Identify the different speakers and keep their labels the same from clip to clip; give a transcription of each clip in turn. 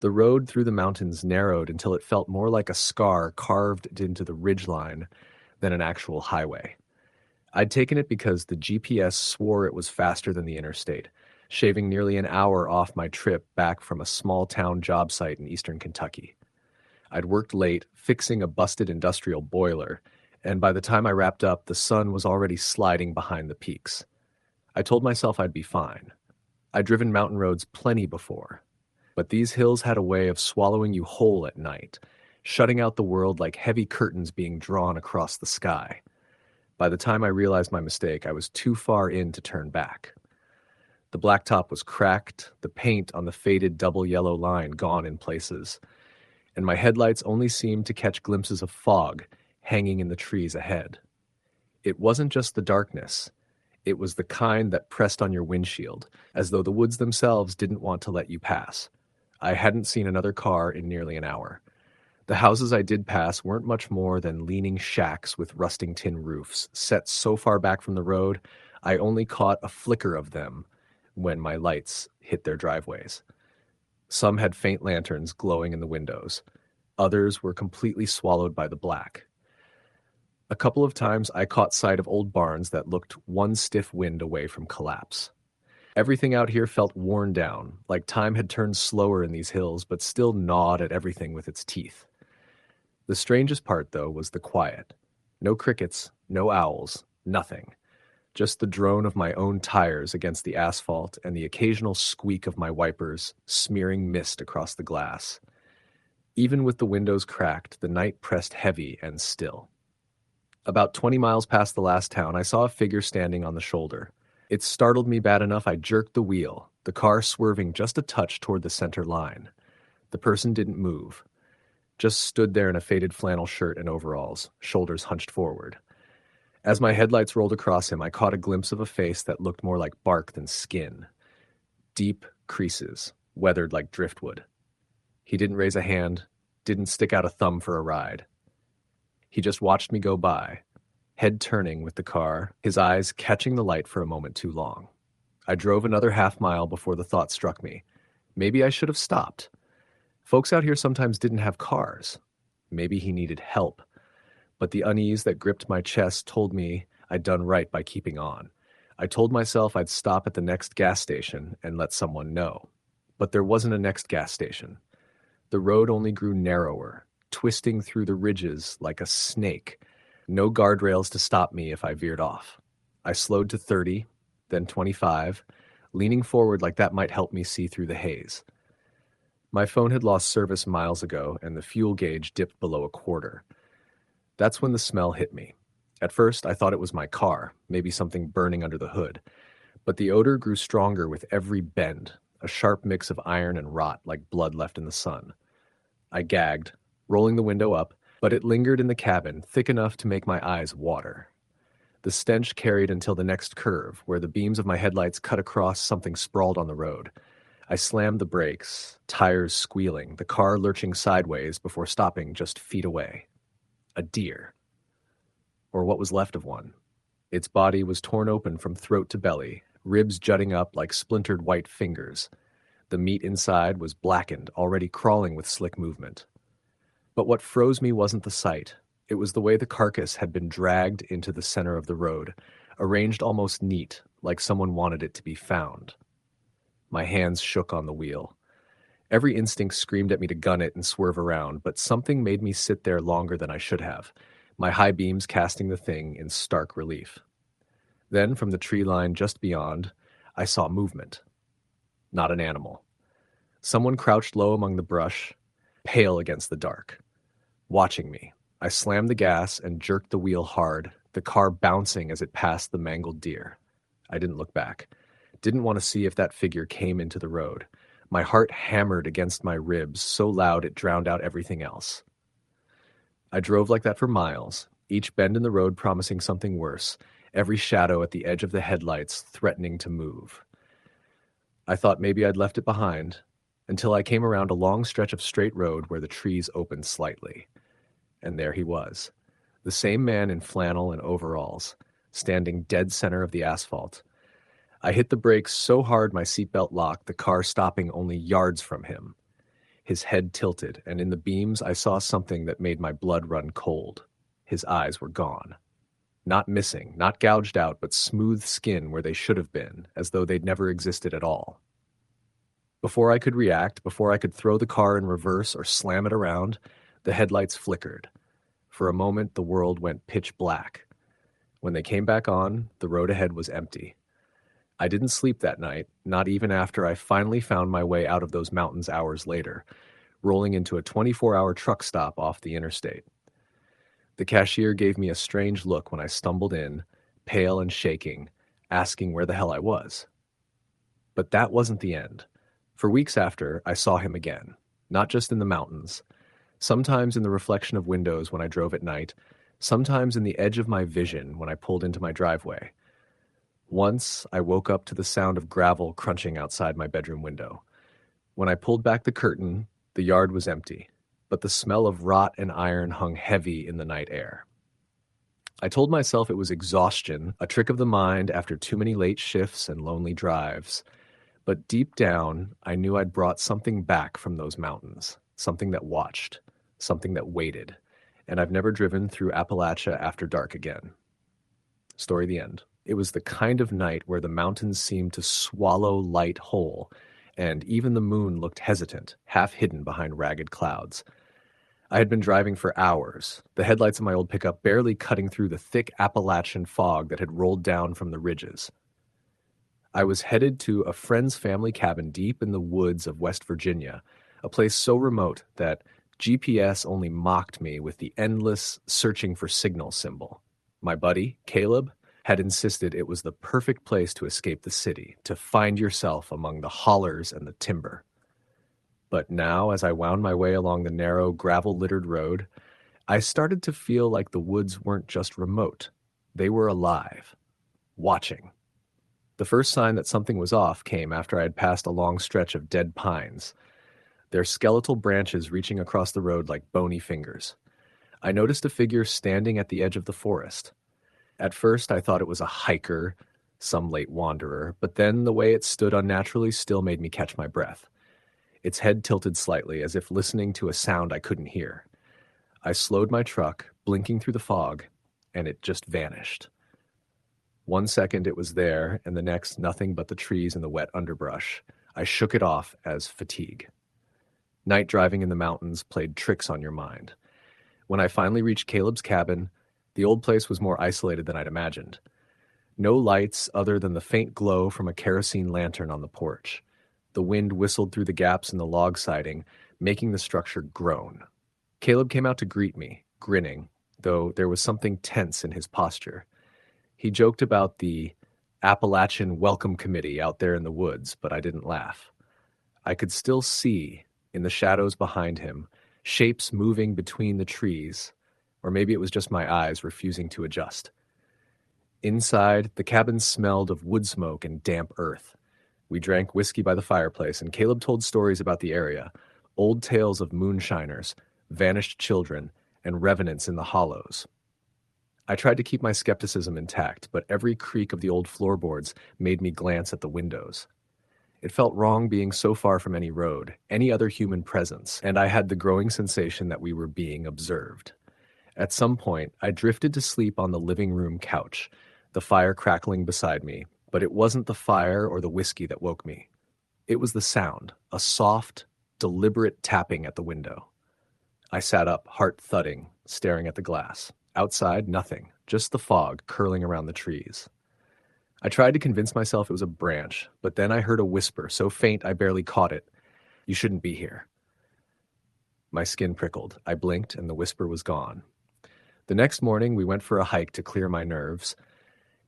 Speaker 1: The road through the mountains narrowed until it felt more like a scar carved into the ridgeline than an actual highway. I'd taken it because the GPS swore it was faster than the interstate, shaving nearly an hour off my trip back from a small town job site in eastern Kentucky. I'd worked late fixing a busted industrial boiler, and by the time I wrapped up, the sun was already sliding behind the peaks. I told myself I'd be fine. I'd driven mountain roads plenty before, but these hills had a way of swallowing you whole at night, shutting out the world like heavy curtains being drawn across the sky. By the time I realized my mistake, I was too far in to turn back. The blacktop was cracked, the paint on the faded double yellow line gone in places, and my headlights only seemed to catch glimpses of fog hanging in the trees ahead. It wasn't just the darkness. It was the kind that pressed on your windshield, as though the woods themselves didn't want to let you pass. I hadn't seen another car in nearly an hour. The houses I did pass weren't much more than leaning shacks with rusting tin roofs, set so far back from the road, I only caught a flicker of them when my lights hit their driveways. Some had faint lanterns glowing in the windows. Others were completely swallowed by the black. A couple of times I caught sight of old barns that looked one stiff wind away from collapse. Everything out here felt worn down, like time had turned slower in these hills, but still gnawed at everything with its teeth. The strangest part, though, was the quiet. No crickets, no owls, nothing. Just the drone of my own tires against the asphalt and the occasional squeak of my wipers smearing mist across the glass. Even with the windows cracked, the night pressed heavy and still. About 20 miles past the last town, I saw a figure standing on the shoulder. It startled me bad enough I jerked the wheel, the car swerving just a touch toward the center line. The person didn't move, just stood there in a faded flannel shirt and overalls, shoulders hunched forward. As my headlights rolled across him, I caught a glimpse of a face that looked more like bark than skin. Deep creases, weathered like driftwood. He didn't raise a hand, didn't stick out a thumb for a ride. He just watched me go by, head turning with the car, his eyes catching the light for a moment too long. I drove another half-mile before the thought struck me. Maybe I should have stopped. Folks out here sometimes didn't have cars. Maybe he needed help. But the unease that gripped my chest told me I'd done right by keeping on. I told myself I'd stop at the next gas station and let someone know. But there wasn't a next gas station. The road only grew narrower, twisting through the ridges like a snake. No guardrails to stop me if I veered off. I slowed to 30, then 25, leaning forward like that might help me see through the haze. My phone had lost service miles ago, and the fuel gauge dipped below a quarter. That's when the smell hit me. At first, I thought it was my car, maybe something burning under the hood. But the odor grew stronger with every bend, a sharp mix of iron and rot like blood left in the sun. I gagged, rolling the window up, but it lingered in the cabin, thick enough to make my eyes water. The stench carried until the next curve, where the beams of my headlights cut across something sprawled on the road. I slammed the brakes, tires squealing, the car lurching sideways before stopping just feet away. A deer. Or what was left of one. Its body was torn open from throat to belly, ribs jutting up like splintered white fingers. The meat inside was blackened, already crawling with slick movement. But what froze me wasn't the sight. It was the way the carcass had been dragged into the center of the road, arranged almost neat, like someone wanted it to be found. My hands shook on the wheel. Every instinct screamed at me to gun it and swerve around, but something made me sit there longer than I should have, my high beams casting the thing in stark relief. Then, from the tree line just beyond, I saw movement. Not an animal. Someone crouched low among the brush, pale against the dark. Watching me, I slammed the gas and jerked the wheel hard, the car bouncing as it passed the mangled deer. I didn't look back. Didn't want to see if that figure came into the road. My heart hammered against my ribs so loud it drowned out everything else. I drove like that for miles, each bend in the road promising something worse, every shadow at the edge of the headlights threatening to move. I thought maybe I'd left it behind, until I came around a long stretch of straight road where the trees opened slightly. And there he was, the same man in flannel and overalls, standing dead center of the asphalt. I hit the brakes so hard my seatbelt locked, the car stopping only yards from him. His head tilted, and in the beams I saw something that made my blood run cold. His eyes were gone. Not missing, not gouged out, but smooth skin where they should have been, as though they'd never existed at all. Before I could react, before I could throw the car in reverse or slam it around, the headlights flickered. For a moment, the world went pitch black. When they came back on, the road ahead was empty. I didn't sleep that night, not even after I finally found my way out of those mountains hours later, rolling into a 24-hour truck stop off the interstate. The cashier gave me a strange look when I stumbled in, pale and shaking, asking where the hell I was. But that wasn't the end. For weeks after, I saw him again, not just in the mountains, sometimes in the reflection of windows when I drove at night, sometimes in the edge of my vision when I pulled into my driveway. Once, I woke up to the sound of gravel crunching outside my bedroom window. When I pulled back the curtain, the yard was empty, but the smell of rot and iron hung heavy in the night air. I told myself it was exhaustion, a trick of the mind after too many late shifts and lonely drives. But deep down, I knew I'd brought something back from those mountains, something that watched, something that waited, and I've never driven through Appalachia after dark again. Story the end. It was the kind of night where the mountains seemed to swallow light whole, and even the moon looked hesitant, half hidden behind ragged clouds. I had been driving for hours, the headlights of my old pickup barely cutting through the thick Appalachian fog that had rolled down from the ridges. I was headed to a friend's family cabin deep in the woods of West Virginia, a place so remote that GPS only mocked me with the endless searching for signal symbol. My buddy, Caleb, had insisted it was the perfect place to escape the city, to find yourself among the hollers and the timber. But now, as I wound my way along the narrow, gravel-littered road, I started to feel like the woods weren't just remote. They were alive, watching. The first sign that something was off came after I had passed a long stretch of dead pines, their skeletal branches reaching across the road like bony fingers. I noticed a figure standing at the edge of the forest. At first, I thought it was a hiker, some late wanderer, but then the way it stood unnaturally still made me catch my breath. Its head tilted slightly, as if listening to a sound I couldn't hear. I slowed my truck, blinking through the fog, and it just vanished. 1 second it was there, and the next nothing but the trees and the wet underbrush. I shook it off as fatigue. Night driving in the mountains played tricks on your mind. When I finally reached Caleb's cabin, the old place was more isolated than I'd imagined. No lights other than the faint glow from a kerosene lantern on the porch. The wind whistled through the gaps in the log siding, making the structure groan. Caleb came out to greet me, grinning, though there was something tense in his posture. He joked about the Appalachian Welcome Committee out there in the woods, but I didn't laugh. I could still see, in the shadows behind him, shapes moving between the trees, or maybe it was just my eyes refusing to adjust. Inside, the cabin smelled of wood smoke and damp earth. We drank whiskey by the fireplace, and Caleb told stories about the area, old tales of moonshiners, vanished children, and revenants in the hollows. I tried to keep my skepticism intact, but every creak of the old floorboards made me glance at the windows. It felt wrong being so far from any road, any other human presence, and I had the growing sensation that we were being observed. At some point, I drifted to sleep on the living room couch, the fire crackling beside me, but it wasn't the fire or the whiskey that woke me. It was the sound, a soft, deliberate tapping at the window. I sat up, heart thudding, staring at the glass. Outside, nothing, just the fog curling around the trees. I tried to convince myself it was a branch, but then I heard a whisper, so faint I barely caught it. "You shouldn't be here." My skin prickled. I blinked, and the whisper was gone. The next morning, we went for a hike to clear my nerves.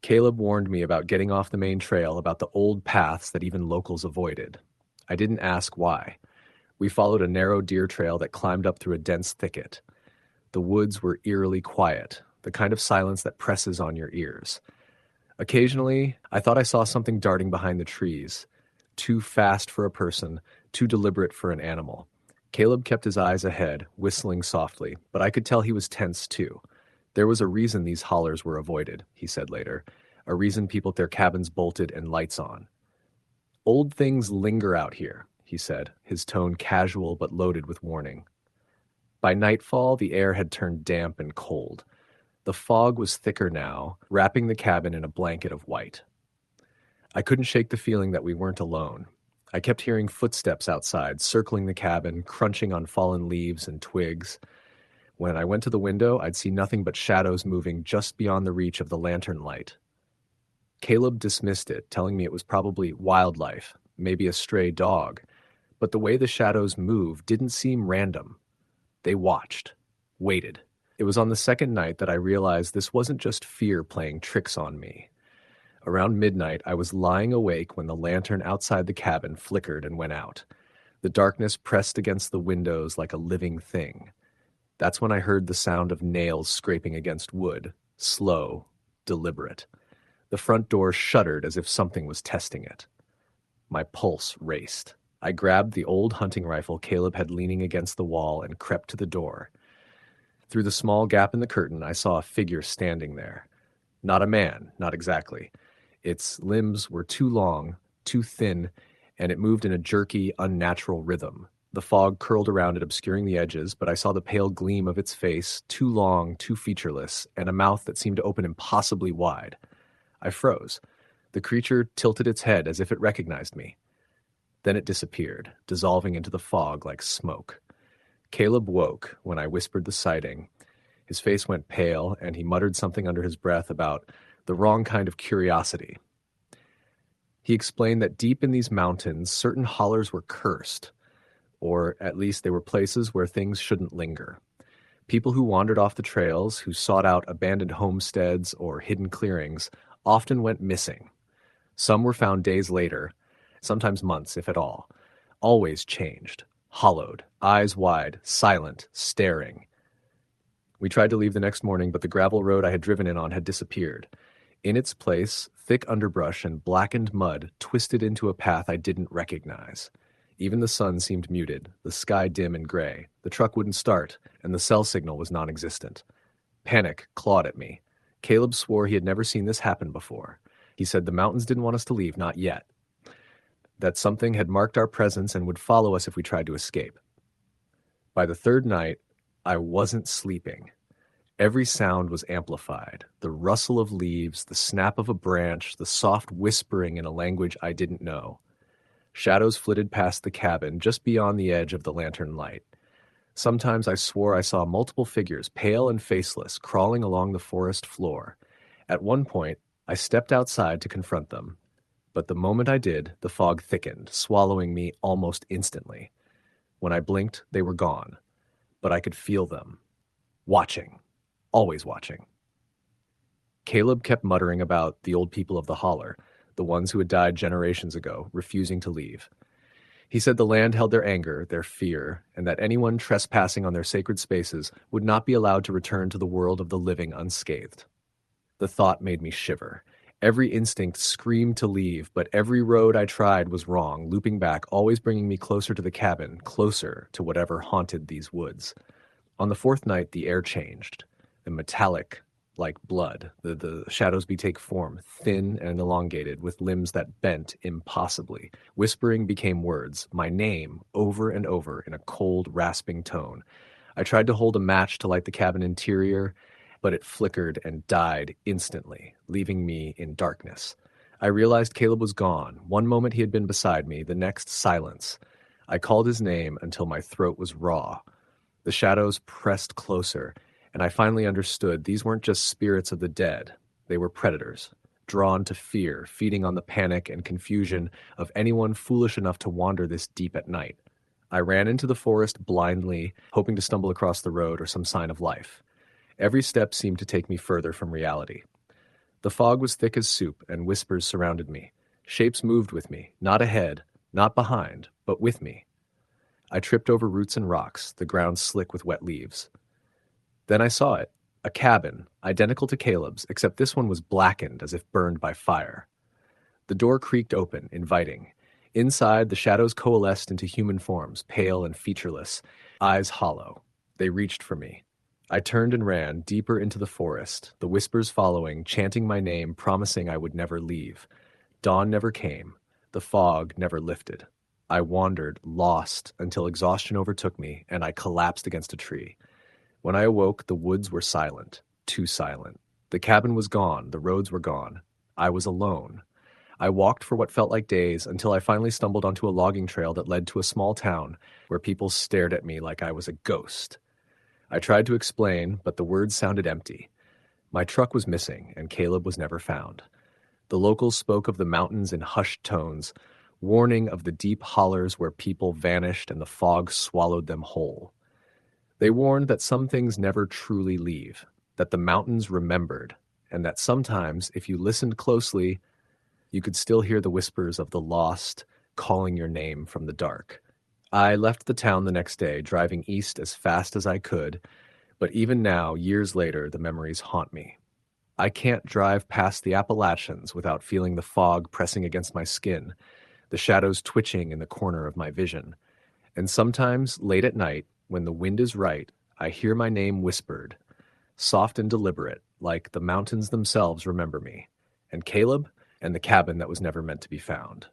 Speaker 1: Caleb warned me about getting off the main trail, about the old paths that even locals avoided. I didn't ask why. We followed a narrow deer trail that climbed up through a dense thicket. The woods were eerily quiet, the kind of silence that presses on your ears. Occasionally, I thought I saw something darting behind the trees. Too fast for a person, too deliberate for an animal. Caleb kept his eyes ahead, whistling softly, but I could tell he was tense too. There was a reason these hollers were avoided, he said later, a reason people with their cabins bolted and lights on. "Old things linger out here," he said, his tone casual but loaded with warning. By nightfall, the air had turned damp and cold. The fog was thicker now, wrapping the cabin in a blanket of white. I couldn't shake the feeling that we weren't alone. I kept hearing footsteps outside, circling the cabin, crunching on fallen leaves and twigs. When I went to the window, I'd see nothing but shadows moving just beyond the reach of the lantern light. Caleb dismissed it, telling me it was probably wildlife, maybe a stray dog, but the way the shadows moved didn't seem random. They watched, waited. It was on the second night that I realized this wasn't just fear playing tricks on me. Around midnight, I was lying awake when the lantern outside the cabin flickered and went out. The darkness pressed against the windows like a living thing. That's when I heard the sound of nails scraping against wood, slow, deliberate. The front door shuddered as if something was testing it. My pulse raced. I grabbed the old hunting rifle Caleb had leaning against the wall and crept to the door. Through the small gap in the curtain, I saw a figure standing there. Not a man, not exactly. Its limbs were too long, too thin, and it moved in a jerky, unnatural rhythm. The fog curled around it, obscuring the edges, but I saw the pale gleam of its face, too long, too featureless, and a mouth that seemed to open impossibly wide. I froze. The creature tilted its head as if it recognized me. Then it disappeared, dissolving into the fog like smoke. Caleb woke when I whispered the sighting. His face went pale, and he muttered something under his breath about the wrong kind of curiosity. He explained that deep in these mountains, certain hollers were cursed, or at least they were places where things shouldn't linger. People who wandered off the trails, who sought out abandoned homesteads or hidden clearings, often went missing. Some were found days later, sometimes months, if at all. Always changed, hollowed, eyes wide, silent, staring. We tried to leave the next morning, but the gravel road I had driven in on had disappeared. In its place, thick underbrush and blackened mud twisted into a path I didn't recognize. Even the sun seemed muted, the sky dim and gray. The truck wouldn't start, and the cell signal was non-existent. Panic clawed at me. Caleb swore he had never seen this happen before. He said the mountains didn't want us to leave, not yet. That something had marked our presence and would follow us if we tried to escape. By the third night, I wasn't sleeping. Every sound was amplified. The rustle of leaves, the snap of a branch, the soft whispering in a language I didn't know. Shadows flitted past the cabin, just beyond the edge of the lantern light. Sometimes I swore I saw multiple figures, pale and faceless, crawling along the forest floor. At one point, I stepped outside to confront them. But the moment I did, the fog thickened, swallowing me almost instantly. When I blinked, they were gone. But I could feel them. Watching. Always watching. Caleb kept muttering about the old people of the holler, the ones who had died generations ago, refusing to leave. He said the land held their anger, their fear, and that anyone trespassing on their sacred spaces would not be allowed to return to the world of the living unscathed. The thought made me shiver. Every instinct screamed to leave, but every road I tried was wrong, looping back, always bringing me closer to the cabin, closer to whatever haunted these woods. On the fourth night, the air changed. The metallic, like blood, the shadows betake form, thin and elongated, with limbs that bent impossibly. Whispering became words, my name, over and over, in a cold, rasping tone. I tried to hold a match to light the cabin interior, but it flickered and died instantly, leaving me in darkness. I realized Caleb was gone. One moment he had been beside me, the next silence. I called his name until my throat was raw. The shadows pressed closer, and I finally understood these weren't just spirits of the dead. They were predators, drawn to fear, feeding on the panic and confusion of anyone foolish enough to wander this deep at night. I ran into the forest blindly, hoping to stumble across the road or some sign of life. Every step seemed to take me further from reality. The fog was thick as soup, and whispers surrounded me. Shapes moved with me, not ahead, not behind, but with me. I tripped over roots and rocks, the ground slick with wet leaves. Then I saw it, a cabin, identical to Caleb's, except this one was blackened as if burned by fire. The door creaked open, inviting. Inside, the shadows coalesced into human forms, pale and featureless, eyes hollow. They reached for me. I turned and ran deeper into the forest, the whispers following, chanting my name, promising I would never leave. Dawn never came. The fog never lifted. I wandered, lost, until exhaustion overtook me and I collapsed against a tree. When I awoke, the woods were silent, too silent. The cabin was gone, the roads were gone. I was alone. I walked for what felt like days until I finally stumbled onto a logging trail that led to a small town where people stared at me like I was a ghost. I tried to explain, but the words sounded empty. My truck was missing, and Caleb was never found. The locals spoke of the mountains in hushed tones, warning of the deep hollers where people vanished and the fog swallowed them whole. They warned that some things never truly leave, that the mountains remembered, and that sometimes, if you listened closely, you could still hear the whispers of the lost calling your name from the dark. I left the town the next day, driving east as fast as I could, but even now, years later, the memories haunt me. I can't drive past the Appalachians without feeling the fog pressing against my skin, the shadows twitching in the corner of my vision. And sometimes, late at night, when the wind is right, I hear my name whispered, soft and deliberate, like the mountains themselves remember me, and Caleb, and the cabin that was never meant to be found.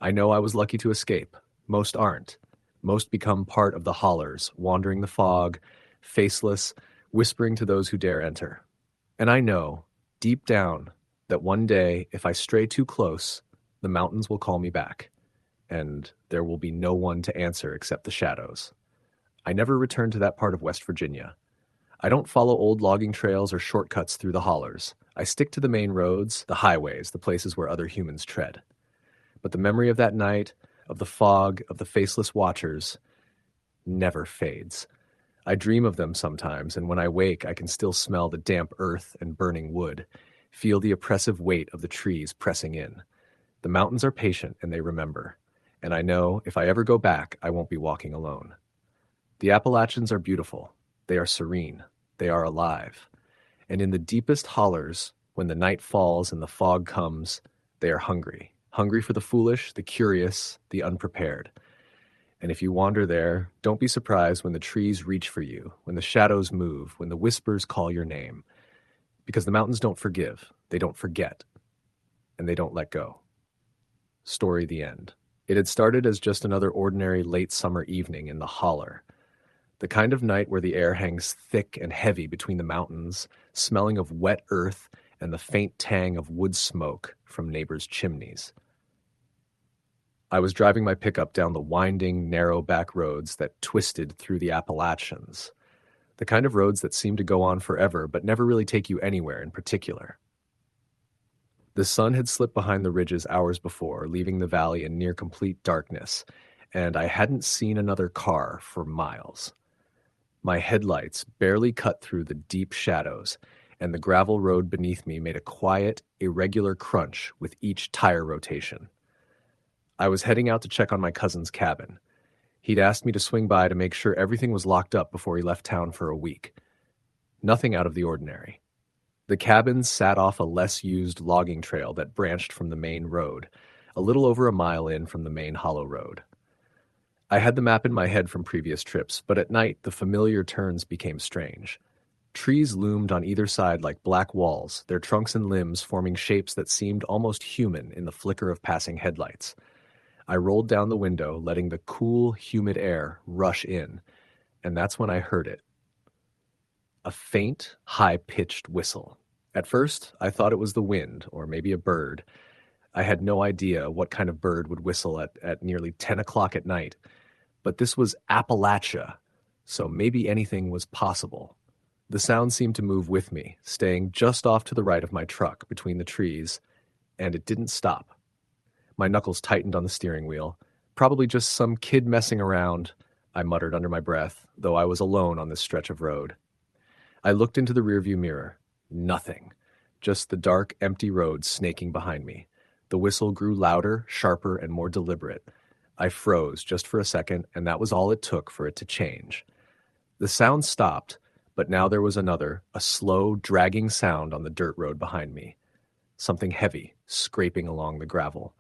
Speaker 1: I know I was lucky to escape. Most aren't. Most become part of the hollers, wandering the fog, faceless, whispering to those who dare enter. And I know, deep down, that one day, if I stray too close, the mountains will call me back, and there will be no one to answer except the shadows. I never return to that part of West Virginia. I don't follow old logging trails or shortcuts through the hollers. I stick to the main roads, the highways, the places where other humans tread. But the memory of that night, of the fog, of the faceless watchers, never fades. I dream of them sometimes, and when I wake, I can still smell the damp earth and burning wood, feel the oppressive weight of the trees pressing in. The mountains are patient, and they remember. And I know if I ever go back, I won't be walking alone. The Appalachians are beautiful. They are serene. They are alive. And in the deepest hollers, when the night falls and the fog comes, they are hungry. Hungry for the foolish, the curious, the unprepared. And if you wander there, don't be surprised when the trees reach for you, when the shadows move, when the whispers call your name. Because the mountains don't forgive, they don't forget, and they don't let go. Story the end. It had started as just another ordinary late summer evening in the holler. The kind of night where the air hangs thick and heavy between the mountains, smelling of wet earth and the faint tang of wood smoke from neighbors' chimneys. I was driving my pickup down the winding, narrow back roads that twisted through the Appalachians, the kind of roads that seem to go on forever but never really take you anywhere in particular. The sun had slipped behind the ridges hours before, leaving the valley in near complete darkness, and I hadn't seen another car for miles. My headlights barely cut through the deep shadows, and the gravel road beneath me made a quiet, irregular crunch with each tire rotation. I was heading out to check on my cousin's cabin. He'd asked me to swing by to make sure everything was locked up before he left town for a week. Nothing out of the ordinary. The cabin sat off a less-used logging trail that branched from the main road, a little over a mile in from the main hollow road. I had the map in my head from previous trips, but at night the familiar turns became strange. Trees loomed on either side like black walls, their trunks and limbs forming shapes that seemed almost human in the flicker of passing headlights. I rolled down the window, letting the cool, humid air rush in, and that's when I heard it. A faint, high-pitched whistle. At first, I thought it was the wind, or maybe a bird. I had no idea what kind of bird would whistle at nearly 10 o'clock at night, but this was Appalachia, so maybe anything was possible. The sound seemed to move with me, staying just off to the right of my truck between the trees, and it didn't stop. My knuckles tightened on the steering wheel. Probably just some kid messing around, I muttered under my breath, though I was alone on this stretch of road. I looked into the rearview mirror. Nothing. Just the dark, empty road snaking behind me. The whistle grew louder, sharper, and more deliberate. I froze just for a second, and that was all it took for it to change. The sound stopped, but now there was another, a slow, dragging sound on the dirt road behind me. Something heavy, scraping along the gravel.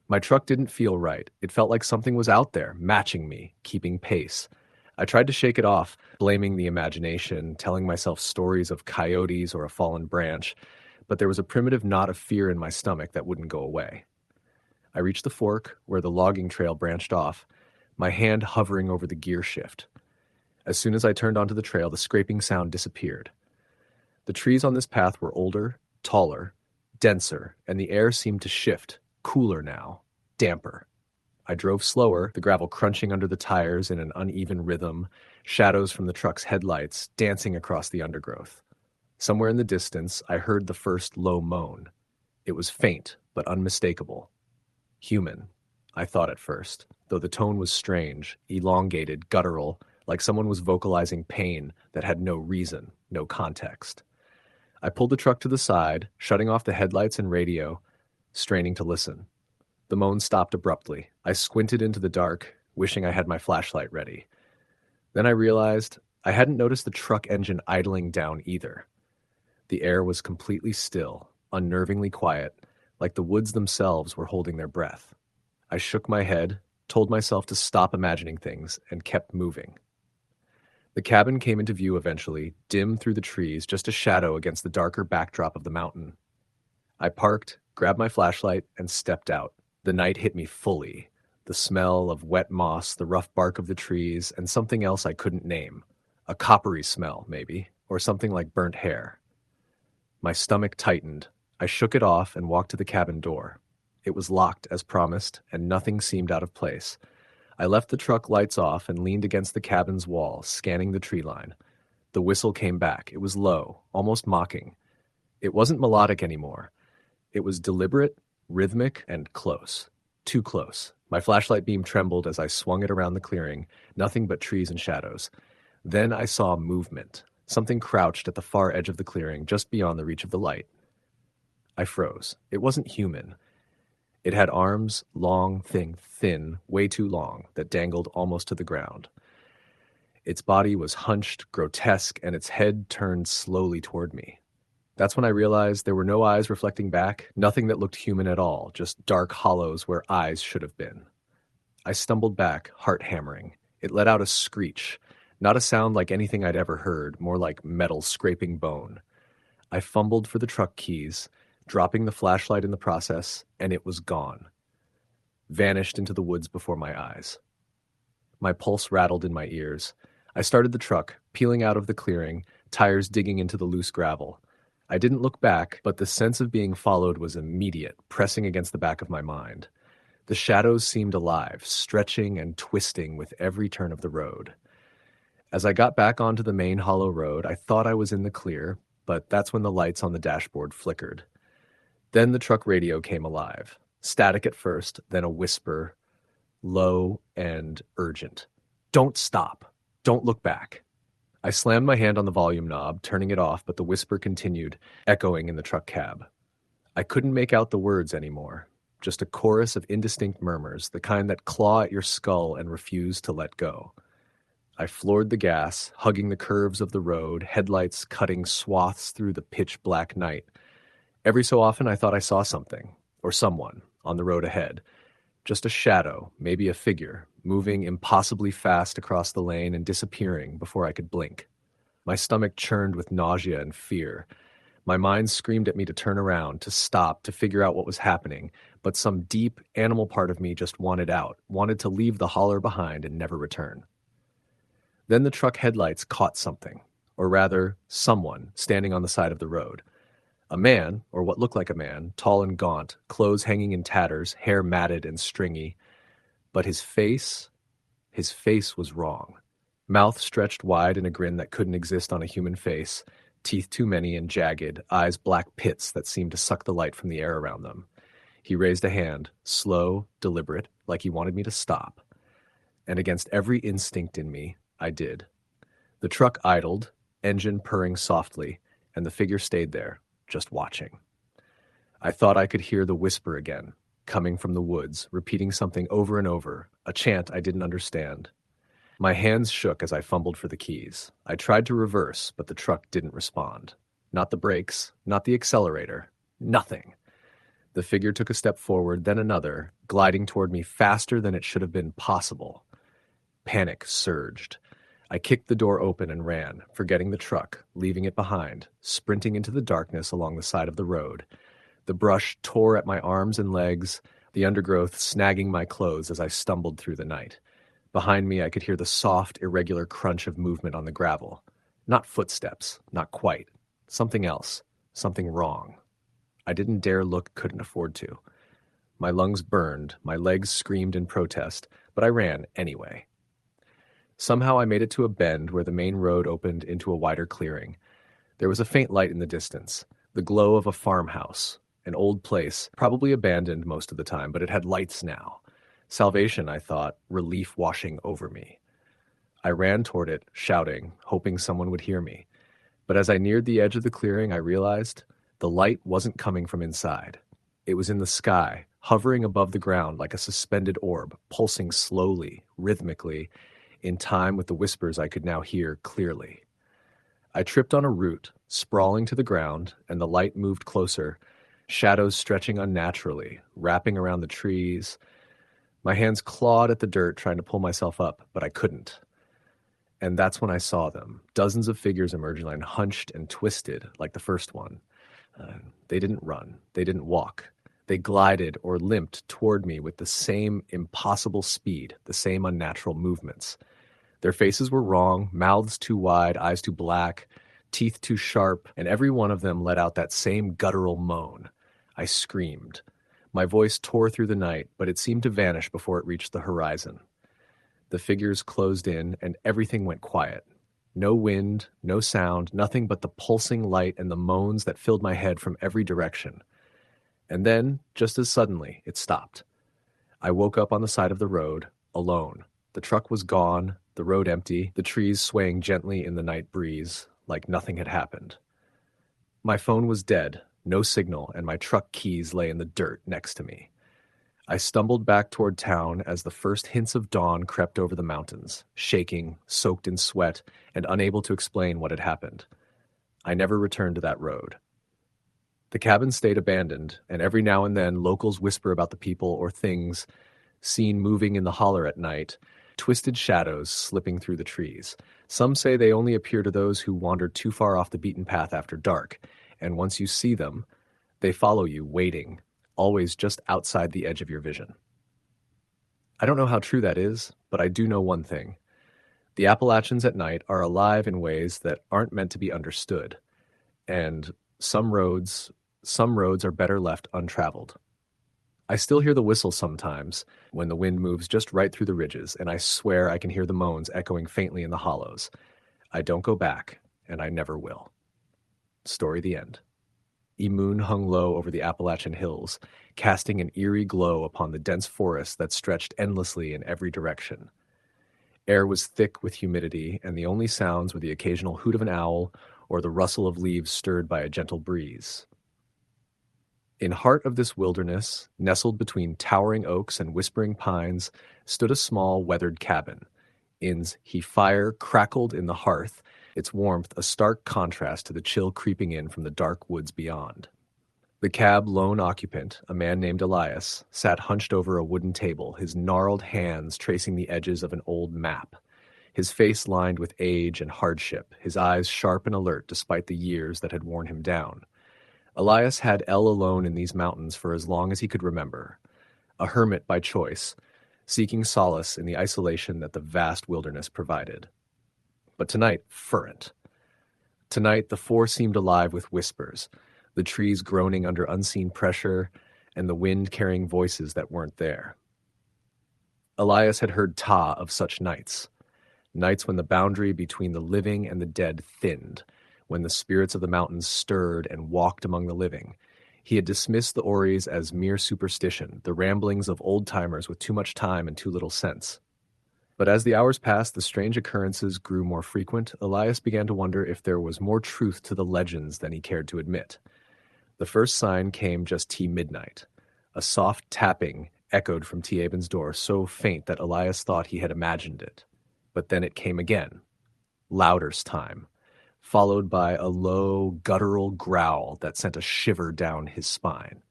Speaker 1: My truck didn't feel right. It felt like something was out there, matching me, keeping pace. I tried to shake it off, blaming the imagination, telling myself stories of coyotes or a fallen branch, but there was a primitive knot of fear in my stomach that wouldn't go away. I reached the fork where the logging trail branched off, my hand hovering over the gear shift. As soon as I turned onto the trail, the scraping sound disappeared. The trees on this path were older, taller, denser, and the air seemed to shift, cooler now, damper. I drove slower, the gravel crunching under the tires in an uneven rhythm, shadows from the truck's headlights dancing across the undergrowth. Somewhere in the distance, I heard the first low moan. It was faint, but unmistakable. Human, I thought at first, though the tone was strange, elongated, guttural, like someone was vocalizing pain that had no reason, no context. I pulled the truck to the side, shutting off the headlights and radio, straining to listen. The moan stopped abruptly. I squinted into the dark, wishing I had my flashlight ready. Then I realized I hadn't noticed the truck engine idling down either. The air was completely still, unnervingly quiet, like the woods themselves were holding their breath. I shook my head, told myself to stop imagining things, and kept moving. The cabin came into view eventually, dim through the trees, just a shadow against the darker backdrop of the mountain. I parked, grabbed my flashlight, and stepped out. The night hit me fully. The smell of wet moss, the rough bark of the trees, and something else I couldn't name. A coppery smell, maybe, or something like burnt hair. My stomach tightened. I shook it off and walked to the cabin door. It was locked, as promised, and nothing seemed out of place. I left the truck lights off and leaned against the cabin's wall, scanning the tree line. The whistle came back. It was low, almost mocking. It wasn't melodic anymore. It was deliberate, rhythmic, and close. Too close. My flashlight beam trembled as I swung it around the clearing, nothing but trees and shadows. Then I saw movement. Something crouched at the far edge of the clearing, just beyond the reach of the light. I froze. It wasn't human. It had arms, long, thin, way too long, that dangled almost to the ground. Its body was hunched, grotesque, and its head turned slowly toward me. That's when I realized there were no eyes reflecting back, nothing that looked human at all, just dark hollows where eyes should have been. I stumbled back, heart hammering. It let out a screech, not a sound like anything I'd ever heard, more like metal scraping bone. I fumbled for the truck keys, dropping the flashlight in the process, and it was gone. Vanished into the woods before my eyes. My pulse rattled in my ears. I started the truck, peeling out of the clearing, tires digging into the loose gravel. I didn't look back, but the sense of being followed was immediate, pressing against the back of my mind. The shadows seemed alive, stretching and twisting with every turn of the road. As I got back onto the main hollow road, I thought I was in the clear, but that's when the lights on the dashboard flickered. Then the truck radio came alive. Static at first, then a whisper, low and urgent. Don't stop. Don't look back. I slammed my hand on the volume knob, turning it off, but the whisper continued, echoing in the truck cab. I couldn't make out the words anymore, just a chorus of indistinct murmurs, the kind that claw at your skull and refuse to let go. I floored the gas, hugging the curves of the road, headlights cutting swaths through the pitch-black night. Every so often I thought I saw something, or someone, on the road ahead. Just a shadow, maybe a figure, moving impossibly fast across the lane and disappearing before I could blink. My stomach churned with nausea and fear. My mind screamed at me to turn around, to stop, to figure out what was happening, but some deep, animal part of me just wanted out, wanted to leave the holler behind and never return. Then the truck headlights caught something, or rather, someone standing on the side of the road. A man, or what looked like a man, tall and gaunt, clothes hanging in tatters, hair matted and stringy. But his face was wrong. Mouth stretched wide in a grin that couldn't exist on a human face, teeth too many and jagged, eyes black pits that seemed to suck the light from the air around them. He raised a hand, slow, deliberate, like he wanted me to stop. And against every instinct in me, I did. The truck idled, engine purring softly, and the figure stayed there, just watching. I thought I could hear the whisper again, coming from the woods, repeating something over and over, a chant I didn't understand. My hands shook as I fumbled for the keys. I tried to reverse, but the truck didn't respond. Not the brakes, not the accelerator, nothing. The figure took a step forward, then another, gliding toward me faster than it should have been possible. Panic surged. I kicked the door open and ran, forgetting the truck, leaving it behind, sprinting into the darkness along the side of the road. The brush tore at my arms and legs, the undergrowth snagging my clothes as I stumbled through the night. Behind me, I could hear the soft, irregular crunch of movement on the gravel. Not footsteps, not quite. Something else. Something wrong. I didn't dare look, couldn't afford to. My lungs burned, my legs screamed in protest, but I ran anyway. Somehow I made it to a bend where the main road opened into a wider clearing. There was a faint light in the distance, the glow of a farmhouse, an old place, probably abandoned most of the time, but it had lights now. Salvation, I thought, relief washing over me. I ran toward it, shouting, hoping someone would hear me. But as I neared the edge of the clearing, I realized the light wasn't coming from inside. It was in the sky, hovering above the ground like a suspended orb, pulsing slowly, rhythmically, in time with the whispers I could now hear clearly. I tripped on a root, sprawling to the ground, and the light moved closer, shadows stretching unnaturally, wrapping around the trees. My hands clawed at the dirt, trying to pull myself up, but I couldn't. And that's when I saw them, dozens of figures emerging, line, hunched and twisted like the first one. They didn't run. They didn't walk. They glided or limped toward me with the same impossible speed, the same unnatural movements. Their faces were wrong, mouths too wide, eyes too black, teeth too sharp, and every one of them let out that same guttural moan. I screamed. My voice tore through the night, but it seemed to vanish before it reached the horizon. The figures closed in, and everything went quiet. No wind, no sound, nothing but the pulsing light and the moans that filled my head from every direction. And then, just as suddenly, it stopped. I woke up on the side of the road, alone. The truck was gone, the road empty, the trees swaying gently in the night breeze, like nothing had happened. My phone was dead, no signal, and my truck keys lay in the dirt next to me. I stumbled back toward town as the first hints of dawn crept over the mountains, shaking, soaked in sweat, and unable to explain what had happened. I never returned to that road. The cabin stayed abandoned, and every now and then locals whisper about the people or things seen moving in the holler at night, twisted shadows slipping through the trees. Some say they only appear to those who wandered too far off the beaten path after dark, and once you see them, they follow you, waiting, always just outside the edge of your vision. I don't know how true that is, but I do know one thing. The Appalachians at night are alive in ways that aren't meant to be understood, and some roads are better left untraveled. I still hear the whistle sometimes when the wind moves just right through the ridges, and I swear I can hear the moans echoing faintly in the hollows. I don't go back, and I never will. Story the end. Moon hung low over the Appalachian hills, casting an eerie glow upon the dense forest that stretched endlessly in every direction. Air was thick with humidity, and the only sounds were the occasional hoot of an owl or the rustle of leaves stirred by a gentle breeze. In heart of this wilderness, nestled between towering oaks and whispering pines, stood a small, weathered cabin. In's fire crackled in the hearth, its warmth a stark contrast to the chill creeping in from the dark woods beyond. The cab lone occupant, a man named Elias, sat hunched over a wooden table, his gnarled hands tracing the edges of an old map. His face lined with age and hardship, his eyes sharp and alert despite the years that had worn him down. Elias had El alone in these mountains for as long as he could remember, a hermit by choice, seeking solace in the isolation that the vast wilderness provided. But tonight, furrent. Tonight, the four seemed alive with whispers, the trees groaning under unseen pressure, and the wind carrying voices that weren't there. Elias had heard of such nights when the boundary between the living and the dead thinned, when the spirits of the mountains stirred and walked among the living. He had dismissed the Ories as mere superstition, the ramblings of old-timers with too much time and too little sense. But as the hours passed, the strange occurrences grew more frequent. Elias began to wonder if there was more truth to the legends than he cared to admit. The first sign came just midnight. A soft tapping echoed from Aben's door, so faint that Elias thought he had imagined it. But then it came again, louder's time, followed by a low, guttural growl that sent a shiver down his spine.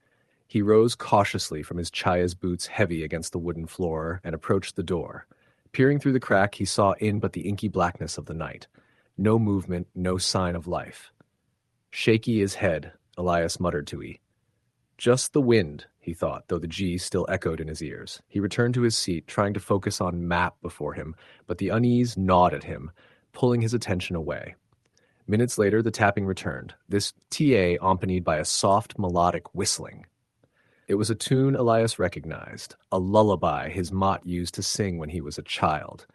Speaker 1: He rose cautiously from his chaya's boots heavy against the wooden floor and approached the door. Peering through the crack, he saw in but the inky blackness of the night. No movement, no sign of life. Shaky his head, Elias muttered to "Just the wind," he thought, though the G still echoed in his ears. He returned to his seat, trying to focus on map before him, but the unease gnawed at him, pulling his attention away. Minutes later, the tapping returned, this TA accompanied by a soft, melodic whistling. It was a tune Elias recognized, a lullaby his mott used to sing when he was a child.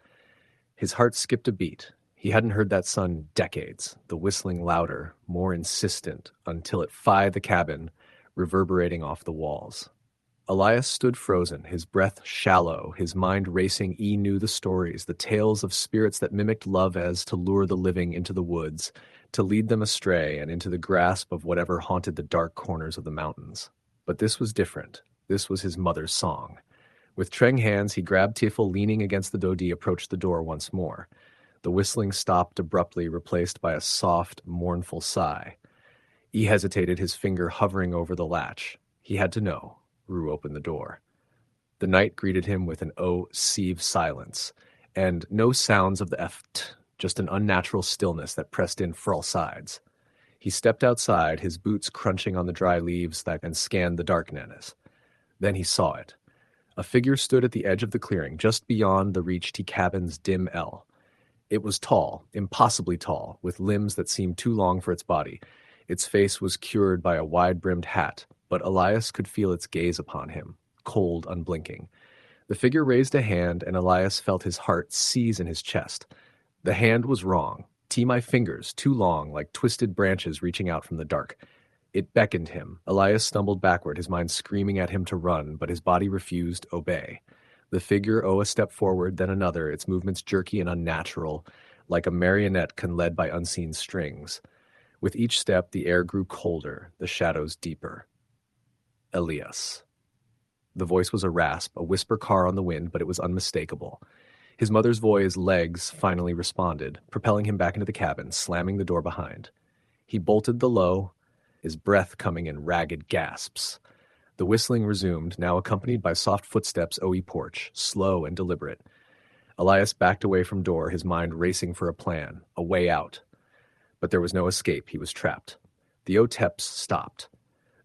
Speaker 1: His heart skipped a beat. He hadn't heard that song in decades, the whistling louder, more insistent, until it fied the cabin, reverberating off the walls. Elias stood frozen, his breath shallow, his mind racing. He knew the stories, the tales of spirits that mimicked love as to lure the living into the woods, to lead them astray and into the grasp of whatever haunted the dark corners of the mountains. But this was different. This was his mother's song. With trembling hands, he grabbed Tiefel, leaning against the Dodi, approached the door once more. The whistling stopped abruptly, replaced by a soft, mournful sigh. He hesitated, his finger hovering over the latch. He had to know. Rue opened the door. The night greeted him with an sieve silence, and no sounds of the eft, just an unnatural stillness that pressed in for all sides. He stepped outside, his boots crunching on the dry leaves and scanned the darkness. Then he saw it. A figure stood at the edge of the clearing, just beyond the reach to cabin's dim L. It was tall, impossibly tall, with limbs that seemed too long for its body. Its face was cured by a wide-brimmed hat, but Elias could feel its gaze upon him, cold, unblinking. The figure raised a hand, and Elias felt his heart seize in his chest. The hand was wrong. My fingers, too long, like twisted branches reaching out from the dark. It beckoned him. Elias stumbled backward, his mind screaming at him to run, but his body refused obey. The figure a step forward, then another, its movements jerky and unnatural, like a marionette led by unseen strings. With each step, the air grew colder, the shadows deeper. Elias. The voice was a rasp, a whisper car on the wind, but it was unmistakable. His mother's voice, legs, finally responded, propelling him back into the cabin, slamming the door behind. He bolted the low, his breath coming in ragged gasps. The whistling resumed, now accompanied by soft footsteps porch, slow and deliberate. Elias backed away from door, his mind racing for a plan, a way out. But there was no escape, he was trapped. The oteps stopped.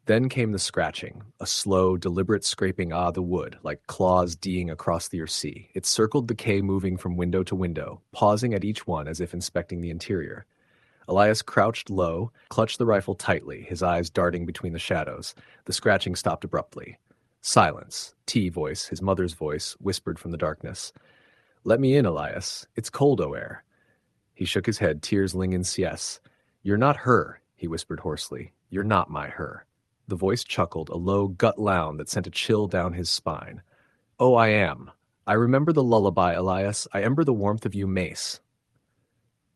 Speaker 1: Then came the scratching, a slow, deliberate scraping the wood, like claws deeing across the sea. It circled the quay, moving from window to window, pausing at each one as if inspecting the interior. Elias crouched low, clutched the rifle tightly, his eyes darting between the shadows. The scratching stopped abruptly. Silence. Voice, his mother's voice, whispered from the darkness. "Let me in, Elias. It's cold, air." He shook his head, tears linging sies. "You're not her," he whispered hoarsely. "You're not my her." The voice chuckled, a low gut loud that sent a chill down his spine. "Oh, I am. I remember the lullaby, Elias. I remember the warmth of you, mace."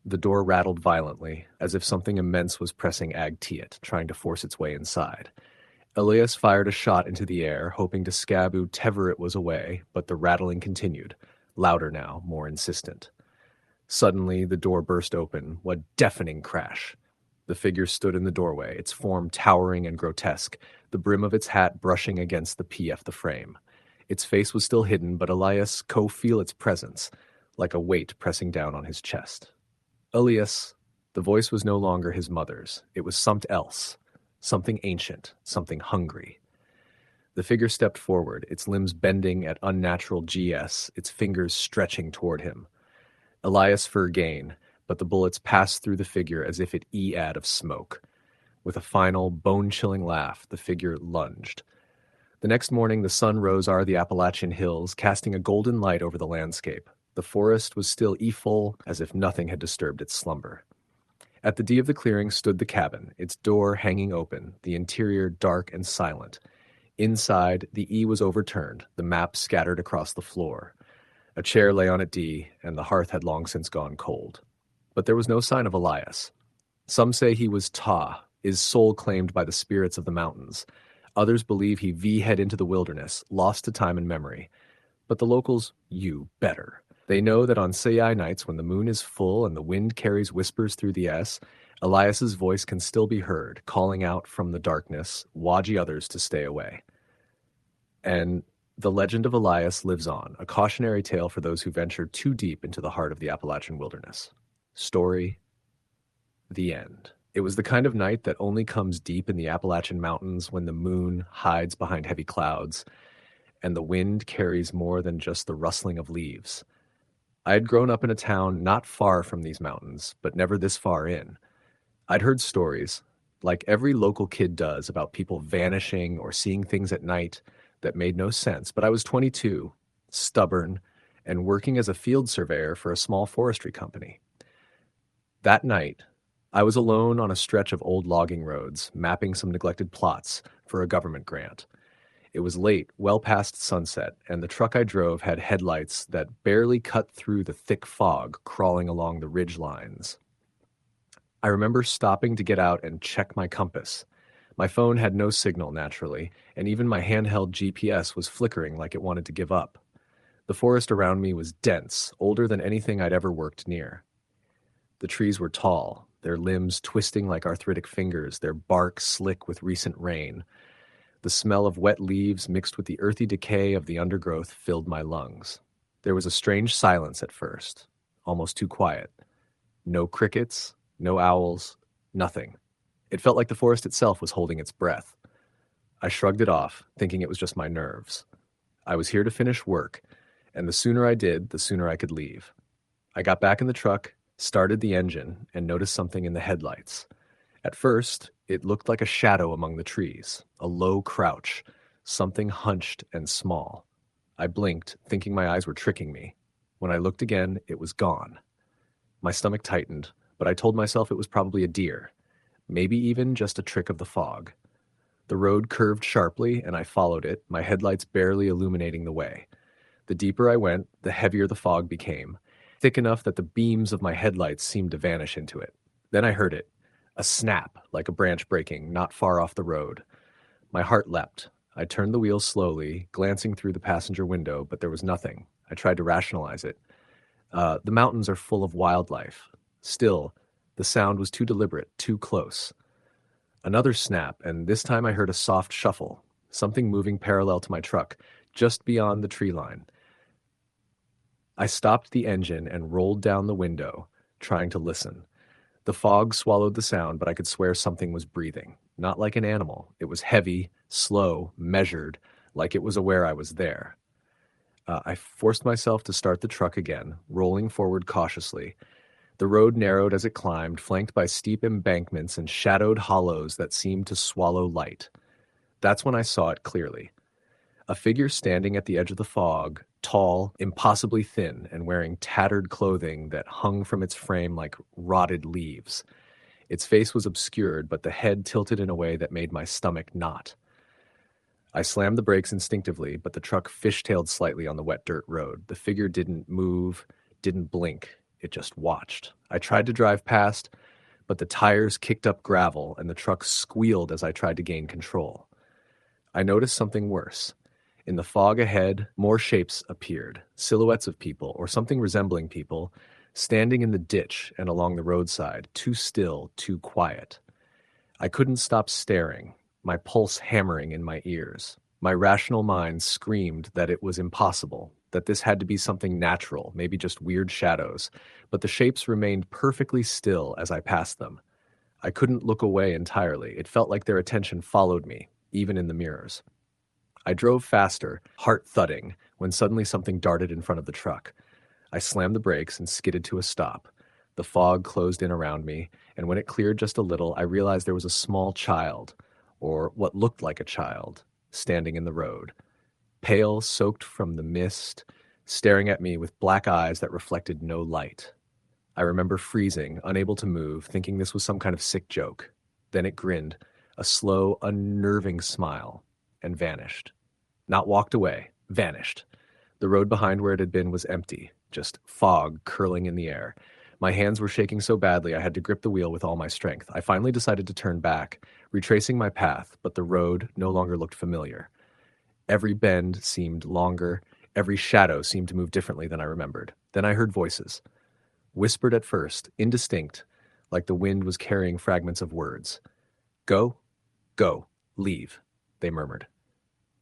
Speaker 1: The door rattled violently, as if something immense was pressing to it, trying to force its way inside. Elias fired a shot into the air, hoping to scab whoever it was away, but the rattling continued, louder now, more insistent. Suddenly, the door burst open, a deafening crash. The figure stood in the doorway, its form towering and grotesque, the brim of its hat brushing against the frame. Its face was still hidden, but Elias could feel its presence, like a weight pressing down on his chest. Elias. The voice was no longer his mother's. It was something else, something ancient, something hungry. The figure stepped forward, its limbs bending at unnatural gs, its fingers stretching toward him. Elias forgain, but the bullets passed through the figure as if it ad of smoke. With a final, bone-chilling laugh, the figure lunged. The next morning, the sun rose o'er the Appalachian hills, casting a golden light over the landscape. The forest was still full, as if nothing had disturbed its slumber. At the D of the clearing stood the cabin, its door hanging open, the interior dark and silent. Inside, the E was overturned, the map scattered across the floor. A chair lay on it D, and the hearth had long since gone cold. But there was no sign of Elias. Some say he was his soul claimed by the spirits of the mountains. Others believe he head into the wilderness, lost to time and memory. But the locals better. They know that on Sayai nights when the moon is full and the wind carries whispers through the Elias's voice can still be heard, calling out from the darkness, Waji others to stay away. And the legend of Elias lives on, a cautionary tale for those who venture too deep into the heart of the Appalachian wilderness. Story, the end. It was the kind of night that only comes deep in the Appalachian Mountains when the moon hides behind heavy clouds and the wind carries more than just the rustling of leaves. I had grown up in a town not far from these mountains, but never this far in. I'd heard stories, like every local kid does, about people vanishing or seeing things at night that made no sense, but I was 22, stubborn, and working as a field surveyor for a small forestry company. That night, I was alone on a stretch of old logging roads, mapping some neglected plots for a government grant. It was late, well past sunset, and the truck I drove had headlights that barely cut through the thick fog crawling along the ridge lines. I remember stopping to get out and check my compass. My phone had no signal, naturally, and even my handheld GPS was flickering like it wanted to give up. The forest around me was dense, older than anything I'd ever worked near. The trees were tall, their limbs twisting like arthritic fingers, their bark slick with recent rain. The smell of wet leaves mixed with the earthy decay of the undergrowth filled my lungs. There was a strange silence at first, almost too quiet. No crickets, no owls, nothing. It felt like the forest itself was holding its breath. I shrugged it off, thinking it was just my nerves. I was here to finish work, and the sooner I did, the sooner I could leave. I got back in the truck, started the engine, and noticed something in the headlights. At first, it looked like a shadow among the trees, a low crouch, something hunched and small. I blinked, thinking my eyes were tricking me. When I looked again, it was gone. My stomach tightened, but I told myself it was probably a deer, maybe even just a trick of the fog. The road curved sharply, and I followed it, my headlights barely illuminating the way. The deeper I went, the heavier the fog became, thick enough that the beams of my headlights seemed to vanish into it. Then I heard it, a snap, like a branch breaking, not far off the road. My heart leapt. I turned the wheel slowly, glancing through the passenger window, but there was nothing. I tried to rationalize it. The mountains are full of wildlife. Still, the sound was too deliberate, too close. Another snap, and this time I heard a soft shuffle, something moving parallel to my truck, just beyond the tree line. I stopped the engine and rolled down the window, trying to listen. The fog swallowed the sound, but I could swear something was breathing. Not like an animal. It was heavy, slow, measured, like it was aware I was there. I forced myself to start the truck again, rolling forward cautiously. The road narrowed as it climbed, flanked by steep embankments and shadowed hollows that seemed to swallow light. That's when I saw it clearly. A figure standing at the edge of the fog, tall, impossibly thin, and wearing tattered clothing that hung from its frame like rotted leaves. Its face was obscured, but the head tilted in a way that made my stomach knot. I slammed the brakes instinctively, but the truck fishtailed slightly on the wet dirt road. The figure didn't move, didn't blink. It just watched. I tried to drive past, but the tires kicked up gravel and the truck squealed as I tried to gain control. I noticed something worse. In the fog ahead, more shapes appeared, silhouettes of people, or something resembling people, standing in the ditch and along the roadside, too still, too quiet. I couldn't stop staring, my pulse hammering in my ears. My rational mind screamed that it was impossible, that this had to be something natural, maybe just weird shadows, but the shapes remained perfectly still as I passed them. I couldn't look away entirely. It felt like their attention followed me, even in the mirrors. I drove faster, heart thudding, when suddenly something darted in front of the truck. I slammed the brakes and skidded to a stop. The fog closed in around me, and when it cleared just a little, I realized there was a small child, or what looked like a child, standing in the road, pale, soaked from the mist, staring at me with black eyes that reflected no light. I remember freezing, unable to move, thinking this was some kind of sick joke. Then it grinned, a slow, unnerving smile, and vanished. Not walked away, vanished. The road behind where it had been was empty, just fog curling in the air. My hands were shaking so badly I had to grip the wheel with all my strength. I finally decided to turn back, retracing my path, but the road no longer looked familiar. Every bend seemed longer, every shadow seemed to move differently than I remembered. Then I heard voices, whispered at first, indistinct, like the wind was carrying fragments of words. Go, go, leave, they murmured.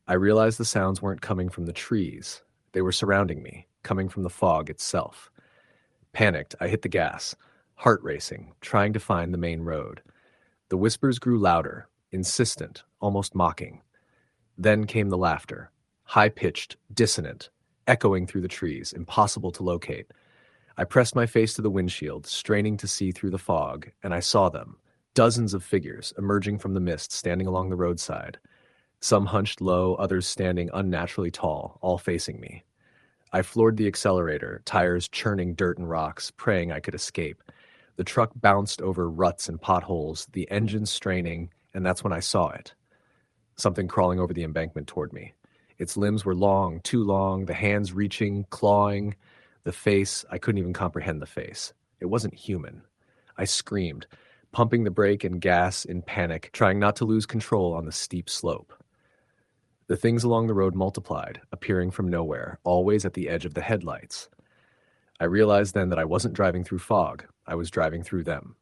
Speaker 1: I realized the sounds weren't coming from the trees. They were surrounding me, coming from the fog itself. Panicked, I hit the gas, heart racing, trying to find the main road. The whispers grew louder, insistent, almost mocking. Then came the laughter, high-pitched, dissonant, echoing through the trees, impossible to locate. I pressed my face to the windshield, straining to see through the fog, and I saw them, dozens of figures emerging from the mist, standing along the roadside. Some hunched low, others standing unnaturally tall, all facing me. I floored the accelerator, tires churning dirt and rocks, praying I could escape. The truck bounced over ruts and potholes, the engine straining, and that's when I saw it. Something crawling over the embankment toward me. Its limbs were long, too long, the hands reaching, clawing. The face, I couldn't even comprehend the face. It wasn't human. I screamed, pumping the brake and gas in panic, trying not to lose control on the steep slope. The things along the road multiplied, appearing from nowhere, always at the edge of the headlights. I realized then that I wasn't driving through fog. I was driving through them.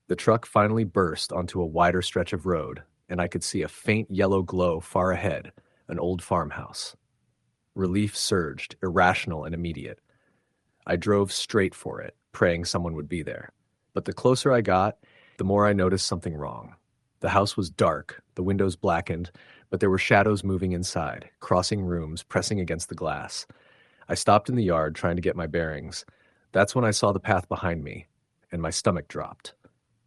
Speaker 1: The truck finally burst onto a wider stretch of road, and I could see a faint yellow glow far ahead, an old farmhouse. Relief surged, irrational and immediate. I drove straight for it, praying someone would be there. But the closer I got, the more I noticed something wrong. The house was dark, the windows blackened, but there were shadows moving inside, crossing rooms, pressing against the glass. I stopped in the yard, trying to get my bearings. That's when I saw the path behind me, and my stomach dropped.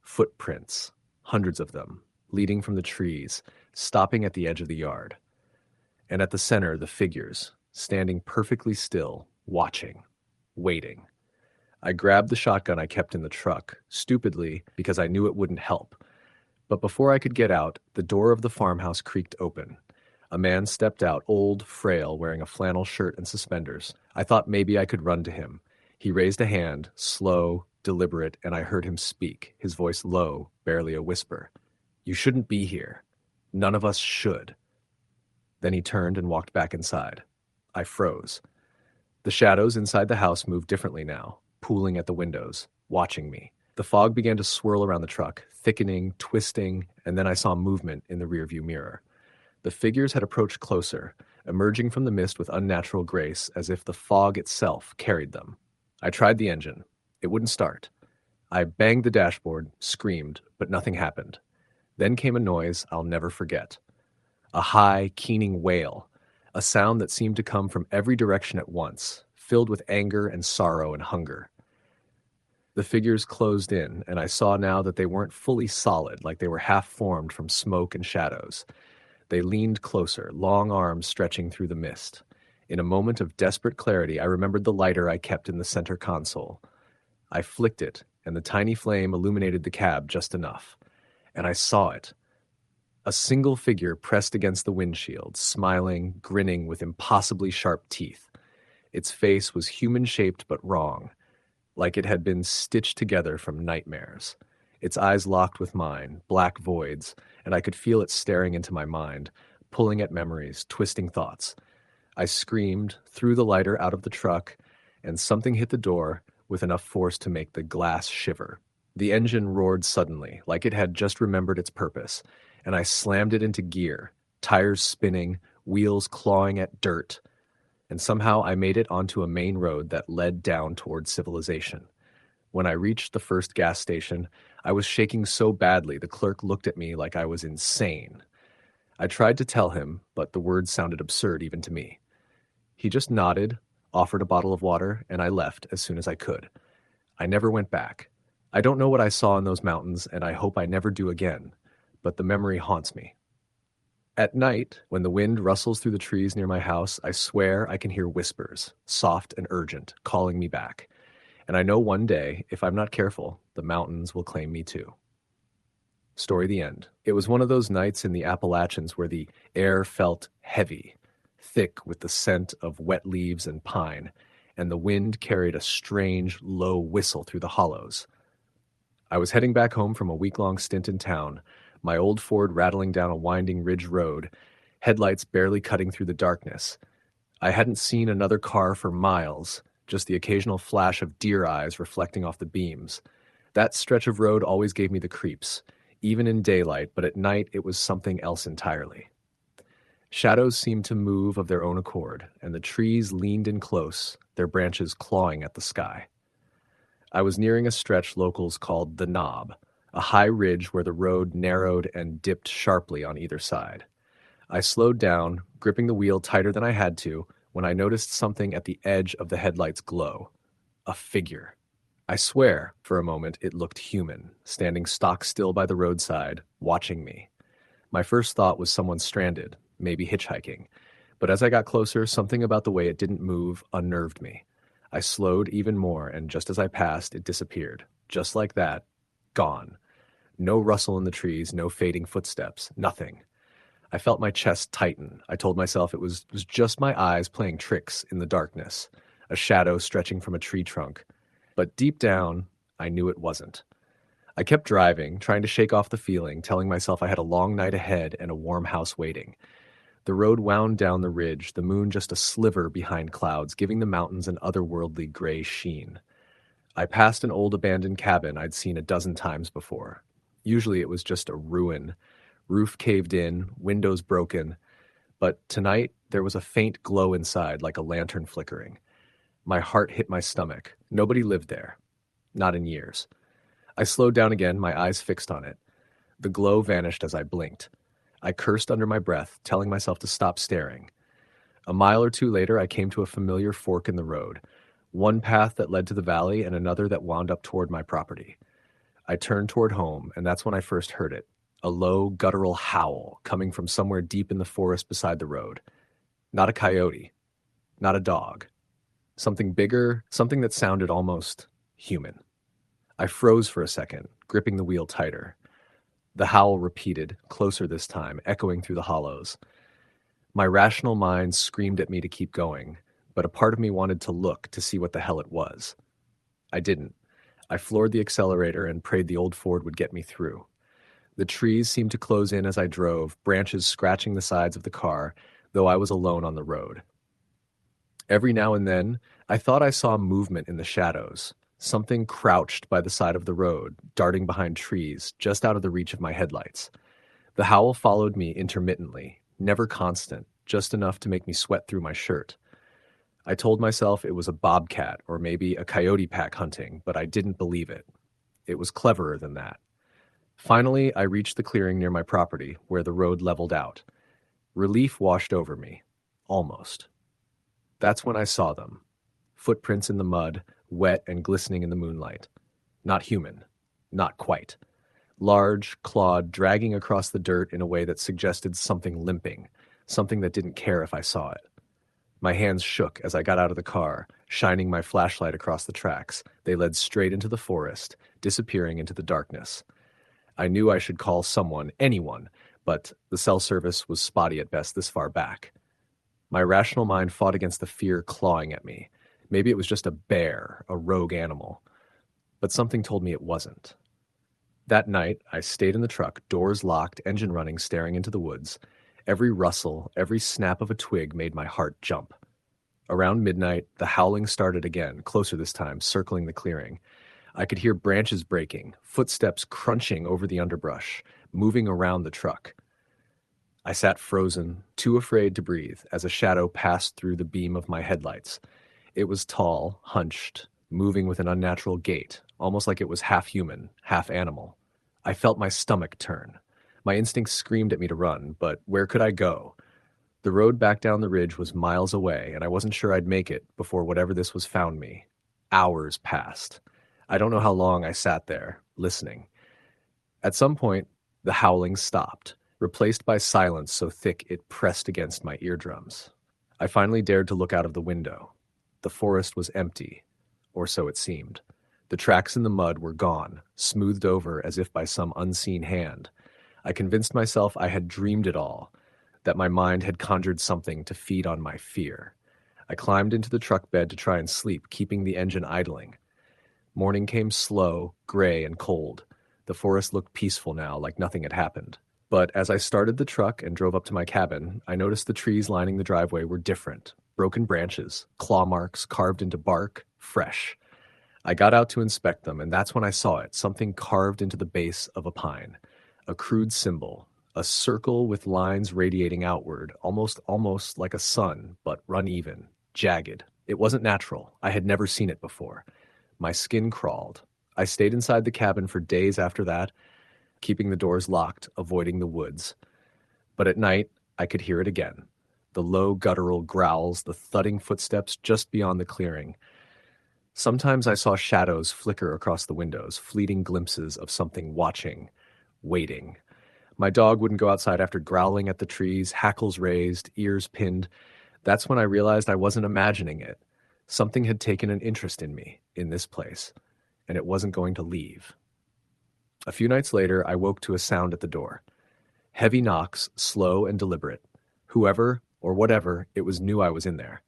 Speaker 1: Footprints, hundreds of them, leading from the trees, stopping at the edge of the yard. And at the center, the figures, standing perfectly still, watching, waiting. I grabbed the shotgun I kept in the truck, stupidly, because I knew it wouldn't help. But before I could get out, the door of the farmhouse creaked open. A man stepped out, old, frail, wearing a flannel shirt and suspenders. I thought maybe I could run to him. He raised a hand, slow, deliberate, and I heard him speak, his voice low, barely a whisper. "You shouldn't be here. None of us should." Then he turned and walked back inside. I froze. The shadows inside the house moved differently now, pooling at the windows, watching me. The fog began to swirl around the truck, thickening, twisting, and then I saw movement in the rearview mirror. The figures had approached closer, emerging from the mist with unnatural grace, as if the fog itself carried them. I tried the engine. It wouldn't start. I banged the dashboard, screamed, but nothing happened. Then came a noise I'll never forget. A high, keening wail, a sound that seemed to come from every direction at once, filled with anger and sorrow and hunger. The figures closed in, and I saw now that they weren't fully solid, like they were half-formed from smoke and shadows. They leaned closer, long arms stretching through the mist. In a moment of desperate clarity, I remembered the lighter I kept in the center console. I flicked it, and the tiny flame illuminated the cab just enough. And I saw it. A single figure pressed against the windshield, smiling, grinning with impossibly sharp teeth. Its face was human-shaped but wrong, like it had been stitched together from nightmares. Its eyes locked with mine, black voids, and I could feel it staring into my mind, pulling at memories, twisting thoughts. I screamed, threw the lighter out of the truck, and something hit the door with enough force to make the glass shiver. The engine roared suddenly, like it had just remembered its purpose, and I slammed it into gear, tires spinning, wheels clawing at dirt, and somehow I made it onto a main road that led down toward civilization. When I reached the first gas station, I was shaking so badly the clerk looked at me like I was insane. I tried to tell him, but the words sounded absurd even to me. He just nodded, offered a bottle of water, and I left as soon as I could. I never went back. I don't know what I saw in those mountains, and I hope I never do again, but the memory haunts me. At night, when the wind rustles through the trees near my house, I swear I can hear whispers, soft and urgent, calling me back. And I know one day, if I'm not careful, the mountains will claim me too. Story the end. It was one of those nights in the Appalachians where the air felt heavy, thick with the scent of wet leaves and pine, and the wind carried a strange, low whistle through the hollows. I was heading back home from a week-long stint in town, my old Ford rattling down a winding ridge road, headlights barely cutting through the darkness. I hadn't seen another car for miles, just the occasional flash of deer eyes reflecting off the beams. That stretch of road always gave me the creeps, even in daylight, but at night it was something else entirely. Shadows seemed to move of their own accord, and the trees leaned in close, their branches clawing at the sky. I was nearing a stretch locals called the Knob, a high ridge where the road narrowed and dipped sharply on either side. I slowed down, gripping the wheel tighter than I had to, when I noticed something at the edge of the headlight's glow. A figure. I swear, for a moment, it looked human, standing stock still by the roadside, watching me. My first thought was someone stranded, maybe hitchhiking. But as I got closer, something about the way it didn't move unnerved me. I slowed even more, and just as I passed, it disappeared. Just like that, gone. No rustle in the trees, no fading footsteps, nothing. I felt my chest tighten. I told myself it was just my eyes playing tricks in the darkness, a shadow stretching from a tree trunk. But deep down, I knew it wasn't. I kept driving, trying to shake off the feeling, telling myself I had a long night ahead and a warm house waiting. The road wound down the ridge, the moon just a sliver behind clouds, giving the mountains an otherworldly gray sheen. I passed an old abandoned cabin I'd seen a dozen times before. Usually it was just a ruin, roof caved in, windows broken, but tonight there was a faint glow inside like a lantern flickering. My heart hit my stomach. Nobody lived there. Not in years. I slowed down again, my eyes fixed on it. The glow vanished as I blinked. I cursed under my breath, telling myself to stop staring. A mile or two later, I came to a familiar fork in the road, one path that led to the valley and another that wound up toward my property. I turned toward home, and that's when I first heard it, a low, guttural howl coming from somewhere deep in the forest beside the road. Not a coyote, not a dog. Something bigger, something that sounded almost human. I froze for a second, gripping the wheel tighter. The howl repeated, closer this time, echoing through the hollows. My rational mind screamed at me to keep going, but a part of me wanted to look to see what the hell it was. I didn't. I floored the accelerator and prayed the old Ford would get me through. The trees seemed to close in as I drove, branches scratching the sides of the car, though I was alone on the road. Every now and then, I thought I saw movement in the shadows, something crouched by the side of the road, darting behind trees, just out of the reach of my headlights. The howl followed me intermittently, never constant, just enough to make me sweat through my shirt. I told myself it was a bobcat or maybe a coyote pack hunting, but I didn't believe it. It was cleverer than that. Finally, I reached the clearing near my property, where the road leveled out. Relief washed over me. Almost. That's when I saw them. Footprints in the mud, wet and glistening in the moonlight. Not human. Not quite. Large, clawed, dragging across the dirt in a way that suggested something limping, something that didn't care if I saw it. My hands shook as I got out of the car, shining my flashlight across the tracks. They led straight into the forest, disappearing into the darkness. I knew I should call someone, anyone, but the cell service was spotty at best this far back. My rational mind fought against the fear clawing at me. Maybe it was just a bear, a rogue animal. But something told me it wasn't. That night, I stayed in the truck, doors locked, engine running, staring into the woods. Every rustle, every snap of a twig made my heart jump. Around midnight, the howling started again, closer this time, circling the clearing. I could hear branches breaking, footsteps crunching over the underbrush, moving around the truck. I sat frozen, too afraid to breathe, as a shadow passed through the beam of my headlights. It was tall, hunched, moving with an unnatural gait, almost like it was half human, half animal. I felt my stomach turn. My instincts screamed at me to run, but where could I go? The road back down the ridge was miles away, and I wasn't sure I'd make it before whatever this was found me. Hours passed. I don't know how long I sat there, listening. At some point, the howling stopped, replaced by silence so thick it pressed against my eardrums. I finally dared to look out of the window. The forest was empty, or so it seemed. The tracks in the mud were gone, smoothed over as if by some unseen hand. I convinced myself I had dreamed it all, that my mind had conjured something to feed on my fear. I climbed into the truck bed to try and sleep, keeping the engine idling. Morning came slow, gray, and cold. The forest looked peaceful now, like nothing had happened. But as I started the truck and drove up to my cabin, I noticed the trees lining the driveway were different. Broken branches, claw marks carved into bark, fresh. I got out to inspect them, and that's when I saw it, something carved into the base of a pine. A crude symbol, a circle with lines radiating outward, almost like a sun, but uneven, jagged. It wasn't natural. I had never seen it before. My skin crawled. I stayed inside the cabin for days after that, keeping the doors locked, avoiding the woods. But at night, I could hear it again. The low guttural growls, the thudding footsteps just beyond the clearing. Sometimes I saw shadows flicker across the windows, fleeting glimpses of something watching, waiting. My dog wouldn't go outside after growling at the trees, hackles raised, ears pinned. That's when I realized I wasn't imagining it. Something had taken an interest in me, in this place, and it wasn't going to leave. A few nights later, I woke to a sound at the door. Heavy knocks, slow and deliberate. Whoever or whatever it was knew I was in there.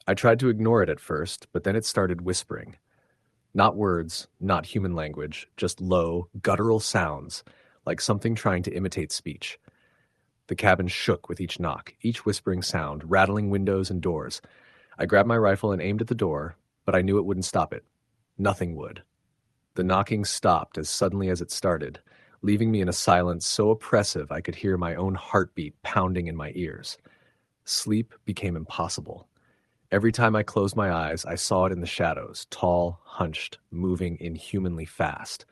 Speaker 1: I tried to ignore it at first, but then it started whispering. Not words, not human language, just low, guttural sounds, like something trying to imitate speech. The cabin shook with each knock, each whispering sound, rattling windows and doors. I grabbed my rifle and aimed at the door, but I knew it wouldn't stop it. Nothing would. The knocking stopped as suddenly as it started, leaving me in a silence so oppressive I could hear my own heartbeat pounding in my ears. Sleep became impossible. Every time I closed my eyes, I saw it in the shadows, tall, hunched, moving inhumanly fast.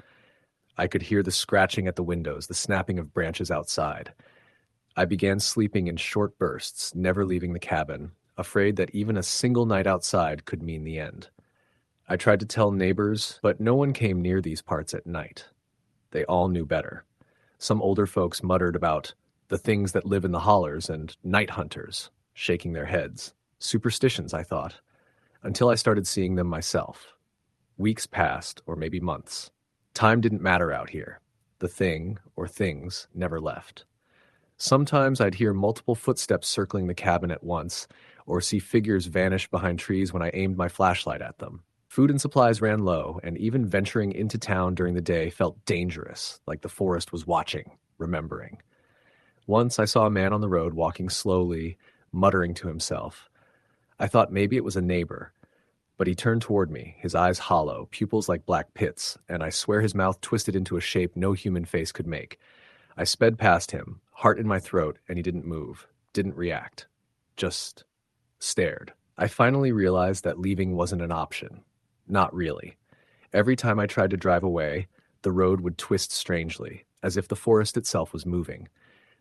Speaker 1: I could hear the scratching at the windows, the snapping of branches outside. I began sleeping in short bursts, never leaving the cabin, afraid that even a single night outside could mean the end. I tried to tell neighbors, but no one came near these parts at night. They all knew better. Some older folks muttered about the things that live in the hollers and night hunters, shaking their heads. Superstitions, I thought, until I started seeing them myself. Weeks passed, or maybe months. Time didn't matter out here. The thing, or things, never left. Sometimes I'd hear multiple footsteps circling the cabin at once, or see figures vanish behind trees when I aimed my flashlight at them. Food and supplies ran low, and even venturing into town during the day felt dangerous, like the forest was watching, remembering. Once I saw a man on the road walking slowly, muttering to himself. I thought maybe it was a neighbor, but he turned toward me, his eyes hollow, pupils like black pits, and I swear his mouth twisted into a shape no human face could make. I sped past him, heart in my throat, and he didn't move, didn't react, just stared. I finally realized that leaving wasn't an option. Not really. Every time I tried to drive away, the road would twist strangely, as if the forest itself was moving.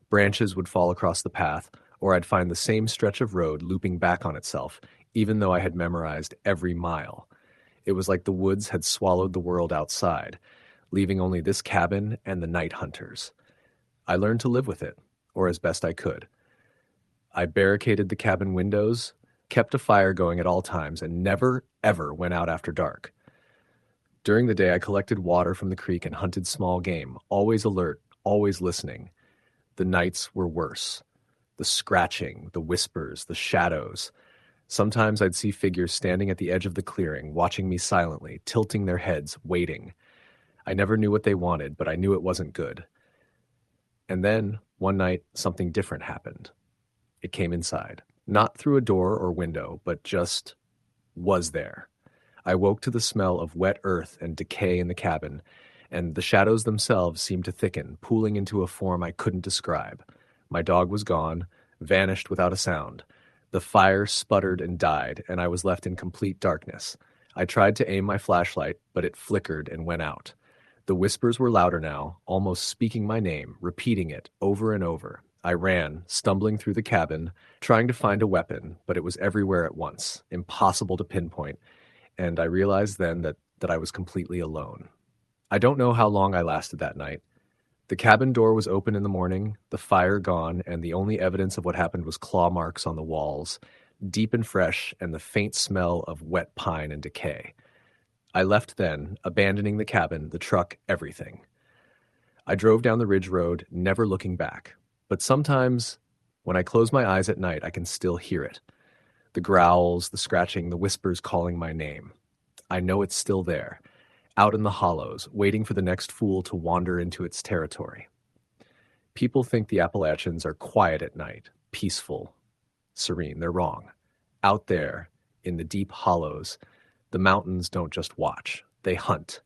Speaker 1: Branches would fall across the path, or I'd find the same stretch of road looping back on itself, even though I had memorized every mile. It was like the woods had swallowed the world outside, leaving only this cabin and the night hunters. I learned to live with it, or as best I could. I barricaded the cabin windows, kept a fire going at all times, and never, ever went out after dark. During the day, I collected water from the creek and hunted small game, always alert, always listening. The nights were worse. The scratching, the whispers, the shadows. Sometimes I'd see figures standing at the edge of the clearing, watching me silently, tilting their heads, waiting. I never knew what they wanted, but I knew it wasn't good. And then, one night, something different happened. It came inside. Not through a door or window, but just was there. I woke to the smell of wet earth and decay in the cabin, and the shadows themselves seemed to thicken, pooling into a form I couldn't describe. My dog was gone, vanished without a sound. The fire sputtered and died, and I was left in complete darkness. I tried to aim my flashlight, but it flickered and went out. The whispers were louder now, almost speaking my name, repeating it over and over. I ran, stumbling through the cabin, trying to find a weapon, but it was everywhere at once, impossible to pinpoint, and I realized then that I was completely alone. I don't know how long I lasted that night. The cabin door was open in the morning, the fire gone, and the only evidence of what happened was claw marks on the walls, deep and fresh, and the faint smell of wet pine and decay. I left then, abandoning the cabin, the truck, everything. I drove down the ridge road, never looking back. But sometimes, when I close my eyes at night, I can still hear it. The growls, the scratching, the whispers calling my name. I know it's still there, out in the hollows, waiting for the next fool to wander into its territory. People think the Appalachians are quiet at night, peaceful, serene. They're wrong. Out there, in the deep hollows, the mountains don't just watch, they hunt.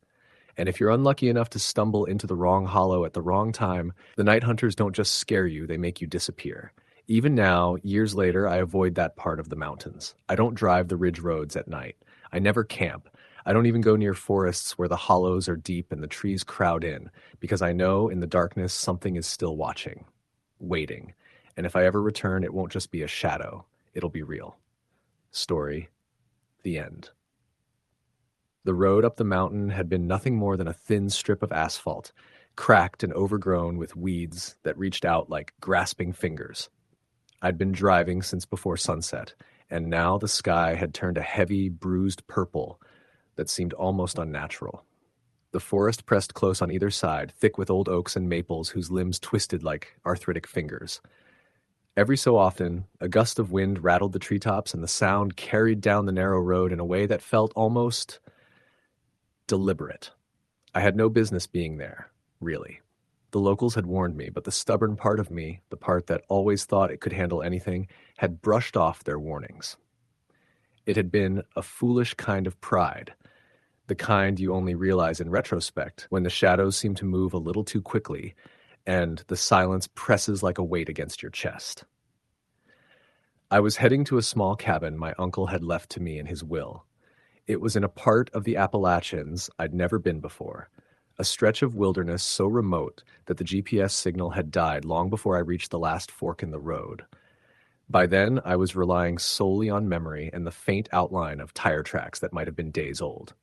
Speaker 1: And if you're unlucky enough to stumble into the wrong hollow at the wrong time, the night hunters don't just scare you, they make you disappear. Even now, years later, I avoid that part of the mountains. I don't drive the ridge roads at night. I never camp. I don't even go near forests where the hollows are deep and the trees crowd in, because I know in the darkness something is still watching, waiting. And if I ever return, it won't just be a shadow, it'll be real. Story, the end. The road up the mountain had been nothing more than a thin strip of asphalt, cracked and overgrown with weeds that reached out like grasping fingers. I'd been driving since before sunset, and now the sky had turned a heavy, bruised purple that seemed almost unnatural. The forest pressed close on either side, thick with old oaks and maples whose limbs twisted like arthritic fingers. Every so often, a gust of wind rattled the treetops, and the sound carried down the narrow road in a way that felt almost deliberate. I had no business being there, really. The locals had warned me, but the stubborn part of me, the part that always thought it could handle anything, had brushed off their warnings. It had been a foolish kind of pride, the kind you only realize in retrospect when the shadows seem to move a little too quickly and the silence presses like a weight against your chest. I was heading to a small cabin my uncle had left to me in his will. It was in a part of the Appalachians I'd never been before, a stretch of wilderness so remote that the GPS signal had died long before I reached the last fork in the road. By then, I was relying solely on memory and the faint outline of tire tracks that might have been days old.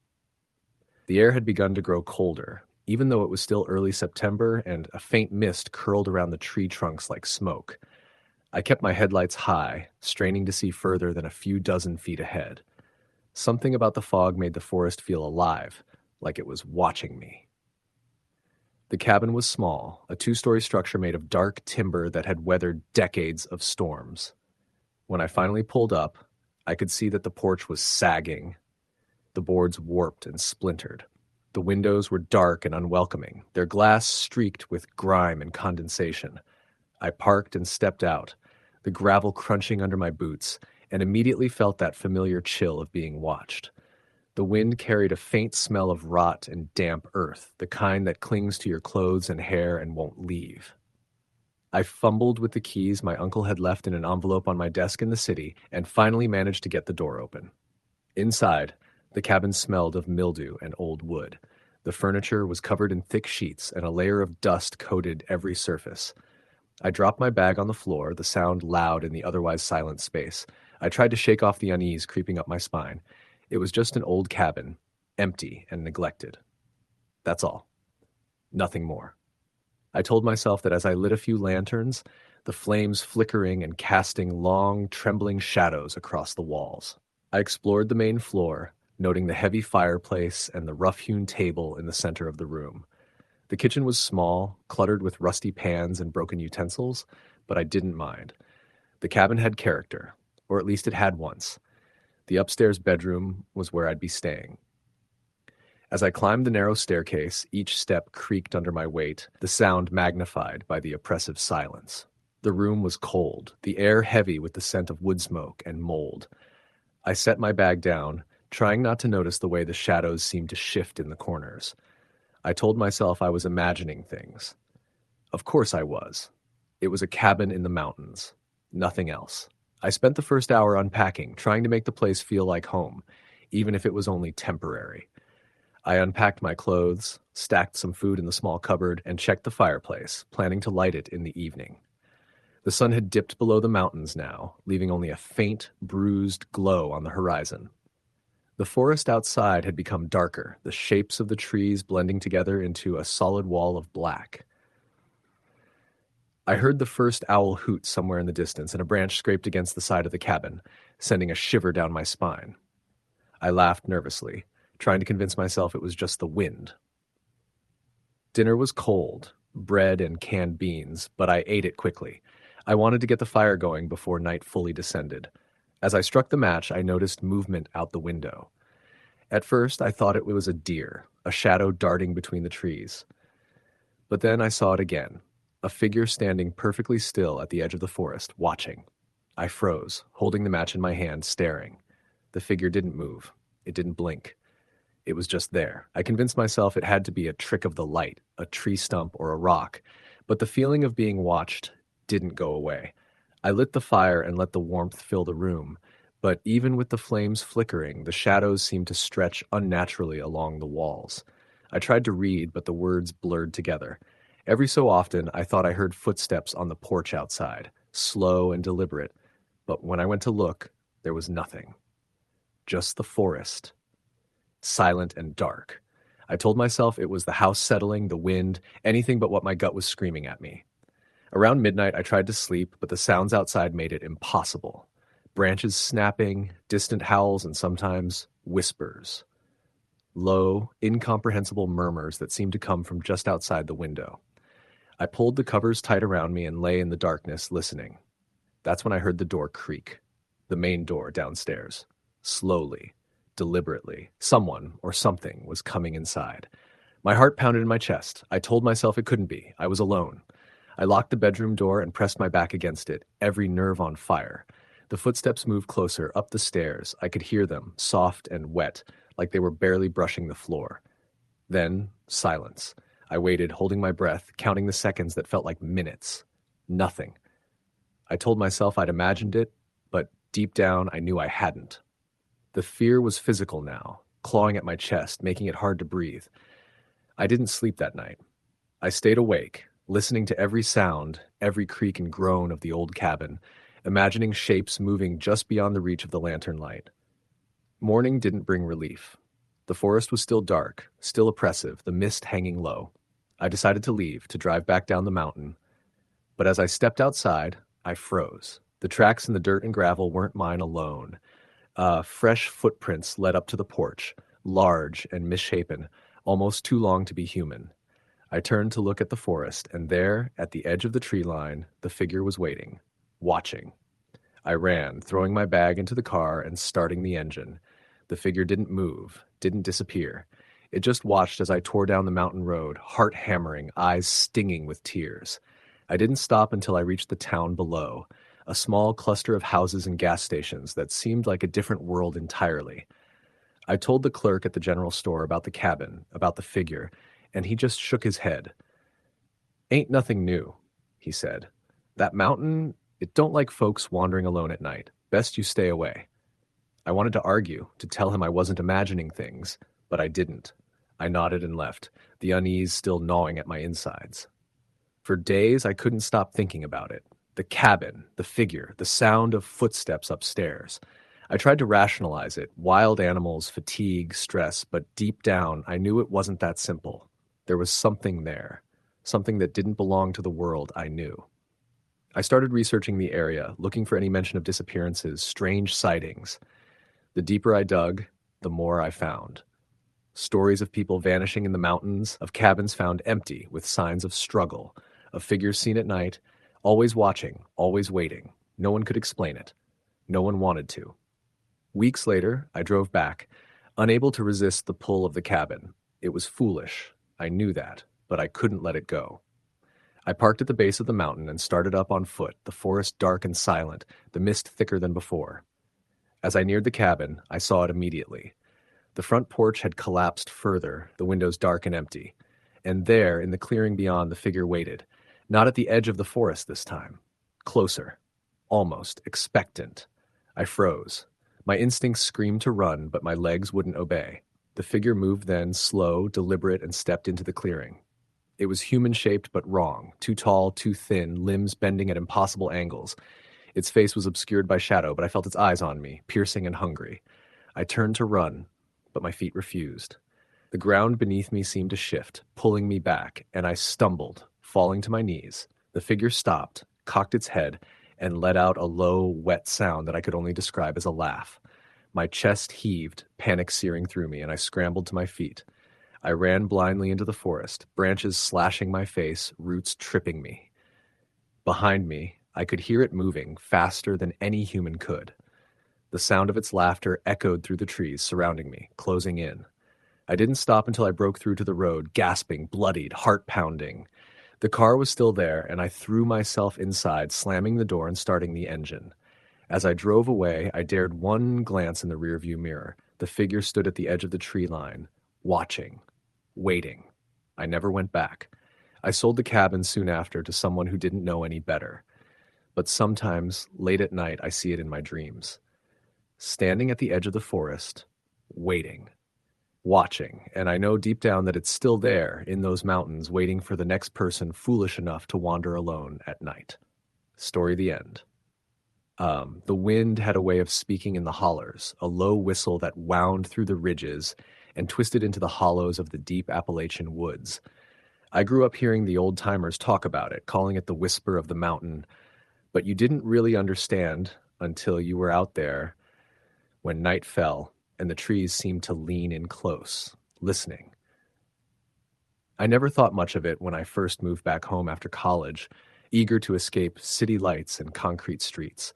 Speaker 1: The air had begun to grow colder, even though it was still early September and a faint mist curled around the tree trunks like smoke. I kept my headlights high, straining to see further than a few dozen feet ahead. Something about the fog made the forest feel alive, like it was watching me. The cabin was small, a two-story structure made of dark timber that had weathered decades of storms. When I finally pulled up, I could see that the porch was sagging, the boards warped and splintered. The windows were dark and unwelcoming, their glass streaked with grime and condensation. I parked and stepped out, the gravel crunching under my boots, and immediately felt that familiar chill of being watched. The wind carried a faint smell of rot and damp earth, the kind that clings to your clothes and hair and won't leave. I fumbled with the keys my uncle had left in an envelope on my desk in the city and finally managed to get the door open. Inside, the cabin smelled of mildew and old wood. The furniture was covered in thick sheets and a layer of dust coated every surface. I dropped my bag on the floor, the sound loud in the otherwise silent space. I tried to shake off the unease creeping up my spine. It was just an old cabin, empty and neglected. That's all. Nothing more. I told myself that as I lit a few lanterns, the flames flickering and casting long, trembling shadows across the walls. I explored the main floor, noting the heavy fireplace and the rough-hewn table in the center of the room. The kitchen was small, cluttered with rusty pans and broken utensils, but I didn't mind. The cabin had character, or at least it had once. The upstairs bedroom was where I'd be staying. As I climbed the narrow staircase, each step creaked under my weight, the sound magnified by the oppressive silence. The room was cold, the air heavy with the scent of wood smoke and mold. I set my bag down, trying not to notice the way the shadows seemed to shift in the corners. I told myself I was imagining things. Of course I was. It was a cabin in the mountains. Nothing else. I spent the first hour unpacking, trying to make the place feel like home, even if it was only temporary. I unpacked my clothes, stacked some food in the small cupboard, and checked the fireplace, planning to light it in the evening. The sun had dipped below the mountains now, leaving only a faint, bruised glow on the horizon. The forest outside had become darker, the shapes of the trees blending together into a solid wall of black. I heard the first owl hoot somewhere in the distance, and a branch scraped against the side of the cabin, sending a shiver down my spine. I laughed nervously, trying to convince myself it was just the wind. Dinner was cold, bread and canned beans, but I ate it quickly. I wanted to get the fire going before night fully descended. As I struck the match, I noticed movement out the window. At first, I thought it was a deer, a shadow darting between the trees. But then I saw it again, a figure standing perfectly still at the edge of the forest, watching. I froze, holding the match in my hand, staring. The figure didn't move. It didn't blink. It was just there. I convinced myself it had to be a trick of the light, a tree stump or a rock, but the feeling of being watched didn't go away. I lit the fire and let the warmth fill the room, But even with the flames flickering, the shadows seemed to stretch unnaturally along the walls. I tried to read, but the words blurred together. Every so often, I thought I heard footsteps on the porch outside, slow and deliberate, but when I went to look, there was nothing. Just the forest, silent and dark. I told myself it was the house settling, the wind, anything but what my gut was screaming at me. Around midnight, I tried to sleep, but the sounds outside made it impossible. Branches snapping, distant howls, and sometimes whispers. Low, incomprehensible murmurs that seemed to come from just outside the window. I pulled the covers tight around me and lay in the darkness, listening. That's when I heard the door creak. The main door downstairs. Slowly, deliberately, someone or something was coming inside. My heart pounded in my chest. I told myself it couldn't be. I was alone. I locked the bedroom door and pressed my back against it, every nerve on fire. The footsteps moved closer, up the stairs. I could hear them, soft and wet, like they were barely brushing the floor. Then, silence. I waited, holding my breath, counting the seconds that felt like minutes. Nothing. I told myself I'd imagined it, but deep down I knew I hadn't. The fear was physical now, clawing at my chest, making it hard to breathe. I didn't sleep that night. I stayed awake, listening to every sound, every creak and groan of the old cabin, imagining shapes moving just beyond the reach of the lantern light. Morning didn't bring relief. The forest was still dark, still oppressive, the mist hanging low. I decided to leave, to drive back down the mountain. But as I stepped outside, I froze. The tracks in the dirt and gravel weren't mine alone. Fresh footprints led up to the porch, large and misshapen, almost too long to be human. I turned to look at the forest, and there, at the edge of the tree line, the figure was waiting, watching. I ran, throwing my bag into the car and starting the engine. The figure didn't move, didn't disappear. It just watched as I tore down the mountain road, heart hammering, eyes stinging with tears. I didn't stop until I reached the town below, a small cluster of houses and gas stations that seemed like a different world entirely. I told the clerk at the general store about the cabin, about the figure, and he just shook his head. "Ain't nothing new," he said. "That mountain, it don't like folks wandering alone at night. Best you stay away." I wanted to argue, to tell him I wasn't imagining things, but I didn't. I nodded and left, the unease still gnawing at my insides. For days, I couldn't stop thinking about it. The cabin, the figure, the sound of footsteps upstairs. I tried to rationalize it, wild animals, fatigue, stress, but deep down, I knew it wasn't that simple. There was something there, something that didn't belong to the world I knew. I started researching the area, looking for any mention of disappearances, strange sightings. The deeper I dug, the more I found. Stories of people vanishing in the mountains, of cabins found empty with signs of struggle, of figures seen at night, always watching, always waiting. No one could explain it. No one wanted to. Weeks later, I drove back, unable to resist the pull of the cabin. It was foolish. I knew that, but I couldn't let it go. I parked at the base of the mountain and started up on foot, the forest dark and silent, the mist thicker than before. As I neared the cabin, I saw it immediately. The front porch had collapsed further, the windows dark and empty. And there, in the clearing beyond, the figure waited, not at the edge of the forest this time. Closer. Almost. Expectant. I froze. My instincts screamed to run, but my legs wouldn't obey. The figure moved then, slow, deliberate, and stepped into the clearing. It was human-shaped but wrong, too tall, too thin, limbs bending at impossible angles. Its face was obscured by shadow, but I felt its eyes on me, piercing and hungry. I turned to run, but my feet refused. The ground beneath me seemed to shift, pulling me back, and I stumbled, falling to my knees. The figure stopped, cocked its head, and let out a low, wet sound that I could only describe as a laugh. My chest heaved, panic searing through me, and I scrambled to my feet. I ran blindly into the forest, branches slashing my face, roots tripping me. Behind me, I could hear it moving, faster than any human could. The sound of its laughter echoed through the trees surrounding me, closing in. I didn't stop until I broke through to the road, gasping, bloodied, heart pounding. The car was still there, and I threw myself inside, slamming the door and starting the engine. As I drove away, I dared one glance in the rearview mirror. The figure stood at the edge of the tree line, watching, waiting. I never went back. I sold the cabin soon after to someone who didn't know any better. But sometimes, late at night, I see it in my dreams. standing at the edge of the forest, waiting, watching, and I know deep down that it's still there in those mountains waiting for the next person foolish enough to wander alone at night. Story the end. The wind had a way of speaking in the hollers, a low whistle that wound through the ridges and twisted into the hollows of the deep Appalachian woods. I grew up hearing the old-timers talk about it, calling it the whisper of the mountain, but you didn't really understand until you were out there when night fell and the trees seemed to lean in close, listening. I never thought much of it when I first moved back home after college, eager to escape city lights and concrete streets.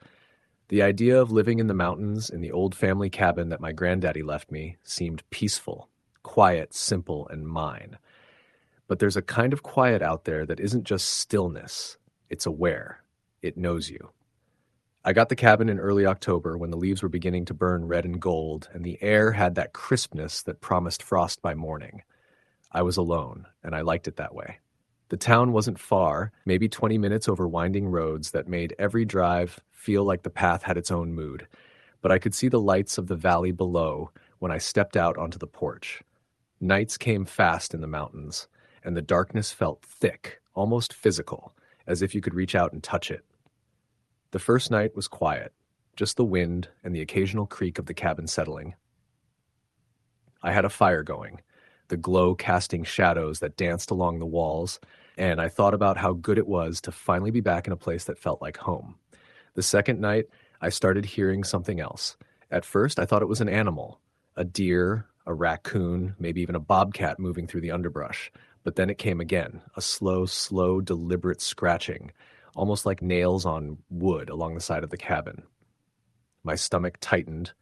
Speaker 1: The idea of living in the mountains in the old family cabin that my granddaddy left me seemed peaceful, quiet, simple, and mine. But there's a kind of quiet out there that isn't just stillness, it's aware. It knows you. I got the cabin in early October when the leaves were beginning to burn red and gold, and the air had that crispness that promised frost by morning. I was alone, and I liked it that way. The town wasn't far, maybe 20 minutes over winding roads that made every drive feel like the path had its own mood, but I could see the lights of the valley below when I stepped out onto the porch. Nights came fast in the mountains, and the darkness felt thick, almost physical, as if you could reach out and touch it. The first night was quiet, just the wind and the occasional creak of the cabin settling. I had a fire going, the glow casting shadows that danced along the walls, and I thought about how good it was to finally be back in a place that felt like home. The second night, I started hearing something else. At first, I thought it was an animal, a deer, a raccoon, maybe even a bobcat moving through the underbrush. But then it came again, a slow, deliberate scratching, almost like nails on wood along the side of the cabin. My stomach tightened,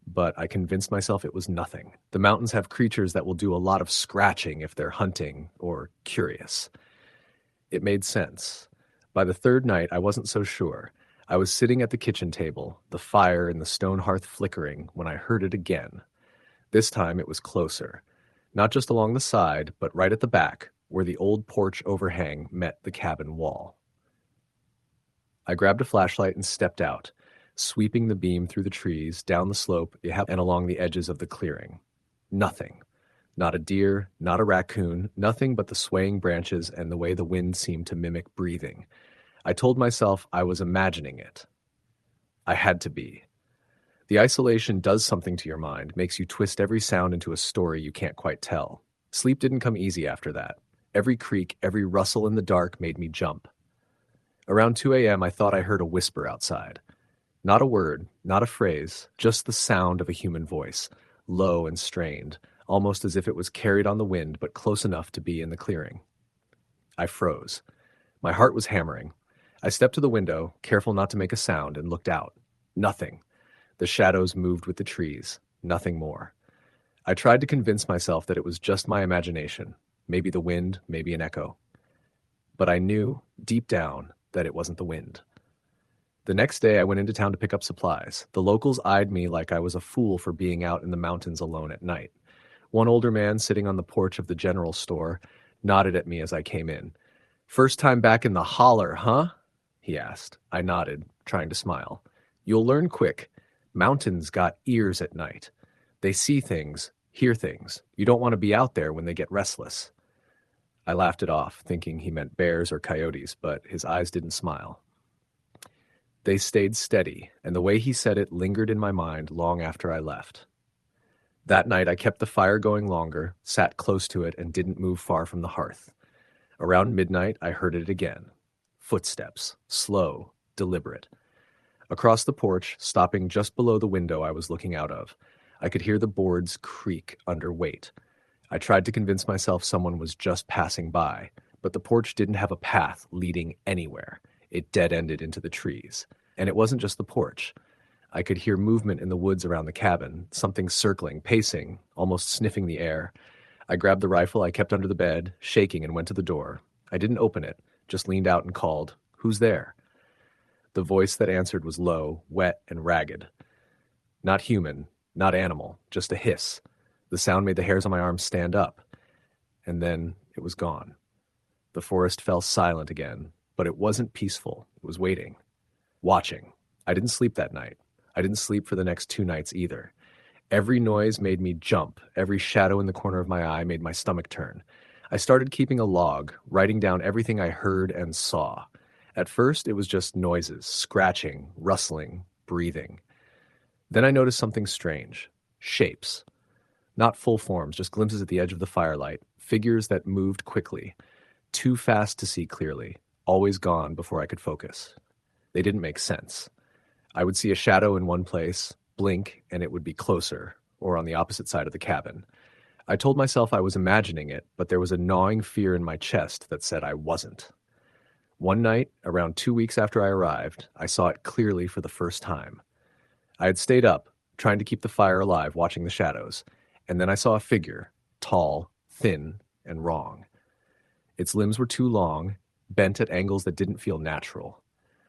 Speaker 1: but I convinced myself it was nothing. The mountains have creatures that will do a lot of scratching if they're hunting or curious. It made sense. By the third night, I wasn't so sure. I was sitting at the kitchen table, the fire in the stone hearth flickering, when I heard it again. This time it was closer. Not just along the side, but right at the back, where the old porch overhang met the cabin wall. I grabbed a flashlight and stepped out, sweeping the beam through the trees, down the slope, and along the edges of the clearing. Nothing. Not a deer, not a raccoon, nothing but the swaying branches and the way the wind seemed to mimic breathing. I told myself I was imagining it. I had to be. The isolation does something to your mind, makes you twist every sound into a story you can't quite tell. Sleep didn't come easy after that. Every creak, every rustle in the dark made me jump. Around 2 a.m., I thought I heard a whisper outside. Not a word, not a phrase, just the sound of a human voice, low and strained, almost as if it was carried on the wind, but close enough to be in the clearing. I froze. My heart was hammering. I stepped to the window, careful not to make a sound, and looked out. Nothing. The shadows moved with the trees. Nothing more. I tried to convince myself that it was just my imagination, maybe the wind, maybe an echo. But I knew, deep down, that it wasn't the wind. The next day, I went into town to pick up supplies. The locals eyed me like I was a fool for being out in the mountains alone at night. One older man, sitting on the porch of the general store, nodded at me as I came in. "First time back in the holler, huh?" he asked. I nodded, trying to smile. "You'll learn quick. Mountains got ears at night. They see things, hear things. You don't want to be out there when they get restless." I laughed it off, thinking he meant bears or coyotes, but his eyes didn't smile. They stayed steady, and the way he said it lingered in my mind long after I left. That night I kept the fire going longer, sat close to it, and didn't move far from the hearth. Around midnight I heard it again. Footsteps, slow, deliberate. Across the porch, stopping just below the window I was looking out of, I could hear the boards creak under weight. I tried to convince myself someone was just passing by, but the porch didn't have a path leading anywhere. It dead-ended into the trees. And it wasn't just the porch. I could hear movement in the woods around the cabin, something circling, pacing, almost sniffing the air. I grabbed the rifle I kept under the bed, shaking, and went to the door. I didn't open it, just leaned out and called, "Who's there?" The voice that answered was low, wet, and ragged. Not human, not animal, just a hiss. The sound made the hairs on my arms stand up. And then it was gone. The forest fell silent again, but it wasn't peaceful. It was waiting. Watching. I didn't sleep that night. I didn't sleep for the next 2 nights either. Every noise made me jump. Every shadow in the corner of my eye made my stomach turn. I started keeping a log, writing down everything I heard and saw. At first, it was just noises, scratching, rustling, breathing. Then I noticed something strange. Shapes. Not full forms, just glimpses at the edge of the firelight. Figures that moved quickly. Too fast to see clearly. Always gone before I could focus. They didn't make sense. I would see a shadow in one place, blink, and it would be closer, or on the opposite side of the cabin. I told myself I was imagining it, but there was a gnawing fear in my chest that said I wasn't. One night, around 2 weeks after I arrived, I saw it clearly for the first time. I had stayed up, trying to keep the fire alive, watching the shadows, and then I saw a figure, tall, thin, and wrong. Its limbs were too long, bent at angles that didn't feel natural.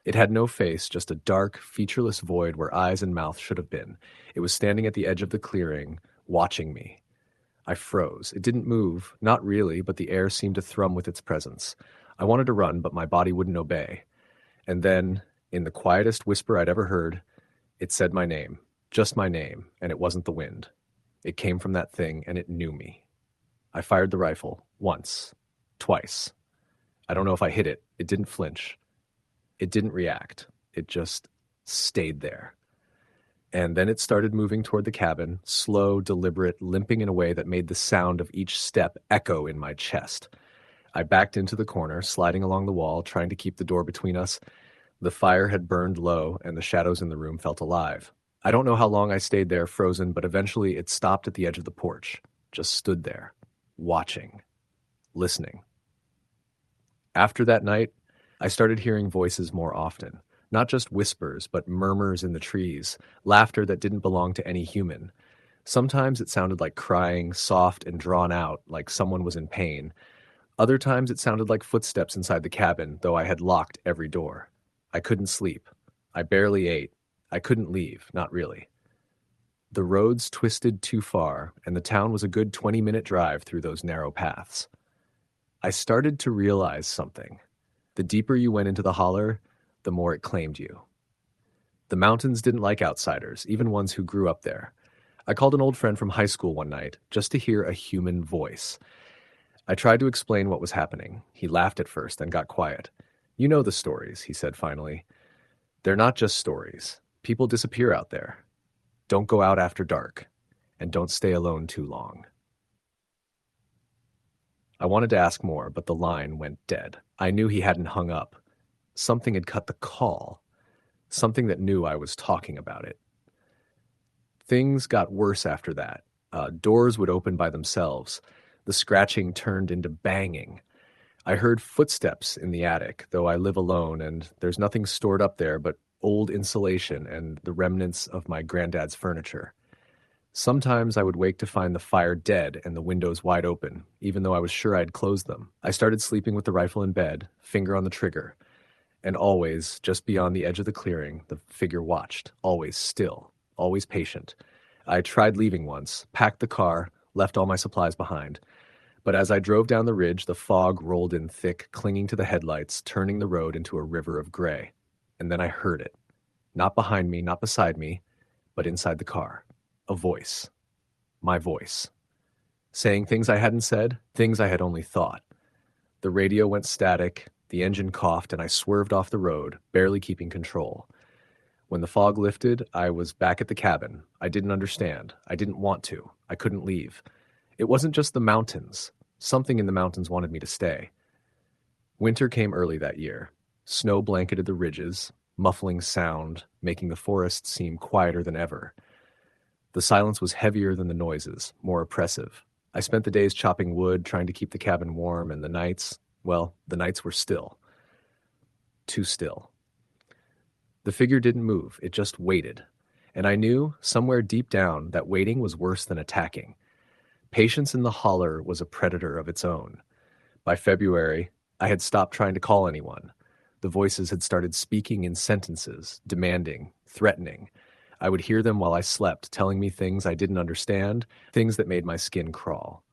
Speaker 1: It had no face, just a dark, featureless void where eyes and mouth should have been. It was standing at the edge of the clearing, watching me. I froze. It didn't move, not really, but the air seemed to thrum with its presence. I wanted to run, but my body wouldn't obey. And then, in the quietest whisper I'd ever heard, it said my name, just my name, and it wasn't the wind. It came from that thing, and it knew me. I fired the rifle, once, twice. I don't know if I hit it. It didn't flinch. It didn't react. It just stayed there. And then it started moving toward the cabin, slow, deliberate, limping in a way that made the sound of each step echo in my chest. I backed into the corner, sliding along the wall, trying to keep the door between us. The fire had burned low, and the shadows in the room felt alive. I don't know how long I stayed there, frozen, but eventually it stopped at the edge of the porch, just stood there, watching, listening. After that night, I started hearing voices more often. Not just whispers, but murmurs in the trees, laughter that didn't belong to any human. Sometimes it sounded like crying, soft and drawn out, like someone was in pain. Other times it sounded like footsteps inside the cabin, though I had locked every door. I couldn't sleep. I barely ate. I couldn't leave, not really. The roads twisted too far, and the town was a good 20-minute drive through those narrow paths. I started to realize something. The deeper you went into the holler, the more it claimed you. The mountains didn't like outsiders, even ones who grew up there. I called an old friend from high school one night, just to hear a human voice. I tried to explain what was happening. He laughed at first, then got quiet. "You know the stories," he said finally. "They're not just stories. People disappear out there. Don't go out after dark, and don't stay alone too long." I wanted to ask more, but the line went dead. I knew he hadn't hung up. Something had cut the call. Something that knew I was talking about it. Things got worse after that. Doors would open by themselves. The scratching turned into banging. I heard footsteps in the attic, though I live alone and there's nothing stored up there but old insulation and the remnants of my granddad's furniture. Sometimes I would wake to find the fire dead and the windows wide open, even though I was sure I'd closed them. I started sleeping with the rifle in bed, finger on the trigger. And always, just beyond the edge of the clearing, the figure watched, always still, always patient. I tried leaving once, packed the car, left all my supplies behind. But as I drove down the ridge, the fog rolled in thick, clinging to the headlights, turning the road into a river of gray. And then I heard it. Not behind me, not beside me, but inside the car. A voice. My voice. Saying things I hadn't said, things I had only thought. The radio went static, the engine coughed, and I swerved off the road, barely keeping control. When the fog lifted, I was back at the cabin. I didn't understand. I didn't want to. I couldn't leave. It wasn't just the mountains. Something in the mountains wanted me to stay. Winter came early that year. Snow blanketed the ridges, muffling sound, making the forest seem quieter than ever. The silence was heavier than the noises, more oppressive. I spent the days chopping wood, trying to keep the cabin warm, and the nights were still. Too still. The figure didn't move, it just waited. And I knew, somewhere deep down, that waiting was worse than attacking. Patience in the holler was a predator of its own. By February, I had stopped trying to call anyone. The voices had started speaking in sentences, demanding, threatening. I would hear them while I slept, telling me things I didn't understand, things that made my skin crawl.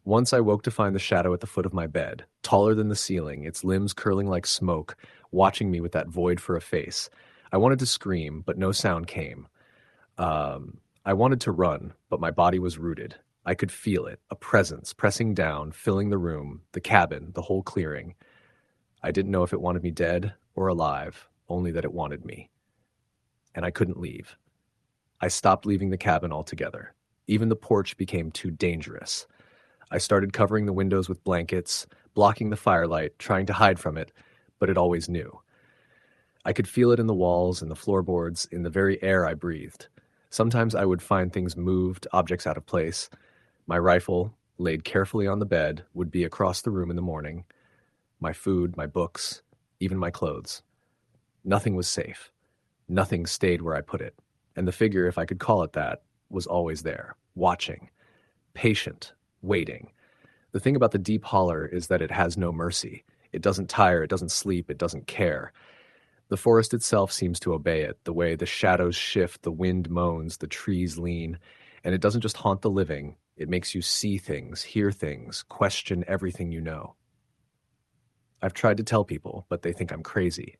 Speaker 1: Once I woke to find the shadow at the foot of my bed, taller than the ceiling, its limbs curling like smoke, watching me with that void for a face. I wanted to scream, but no sound came. I wanted to run, but my body was rooted. I could feel it, a presence pressing down, filling the room, the cabin, the whole clearing. I didn't know if it wanted me dead or alive, only that it wanted me. And I couldn't leave. I stopped leaving the cabin altogether. Even the porch became too dangerous. I started covering the windows with blankets, blocking the firelight, trying to hide from it, but it always knew. I could feel it in the walls, in the floorboards, in the very air I breathed. Sometimes I would find things moved, objects out of place. My rifle, laid carefully on the bed, would be across the room in the morning. My food, my books, even my clothes. Nothing was safe. Nothing stayed where I put it. And the figure, if I could call it that, was always there, watching, patient, waiting. The thing about the deep holler is that it has no mercy. It doesn't tire, it doesn't sleep, it doesn't care. The forest itself seems to obey it, the way the shadows shift, the wind moans, the trees lean. And it doesn't just haunt the living, it makes you see things, hear things, question everything you know. I've tried to tell people, but they think I'm crazy.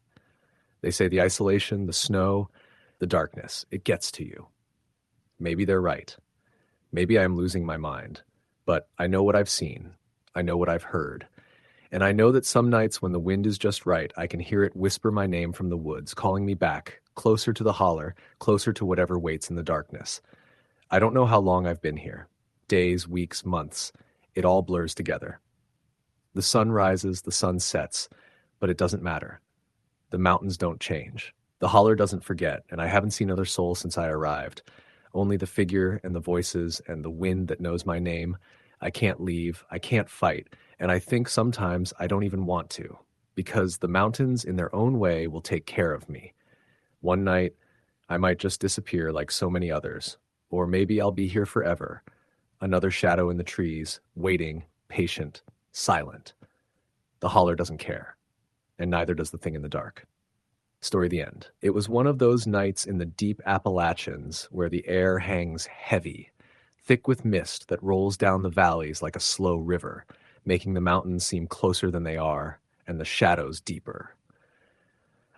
Speaker 1: They say the isolation, the snow, the darkness, it gets to you. Maybe they're right. Maybe I'm losing my mind. But I know what I've seen. I know what I've heard. And I know that some nights when the wind is just right, I can hear it whisper my name from the woods, calling me back, closer to the holler, closer to whatever waits in the darkness. I don't know how long I've been here. Days, weeks, months. It all blurs together. The sun rises, the sun sets, but it doesn't matter. The mountains don't change. The holler doesn't forget, and I haven't seen other souls since I arrived. Only the figure and the voices and the wind that knows my name. I can't leave, I can't fight, and I think sometimes I don't even want to, because the mountains in their own way will take care of me. One night, I might just disappear like so many others, or maybe I'll be here forever, another shadow in the trees, waiting, patient, silent. The holler doesn't care, and neither does the thing in the dark. Story the end. It was one of those nights in the deep Appalachians where the air hangs heavy, thick with mist that rolls down the valleys like a slow river, making the mountains seem closer than they are, and the shadows deeper.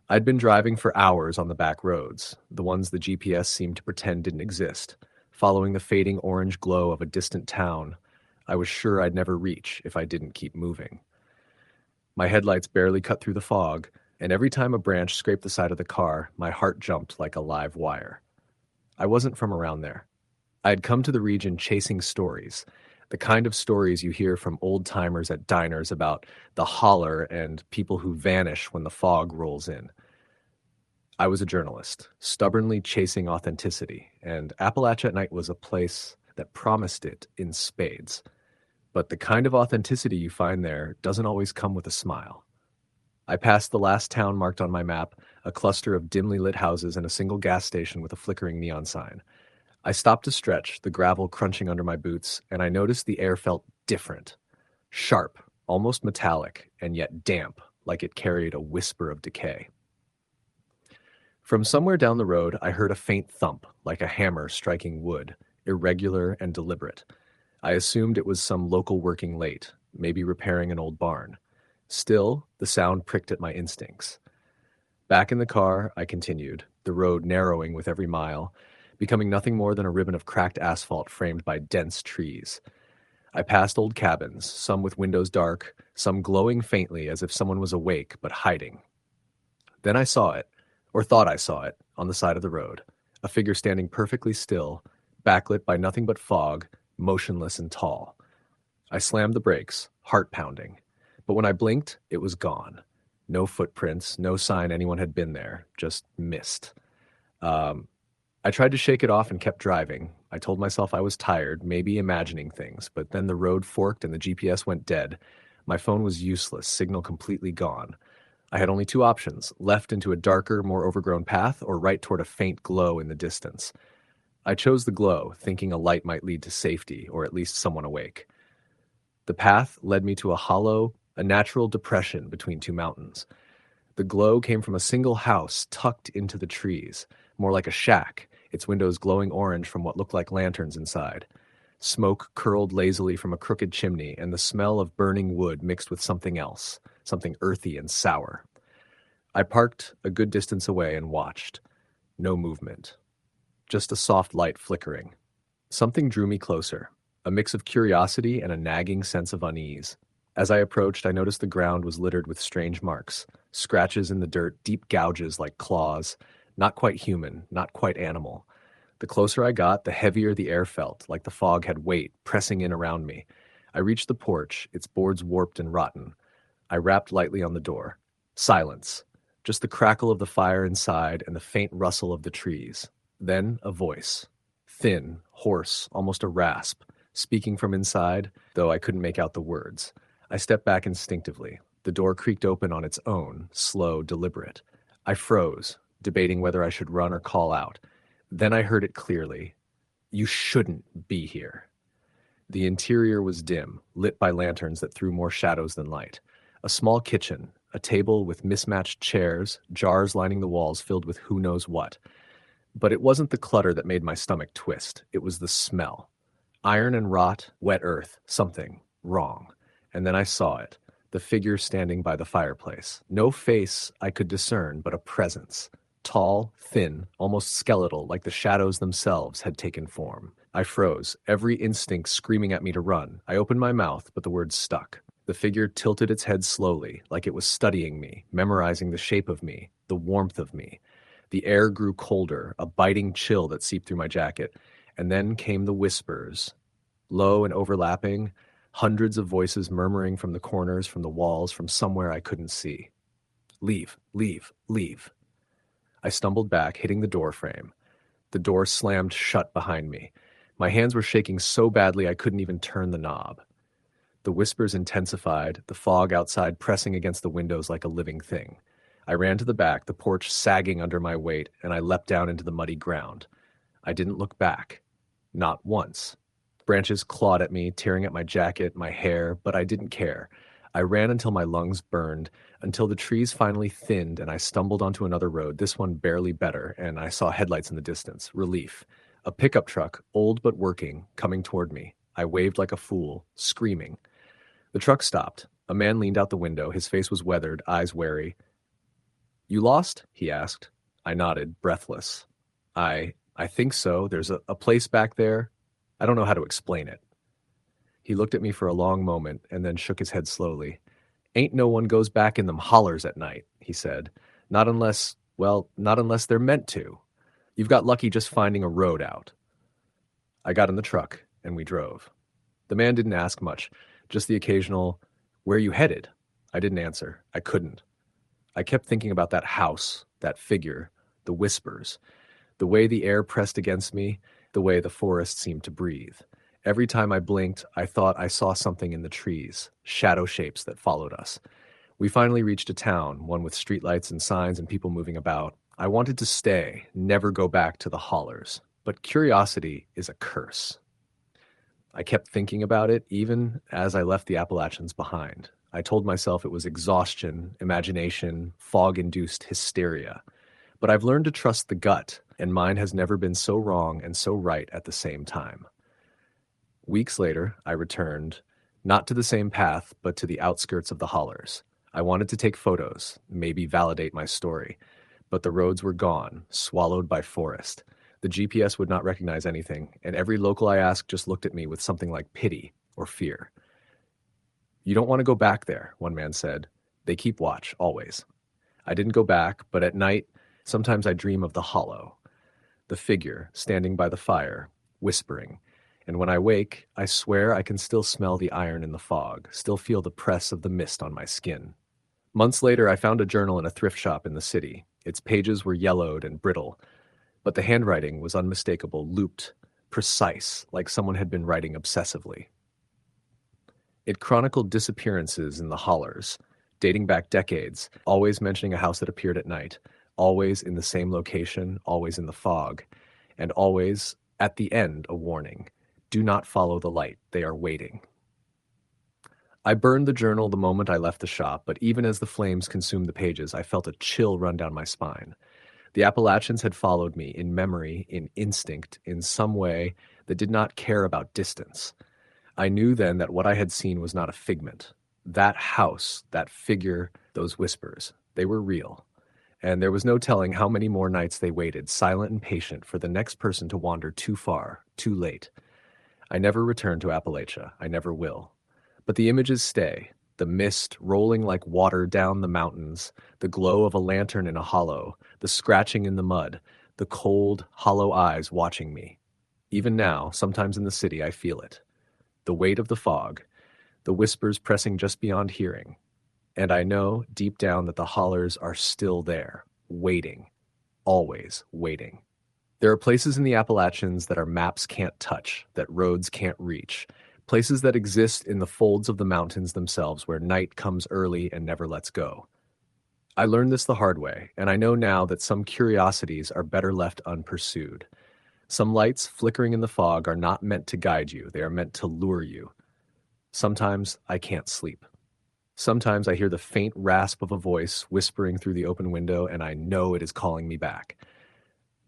Speaker 1: I'd been driving for hours on the back roads, the ones the GPS seemed to pretend didn't exist, following the fading orange glow of a distant town I was sure I'd never reach if I didn't keep moving. My headlights barely cut through the fog, and every time a branch scraped the side of the car, my heart jumped like a live wire. I wasn't from around there. I had come to the region chasing stories, the kind of stories you hear from old-timers at diners about the holler and people who vanish when the fog rolls in. I was a journalist, stubbornly chasing authenticity, and Appalachia at Night was a place that promised it in spades. But the kind of authenticity you find there doesn't always come with a smile. I passed the last town marked on my map, a cluster of dimly lit houses and a single gas station with a flickering neon sign. I stopped to stretch, the gravel crunching under my boots, and I noticed the air felt different. Sharp, almost metallic, and yet damp, like it carried a whisper of decay. From somewhere down the road, I heard a faint thump, like a hammer striking wood, irregular and deliberate. I assumed it was some local working late, maybe repairing an old barn. Still, the sound pricked at my instincts. Back in the car, I continued, the road narrowing with every mile, becoming nothing more than a ribbon of cracked asphalt framed by dense trees. I passed old cabins, some with windows dark, some glowing faintly as if someone was awake but hiding. Then I saw it, or thought I saw it, on the side of the road, a figure standing perfectly still, backlit by nothing but fog, motionless and tall. I slammed the brakes, heart pounding. But when I blinked, it was gone. No footprints, no sign anyone had been there, just mist. I tried to shake it off and kept driving. I told myself I was tired, maybe imagining things, but then the road forked and the GPS went dead. My phone was useless, signal completely gone. I had only two options, left into a darker, more overgrown path, or right toward a faint glow in the distance. I chose the glow, thinking a light might lead to safety, or at least someone awake. The path led me to a hollow, a natural depression between two mountains. The glow came from a single house tucked into the trees, more like a shack, its windows glowing orange from what looked like lanterns inside. Smoke curled lazily from a crooked chimney, and the smell of burning wood mixed with something else, something earthy and sour. I parked a good distance away and watched. No movement. just a soft light flickering. Something drew me closer, a mix of curiosity and a nagging sense of unease. As I approached, I noticed the ground was littered with strange marks, scratches in the dirt, deep gouges like claws, not quite human, not quite animal. The closer I got, the heavier the air felt, like the fog had weight pressing in around me. I reached the porch, its boards warped and rotten. I rapped lightly on the door. Silence. Just the crackle of the fire inside and the faint rustle of the trees. Then a voice. Thin, hoarse, almost a rasp, speaking from inside, though I couldn't make out the words. I stepped back instinctively. The door creaked open on its own, slow, deliberate. I froze, debating whether I should run or call out. Then I heard it clearly. You shouldn't be here. The interior was dim, lit by lanterns that threw more shadows than light. A small kitchen, a table with mismatched chairs, jars lining the walls filled with who knows what. But it wasn't the clutter that made my stomach twist. It was the smell. Iron and rot, wet earth, something wrong. And then I saw it, the figure standing by the fireplace. No face I could discern, but a presence. Tall, thin, almost skeletal, like the shadows themselves had taken form. I froze, every instinct screaming at me to run. I opened my mouth, but the words stuck. The figure tilted its head slowly, like it was studying me, memorizing the shape of me, the warmth of me. The air grew colder, a biting chill that seeped through my jacket. And then came the whispers, low and overlapping, hundreds of voices murmuring from the corners, from the walls, from somewhere I couldn't see. Leave, leave, leave. I stumbled back, hitting the door frame. The door slammed shut behind me. My hands were shaking so badly I couldn't even turn the knob. The whispers intensified, the fog outside pressing against the windows like a living thing. I ran to the back, the porch sagging under my weight, and I leapt down into the muddy ground. I didn't look back. Not once. Branches clawed at me, tearing at my jacket, my hair, but I didn't care. I ran until my lungs burned, until the trees finally thinned and I stumbled onto another road, this one barely better, and I saw headlights in the distance. Relief. A pickup truck, old but working, coming toward me. I waved like a fool, screaming. The truck stopped. A man leaned out the window. His face was weathered, eyes wary. You lost? He asked. I nodded, breathless. I think so. There's a place back there. I don't know how to explain it. He looked at me for a long moment and then shook his head slowly. Ain't no one goes back in them hollers at night, he said. Not unless they're meant to. You've got lucky just finding a road out. I got in the truck and we drove. The man didn't ask much, just the occasional, where you headed? I didn't answer. I couldn't. I kept thinking about that house, that figure, the whispers, the way the air pressed against me, the way the forest seemed to breathe. Every time I blinked, I thought I saw something in the trees, shadow shapes that followed us. We finally reached a town, one with streetlights and signs and people moving about. I wanted to stay, never go back to the hollers. But curiosity is a curse. I kept thinking about it even as I left the Appalachians behind. I told myself it was exhaustion, imagination, fog-induced hysteria. But I've learned to trust the gut, and mine has never been so wrong and so right at the same time. Weeks later, I returned, not to the same path, but to the outskirts of the hollers. I wanted to take photos, maybe validate my story. But the roads were gone, swallowed by forest. The GPS would not recognize anything, and every local I asked just looked at me with something like pity or fear. You don't want to go back there, one man said. They keep watch, always. I didn't go back, but at night, sometimes I dream of the hollow, the figure standing by the fire, whispering. And when I wake, I swear I can still smell the iron in the fog, still feel the press of the mist on my skin. Months later, I found a journal in a thrift shop in the city. Its pages were yellowed and brittle, but the handwriting was unmistakable, looped, precise, like someone had been writing obsessively. It chronicled disappearances in the hollers, dating back decades, always mentioning a house that appeared at night, always in the same location, always in the fog, and always, at the end, a warning. Do not follow the light. They are waiting. I burned the journal the moment I left the shop, but even as the flames consumed the pages, I felt a chill run down my spine. The Appalachians had followed me in memory, in instinct, in some way that did not care about distance. I knew then that what I had seen was not a figment. That house, that figure, those whispers, they were real. and there was no telling how many more nights they waited, silent and patient, for the next person to wander too far, too late. I never returned to Appalachia. I never will. But the images stay. The mist rolling like water down the mountains, the glow of a lantern in a hollow, the scratching in the mud, the cold, hollow eyes watching me. Even now, sometimes in the city, I feel it. The weight of the fog, the whispers pressing just beyond hearing. And I know deep down that the hollers are still there, waiting, always waiting. There are places in the Appalachians that our maps can't touch, that roads can't reach, places that exist in the folds of the mountains themselves where night comes early and never lets go. I learned this the hard way, and I know now that some curiosities are better left unpursued. Some lights flickering in the fog are not meant to guide you, they are meant to lure you. Sometimes I can't sleep. Sometimes I hear the faint rasp of a voice whispering through the open window, and I know it is calling me back.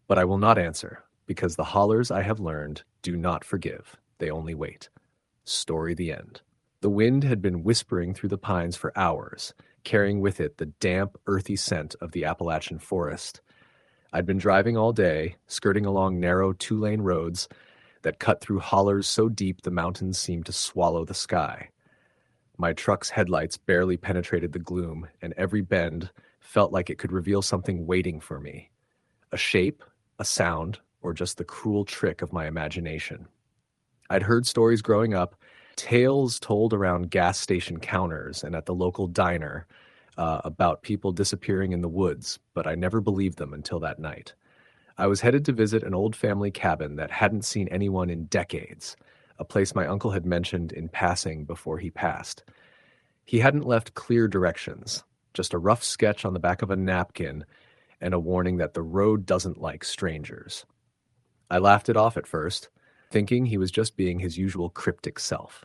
Speaker 1: But I will not answer, because the hollers I have learned do not forgive. They only wait. Story the end. The wind had been whispering through the pines for hours, carrying with it the damp, earthy scent of the Appalachian forest. I'd been driving all day, skirting along narrow two-lane roads that cut through hollers so deep the mountains seemed to swallow the sky. My truck's headlights barely penetrated the gloom, and every bend felt like it could reveal something waiting for me. A shape, a sound, or just the cruel trick of my imagination. I'd heard stories growing up, tales told around gas station counters and at the local diner about people disappearing in the woods, but I never believed them until that night. I was headed to visit an old family cabin that hadn't seen anyone in decades, a place my uncle had mentioned in passing before he passed. He hadn't left clear directions, just a rough sketch on the back of a napkin and a warning that the road doesn't like strangers. I laughed it off at first, thinking he was just being his usual cryptic self.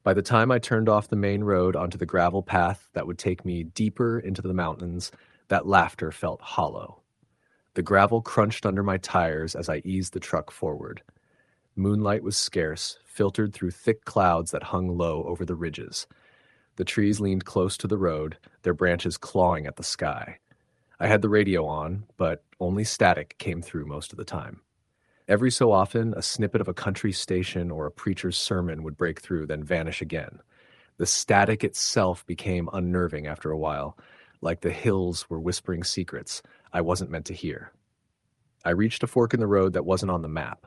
Speaker 1: By the time I turned off the main road onto the gravel path that would take me deeper into the mountains, that laughter felt hollow. The gravel crunched under my tires as I eased the truck forward. Moonlight was scarce, filtered through thick clouds that hung low over the ridges. The trees leaned close to the road, their branches clawing at the sky. I had the radio on, but only static came through most of the time. Every so often, a snippet of a country station or a preacher's sermon would break through, then vanish again. The static itself became unnerving after a while, like the hills were whispering secrets I wasn't meant to hear. I reached a fork in the road that wasn't on the map.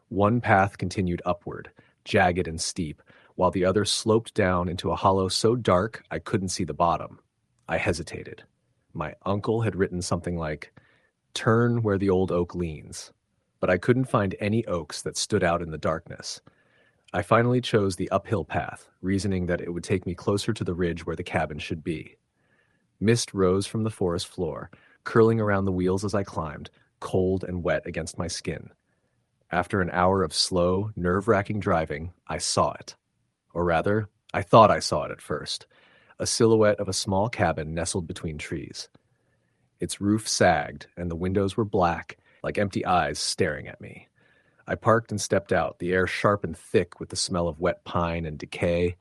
Speaker 1: One path continued upward, jagged and steep, while the other sloped down into a hollow so dark I couldn't see the bottom. I hesitated. My uncle had written something like, "Turn where the old oak leans," but I couldn't find any oaks that stood out in the darkness. I finally chose the uphill path, reasoning that it would take me closer to the ridge where the cabin should be. Mist rose from the forest floor, curling around the wheels as I climbed, cold and wet against my skin. After an hour of slow, nerve-wracking driving, I saw it. Or rather, I thought I saw it at first. A silhouette of a small cabin nestled between trees. Its roof sagged, and the windows were black, like empty eyes staring at me. I parked and stepped out, the air sharp and thick with the smell of wet pine and decay.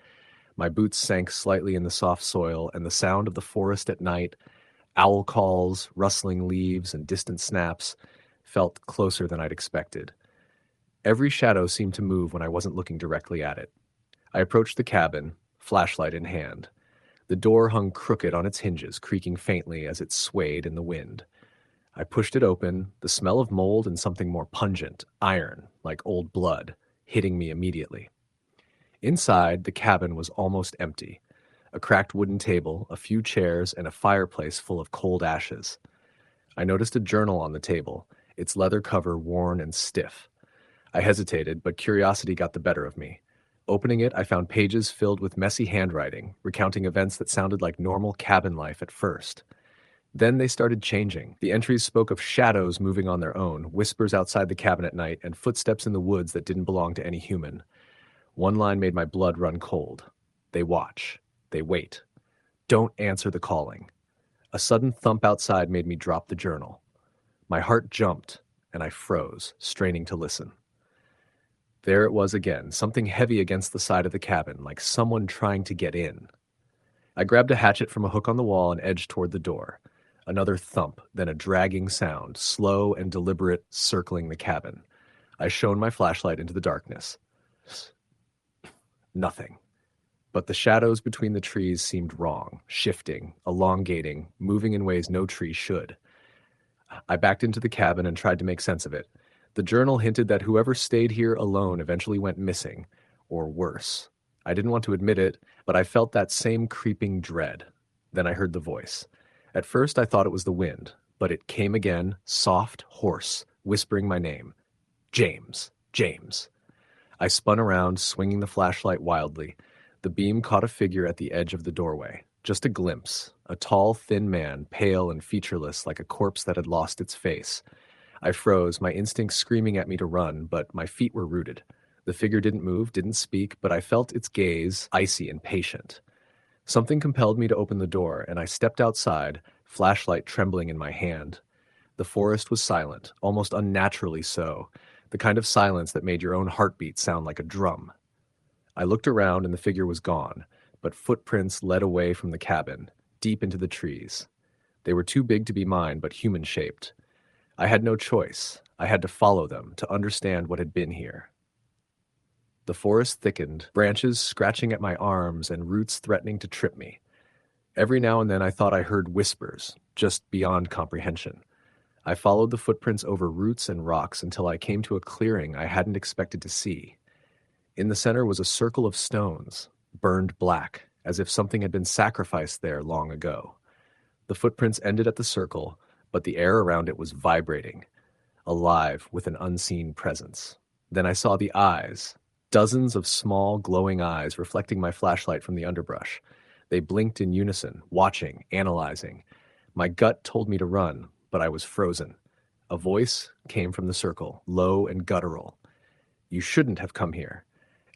Speaker 1: My boots sank slightly in the soft soil, and the sound of the forest at night, owl calls, rustling leaves, and distant snaps, felt closer than I'd expected. Every shadow seemed to move when I wasn't looking directly at it. I approached the cabin, flashlight in hand. The door hung crooked on its hinges, creaking faintly as it swayed in the wind. I pushed it open, the smell of mold and something more pungent, iron, like old blood, hitting me immediately. Inside, the cabin was almost empty. A cracked wooden table, a few chairs, and a fireplace full of cold ashes. I noticed a journal on the table, its leather cover worn and stiff. I hesitated, but curiosity got the better of me. Opening it, I found pages filled with messy handwriting, recounting events that sounded like normal cabin life at first. Then they started changing. The entries spoke of shadows moving on their own, whispers outside the cabin at night, and footsteps in the woods that didn't belong to any human. One line made my blood run cold. They watch. They wait. Don't answer the calling. A sudden thump outside made me drop the journal. My heart jumped, and I froze, straining to listen. There it was again, something heavy against the side of the cabin, like someone trying to get in. I grabbed a hatchet from a hook on the wall and edged toward the door. Another thump, then a dragging sound, slow and deliberate, circling the cabin. I shone my flashlight into the darkness. Nothing. But the shadows between the trees seemed wrong, shifting, elongating, moving in ways no tree should. I backed into the cabin and tried to make sense of it. The journal hinted that whoever stayed here alone eventually went missing, or worse. I didn't want to admit it, but I felt that same creeping dread. Then I heard the voice. At first I thought it was the wind, but it came again, soft, hoarse, whispering my name. James, James. I spun around, swinging the flashlight wildly. The beam caught a figure at the edge of the doorway. Just a glimpse. A tall, thin man, pale and featureless like a corpse that had lost its face. I froze, my instincts screaming at me to run, but my feet were rooted. The figure didn't move, didn't speak, but I felt its gaze, icy and patient. Something compelled me to open the door, and I stepped outside, flashlight trembling in my hand. The forest was silent, almost unnaturally so, the kind of silence that made your own heartbeat sound like a drum. I looked around and the figure was gone, but footprints led away from the cabin, deep into the trees. They were too big to be mine, but human-shaped. I had no choice. I had to follow them, to understand what had been here. The forest thickened, branches scratching at my arms and roots threatening to trip me. Every now and then I thought I heard whispers, just beyond comprehension. I followed the footprints over roots and rocks until I came to a clearing I hadn't expected to see. In the center was a circle of stones, burned black, as if something had been sacrificed there long ago. The footprints ended at the circle, but the air around it was vibrating, alive with an unseen presence. Then I saw the eyes, dozens of small, glowing eyes reflecting my flashlight from the underbrush. They blinked in unison, watching, analyzing. My gut told me to run, but I was frozen. A voice came from the circle, low and guttural. You shouldn't have come here.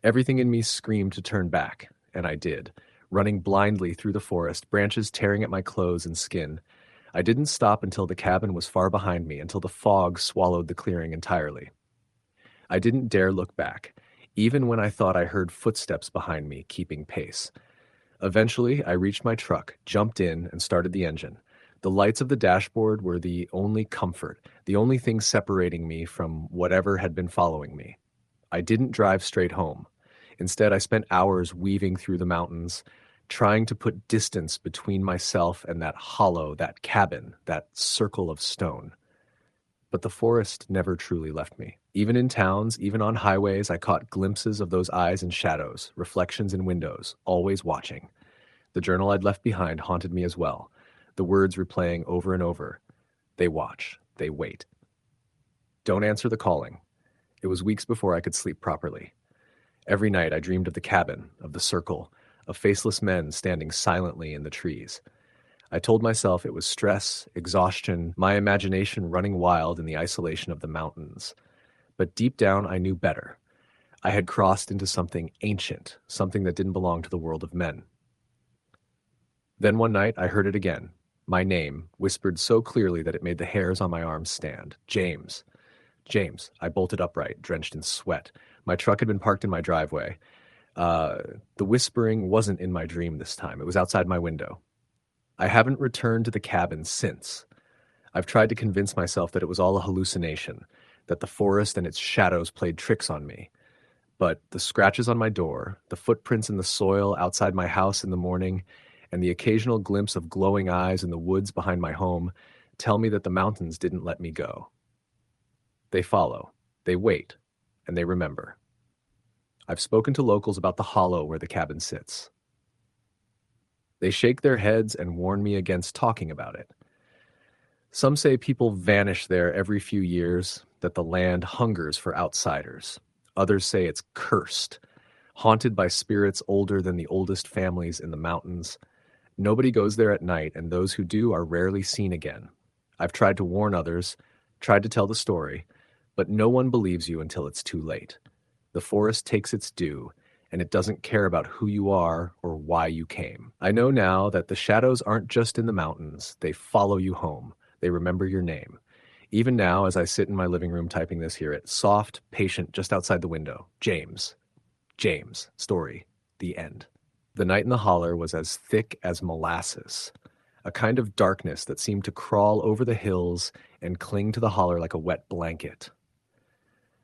Speaker 1: Everything in me screamed to turn back, and I did, running blindly through the forest, branches tearing at my clothes and skin. I didn't stop until the cabin was far behind me, until the fog swallowed the clearing entirely. I didn't dare look back, even when I thought I heard footsteps behind me, keeping pace. Eventually, I reached my truck, jumped in, and started the engine. The lights of the dashboard were the only comfort, the only thing separating me from whatever had been following me. I didn't drive straight home. Instead, I spent hours weaving through the mountains, trying to put distance between myself and that hollow, that cabin, that circle of stone. But the forest never truly left me. Even in towns, even on highways, I caught glimpses of those eyes and shadows, reflections in windows, always watching. The journal I'd left behind haunted me as well, the words replaying over and over. They watch, they wait. Don't answer the calling. It was weeks before I could sleep properly. Every night I dreamed of the cabin, of the circle, of faceless men standing silently in the trees. I told myself it was stress, exhaustion, my imagination running wild in the isolation of the mountains. But deep down I knew better. I had crossed into something ancient, something that didn't belong to the world of men. Then one night I heard it again, my name, whispered so clearly that it made the hairs on my arms stand. James. James. I bolted upright, drenched in sweat. My truck had been parked in my driveway. The whispering wasn't in my dream this time. It was outside my window. I haven't returned to the cabin since. I've tried to convince myself that it was all a hallucination, that the forest and its shadows played tricks on me. But the scratches on my door, the footprints in the soil outside my house in the morning, and the occasional glimpse of glowing eyes in the woods behind my home tell me that the mountains didn't let me go. They follow, they wait, and they remember. I've spoken to locals about the hollow where the cabin sits. They shake their heads and warn me against talking about it. Some say people vanish there every few years, that the land hungers for outsiders. Others say it's cursed, haunted by spirits older than the oldest families in the mountains. Nobody goes there at night, and those who do are rarely seen again. I've tried to warn others, tried to tell the story, but no one believes you until it's too late. The forest takes its due, and it doesn't care about who you are or why you came. I know now that the shadows aren't just in the mountains. They follow you home. They remember your name. Even now, as I sit in my living room typing this, hear it. Soft, patient, just outside the window. James. James. Story. The end. The night in the holler was as thick as molasses. a kind of darkness that seemed to crawl over the hills and cling to the holler like a wet blanket.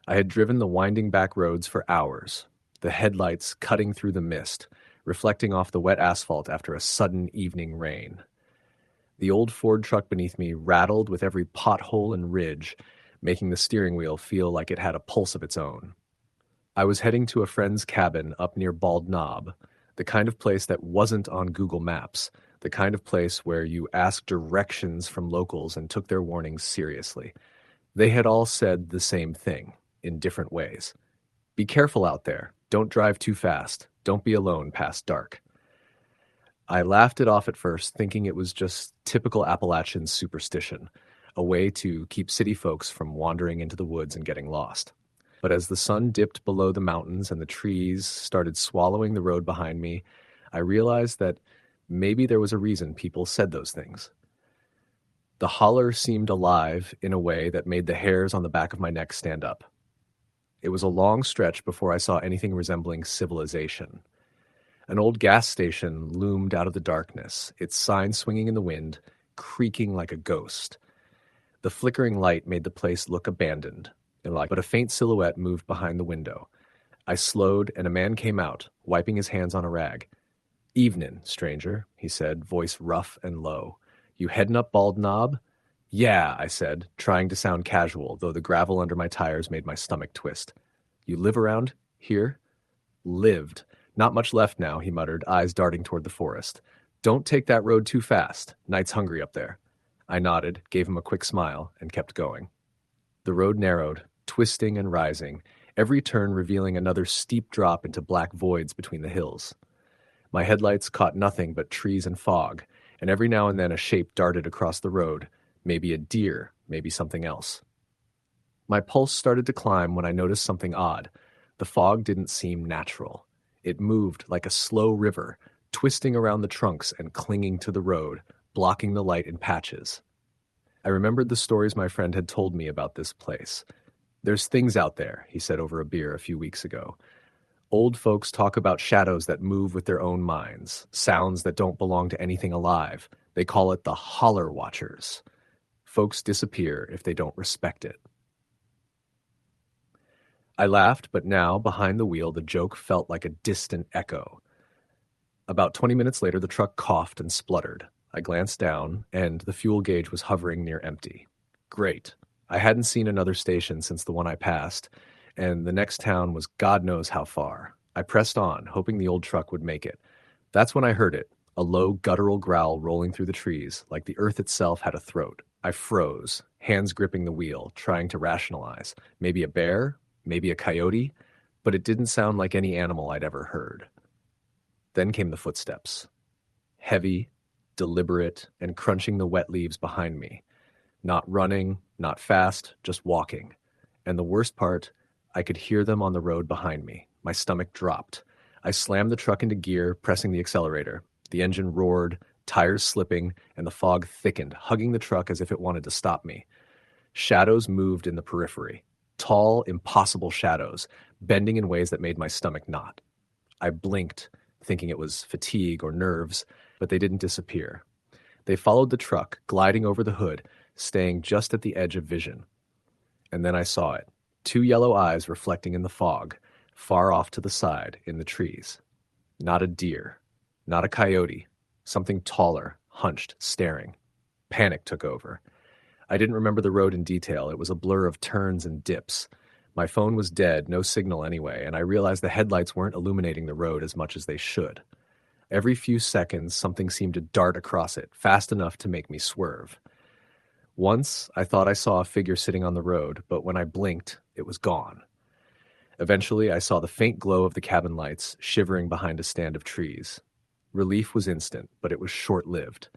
Speaker 1: I had driven the winding back roads for hours, the headlights cutting through the mist, reflecting off the wet asphalt after a sudden evening rain. The old Ford truck beneath me rattled with every pothole and ridge, making the steering wheel feel like it had a pulse of its own. I was heading to a friend's cabin up near Bald Knob, the kind of place that wasn't on Google Maps, the kind of place where you asked directions from locals and took their warnings seriously. They had all said the same thing, in different ways. Be careful out there. Don't drive too fast. Don't be alone past dark. I laughed it off at first, thinking it was just typical Appalachian superstition, a way to keep city folks from wandering into the woods and getting lost. But as the sun dipped below the mountains and the trees started swallowing the road behind me, I realized that maybe there was a reason people said those things. The holler seemed alive in a way that made the hairs on the back of my neck stand up. It was a long stretch before I saw anything resembling civilization. An old gas station loomed out of the darkness, its sign swinging in the wind, creaking like a ghost. The flickering light made the place look abandoned, but a faint silhouette moved behind the window. I slowed, and a man came out, wiping his hands on a rag. "Evenin', stranger," he said, voice rough and low. "You headin' up Bald Knob?" "Yeah," I said, trying to sound casual, though the gravel under my tires made my stomach twist. "You live around here?" "Lived. Not much left now," he muttered, eyes darting toward the forest. "Don't take that road too fast. Night's hungry up there." I nodded, gave him a quick smile, and kept going. The road narrowed, twisting and rising, every turn revealing another steep drop into black voids between the hills. My headlights caught nothing but trees and fog, and every now and then a shape darted across the road, maybe a deer, maybe something else. My pulse started to climb when I noticed something odd. The fog didn't seem natural. It moved like a slow river, twisting around the trunks and clinging to the road, blocking the light in patches. I remembered the stories my friend had told me about this place. "There's things out there," he said over a beer a few weeks ago. "Old folks talk about shadows that move with their own minds, sounds that don't belong to anything alive. They call it the holler watchers. Folks disappear if they don't respect it." I laughed, but now, behind the wheel, the joke felt like a distant echo. About 20 minutes later, the truck coughed and spluttered. I glanced down, and the fuel gauge was hovering near empty. Great. I hadn't seen another station since the one I passed, and the next town was God knows how far. I pressed on, hoping the old truck would make it. That's when I heard it, a low, guttural growl rolling through the trees, like the earth itself had a throat. I froze, hands gripping the wheel, trying to rationalize. Maybe a bear? Maybe a coyote? But it didn't sound like any animal I'd ever heard. Then came the footsteps. Heavy, deliberate, and crunching the wet leaves behind me. Not running, not fast, just walking. And the worst part, I could hear them on the road behind me. My stomach dropped. I slammed the truck into gear, pressing the accelerator. The engine roared, tires slipping, and the fog thickened, hugging the truck as if it wanted to stop me. Shadows moved in the periphery. Tall, impossible shadows, bending in ways that made my stomach knot. I blinked, thinking it was fatigue or nerves, but they didn't disappear. They followed the truck, gliding over the hood, staying just at the edge of vision. And then I saw it. 2 yellow eyes reflecting in the fog, far off to the side, in the trees. Not a deer. Not a coyote. Something taller, hunched, staring. Panic took over. I didn't remember the road in detail. It was a blur of turns and dips. My phone was dead, no signal anyway, and I realized the headlights weren't illuminating the road as much as they should. Every few seconds, something seemed to dart across it, fast enough to make me swerve. Once, I thought I saw a figure sitting on the road, but when I blinked, it was gone. Eventually, I saw the faint glow of the cabin lights shivering behind a stand of trees. Relief was instant, but it was short-lived.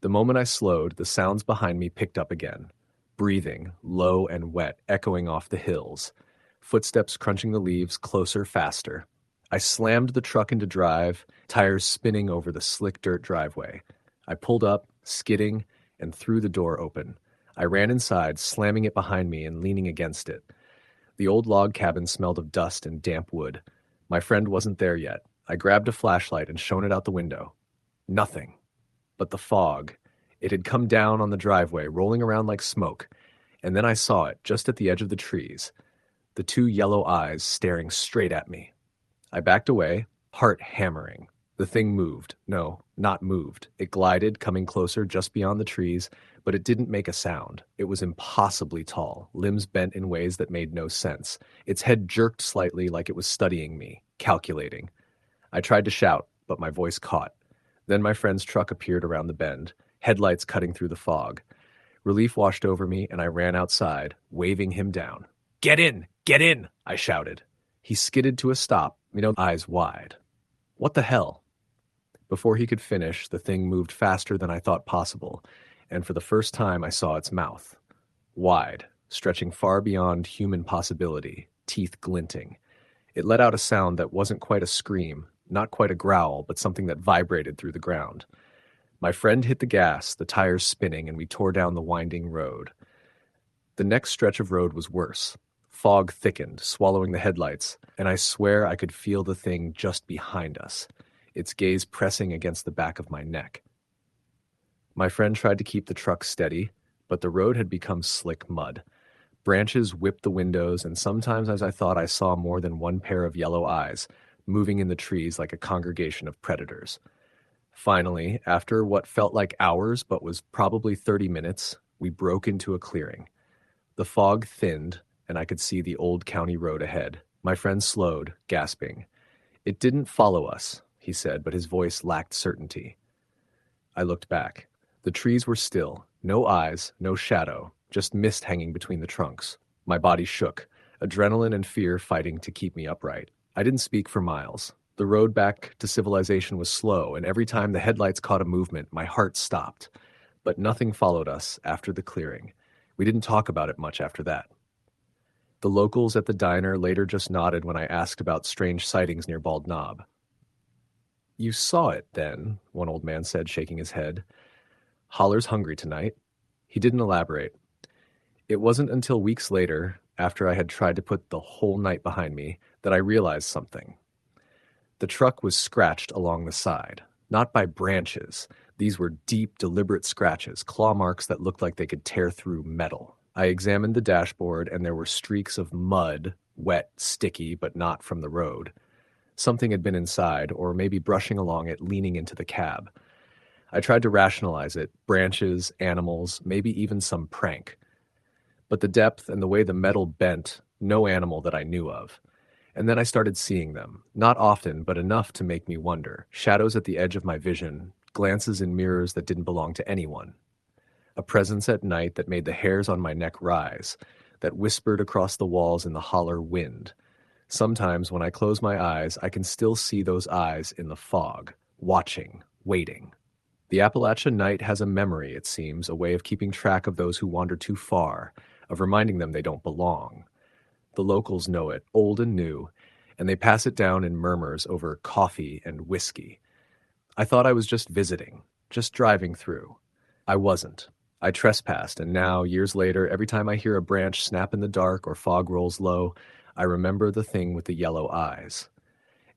Speaker 1: The moment I slowed, the sounds behind me picked up again. Breathing, low and wet, echoing off the hills. Footsteps crunching the leaves, closer, faster. I slammed the truck into drive, tires spinning over the slick dirt driveway. I pulled up, skidding, and threw the door open. I ran inside, slamming it behind me and leaning against it. The old log cabin smelled of dust and damp wood. My friend wasn't there yet. I grabbed a flashlight and shone it out the window. Nothing. But the fog, It had come down on the driveway, rolling around like smoke, and then I saw it just at the edge of the trees, the two yellow eyes staring straight at me. I backed away, heart hammering. The thing moved. No, not moved. It glided, coming closer just beyond the trees, but it didn't make a sound. It was impossibly tall, limbs bent in ways that made no sense. Its head jerked slightly like it was studying me, calculating. I tried to shout, but my voice caught. Then my friend's truck appeared around the bend, headlights cutting through the fog. Relief washed over me, and I ran outside, waving him down. Get in! Get in! I shouted. He skidded to a stop, eyes wide. What the hell? Before he could finish, the thing moved faster than I thought possible, and for the first time I saw its mouth. Wide, stretching far beyond human possibility, teeth glinting. It let out a sound that wasn't quite a scream, not quite a growl, but something that vibrated through the ground. My friend hit the gas, the tires spinning, and we tore down the winding road. The next stretch of road was worse. Fog thickened, swallowing the headlights, and I swear I could feel the thing just behind us, its gaze pressing against the back of my neck. My friend tried to keep the truck steady, but the road had become slick mud. Branches whipped the windows, and sometimes as I thought I saw more than one pair of yellow eyes, moving in the trees like a congregation of predators. Finally, after what felt like hours but was probably 30 minutes, we broke into a clearing. The fog thinned, and I could see the old county road ahead. My friend slowed, gasping. It didn't follow us, he said, but his voice lacked certainty. I looked back. The trees were still, no eyes, no shadow, just mist hanging between the trunks. My body shook, adrenaline and fear fighting to keep me upright. I didn't speak for miles. The road back to civilization was slow, and every time the headlights caught a movement, my heart stopped. But nothing followed us after the clearing. We didn't talk about it much after that. The locals at the diner later just nodded when I asked about strange sightings near Bald Knob. You saw it, then, one old man said, shaking his head. Holler's hungry tonight. He didn't elaborate. It wasn't until weeks later, after I had tried to put the whole night behind me, that I realized something. The truck was scratched along the side, not by branches. These were deep, deliberate scratches, claw marks that looked like they could tear through metal. I examined the dashboard, and there were streaks of mud, wet, sticky, but not from the road. Something had been inside, or maybe brushing along it, leaning into the cab. I tried to rationalize it, branches, animals, maybe even some prank. But the depth and the way the metal bent, no animal that I knew of. And then I started seeing them, not often, but enough to make me wonder. Shadows at the edge of my vision, glances in mirrors that didn't belong to anyone. A presence at night that made the hairs on my neck rise, that whispered across the walls in the holler wind. Sometimes when I close my eyes, I can still see those eyes in the fog, watching, waiting. The Appalachia night has a memory, it seems, a way of keeping track of those who wander too far, of reminding them they don't belong. The locals know it, old and new, and they pass it down in murmurs over coffee and whiskey. I thought I was just visiting, just driving through. I wasn't. I trespassed, and now, years later, every time I hear a branch snap in the dark or fog rolls low, I remember the thing with the yellow eyes.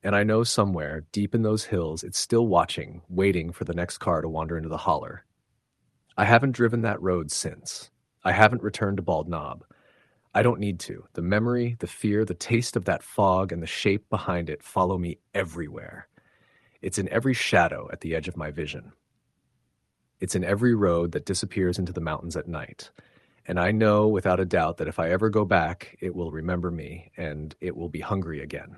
Speaker 1: And I know somewhere, deep in those hills, it's still watching, waiting for the next car to wander into the holler. I haven't driven that road since. I haven't returned to Bald Knob. I don't need to. The memory, the fear, the taste of that fog, and the shape behind it follow me everywhere. It's in every shadow at the edge of my vision. It's in every road that disappears into the mountains at night. And I know without a doubt that if I ever go back, it will remember me, and it will be hungry again.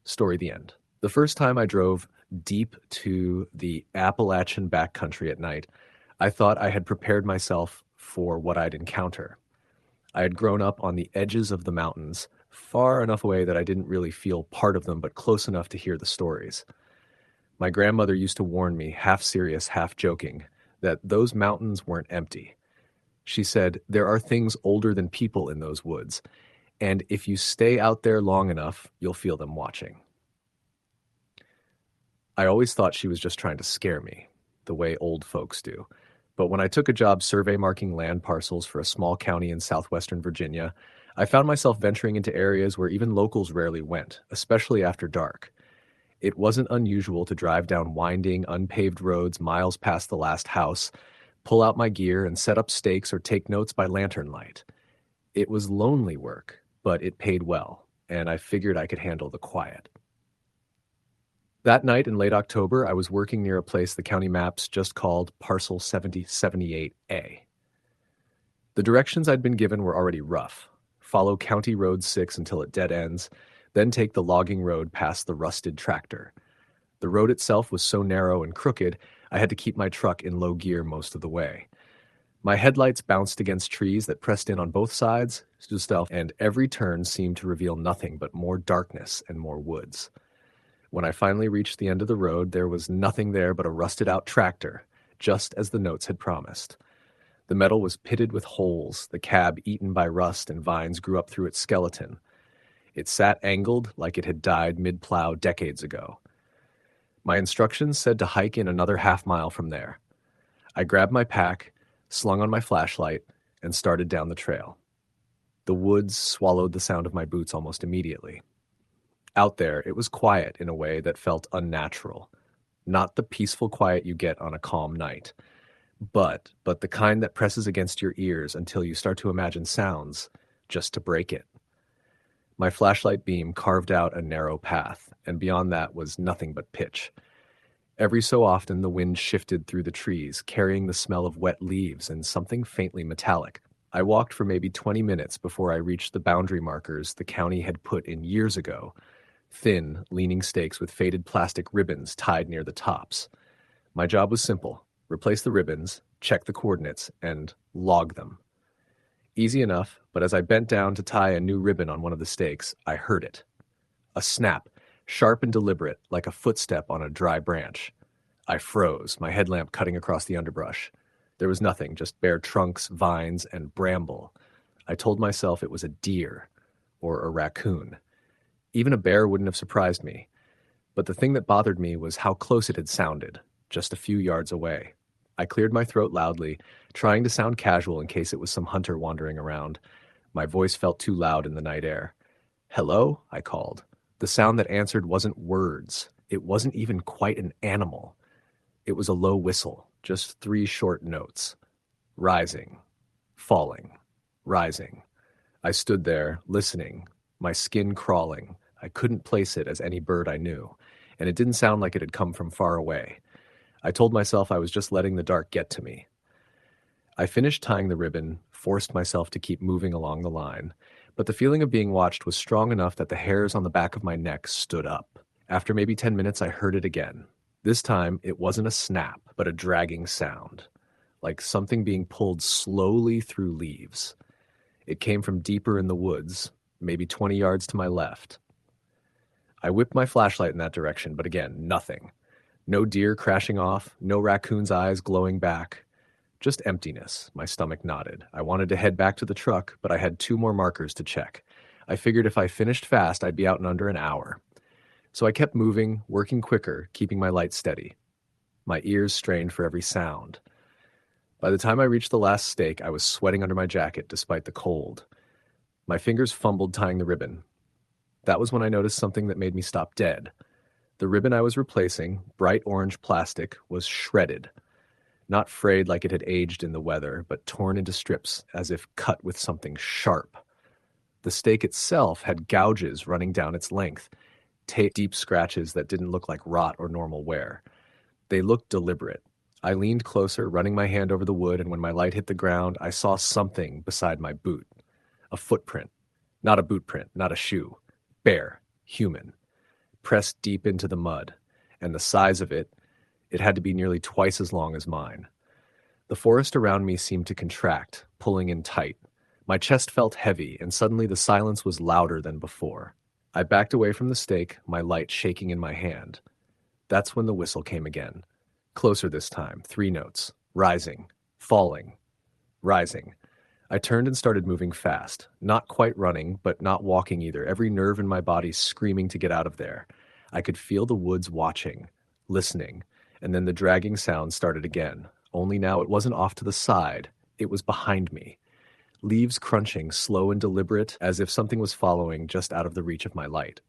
Speaker 1: Story the end. The first time I drove deep to the Appalachian backcountry at night, I thought I had prepared myself for what I'd encounter. I had grown up on the edges of the mountains, far enough away that I didn't really feel part of them, but close enough to hear the stories. My grandmother used to warn me, half serious, half joking, that those mountains weren't empty. She said, there are things older than people in those woods, and if you stay out there long enough, you'll feel them watching. I always thought she was just trying to scare me, the way old folks do. But when I took a job survey marking land parcels for a small county in southwestern Virginia, I found myself venturing into areas where even locals rarely went, especially after dark. It wasn't unusual to drive down winding, unpaved roads miles past the last house, pull out my gear, and set up stakes or take notes by lantern light. It was lonely work, but it paid well, and I figured I could handle the quiet. That night in late October, I was working near a place the county maps just called Parcel 7078A. The directions I'd been given were already rough. Follow County Road 6 until it dead ends, then take the logging road past the rusted tractor. The road itself was so narrow and crooked, I had to keep my truck in low gear most of the way. My headlights bounced against trees that pressed in on both sides, and every turn seemed to reveal nothing but more darkness and more woods. When I finally reached the end of the road, there was nothing there but a rusted-out tractor, just as the notes had promised. The metal was pitted with holes, the cab eaten by rust, and vines grew up through its skeleton. It sat angled like it had died mid-plow decades ago. My instructions said to hike in another half-mile from there. I grabbed my pack, slung on my flashlight, and started down the trail. The woods swallowed the sound of my boots almost immediately. Out there, it was quiet in a way that felt unnatural. Not the peaceful quiet you get on a calm night, but the kind that presses against your ears until you start to imagine sounds just to break it. My flashlight beam carved out a narrow path, and beyond that was nothing but pitch. Every so often, the wind shifted through the trees, carrying the smell of wet leaves and something faintly metallic. I walked for maybe 20 minutes before I reached the boundary markers the county had put in years ago. Thin, leaning stakes with faded plastic ribbons tied near the tops. My job was simple: replace the ribbons, check the coordinates, and log them. Easy enough, but as I bent down to tie a new ribbon on one of the stakes, I heard it. A snap, sharp and deliberate, like a footstep on a dry branch. I froze, my headlamp cutting across the underbrush. There was nothing, just bare trunks, vines, and bramble. I told myself it was a deer or a raccoon. Even a bear wouldn't have surprised me. But the thing that bothered me was how close it had sounded, just a few yards away. I cleared my throat loudly, trying to sound casual in case it was some hunter wandering around. My voice felt too loud in the night air. "Hello?" I called. The sound that answered wasn't words. It wasn't even quite an animal. It was a low whistle, just 3 short notes. Rising, falling, rising. I stood there, listening, my skin crawling. I couldn't place it as any bird I knew, and it didn't sound like it had come from far away. I told myself I was just letting the dark get to me. I finished tying the ribbon, forced myself to keep moving along the line, but the feeling of being watched was strong enough that the hairs on the back of my neck stood up. After maybe 10 minutes, I heard it again. This time, it wasn't a snap, but a dragging sound, like something being pulled slowly through leaves. It came from deeper in the woods, maybe 20 yards to my left. I whipped my flashlight in that direction, but again, nothing. No deer crashing off, no raccoon's eyes glowing back. Just emptiness. My stomach nodded. I wanted to head back to the truck, but I had 2 more markers to check. I figured if I finished fast, I'd be out in under an hour. So I kept moving, working quicker, keeping my light steady. My ears strained for every sound. By the time I reached the last stake, I was sweating under my jacket despite the cold. My fingers fumbled tying the ribbon. That was when I noticed something that made me stop dead. The ribbon I was replacing, bright orange plastic, was shredded. Not frayed like it had aged in the weather, but torn into strips as if cut with something sharp. The stake itself had gouges running down its length, deep scratches that didn't look like rot or normal wear. They looked deliberate. I leaned closer, running my hand over the wood, and when my light hit the ground, I saw something beside my boot. A footprint. Not a boot print, not a shoe. Bare, human. Pressed deep into the mud. And the size of it, it had to be nearly twice as long as mine. The forest around me seemed to contract, pulling in tight. My chest felt heavy, and suddenly the silence was louder than before. I backed away from the stake, my light shaking in my hand. That's when the whistle came again. Closer this time, 3 notes. Rising, falling, rising. I turned and started moving fast, not quite running, but not walking either, every nerve in my body screaming to get out of there. I could feel the woods watching, listening, and then the dragging sound started again. Only now it wasn't off to the side, it was behind me. Leaves crunching, slow and deliberate, as if something was following just out of the reach of my light.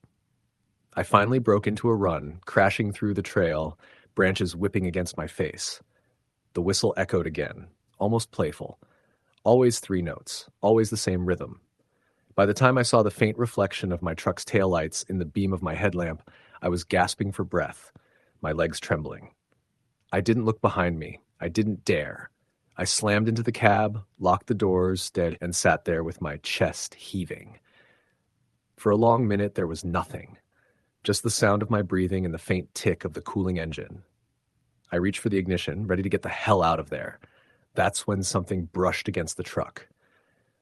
Speaker 1: I finally broke into a run, crashing through the trail, branches whipping against my face. The whistle echoed again, almost playful. Always three notes, always the same rhythm. By the time I saw the faint reflection of my truck's taillights in the beam of my headlamp, I was gasping for breath, my legs trembling. I didn't look behind me. I didn't dare. I slammed into the cab, locked the doors, and sat there with my chest heaving. For a long minute, there was nothing, just the sound of my breathing and the faint tick of the cooling engine. I reached for the ignition, ready to get the hell out of there. That's when something brushed against the truck.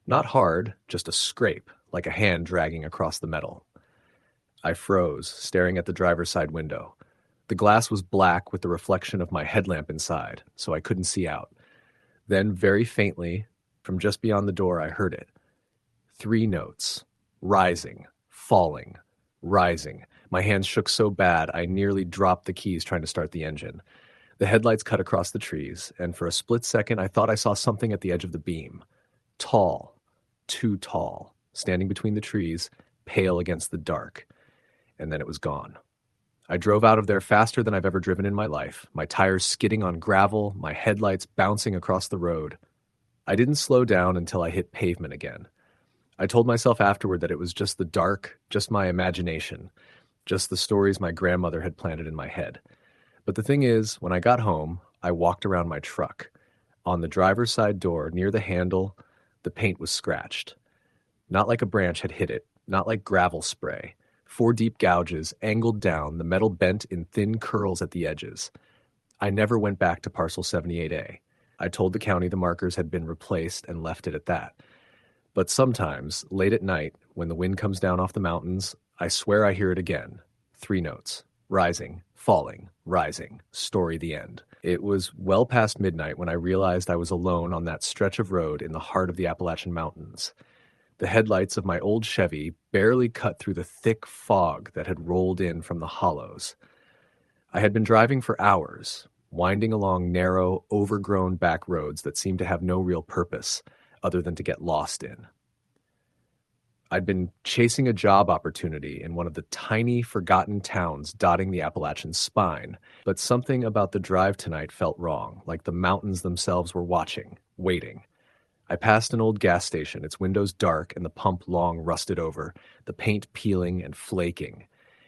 Speaker 1: Not hard, just a scrape, like a hand dragging across the metal. I froze, staring at the driver's side window. The glass was black with the reflection of my headlamp inside, so I couldn't see out. Then, very faintly, from just beyond the door, I heard it. Three notes. Rising, falling, rising. My hands shook so bad I nearly dropped the keys trying to start the engine. The headlights cut across the trees, and for a split second I thought I saw something at the edge of the beam. Tall, too tall, standing between the trees, pale against the dark. And then it was gone. I drove out of there faster than I've ever driven in my life, my tires skidding on gravel, my headlights bouncing across the road. I didn't slow down until I hit pavement again. I told myself afterward that it was just the dark, just my imagination, just the stories my grandmother had planted in my head. But the thing is, when I got home, I walked around my truck. On the driver's side door, near the handle, the paint was scratched. Not like a branch had hit it, not like gravel spray. 4 deep gouges, angled down, the metal bent in thin curls at the edges. I never went back to Parcel 78A. I told the county the markers had been replaced and left it at that. But sometimes, late at night, when the wind comes down off the mountains, I swear I hear it again. 3 notes. Rising, falling, rising. Story the end. It was well past midnight when I realized I was alone on that stretch of road in the heart of the Appalachian Mountains. The headlights of my old Chevy barely cut through the thick fog that had rolled in from the hollows. I had been driving for hours, winding along narrow, overgrown back roads that seemed to have no real purpose other than to get lost in. I'd been chasing a job opportunity in one of the tiny, forgotten towns dotting the Appalachian spine, but something about the drive tonight felt wrong, like the mountains themselves were watching, waiting. I passed an old gas station, its windows dark and the pump long rusted over, the paint peeling and flaking.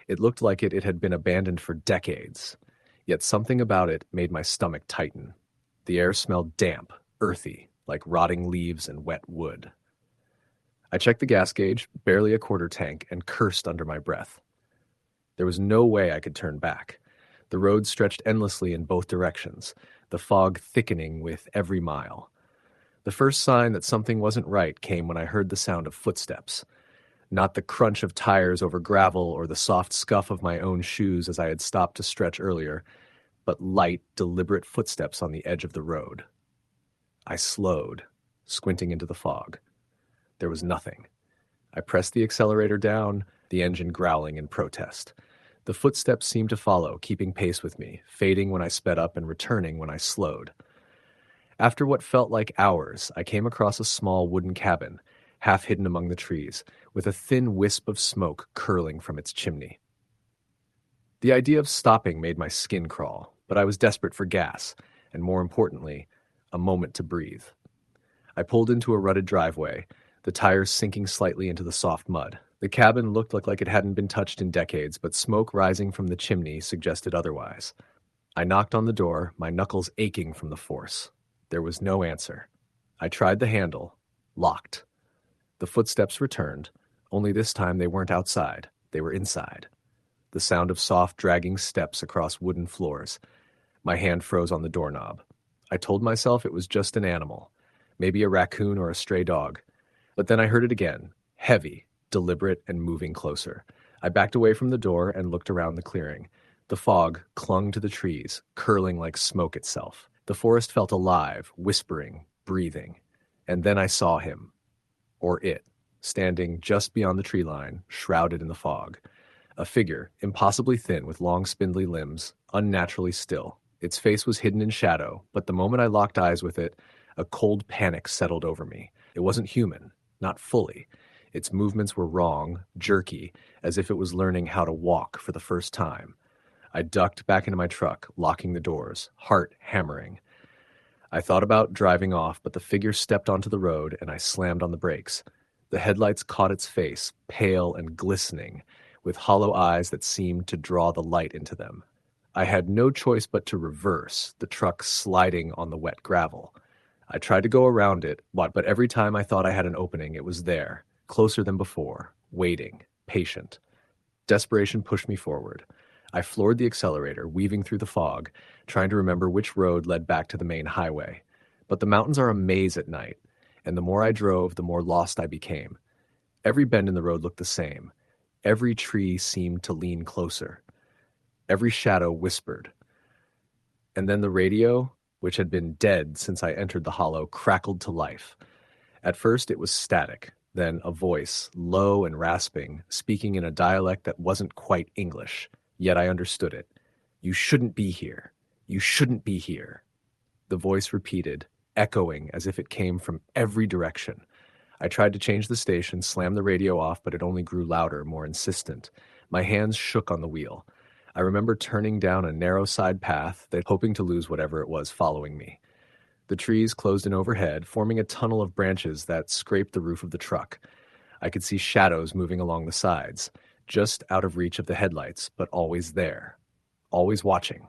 Speaker 1: It looked like it had been abandoned for decades, yet something about it made my stomach tighten. The air smelled damp, earthy, like rotting leaves and wet wood. I checked the gas gauge, barely a quarter tank, and cursed under my breath. There was no way I could turn back. The road stretched endlessly in both directions, the fog thickening with every mile. The first sign that something wasn't right came when I heard the sound of footsteps. Not the crunch of tires over gravel or the soft scuff of my own shoes as I had stopped to stretch earlier, but light, deliberate footsteps on the edge of the road. I slowed, squinting into the fog. There was nothing. I pressed the accelerator down, the engine growling in protest. The footsteps seemed to follow, keeping pace with me, fading when I sped up and returning when I slowed. After what felt like hours, I came across a small wooden cabin, half hidden among the trees, with a thin wisp of smoke curling from its chimney. The idea of stopping made my skin crawl, but I was desperate for gas, and more importantly, a moment to breathe. I pulled into a rutted driveway, the tires sinking slightly into the soft mud. The cabin looked like it hadn't been touched in decades, but smoke rising from the chimney suggested otherwise. I knocked on the door, my knuckles aching from the force. There was no answer. I tried the handle. Locked. The footsteps returned, only this time they weren't outside. They were inside. The sound of soft, dragging steps across wooden floors. My hand froze on the doorknob. I told myself it was just an animal, maybe a raccoon or a stray dog. But then I heard it again, heavy, deliberate, and moving closer. I backed away from the door and looked around the clearing. The fog clung to the trees, curling like smoke itself. The forest felt alive, whispering, breathing. And then I saw him, or it, standing just beyond the tree line, shrouded in the fog. A figure, impossibly thin with long spindly limbs, unnaturally still. Its face was hidden in shadow, but the moment I locked eyes with it, a cold panic settled over me. It wasn't human, not fully. Its movements were wrong, jerky, as if it was learning how to walk for the first time. I ducked back into my truck, locking the doors, heart hammering. I thought about driving off, but the figure stepped onto the road and I slammed on the brakes. The headlights caught its face, pale and glistening, with hollow eyes that seemed to draw the light into them. I had no choice but to reverse, the truck sliding on the wet gravel. I tried to go around it, but every time I thought I had an opening, it was there, closer than before, waiting, patient. Desperation pushed me forward. I floored the accelerator, weaving through the fog, trying to remember which road led back to the main highway. But the mountains are a maze at night, and the more I drove, the more lost I became. Every bend in the road looked the same. Every tree seemed to lean closer. Every shadow whispered. And then the radio, which had been dead since I entered the hollow, crackled to life. At first it was static, then a voice, low and rasping, speaking in a dialect that wasn't quite English. Yet I understood it. You shouldn't be here. You shouldn't be here. The voice repeated, echoing as if it came from every direction. I tried to change the station, slammed the radio off, but it only grew louder, more insistent. My hands shook on the wheel. I remember turning down a narrow side path, hoping to lose whatever it was following me. The trees closed in overhead, forming a tunnel of branches that scraped the roof of the truck. I could see shadows moving along the sides, just out of reach of the headlights, but always there, always watching.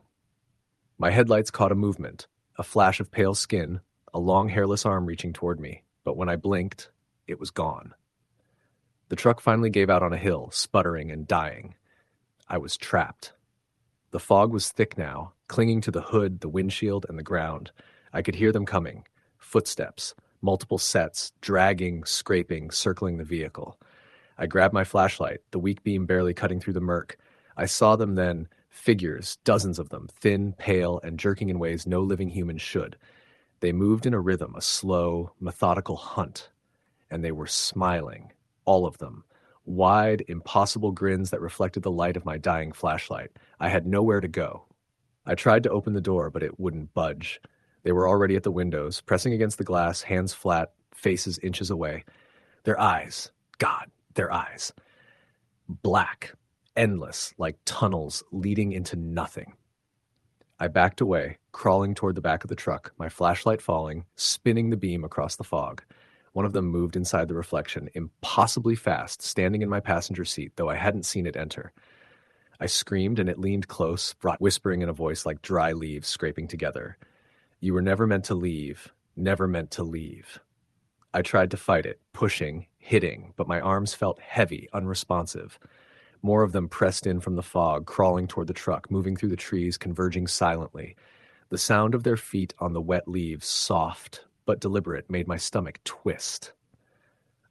Speaker 1: My headlights caught a movement, a flash of pale skin, a long hairless arm reaching toward me, but when I blinked, it was gone. The truck finally gave out on a hill, sputtering and dying. I was trapped. The fog was thick now, clinging to the hood, the windshield, and the ground. I could hear them coming, footsteps, multiple sets, dragging, scraping, circling the vehicle. I grabbed my flashlight, the weak beam barely cutting through the murk. I saw them then, figures, dozens of them, thin, pale, and jerking in ways no living human should. They moved in a rhythm, a slow, methodical hunt. And they were smiling, all of them. Wide, impossible grins that reflected the light of my dying flashlight. I had nowhere to go. I tried to open the door, but it wouldn't budge. They were already at the windows, pressing against the glass, hands flat, faces inches away. Their eyes, God, their eyes. Black, endless, like tunnels leading into nothing. I backed away, crawling toward the back of the truck, my flashlight falling, spinning the beam across the fog. One of them moved inside the reflection, impossibly fast, standing in my passenger seat, though I hadn't seen it enter. I screamed, and it leaned close, whispering in a voice like dry leaves scraping together. You were never meant to leave, never meant to leave. I tried to fight it, pushing, hitting, but my arms felt heavy, unresponsive. More of them pressed in from the fog, crawling toward the truck, moving through the trees, converging silently. The sound of their feet on the wet leaves, soft but deliberate, made my stomach twist.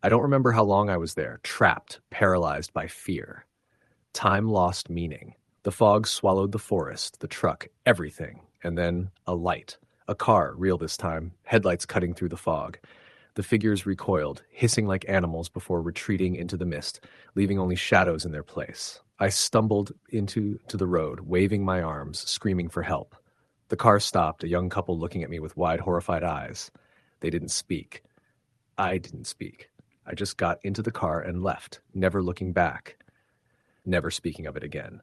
Speaker 1: I don't remember how long I was there, trapped, paralyzed by fear. Time lost meaning. The fog swallowed the forest, the truck, everything, and then a light. A car, real this time, headlights cutting through the fog. The figures recoiled, hissing like animals before retreating into the mist, leaving only shadows in their place. I stumbled into the road, waving my arms, screaming for help. The car stopped, a young couple looking at me with wide, horrified eyes. They didn't speak. I didn't speak. I just got into the car and left, never looking back, never speaking of it again.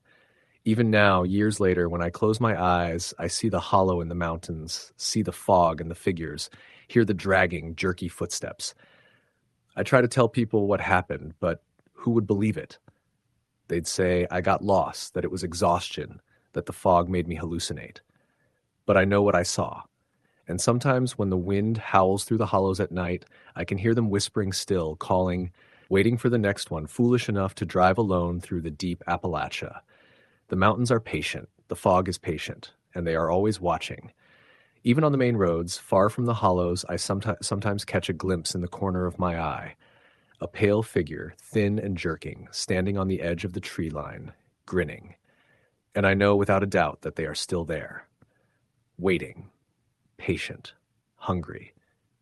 Speaker 1: Even now, years later, when I close my eyes, I see the hollow in the mountains, see the fog and the figures, hear the dragging, jerky footsteps. I try to tell people what happened, but who would believe it? They'd say I got lost, that it was exhaustion, that the fog made me hallucinate. But I know what I saw. And sometimes when the wind howls through the hollows at night, I can hear them whispering still, calling, waiting for the next one, foolish enough to drive alone through the deep Appalachia. The mountains are patient, the fog is patient, and they are always watching. Even on the main roads, far from the hollows, I sometimes catch a glimpse in the corner of my eye. A pale figure, thin and jerking, standing on the edge of the tree line, grinning. And I know without a doubt that they are still there. Waiting. Patient. Hungry.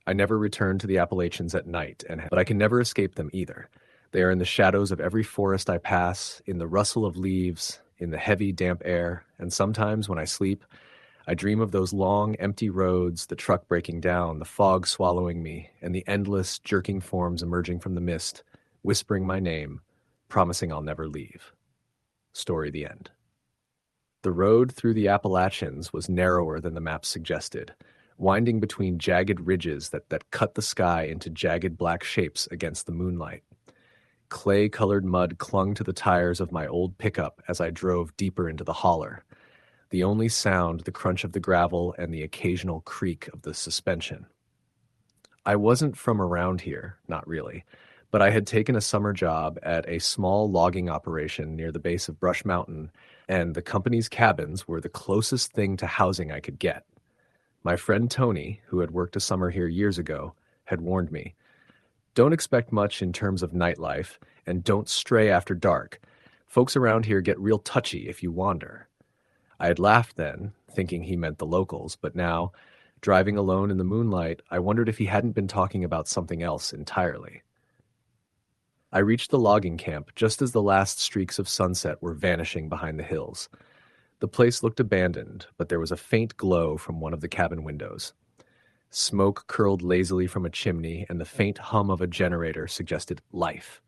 Speaker 1: I never return to the Appalachians at night, but I can never escape them either. They are in the shadows of every forest I pass, in the rustle of leaves, in the heavy, damp air, and sometimes when I sleep, I dream of those long, empty roads, the truck breaking down, the fog swallowing me, and the endless, jerking forms emerging from the mist, whispering my name, promising I'll never leave. Story the end. The road through the Appalachians was narrower than the map suggested, winding between jagged ridges that cut the sky into jagged black shapes against the moonlight. Clay-colored mud clung to the tires of my old pickup as I drove deeper into the holler. The only sound the crunch of the gravel and the occasional creak of the suspension. I wasn't from around here, not really, but I had taken a summer job at a small logging operation near the base of Brush Mountain, and the company's cabins were the closest thing to housing I could get. My friend Tony, who had worked a summer here years ago, had warned me, "Don't expect much in terms of nightlife, and don't stray after dark. Folks around here get real touchy if you wander." I had laughed then, thinking he meant the locals, but now, driving alone in the moonlight, I wondered if he hadn't been talking about something else entirely. I reached the logging camp just as the last streaks of sunset were vanishing behind the hills. The place looked abandoned, but there was a faint glow from one of the cabin windows. Smoke curled lazily from a chimney, and the faint hum of a generator suggested life.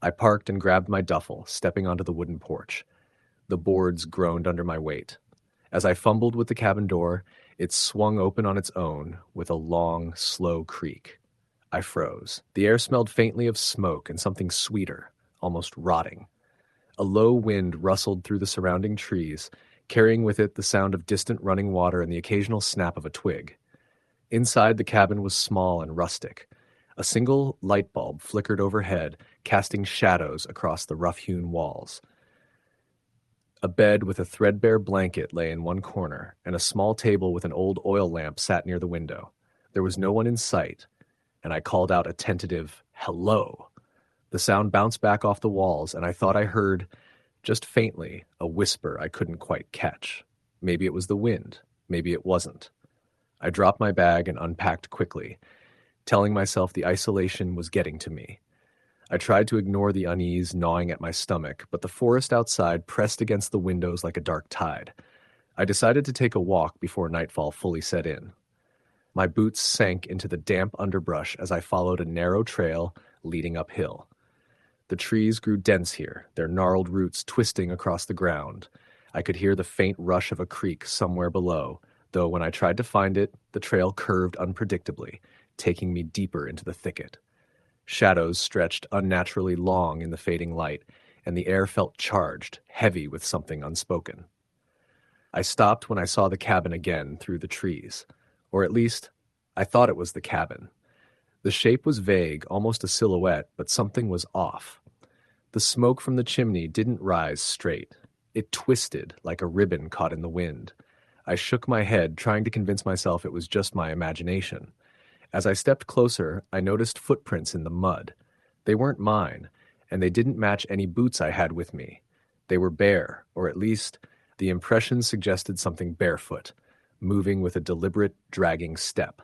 Speaker 1: I parked and grabbed my duffel, stepping onto the wooden porch. The boards groaned under my weight. As I fumbled with the cabin door, it swung open on its own with a long, slow creak. I froze. The air smelled faintly of smoke and something sweeter, almost rotting. A low wind rustled through the surrounding trees, carrying with it the sound of distant running water and the occasional snap of a twig. Inside, the cabin was small and rustic. A single light bulb flickered overhead, casting shadows across the rough-hewn walls. A bed with a threadbare blanket lay in one corner, and a small table with an old oil lamp sat near the window. There was no one in sight, and I called out a tentative "hello." The sound bounced back off the walls, and I thought I heard, just faintly, a whisper I couldn't quite catch. Maybe it was the wind. Maybe it wasn't. I dropped my bag and unpacked quickly, telling myself the isolation was getting to me. I tried to ignore the unease gnawing at my stomach, but the forest outside pressed against the windows like a dark tide. I decided to take a walk before nightfall fully set in. My boots sank into the damp underbrush as I followed a narrow trail leading uphill. The trees grew dense here, their gnarled roots twisting across the ground. I could hear the faint rush of a creek somewhere below, though when I tried to find it, the trail curved unpredictably, taking me deeper into the thicket. Shadows stretched unnaturally long in the fading light, and the air felt charged, heavy with something unspoken. I stopped when I saw the cabin again through the trees. Or at least, I thought it was the cabin. The shape was vague, almost a silhouette, but something was off. The smoke from the chimney didn't rise straight. It twisted like a ribbon caught in the wind. I shook my head, trying to convince myself it was just my imagination. As I stepped closer, I noticed footprints in the mud. They weren't mine, and they didn't match any boots I had with me. They were bare, or at least, the impression suggested something barefoot, moving with a deliberate, dragging step.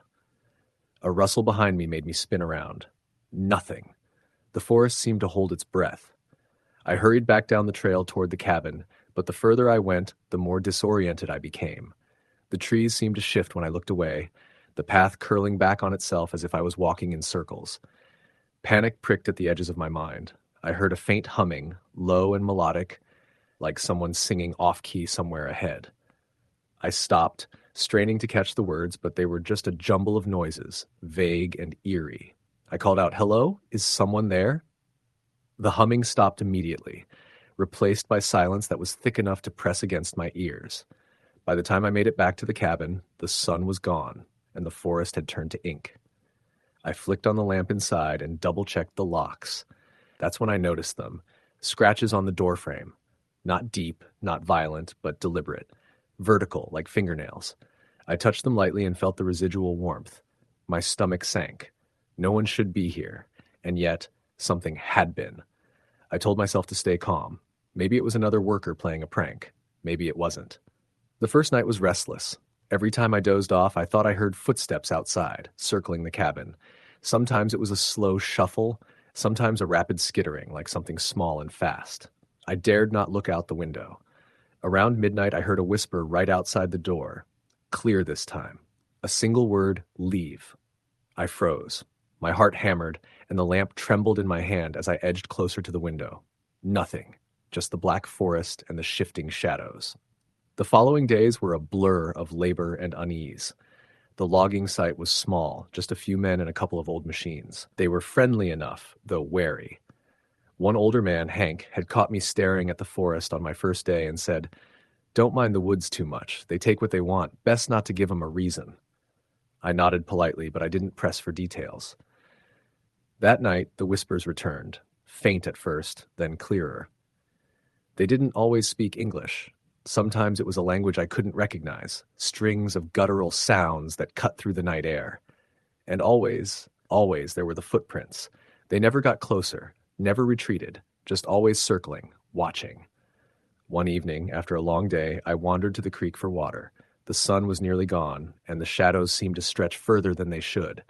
Speaker 1: A rustle behind me made me spin around. Nothing. The forest seemed to hold its breath. I hurried back down the trail toward the cabin, but the further I went, the more disoriented I became. The trees seemed to shift when I looked away, the path curling back on itself as if I was walking in circles. Panic pricked at the edges of my mind. I heard a faint humming, low and melodic, like someone singing off-key somewhere ahead. I stopped, straining to catch the words, but they were just a jumble of noises, vague and eerie. I called out, "Hello? Is someone there?" The humming stopped immediately, replaced by silence that was thick enough to press against my ears. By the time I made it back to the cabin, the sun was gone, and the forest had turned to ink. I flicked on the lamp inside and double-checked the locks. That's when I noticed them. Scratches on the doorframe. Not deep, not violent, but deliberate. Vertical, like fingernails. I touched them lightly and felt the residual warmth. My stomach sank. No one should be here. And yet, something had been. I told myself to stay calm. Maybe it was another worker playing a prank. Maybe it wasn't. The first night was restless. Every time I dozed off, I thought I heard footsteps outside, circling the cabin. Sometimes it was a slow shuffle, sometimes a rapid skittering, like something small and fast. I dared not look out the window. Around midnight, I heard a whisper right outside the door. Clear this time. A single word, leave. I froze. My heart hammered, and the lamp trembled in my hand as I edged closer to the window. Nothing, just the black forest and the shifting shadows. The following days were a blur of labor and unease. The logging site was small, just a few men and a couple of old machines. They were friendly enough, though wary. One older man, Hank, had caught me staring at the forest on my first day and said, "Don't mind the woods too much. They take what they want. Best not to give 'em a reason." I nodded politely, but I didn't press for details. That night, the whispers returned, faint at first, then clearer. They didn't always speak English. Sometimes it was a language I couldn't recognize, strings of guttural sounds that cut through the night air. And always there were the footprints. They never got closer, never retreated, just always circling, watching. One evening, after a long day, I wandered to the creek for water. The sun was nearly gone, and the shadows seemed to stretch further than they should.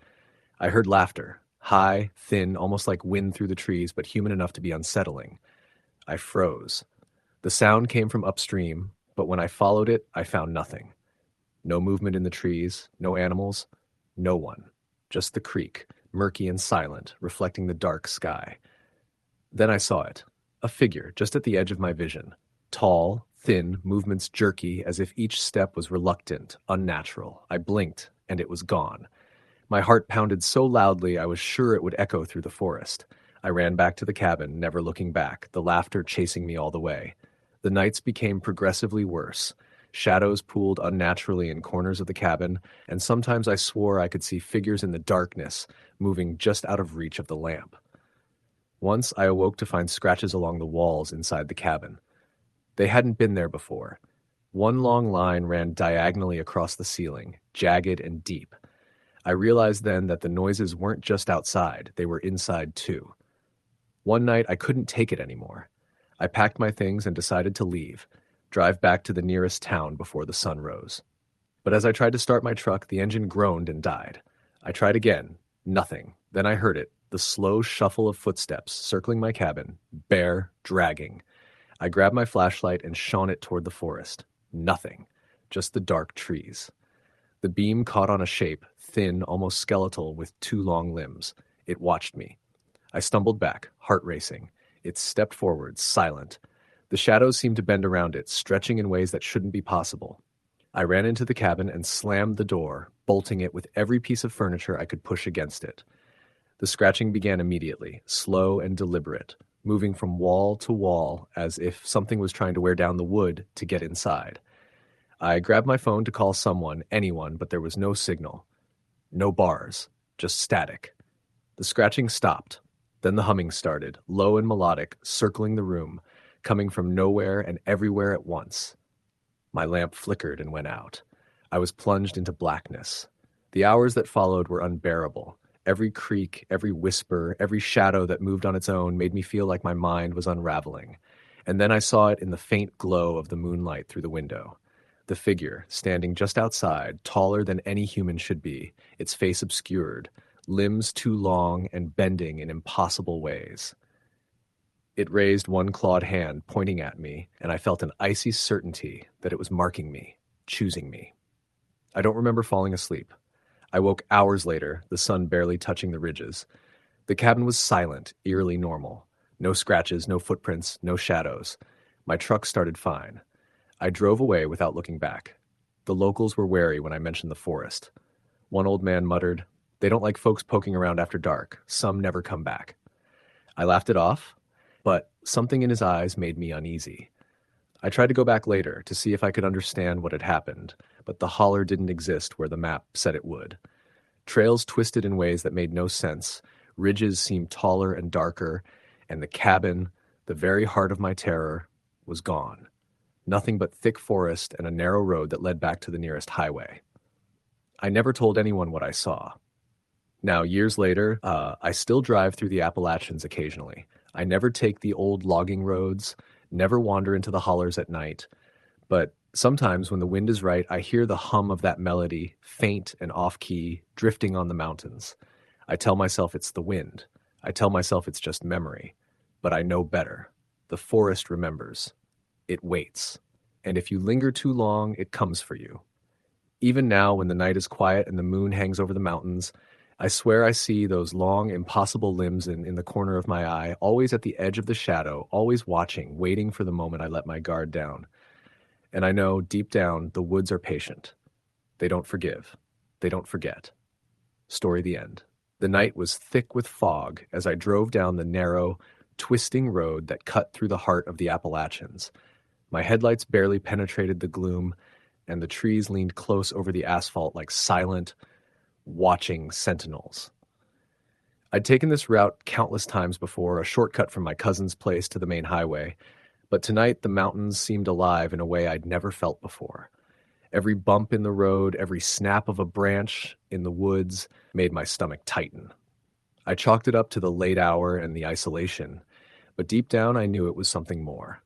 Speaker 1: I heard laughter, high, thin, almost like wind through the trees, but human enough to be unsettling. I froze. The sound came from upstream, but when I followed it, I found nothing. No movement in the trees, no animals, no one. Just the creek, murky and silent, reflecting the dark sky. Then I saw it, a figure just at the edge of my vision. Tall, thin, movements jerky, as if each step was reluctant, unnatural. I blinked, and it was gone. My heart pounded so loudly I was sure it would echo through the forest. I ran back to the cabin, never looking back, the laughter chasing me all the way. The nights became progressively worse. Shadows pooled unnaturally in corners of the cabin, and sometimes I swore I could see figures in the darkness, moving just out of reach of the lamp. Once I awoke to find scratches along the walls inside the cabin. They hadn't been there before. One long line ran diagonally across the ceiling, jagged and deep. I realized then that the noises weren't just outside, they were inside too. One night I couldn't take it anymore. I packed my things and decided to leave, drive back to the nearest town before the sun rose. But as I tried to start my truck, the engine groaned and died. I tried again, nothing. Then I heard it, the slow shuffle of footsteps circling my cabin, bare, dragging. I grabbed my flashlight and shone it toward the forest. Nothing, just the dark trees. The beam caught on a shape, thin, almost skeletal, with two long limbs. It watched me. I stumbled back, heart racing. It stepped forward, silent. The shadows seemed to bend around it, stretching in ways that shouldn't be possible. I ran into the cabin and slammed the door, bolting it with every piece of furniture I could push against it. The scratching began immediately, slow and deliberate, moving from wall to wall as if something was trying to wear down the wood to get inside. I grabbed my phone to call someone, anyone, but there was no signal. No bars, just static. The scratching stopped. Then the humming started, low and melodic, circling the room, coming from nowhere and everywhere at once. My lamp flickered and went out. I was plunged into blackness. The hours that followed were unbearable. Every creak, every whisper, every shadow that moved on its own made me feel like my mind was unraveling. And then I saw it in the faint glow of the moonlight through the window. The figure, standing just outside, taller than any human should be, its face obscured, limbs too long and bending in impossible ways. It raised one clawed hand, pointing at me, and I felt an icy certainty that it was marking me, choosing me. I don't remember falling asleep. I woke hours later, the sun barely touching the ridges. The cabin was silent, eerily normal. No scratches, no footprints, no shadows. My truck started fine. I drove away without looking back. The locals were wary when I mentioned the forest. One old man muttered, "They don't like folks poking around after dark. Some never come back." I laughed it off, but something in his eyes made me uneasy. I tried to go back later to see if I could understand what had happened, but the holler didn't exist where the map said it would. Trails twisted in ways that made no sense, ridges seemed taller and darker, and the cabin, the very heart of my terror, was gone. Nothing but thick forest and a narrow road that led back to the nearest highway. I never told anyone what I saw. Now, years later, I still drive through the Appalachians occasionally. I never take the old logging roads, never wander into the hollers at night, but sometimes when the wind is right, I hear the hum of that melody, faint and off-key, drifting on the mountains. I tell myself it's the wind. I tell myself it's just memory. But I know better. The forest remembers. It waits. And if you linger too long, it comes for you. Even now, when the night is quiet and the moon hangs over the mountains, I swear I see those long, impossible limbs in the corner of my eye, always at the edge of the shadow, always watching, waiting for the moment I let my guard down. And I know, deep down, the woods are patient. They don't forgive. They don't forget. Story the end. The night was thick with fog as I drove down the narrow, twisting road that cut through the heart of the Appalachians. My headlights barely penetrated the gloom, and the trees leaned close over the asphalt like silent, watching sentinels. I'd taken this route countless times before, a shortcut from my cousin's place to the main highway, but tonight the mountains seemed alive in a way I'd never felt before. Every bump in the road, every snap of a branch in the woods made my stomach tighten. I chalked it up to the late hour and the isolation, but deep down I knew it was something more.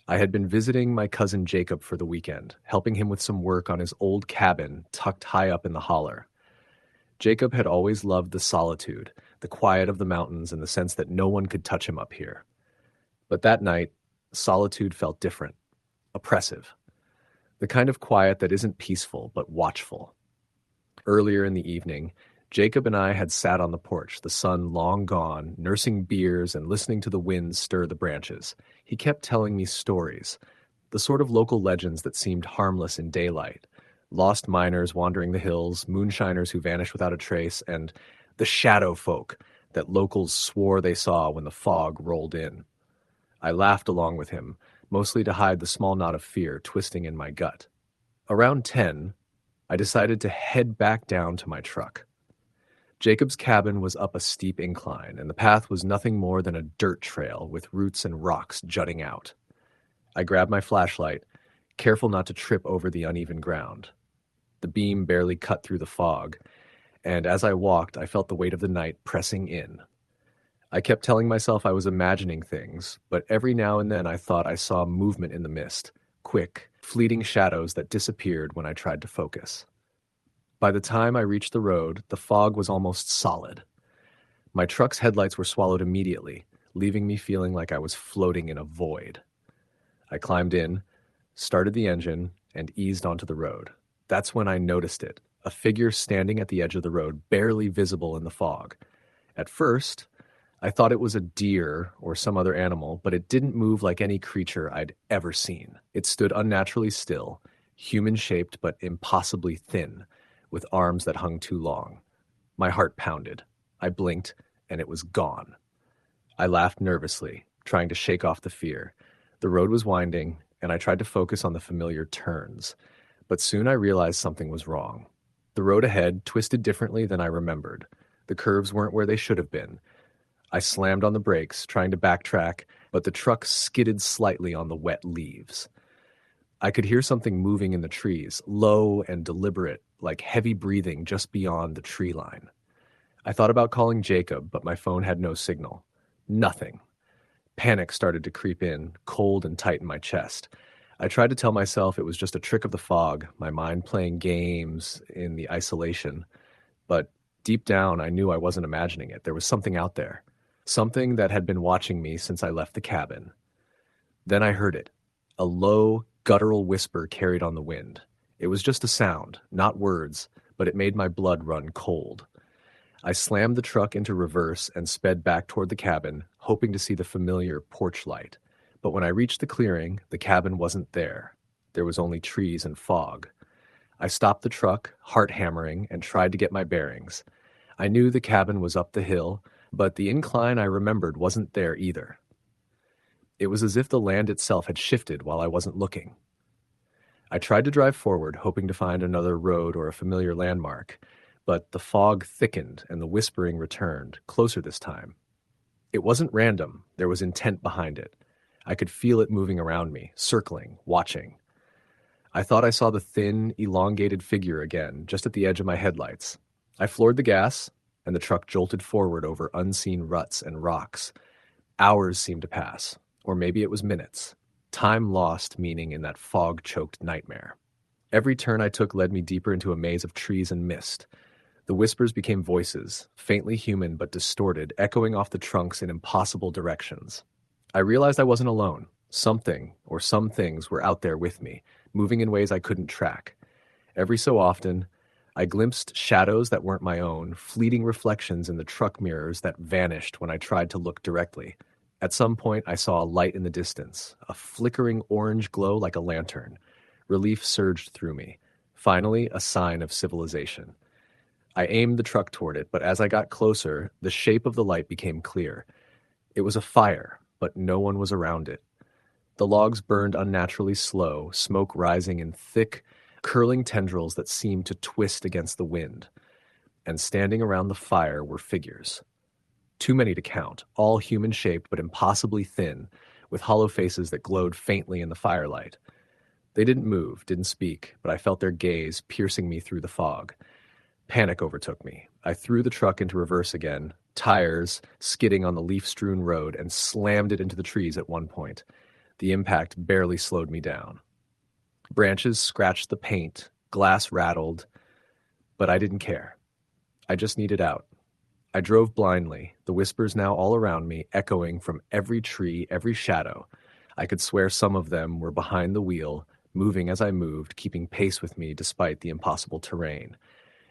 Speaker 1: I had been visiting my cousin Jacob for the weekend, helping him with some work on his old cabin tucked high up in the holler. Jacob had always loved the solitude, the quiet of the mountains, and the sense that no one could touch him up here. But that night, solitude felt different, oppressive. The kind of quiet that isn't peaceful, but watchful. Earlier in the evening, Jacob and I had sat on the porch, the sun long gone, nursing beers and listening to the wind stir the branches. He kept telling me stories, the sort of local legends that seemed harmless in daylight. Lost miners wandering the hills, moonshiners who vanished without a trace, and the shadow folk that locals swore they saw when the fog rolled in. I laughed along with him, mostly to hide the small knot of fear twisting in my gut. Around 10, I decided to head back down to my truck. Jacob's cabin was up a steep incline, and the path was nothing more than a dirt trail with roots and rocks jutting out. I grabbed my flashlight, careful not to trip over the uneven ground. The beam barely cut through the fog, and as I walked, I felt the weight of the night pressing in. I kept telling myself I was imagining things, but every now and then I thought I saw movement in the mist, quick, fleeting shadows that disappeared when I tried to focus. By the time I reached the road, the fog was almost solid. My truck's headlights were swallowed immediately, leaving me feeling like I was floating in a void. I climbed in, started the engine, and eased onto the road. That's when I noticed it, a figure standing at the edge of the road, barely visible in the fog. At first, I thought it was a deer or some other animal, but it didn't move like any creature I'd ever seen. It stood unnaturally still, human-shaped but impossibly thin, with arms that hung too long. My heart pounded. I blinked, and it was gone. I laughed nervously, trying to shake off the fear. The road was winding, and I tried to focus on the familiar turns. But soon I realized something was wrong. The road ahead twisted differently than I remembered. The curves weren't where they should have been. I slammed on the brakes, trying to backtrack, but the truck skidded slightly on the wet leaves. I could hear something moving in the trees, low and deliberate, like heavy breathing just beyond the tree line. I thought about calling Jacob, but my phone had no signal. Nothing. Panic started to creep in, cold and tight in my chest. I tried to tell myself it was just a trick of the fog, my mind playing games in the isolation. But deep down, I knew I wasn't imagining it. There was something out there. Something that had been watching me since I left the cabin. Then I heard it. A low, guttural whisper carried on the wind. It was just a sound, not words, but it made my blood run cold. I slammed the truck into reverse and sped back toward the cabin, hoping to see the familiar porch light. But when I reached the clearing, the cabin wasn't there. There was only trees and fog. I stopped the truck, heart hammering, and tried to get my bearings. I knew the cabin was up the hill, but the incline I remembered wasn't there either. It was as if the land itself had shifted while I wasn't looking. I tried to drive forward, hoping to find another road or a familiar landmark, but the fog thickened and the whispering returned, closer this time. It wasn't random. There was intent behind it. I could feel it moving around me, circling, watching. I thought I saw the thin, elongated figure again, just at the edge of my headlights. I floored the gas, and the truck jolted forward over unseen ruts and rocks. Hours seemed to pass, or maybe it was minutes. Time lost meaning in that fog-choked nightmare. Every turn I took led me deeper into a maze of trees and mist. The whispers became voices, faintly human but distorted, echoing off the trunks in impossible directions. I realized I wasn't alone. Something, or some things, were out there with me, moving in ways I couldn't track. Every so often, I glimpsed shadows that weren't my own, fleeting reflections in the truck mirrors that vanished when I tried to look directly. At some point, I saw a light in the distance, a flickering orange glow like a lantern. Relief surged through me. Finally, a sign of civilization. I aimed the truck toward it, but as I got closer, the shape of the light became clear. It was a fire, but no one was around it. The logs burned unnaturally slow, smoke rising in thick, curling tendrils that seemed to twist against the wind. And standing around the fire were figures. Too many to count, all human-shaped but impossibly thin, with hollow faces that glowed faintly in the firelight. They didn't move, didn't speak, but I felt their gaze piercing me through the fog. Panic overtook me. I threw the truck into reverse again, tires skidding on the leaf-strewn road, and slammed it into the trees at one point. The impact barely slowed me down. Branches scratched the paint, glass rattled, but I didn't care. I just needed out. I drove blindly, the whispers now all around me, echoing from every tree, every shadow. I could swear some of them were behind the wheel, moving as I moved, keeping pace with me despite the impossible terrain.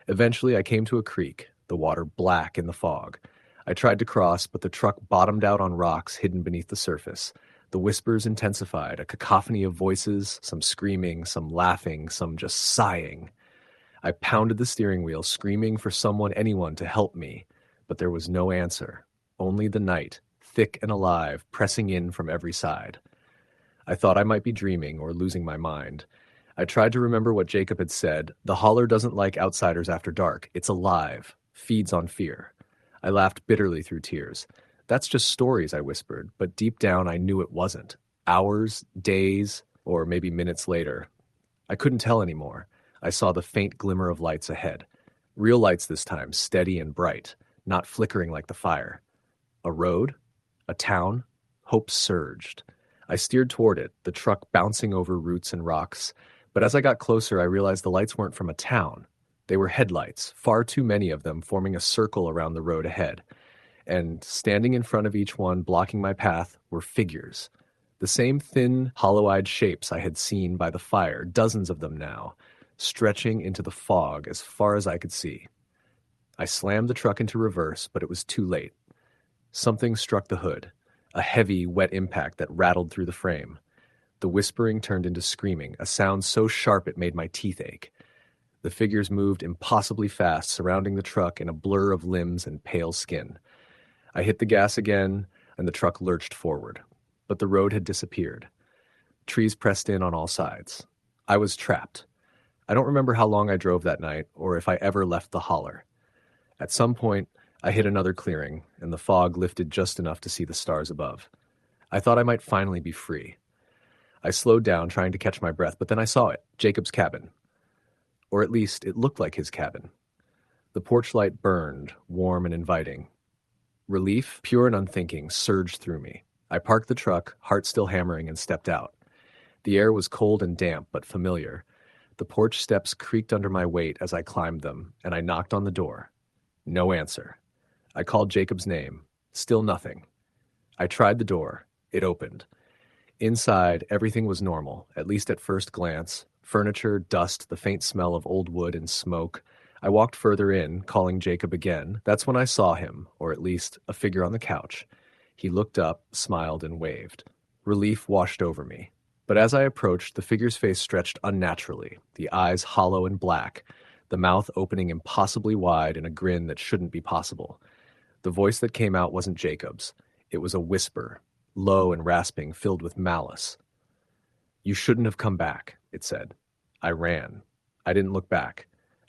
Speaker 1: Eventually, I came to a creek, the water black in the fog. I tried to cross, but the truck bottomed out on rocks hidden beneath the surface. The whispers intensified, a cacophony of voices, some screaming, some laughing, some just sighing. I pounded the steering wheel, screaming for someone, anyone, to help me. But there was no answer, only the night, thick and alive, pressing in from every side. I thought I might be dreaming or losing my mind. I tried to remember what Jacob had said. The holler doesn't like outsiders after dark. It's alive, feeds on fear. I laughed bitterly through tears. That's just stories, I whispered, but deep down I knew it wasn't. Hours, days, or maybe minutes later. I couldn't tell anymore. I saw the faint glimmer of lights ahead. Real lights this time, steady and bright, not flickering like the fire. A road? A town? Hope surged. I steered toward it, the truck bouncing over roots and rocks. But as I got closer, I realized the lights weren't from a town. They were headlights, far too many of them, forming a circle around the road ahead. And standing in front of each one, blocking my path, were figures. The same thin, hollow-eyed shapes I had seen by the fire, dozens of them now, stretching into the fog as far as I could see. I slammed the truck into reverse, but it was too late. Something struck the hood, a heavy, wet impact that rattled through the frame. The whispering turned into screaming, a sound so sharp it made my teeth ache. The figures moved impossibly fast, surrounding the truck in a blur of limbs and pale skin. I hit the gas again, and the truck lurched forward. But the road had disappeared. Trees pressed in on all sides. I was trapped. I don't remember how long I drove that night, or if I ever left the holler. At some point, I hit another clearing, and the fog lifted just enough to see the stars above. I thought I might finally be free. I slowed down, trying to catch my breath, but then I saw it, Jacob's cabin. Or at least, it looked like his cabin. The porch light burned, warm and inviting. Relief, pure and unthinking, surged through me. I parked the truck, heart still hammering, and stepped out. The air was cold and damp, but familiar. The porch steps creaked under my weight as I climbed them, and I knocked on the door. No answer. I called Jacob's name. Still nothing. I tried the door. It opened. Inside, everything was normal, at least at first glance. Furniture, dust, the faint smell of old wood and smoke. I walked further in, calling Jacob again. That's when I saw him, or at least a figure on the couch. He looked up, smiled, and waved. Relief washed over me. But as I approached, the figure's face stretched unnaturally, the eyes hollow and black, the mouth opening impossibly wide in a grin that shouldn't be possible. The voice that came out wasn't Jacob's. It was a whisper, low and rasping, filled with malice. "You shouldn't have come back," it said. I ran. I didn't look back.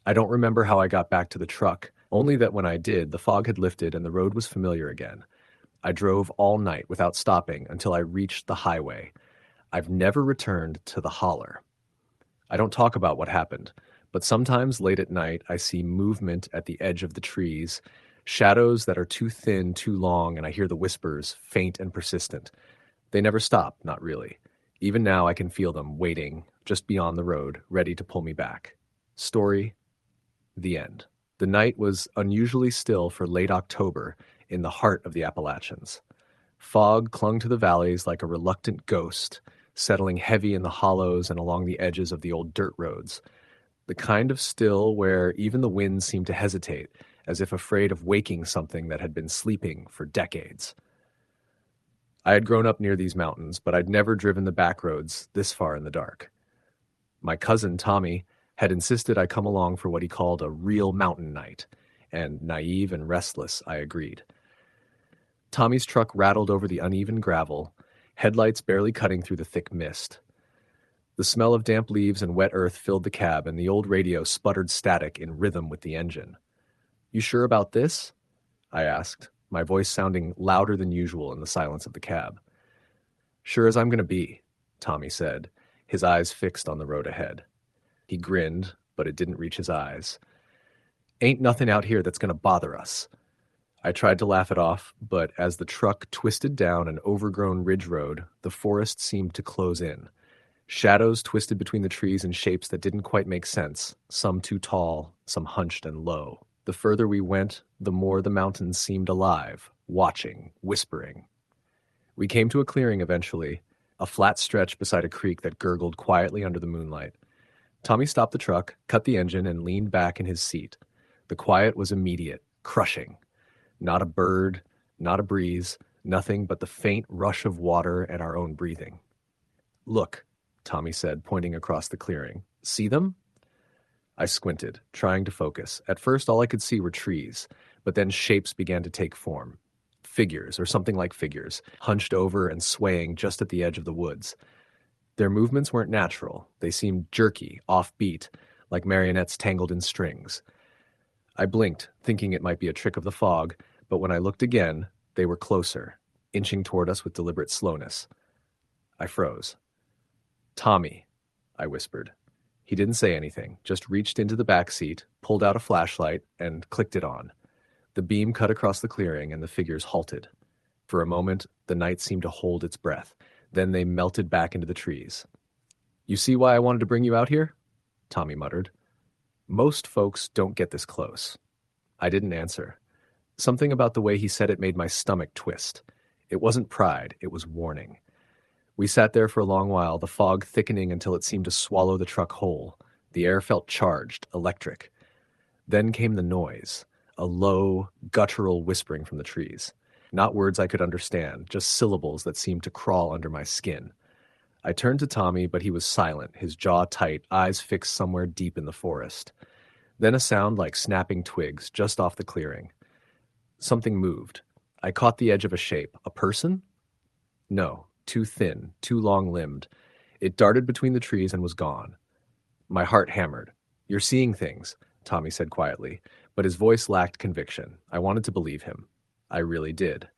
Speaker 1: I don't remember how I got back to the truck, only that when I did, the fog had lifted and the road was familiar again. I drove all night without stopping until I reached the highway. I've never returned to the holler. I don't talk about what happened, but sometimes late at night I see movement at the edge of the trees, shadows that are too thin, too long, and I hear the whispers, faint and persistent. They never stop, not really. Even now I can feel them, waiting, just beyond the road, ready to pull me back. Story, the end. The night was unusually still for late October in the heart of the Appalachians. Fog clung to the valleys like a reluctant ghost, settling heavy in the hollows and along the edges of the old dirt roads. The kind of still where even the wind seemed to hesitate, as if afraid of waking something that had been sleeping for decades. I had grown up near these mountains, but I'd never driven the back roads this far in the dark. My cousin, Tommy, had insisted I come along for what he called a real mountain night, and naive and restless, I agreed. Tommy's truck rattled over the uneven gravel, headlights barely cutting through the thick mist. The smell of damp leaves and wet earth filled the cab, and the old radio sputtered static in rhythm with the engine. "You sure about this?" I asked, my voice sounding louder than usual in the silence of the cab. "Sure as I'm going to be," Tommy said, his eyes fixed on the road ahead. He grinned, but it didn't reach his eyes. "Ain't nothing out here that's going to bother us." I tried to laugh it off, but as the truck twisted down an overgrown ridge road, the forest seemed to close in. Shadows twisted between the trees in shapes that didn't quite make sense, some too tall, some hunched and low. The further we went, the more the mountains seemed alive, watching, whispering. We came to a clearing eventually, a flat stretch beside a creek that gurgled quietly under the moonlight. Tommy stopped the truck, cut the engine, and leaned back in his seat. The quiet was immediate, crushing. Not a bird, not a breeze, nothing but the faint rush of water and our own breathing. "Look," Tommy said, pointing across the clearing. "See them?" I squinted, trying to focus. At first, all I could see were trees, but then shapes began to take form. Figures, or something like figures, hunched over and swaying just at the edge of the woods. Their movements weren't natural. They seemed jerky, offbeat, like marionettes tangled in strings. I blinked, thinking it might be a trick of the fog, but when I looked again, they were closer, inching toward us with deliberate slowness. I froze. "Tommy," I whispered. He didn't say anything, just reached into the back seat, pulled out a flashlight, and clicked it on. The beam cut across the clearing, and the figures halted. For a moment, the night seemed to hold its breath. Then they melted back into the trees. "You see why I wanted to bring you out here?" Tommy muttered. "Most folks don't get this close." I didn't answer. Something about the way he said it made my stomach twist. It wasn't pride, it was warning. We sat there for a long while, the fog thickening until it seemed to swallow the truck whole. The air felt charged, electric. Then came the noise, a low, guttural whispering from the trees. Not words I could understand, just syllables that seemed to crawl under my skin. I turned to Tommy, but he was silent, his jaw tight, eyes fixed somewhere deep in the forest. Then a sound like snapping twigs just off the clearing. Something moved. I caught the edge of a shape. A person? No, too thin, too long-limbed. It darted between the trees and was gone. My heart hammered. "You're seeing things," Tommy said quietly, but his voice lacked conviction. I wanted to believe him. I really did.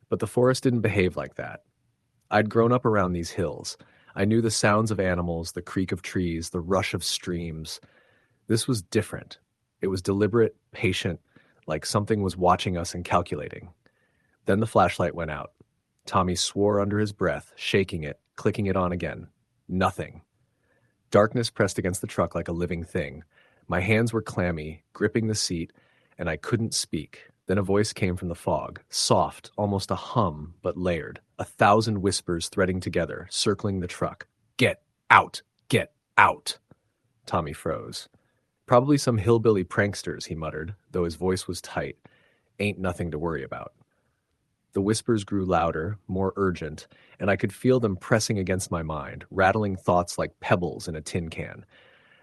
Speaker 1: But the forest didn't behave like that. I'd grown up around these hills. I knew the sounds of animals, the creak of trees, the rush of streams. This was different. It was deliberate, patient, like something was watching us and calculating. Then the flashlight went out. Tommy swore under his breath, shaking it, clicking it on again. Nothing. Darkness pressed against the truck like a living thing. My hands were clammy, gripping the seat, and I couldn't speak. Then a voice came from the fog, soft, almost a hum, but layered. 1,000 whispers threading together, circling the truck. "Get out! Get out!" Tommy froze. "Probably some hillbilly pranksters," he muttered, though his voice was tight. "Ain't nothing to worry about." The whispers grew louder, more urgent, and I could feel them pressing against my mind, rattling thoughts like pebbles in a tin can.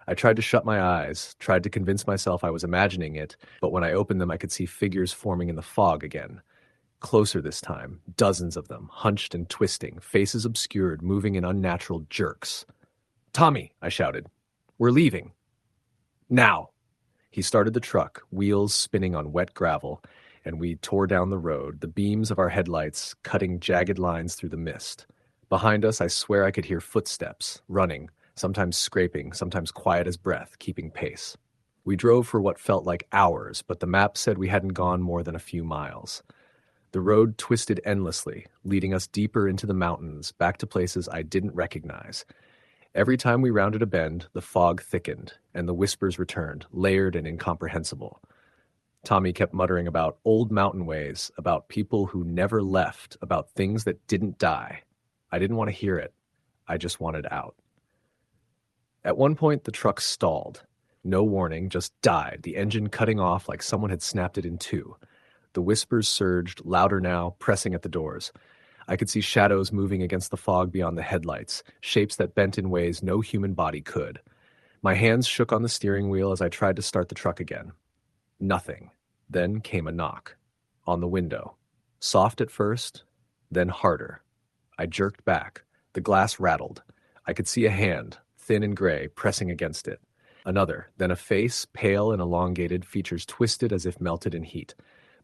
Speaker 1: I tried to shut my eyes, tried to convince myself I was imagining it, but when I opened them I could see figures forming in the fog again. Closer this time, dozens of them, hunched and twisting, faces obscured, moving in unnatural jerks. "Tommy," I shouted. "We're leaving. Now." He started the truck, wheels spinning on wet gravel, and we tore down the road, the beams of our headlights cutting jagged lines through the mist. Behind us, I swear I could hear footsteps, running, sometimes scraping, sometimes quiet as breath, keeping pace. We drove for what felt like hours, but the map said we hadn't gone more than a few miles. The road twisted endlessly, leading us deeper into the mountains, back to places I didn't recognize. Every time we rounded a bend, the fog thickened, and the whispers returned, layered and incomprehensible. Tommy kept muttering about old mountain ways, about people who never left, about things that didn't die. I didn't want to hear it. I just wanted out. At one point, the truck stalled. No warning, just died, the engine cutting off like someone had snapped it in two. The whispers surged, louder now, pressing at the doors. I could see shadows moving against the fog beyond the headlights, shapes that bent in ways no human body could. My hands shook on the steering wheel as I tried to start the truck again. Nothing. Then came a knock. On the window. Soft at first, then harder. I jerked back. The glass rattled. I could see a hand, thin and gray, pressing against it. Another, then a face, pale and elongated, features twisted as if melted in heat.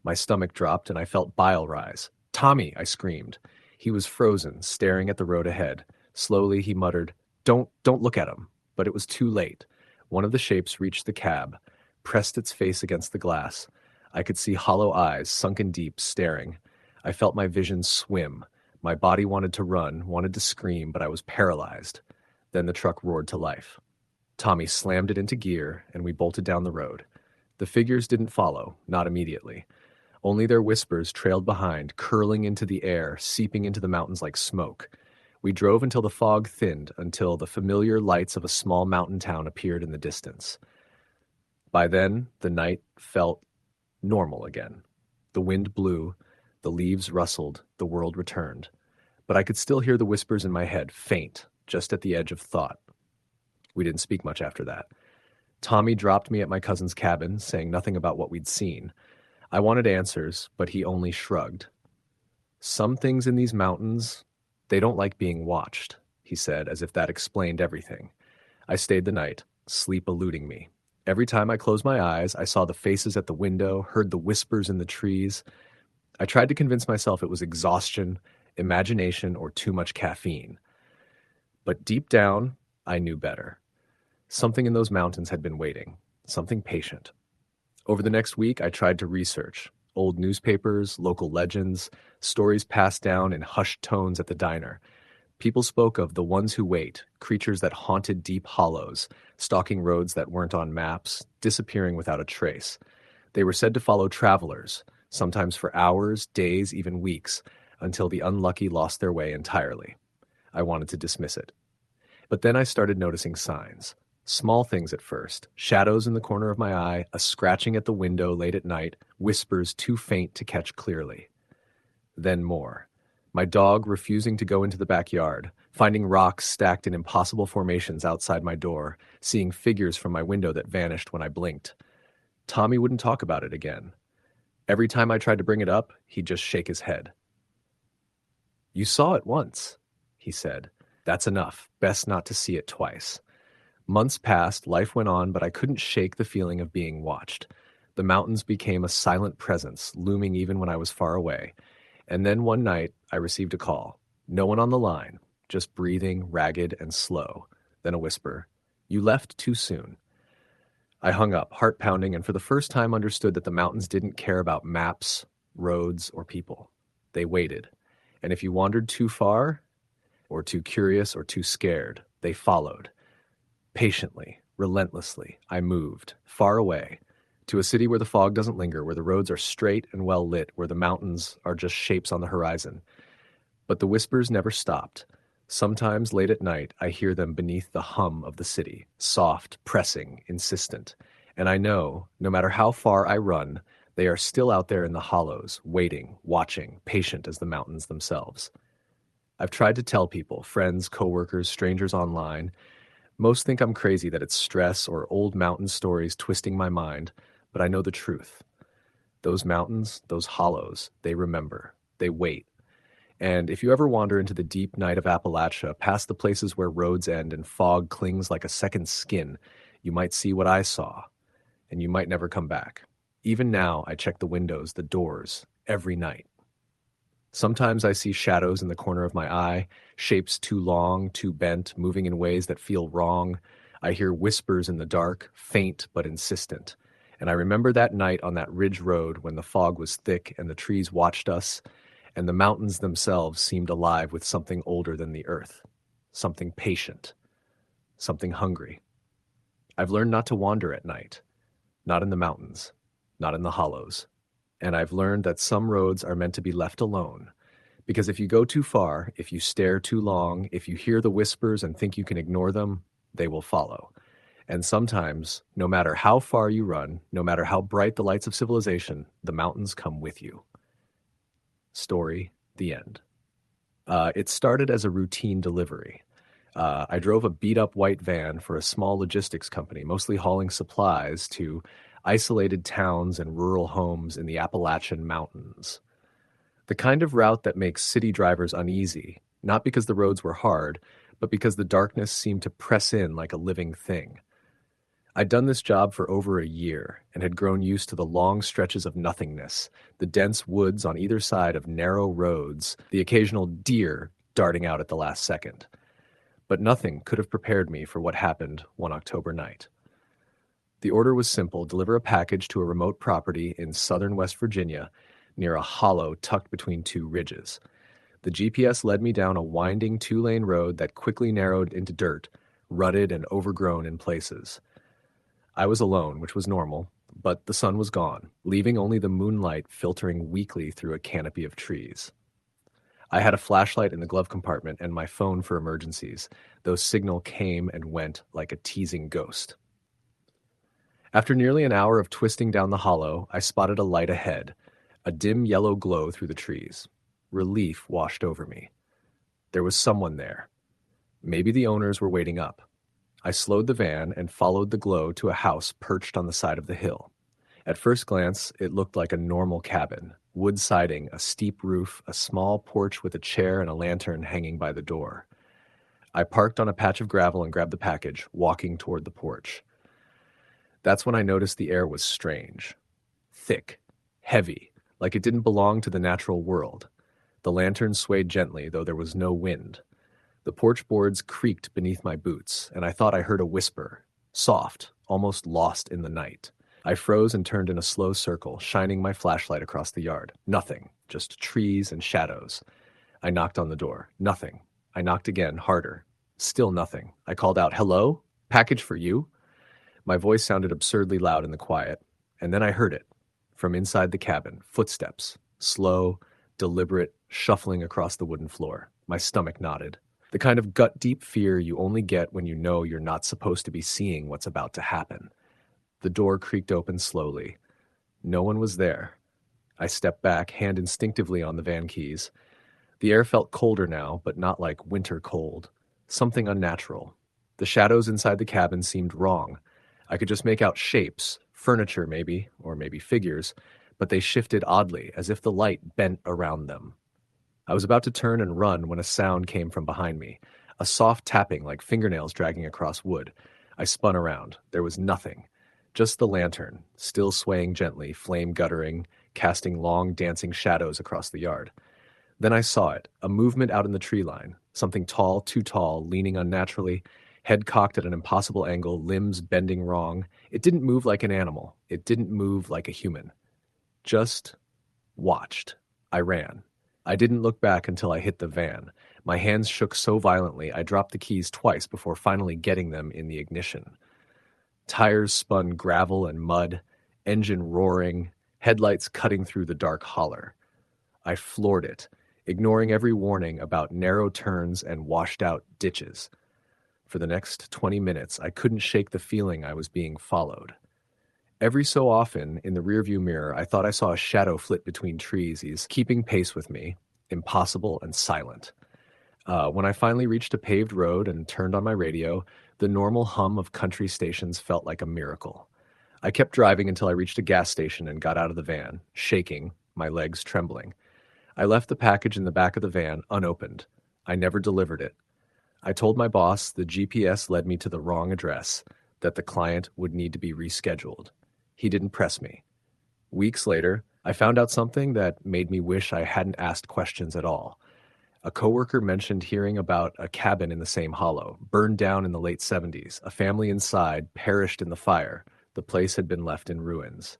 Speaker 1: My stomach dropped and I felt bile rise. "Tommy!" I screamed. He was frozen, staring at the road ahead. Slowly he muttered, Don't look at him." But it was too late. One of the shapes reached the cab, pressed its face against the glass. I could see hollow eyes, sunken deep, staring. I felt my vision swim. My body wanted to run, wanted to scream, but I was paralyzed. Then the truck roared to life. Tommy slammed it into gear, and we bolted down the road. The figures didn't follow, not immediately. Only their whispers trailed behind, curling into the air, seeping into the mountains like smoke. We drove until the fog thinned, until the familiar lights of a small mountain town appeared in the distance. By then, the night felt normal again. The wind blew, the leaves rustled, the world returned. But I could still hear the whispers in my head, faint, just at the edge of thought. We didn't speak much after that. Tommy dropped me at my cousin's cabin, saying nothing about what we'd seen. I wanted answers, but he only shrugged. "Some things in these mountains, they don't like being watched," he said, as if that explained everything. I stayed the night, sleep eluding me. Every time I closed my eyes, I saw the faces at the window, heard the whispers in the trees. I tried to convince myself it was exhaustion, imagination, or too much caffeine. But deep down, I knew better. Something in those mountains had been waiting, something patient. Over the next week, I tried to research old newspapers, local legends, stories passed down in hushed tones at the diner. People spoke of the ones who wait, creatures that haunted deep hollows, stalking roads that weren't on maps, disappearing without a trace. They were said to follow travelers, sometimes for hours, days, even weeks, until the unlucky lost their way entirely. I wanted to dismiss it. But then I started noticing signs. Small things at first, shadows in the corner of my eye, a scratching at the window late at night, whispers too faint to catch clearly. Then more. My dog refusing to go into the backyard, finding rocks stacked in impossible formations outside my door, seeing figures from my window that vanished when I blinked. Tommy wouldn't talk about it again. Every time I tried to bring it up, he'd just shake his head. "You saw it once," he said. "That's enough. Best not to see it twice." Months passed, life went on, but I couldn't shake the feeling of being watched. The mountains became a silent presence, looming even when I was far away. And then one night, I received a call. No one on the line, just breathing, ragged and slow. Then a whisper, "You left too soon." I hung up, heart pounding, and for the first time understood that the mountains didn't care about maps, roads, or people. They waited. And if you wandered too far, or too curious, or too scared, they followed. Patiently, relentlessly, I moved, far away, to a city where the fog doesn't linger, where the roads are straight and well lit, where the mountains are just shapes on the horizon. But the whispers never stopped. Sometimes late at night, I hear them beneath the hum of the city, soft, pressing, insistent. And I know, no matter how far I run, they are still out there in the hollows, waiting, watching, patient as the mountains themselves. I've tried to tell people, friends, coworkers, strangers online. Most think I'm crazy, that it's stress or old mountain stories twisting my mind, but I know the truth. Those mountains, those hollows, they remember, they wait. And if you ever wander into the deep night of Appalachia, past the places where roads end and fog clings like a second skin, you might see what I saw, and you might never come back. Even now, I check the windows, the doors, every night. Sometimes I see shadows in the corner of my eye, shapes too long, too bent, moving in ways that feel wrong. I hear whispers in the dark, faint but insistent. And I remember that night on that ridge road when the fog was thick and the trees watched us, and the mountains themselves seemed alive with something older than the earth, something patient, something hungry. I've learned not to wander at night, not in the mountains, not in the hollows. And I've learned that some roads are meant to be left alone. Because if you go too far, if you stare too long, if you hear the whispers and think you can ignore them, they will follow. And sometimes, no matter how far you run, no matter how bright the lights of civilization, the mountains come with you. Story, the end. It started as a routine delivery. I drove a beat up white van for a small logistics company, mostly hauling supplies to isolated towns and rural homes in the Appalachian Mountains. The kind of route that makes city drivers uneasy, not because the roads were hard, but because the darkness seemed to press in like a living thing. I'd done this job for over a year and had grown used to the long stretches of nothingness, the dense woods on either side of narrow roads, the occasional deer darting out at the last second. But nothing could have prepared me for what happened one October night. The order was simple: deliver a package to a remote property in southern West Virginia near a hollow tucked between two ridges. The GPS led me down a winding two-lane road that quickly narrowed into dirt, rutted and overgrown in places. I was alone, which was normal, but the sun was gone, leaving only the moonlight filtering weakly through a canopy of trees. I had a flashlight in the glove compartment and my phone for emergencies, though signal came and went like a teasing ghost. After nearly an hour of twisting down the hollow, I spotted a light ahead, a dim yellow glow through the trees. Relief washed over me. There was someone there. Maybe the owners were waiting up. I slowed the van and followed the glow to a house perched on the side of the hill. At first glance, it looked like a normal cabin. Wood siding, a steep roof, a small porch with a chair and a lantern hanging by the door. I parked on a patch of gravel and grabbed the package, walking toward the porch. That's when I noticed the air was strange. Thick, heavy, like it didn't belong to the natural world. The lantern swayed gently, though there was no wind. The porch boards creaked beneath my boots, and I thought I heard a whisper, soft, almost lost in the night. I froze and turned in a slow circle, shining my flashlight across the yard. Nothing, just trees and shadows. I knocked on the door. Nothing. I knocked again, harder. Still nothing. I called out, "Hello? Package for you?" My voice sounded absurdly loud in the quiet, and then I heard it. From inside the cabin, footsteps, slow, deliberate, shuffling across the wooden floor. My stomach knotted. The kind of gut-deep fear you only get when you know you're not supposed to be seeing what's about to happen. The door creaked open slowly. No one was there. I stepped back, hand instinctively on the van keys. The air felt colder now, but not like winter cold. Something unnatural. The shadows inside the cabin seemed wrong. I could just make out shapes, furniture maybe, or maybe figures, but they shifted oddly, as if the light bent around them. I was about to turn and run when a sound came from behind me, a soft tapping like fingernails dragging across wood. I spun around. There was nothing. Just the lantern, still swaying gently, flame guttering, casting long dancing shadows across the yard. Then I saw it, a movement out in the tree line, something tall, too tall, leaning unnaturally, head cocked at an impossible angle, limbs bending wrong. It didn't move like an animal. It didn't move like a human. Just watched. I ran. I didn't look back until I hit the van. My hands shook so violently I dropped the keys twice before finally getting them in the ignition. Tires spun gravel and mud, engine roaring, headlights cutting through the dark holler. I floored it, ignoring every warning about narrow turns and washed-out ditches. For the next 20 minutes, I couldn't shake the feeling I was being followed. Every so often, in the rearview mirror, I thought I saw a shadow flit between trees, keeping pace with me, impossible and silent. When I finally reached a paved road and turned on my radio, the normal hum of country stations felt like a miracle. I kept driving until I reached a gas station and got out of the van, shaking, my legs trembling. I left the package in the back of the van unopened. I never delivered it. I told my boss the GPS led me to the wrong address, that the client would need to be rescheduled. He didn't press me. Weeks later, I found out something that made me wish I hadn't asked questions at all. A coworker mentioned hearing about a cabin in the same hollow, burned down in the late 70s. A family inside perished in the fire. The place had been left in ruins.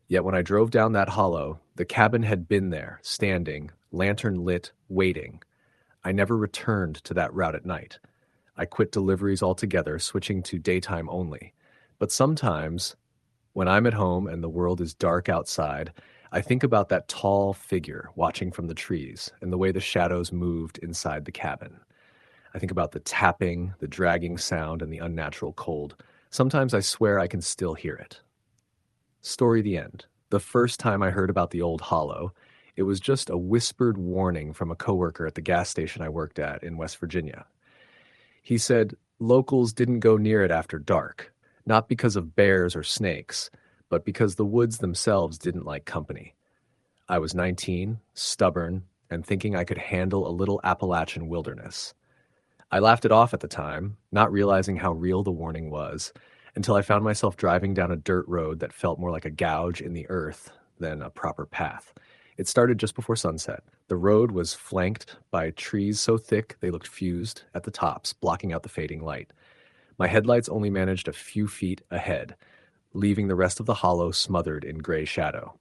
Speaker 1: Yet when I drove down that hollow, the cabin had been there, standing, lantern lit, waiting. I never returned to that route at night. I quit deliveries altogether, switching to daytime only. But sometimes, when I'm at home and the world is dark outside, I think about that tall figure watching from the trees and the way the shadows moved inside the cabin. I think about the tapping, the dragging sound, and the unnatural cold. Sometimes I swear I can still hear it. Story the end. The first time I heard about the old hollow, it was just a whispered warning from a coworker at the gas station I worked at in West Virginia. He said locals didn't go near it after dark, not because of bears or snakes, but because the woods themselves didn't like company. I was 19, stubborn, and thinking I could handle a little Appalachian wilderness. I laughed it off at the time, not realizing how real the warning was, until I found myself driving down a dirt road that felt more like a gouge in the earth than a proper path. It started just before sunset. The road was flanked by trees so thick they looked fused at the tops, blocking out the fading light. My headlights only managed a few feet ahead, leaving the rest of the hollow smothered in gray shadow.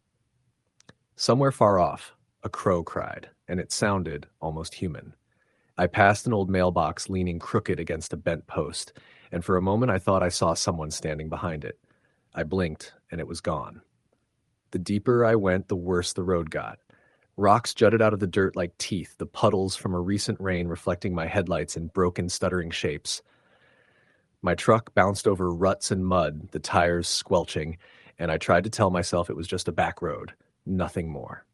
Speaker 1: Somewhere far off, a crow cried, and it sounded almost human. I passed an old mailbox leaning crooked against a bent post, and for a moment I thought I saw someone standing behind it. I blinked, and it was gone. The deeper I went, the worse the road got. Rocks jutted out of the dirt like teeth, the puddles from a recent rain reflecting my headlights in broken, stuttering shapes. My truck bounced over ruts and mud, the tires squelching, and I tried to tell myself it was just a back road, nothing more.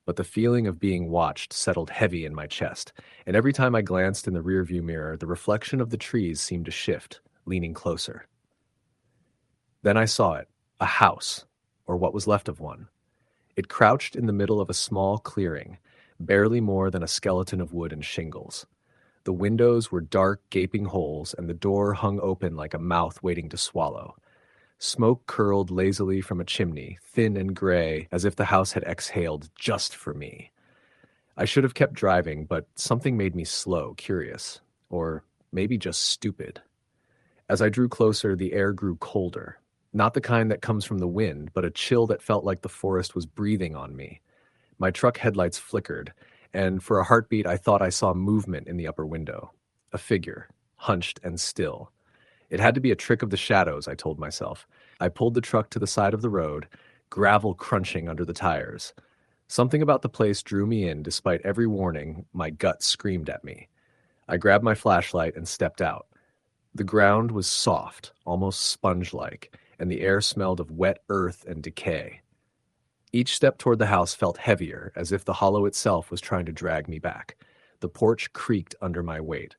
Speaker 1: But the feeling of being watched settled heavy in my chest, and every time I glanced in the rearview mirror, the reflection of the trees seemed to shift, leaning closer. Then I saw it, a house, or what was left of one. It crouched in the middle of a small clearing, barely more than a skeleton of wood and shingles. The windows were dark, gaping holes, and the door hung open like a mouth waiting to swallow. Smoke curled lazily from a chimney, thin and gray, as if the house had exhaled just for me. I should have kept driving, but something made me slow, curious, or maybe just stupid. As I drew closer, the air grew colder. Not the kind that comes from the wind, but a chill that felt like the forest was breathing on me. My truck headlights flickered, and for a heartbeat I thought I saw movement in the upper window. A figure, hunched and still. It had to be a trick of the shadows, I told myself. I pulled the truck to the side of the road, gravel crunching under the tires. Something about the place drew me in despite every warning my gut screamed at me. I grabbed my flashlight and stepped out. The ground was soft, almost sponge-like, and the air smelled of wet earth and decay. Each step toward the house felt heavier, as if the hollow itself was trying to drag me back. The porch creaked under my weight.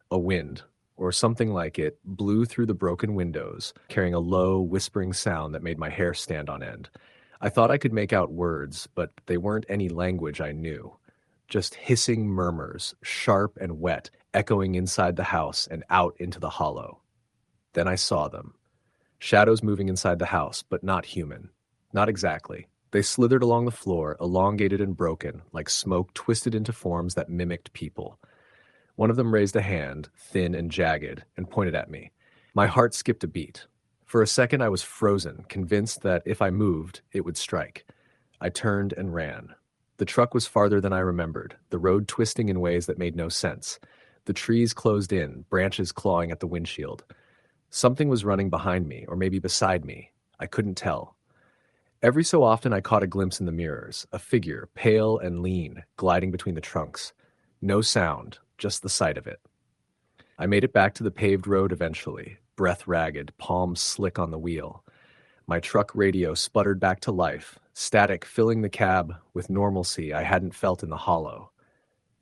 Speaker 1: A wind, or something like it, blew through the broken windows, carrying a low, whispering sound that made my hair stand on end. I thought I could make out words, but they weren't any language I knew. Just hissing murmurs, sharp and wet, echoing inside the house and out into the hollow. Then I saw them. Shadows moving inside the house, but not human. Not exactly. They slithered along the floor, elongated and broken, like smoke twisted into forms that mimicked people. One of them raised a hand, thin and jagged, and pointed at me. My heart skipped a beat. For a second I was frozen, convinced that if I moved, it would strike. I turned and ran. The truck was farther than I remembered, the road twisting in ways that made no sense. The trees closed in, branches clawing at the windshield. Something was running behind me, or maybe beside me. I couldn't tell. Every so often I caught a glimpse in the mirrors, a figure, pale and lean, gliding between the trunks. No sound, just the sight of it. I made it back to the paved road eventually, breath ragged, palms slick on the wheel. My truck radio sputtered back to life, static filling the cab with normalcy I hadn't felt in the hollow.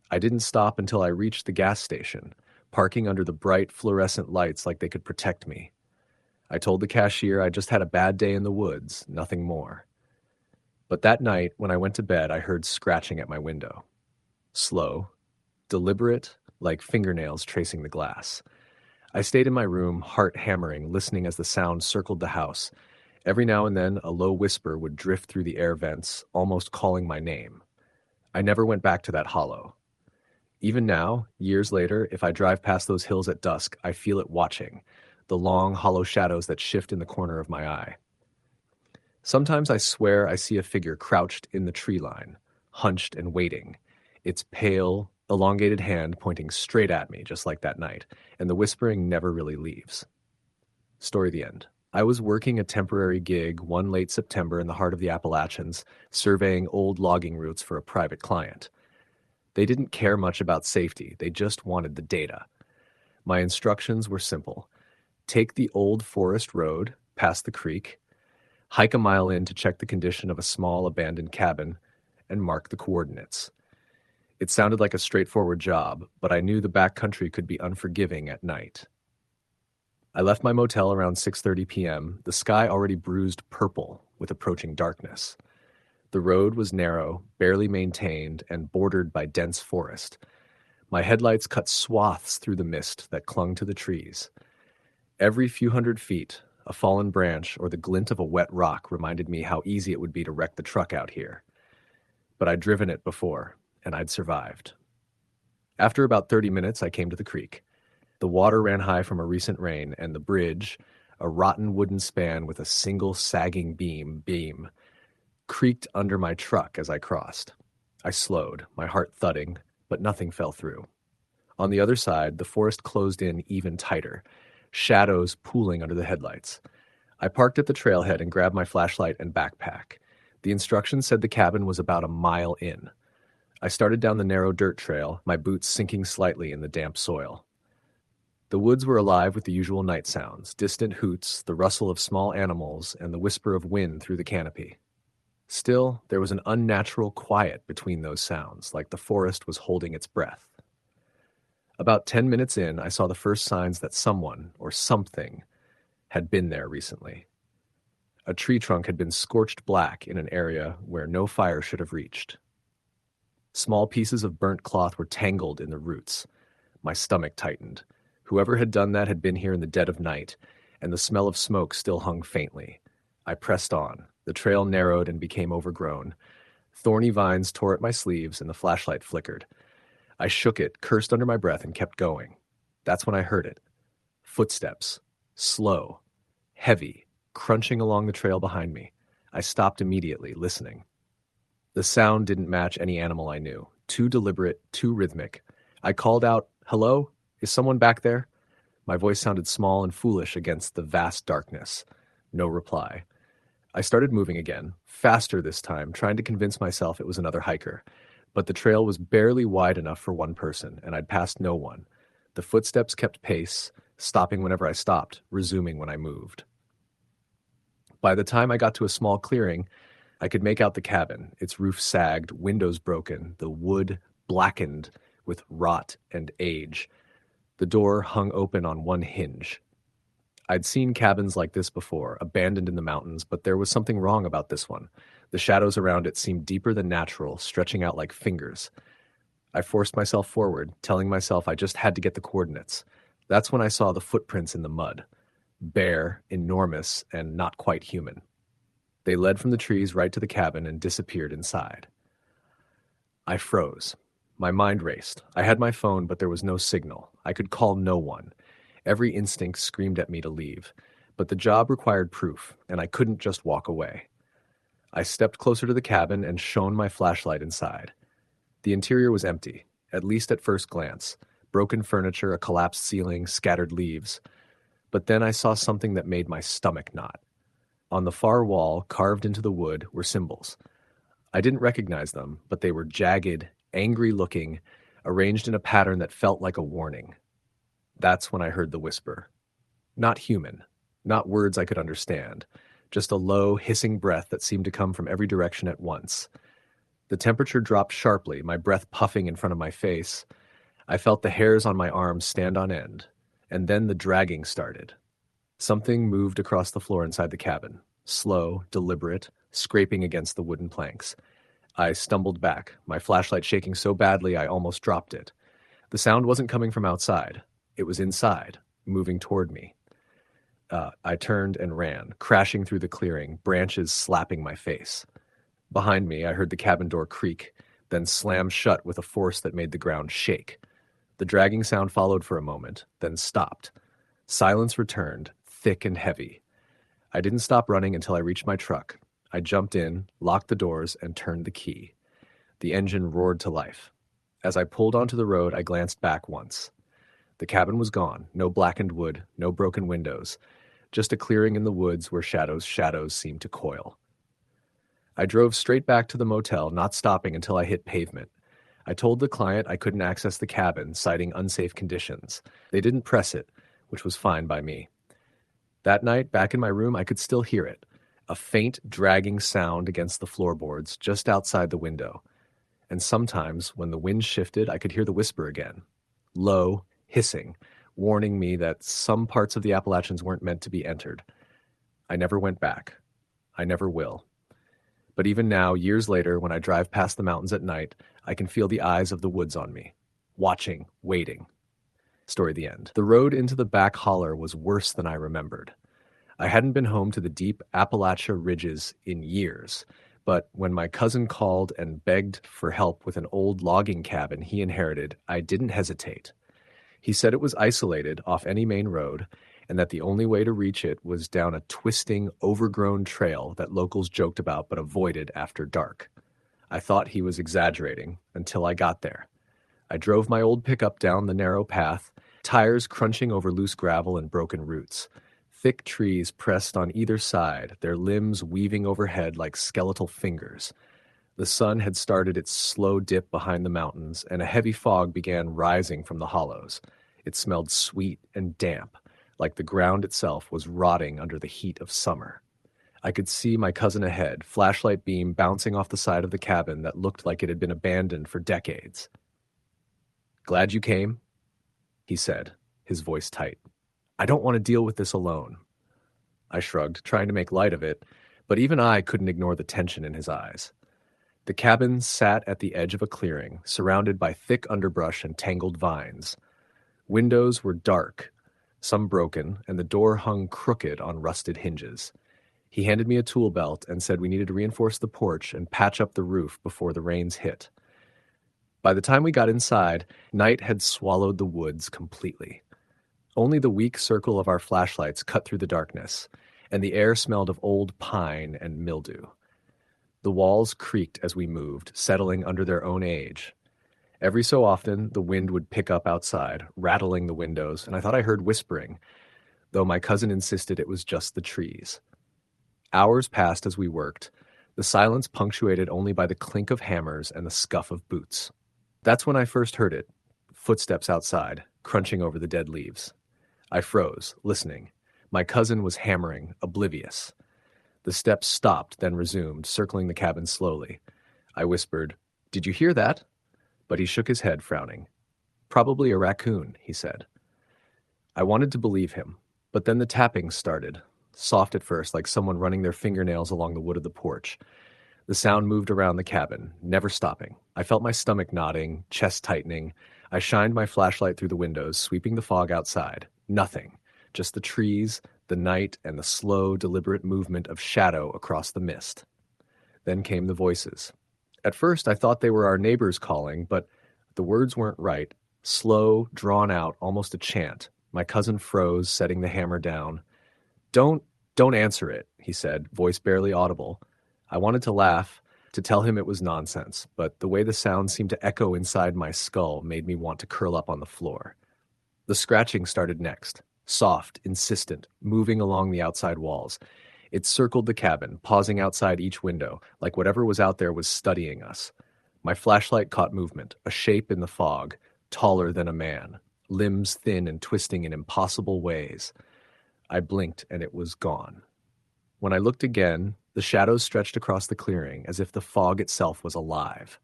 Speaker 1: I didn't stop until I reached the gas station, parking under the bright fluorescent lights like they could protect me. I told the cashier I just had a bad day in the woods, nothing more. But that night, when I went to bed, I heard scratching at my window. Slow, deliberate, like fingernails tracing the glass. I stayed in my room, heart hammering, listening as the sound circled the house. Every now and then, a low whisper would drift through the air vents, almost calling my name. I never went back to that hollow. Even now, years later, if I drive past those hills at dusk, I feel it watching, the long, hollow shadows that shift in the corner of my eye. Sometimes I swear I see a figure crouched in the tree line, hunched and waiting, its pale, elongated hand pointing straight at me, just like that night, and the whispering never really leaves. Story the end. I was working a temporary gig one late September in the heart of the Appalachians, surveying old logging routes for a private client. They didn't care much about safety, they just wanted the data. My instructions were simple. take the old forest road past the creek, hike a mile in to check the condition of a small abandoned cabin, and mark the coordinates. It sounded like a straightforward job, but I knew the backcountry could be unforgiving at night. I left my motel around 6:30 p.m., the sky already bruised purple with approaching darkness. The road was narrow, barely maintained, and bordered by dense forest. My headlights cut swaths through the mist that clung to the trees. Every few hundred feet, a fallen branch or the glint of a wet rock reminded me how easy it would be to wreck the truck out here. But I'd driven it before, and I'd survived. After about 30 minutes, I came to the creek. The water ran high from a recent rain, and the bridge, a rotten wooden span with a single sagging beam, creaked under my truck as I crossed. I slowed, my heart thudding, but nothing fell through. On the other side, the forest closed in even tighter, shadows pooling under the headlights. I parked at the trailhead and grabbed my flashlight and backpack. The instructions said the cabin was about a mile in. I started down the narrow dirt trail, my boots sinking slightly in the damp soil. The woods were alive with the usual night sounds, distant hoots, the rustle of small animals, and the whisper of wind through the canopy. Still, there was an unnatural quiet between those sounds, like the forest was holding its breath. About 10 minutes in, I saw the first signs that someone, or something, had been there recently. A tree trunk had been scorched black in an area where no fire should have reached. Small pieces of burnt cloth were tangled in the roots. My stomach tightened. Whoever had done that had been here in the dead of night, and the smell of smoke still hung faintly. I pressed on. The trail narrowed and became overgrown. Thorny vines tore at my sleeves, and the flashlight flickered. I shook it, cursed under my breath, and kept going. That's when I heard it. Footsteps. Slow. Heavy. Crunching along the trail behind me. I stopped immediately, listening. The sound didn't match any animal I knew. Too deliberate, too rhythmic. I called out, "Hello? Is someone back there?" My voice sounded small and foolish against the vast darkness. No reply. I started moving again, faster this time, trying to convince myself it was another hiker. But the trail was barely wide enough for one person, and I'd passed no one. The footsteps kept pace, stopping whenever I stopped, resuming when I moved. By the time I got to a small clearing, I could make out the cabin, its roof sagged, windows broken, the wood blackened with rot and age. The door hung open on one hinge. I'd seen cabins like this before, abandoned in the mountains, but there was something wrong about this one. The shadows around it seemed deeper than natural, stretching out like fingers. I forced myself forward, telling myself I just had to get the coordinates. That's when I saw the footprints in the mud. Bare, enormous, and not quite human. They led from the trees right to the cabin and disappeared inside. I froze. My mind raced. I had my phone, but there was no signal. I could call no one. Every instinct screamed at me to leave. But the job required proof, and I couldn't just walk away. I stepped closer to the cabin and shone my flashlight inside. The interior was empty, at least at first glance. Broken furniture, a collapsed ceiling, scattered leaves. But then I saw something that made my stomach knot. On the far wall, carved into the wood, were symbols. I didn't recognize them, but they were jagged, angry-looking, arranged in a pattern that felt like a warning. That's when I heard the whisper. Not human, not words I could understand, just a low, hissing breath that seemed to come from every direction at once. The temperature dropped sharply, my breath puffing in front of my face. I felt the hairs on my arms stand on end, and then the dragging started. Something moved across the floor inside the cabin, slow, deliberate, scraping against the wooden planks. I stumbled back, my flashlight shaking so badly I almost dropped it. The sound wasn't coming from outside. It was inside, moving toward me. I turned and ran, crashing through the clearing, branches slapping my face. Behind me, I heard the cabin door creak, then slam shut with a force that made the ground shake. The dragging sound followed for a moment, then stopped. Silence returned, thick and heavy. I didn't stop running until I reached my truck. I jumped in, locked the doors, and turned the key. The engine roared to life. As I pulled onto the road, I glanced back once. The cabin was gone, no blackened wood, no broken windows, just a clearing in the woods where shadows seemed to coil. I drove straight back to the motel, not stopping until I hit pavement. I told the client I couldn't access the cabin, citing unsafe conditions. They didn't press it, which was fine by me. That night, back in my room, I could still hear it, a faint, dragging sound against the floorboards just outside the window. And sometimes, when the wind shifted, I could hear the whisper again, low, hissing, warning me that some parts of the Appalachians weren't meant to be entered. I never went back. I never will. But even now, years later, when I drive past the mountains at night, I can feel the eyes of the woods on me, watching, waiting. Story the end. The road into the back holler was worse than I remembered. I hadn't been home to the deep Appalachia ridges in years, but when my cousin called and begged for help with an old logging cabin he inherited, I didn't hesitate. He said it was isolated off any main road, and that the only way to reach it was down a twisting, overgrown trail that locals joked about but avoided after dark. I thought he was exaggerating until I got there. I drove my old pickup down the narrow path, tires crunching over loose gravel and broken roots. Thick trees pressed on either side, their limbs weaving overhead like skeletal fingers. The sun had started its slow dip behind the mountains, and a heavy fog began rising from the hollows. It smelled sweet and damp, like the ground itself was rotting under the heat of summer. I could see my cousin ahead, flashlight beam bouncing off the side of the cabin that looked like it had been abandoned for decades. "Glad you came?" he said, his voice tight. "I don't want to deal with this alone." I shrugged, trying to make light of it, but even I couldn't ignore the tension in his eyes. The cabin sat at the edge of a clearing, surrounded by thick underbrush and tangled vines. Windows were dark, some broken, and the door hung crooked on rusted hinges. He handed me a tool belt and said we needed to reinforce the porch and patch up the roof before the rains hit. By the time we got inside, night had swallowed the woods completely. Only the weak circle of our flashlights cut through the darkness, and the air smelled of old pine and mildew. The walls creaked as we moved, settling under their own age. Every so often, the wind would pick up outside, rattling the windows, and I thought I heard whispering, though my cousin insisted it was just the trees. Hours passed as we worked, the silence punctuated only by the clink of hammers and the scuff of boots. That's when I first heard it, footsteps outside, crunching over the dead leaves. I froze, listening. My cousin was hammering, oblivious. The steps stopped, then resumed, circling the cabin slowly. I whispered, "Did you hear that?" But he shook his head, frowning. "Probably a raccoon," he said. I wanted to believe him, but then the tapping started, soft at first, like someone running their fingernails along the wood of the porch. The sound moved around the cabin, never stopping. I felt my stomach knotting, chest tightening. I shined my flashlight through the windows, sweeping the fog outside. Nothing, just the trees, the night, and the slow, deliberate movement of shadow across the mist. Then came the voices. At first, I thought they were our neighbors calling, but the words weren't right. Slow, drawn out, almost a chant. My cousin froze, setting the hammer down. Don't answer it," he said, voice barely audible. I wanted to laugh, to tell him it was nonsense, but the way the sound seemed to echo inside my skull made me want to curl up on the floor. The scratching started next, soft, insistent, moving along the outside walls. It circled the cabin, pausing outside each window, like whatever was out there was studying us. My flashlight caught movement, a shape in the fog, taller than a man, limbs thin and twisting in impossible ways. I blinked and it was gone. When I looked again, the shadows stretched across the clearing as if the fog itself was alive.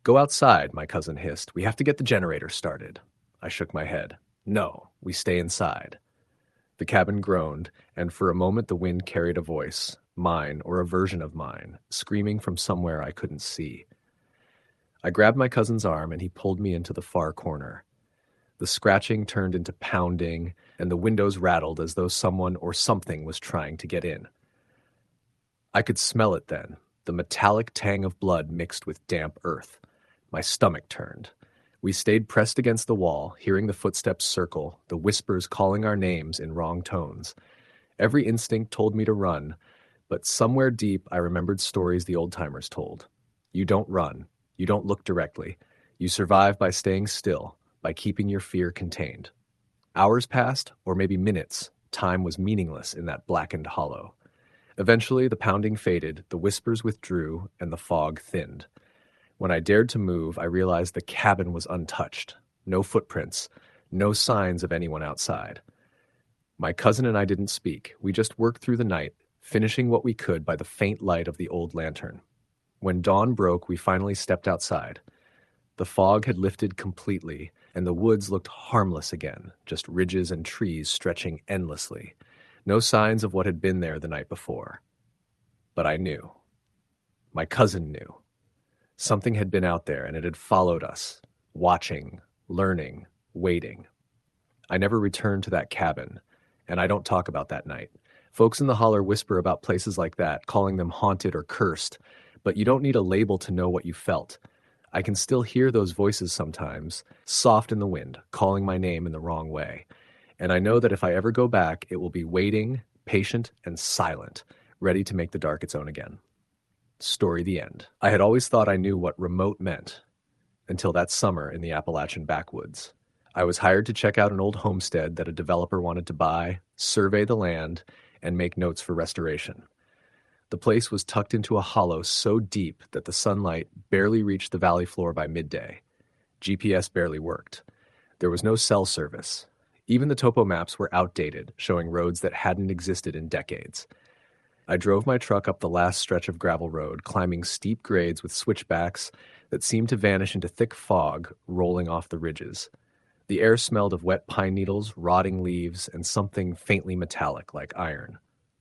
Speaker 1: "Go outside," my cousin hissed. "We have to get the generator started." I shook my head. "No, we stay inside." The cabin groaned, and for a moment the wind carried a voice, mine or a version of mine, screaming from somewhere I couldn't see. I grabbed my cousin's arm and he pulled me into the far corner. The scratching turned into pounding, and the windows rattled as though someone or something was trying to get in. I could smell it then, the metallic tang of blood mixed with damp earth. My stomach turned. We stayed pressed against the wall, hearing the footsteps circle, the whispers calling our names in wrong tones. Every instinct told me to run, but somewhere deep I remembered stories the old-timers told. You don't run. You don't look directly. You survive by staying still, by keeping your fear contained. Hours passed, or maybe minutes. Time was meaningless in that blackened hollow. Eventually, the pounding faded, the whispers withdrew, and the fog thinned. When I dared to move, I realized the cabin was untouched. No footprints, no signs of anyone outside. My cousin and I didn't speak. We just worked through the night, finishing what we could by the faint light of the old lantern. When dawn broke, we finally stepped outside. The fog had lifted completely, and the woods looked harmless again, just ridges and trees stretching endlessly. No signs of what had been there the night before. But I knew. My cousin knew. Something had been out there, and it had followed us, watching, learning, waiting. I never returned to that cabin, and I don't talk about that night. Folks in the holler whisper about places like that, calling them haunted or cursed, but you don't need a label to know what you felt. I can still hear those voices sometimes, soft in the wind, calling my name in the wrong way. And I know that if I ever go back, it will be waiting, patient, and silent, ready to make the dark its own again. Story the end. I had always thought I knew what remote meant, until that summer in the Appalachian backwoods. I was hired to check out an old homestead that a developer wanted to buy, survey the land, and make notes for restoration. The place was tucked into a hollow so deep that the sunlight barely reached the valley floor by midday. GPS barely worked. There was no cell service. Even the topo maps were outdated, showing roads that hadn't existed in decades. I drove my truck up the last stretch of gravel road, climbing steep grades with switchbacks that seemed to vanish into thick fog rolling off the ridges. The air smelled of wet pine needles, rotting leaves, and something faintly metallic like iron.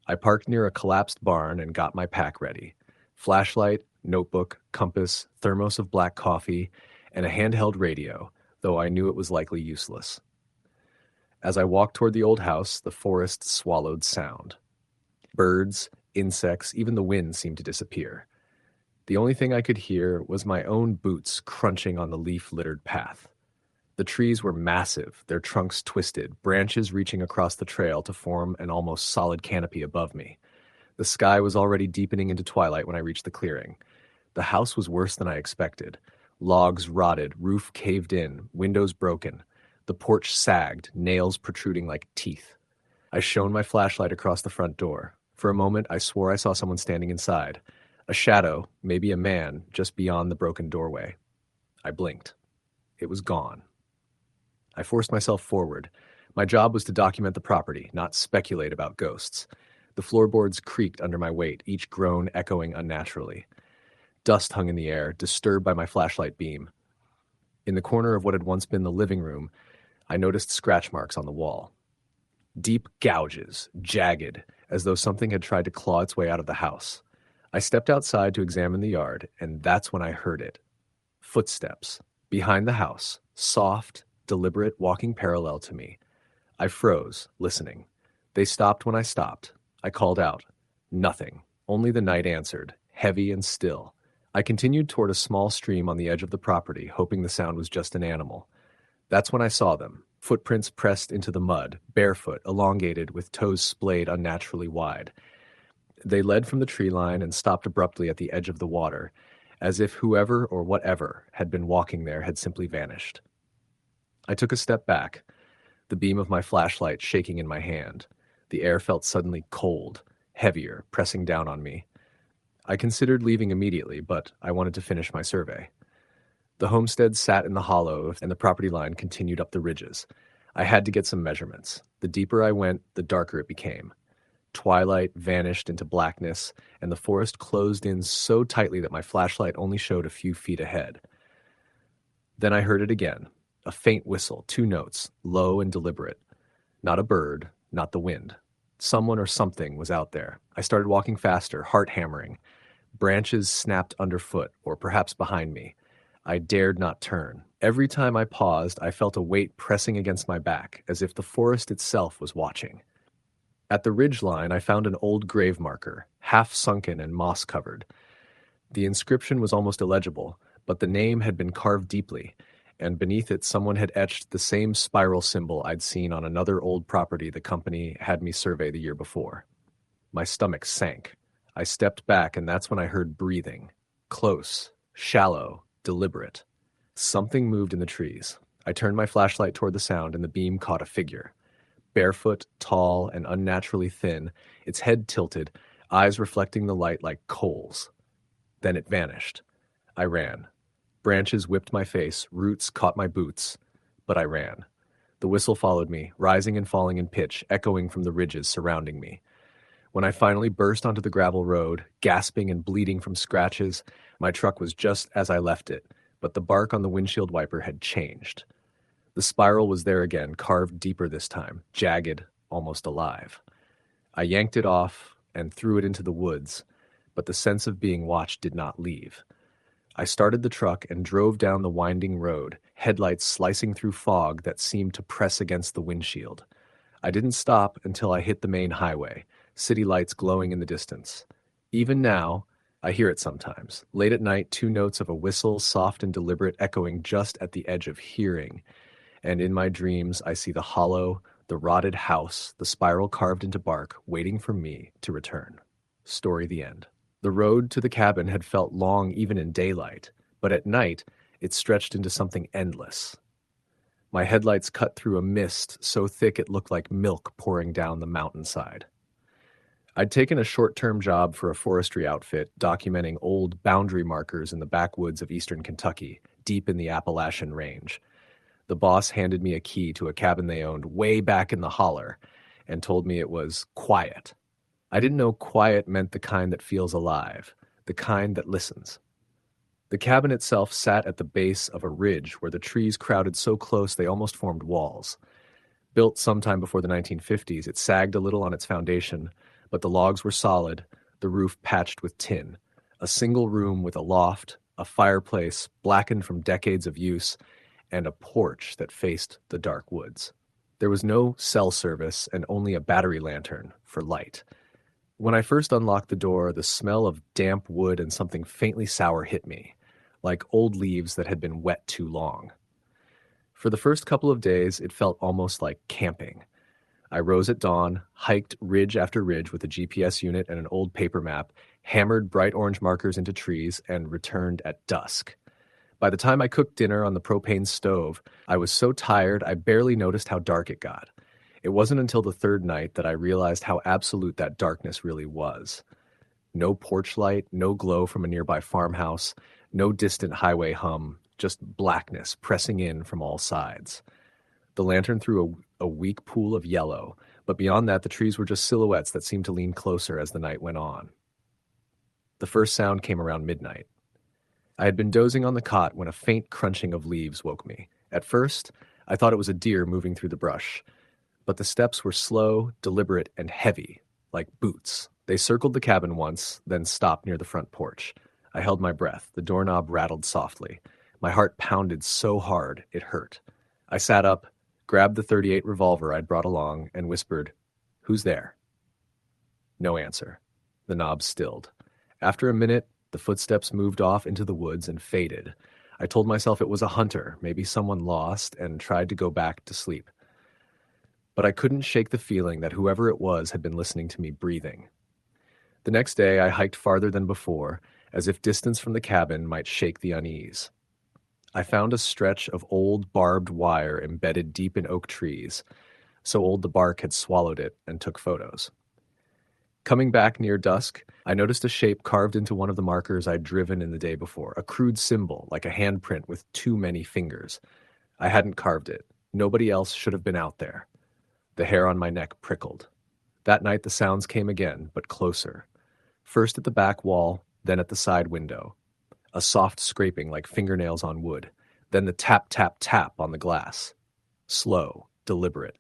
Speaker 1: I parked near a collapsed barn and got my pack ready. Flashlight, notebook, compass, thermos of black coffee, and a handheld radio, though I knew it was likely useless. As I walked toward the old house, the forest swallowed sound. Birds, insects, even the wind seemed to disappear. The only thing I could hear was my own boots crunching on the leaf-littered path. The trees were massive, their trunks twisted, branches reaching across the trail to form an almost solid canopy above me. The sky was already deepening into twilight when I reached the clearing. The house was worse than I expected. Logs rotted, roof caved in, windows broken. The porch sagged, nails protruding like teeth. I shone my flashlight across the front door. For a moment, I swore I saw someone standing inside. A shadow, maybe a man, just beyond the broken doorway. I blinked. It was gone. I forced myself forward. My job was to document the property, not speculate about ghosts. The floorboards creaked under my weight, each groan echoing unnaturally. Dust hung in the air, disturbed by my flashlight beam. In the corner of what had once been the living room, I noticed scratch marks on the wall. Deep gouges, jagged, as though something had tried to claw its way out of the house. I stepped outside to examine the yard, and that's when I heard it. Footsteps. Behind the house, soft, deliberate, walking parallel to me. I froze, listening. They stopped when I stopped. I called out. Nothing. Only the night answered, heavy and still. I continued toward a small stream on the edge of the property, hoping the sound was just an animal. That's when I saw them, footprints pressed into the mud, barefoot, elongated, with toes splayed unnaturally wide. They led from the tree line and stopped abruptly at the edge of the water, as if whoever or whatever had been walking there had simply vanished. I took a step back, the beam of my flashlight shaking in my hand. The air felt suddenly cold, heavier, pressing down on me. I considered leaving immediately, but I wanted to finish my survey. The homestead sat in the hollow, and the property line continued up the ridges. I had to get some measurements. The deeper I went, the darker it became. Twilight vanished into blackness, and the forest closed in so tightly that my flashlight only showed a few feet ahead. Then I heard it again. A faint whistle, 2 notes, low and deliberate. Not a bird, not the wind. Someone or something was out there. I started walking faster, heart hammering. Branches snapped underfoot, or perhaps behind me. I dared not turn. Every time I paused, I felt a weight pressing against my back, as if the forest itself was watching. At the ridge line, I found an old grave marker, half sunken and moss-covered. The inscription was almost illegible, but the name had been carved deeply, and beneath it someone had etched the same spiral symbol I'd seen on another old property the company had me survey the year before. My stomach sank. I stepped back, and that's when I heard breathing. Close, shallow, deliberate. Something moved in the trees. I turned my flashlight toward the sound, and the beam caught a figure. Barefoot, tall, and unnaturally thin, its head tilted, eyes reflecting the light like coals. Then it vanished. I ran. Branches whipped my face, roots caught my boots, but I ran. The whistle followed me, rising and falling in pitch, echoing from the ridges surrounding me. When I finally burst onto the gravel road, gasping and bleeding from scratches, my truck was just as I left it, but the bark on the windshield wiper had changed. The spiral was there again, carved deeper this time, jagged, almost alive. I yanked it off and threw it into the woods, but the sense of being watched did not leave. I started the truck and drove down the winding road, headlights slicing through fog that seemed to press against the windshield. I didn't stop until I hit the main highway, city lights glowing in the distance. Even now, I hear it sometimes. Late at night, two notes of a whistle, soft and deliberate, echoing just at the edge of hearing. And in my dreams, I see the hollow, the rotted house, the spiral carved into bark, waiting for me to return. Story the end. The road to the cabin had felt long even in daylight, but at night, it stretched into something endless. My headlights cut through a mist so thick it looked like milk pouring down the mountainside. I'd taken a short-term job for a forestry outfit documenting old boundary markers in the backwoods of eastern Kentucky, deep in the Appalachian range. The boss handed me a key to a cabin they owned way back in the holler and told me it was quiet. I didn't know quiet meant the kind that feels alive, the kind that listens. The cabin itself sat at the base of a ridge where the trees crowded so close they almost formed walls. Built sometime before the 1950s, it sagged a little on its foundation, but the logs were solid, the roof patched with tin. A single room with a loft, a fireplace blackened from decades of use, and a porch that faced the dark woods. There was no cell service and only a battery lantern for light. When I first unlocked the door, the smell of damp wood and something faintly sour hit me, like old leaves that had been wet too long. For the first couple of days, it felt almost like camping. I rose at dawn, hiked ridge after ridge with a GPS unit and an old paper map, hammered bright orange markers into trees, and returned at dusk. By the time I cooked dinner on the propane stove, I was so tired I barely noticed how dark it got. It wasn't until the third night that I realized how absolute that darkness really was. No porch light, no glow from a nearby farmhouse, no distant highway hum, just blackness pressing in from all sides. The lantern threw a weak pool of yellow, but beyond that the trees were just silhouettes that seemed to lean closer as the night went on. The first sound came around midnight. I had been dozing on the cot when a faint crunching of leaves woke me. At first, I thought it was a deer moving through the brush, but the steps were slow, deliberate, and heavy, like boots. They circled the cabin once, then stopped near the front porch. I held my breath. The doorknob rattled softly. My heart pounded so hard it hurt. I sat up, grabbed the .38 revolver I'd brought along, and whispered, "Who's there?" No answer. The knob stilled. After a minute, the footsteps moved off into the woods and faded. I told myself it was a hunter, maybe someone lost, and tried to go back to sleep. But I couldn't shake the feeling that whoever it was had been listening to me breathing. The next day, I hiked farther than before, as if distance from the cabin might shake the unease. I found a stretch of old barbed wire embedded deep in oak trees, so old the bark had swallowed it, and took photos. Coming back near dusk, I noticed a shape carved into one of the markers I'd driven in the day before, a crude symbol like a handprint with too many fingers. I hadn't carved it. Nobody else should have been out there. The hair on my neck prickled. That night the sounds came again, but closer. First at the back wall, then at the side window. A soft scraping like fingernails on wood, then the tap, tap, tap on the glass. Slow, deliberate.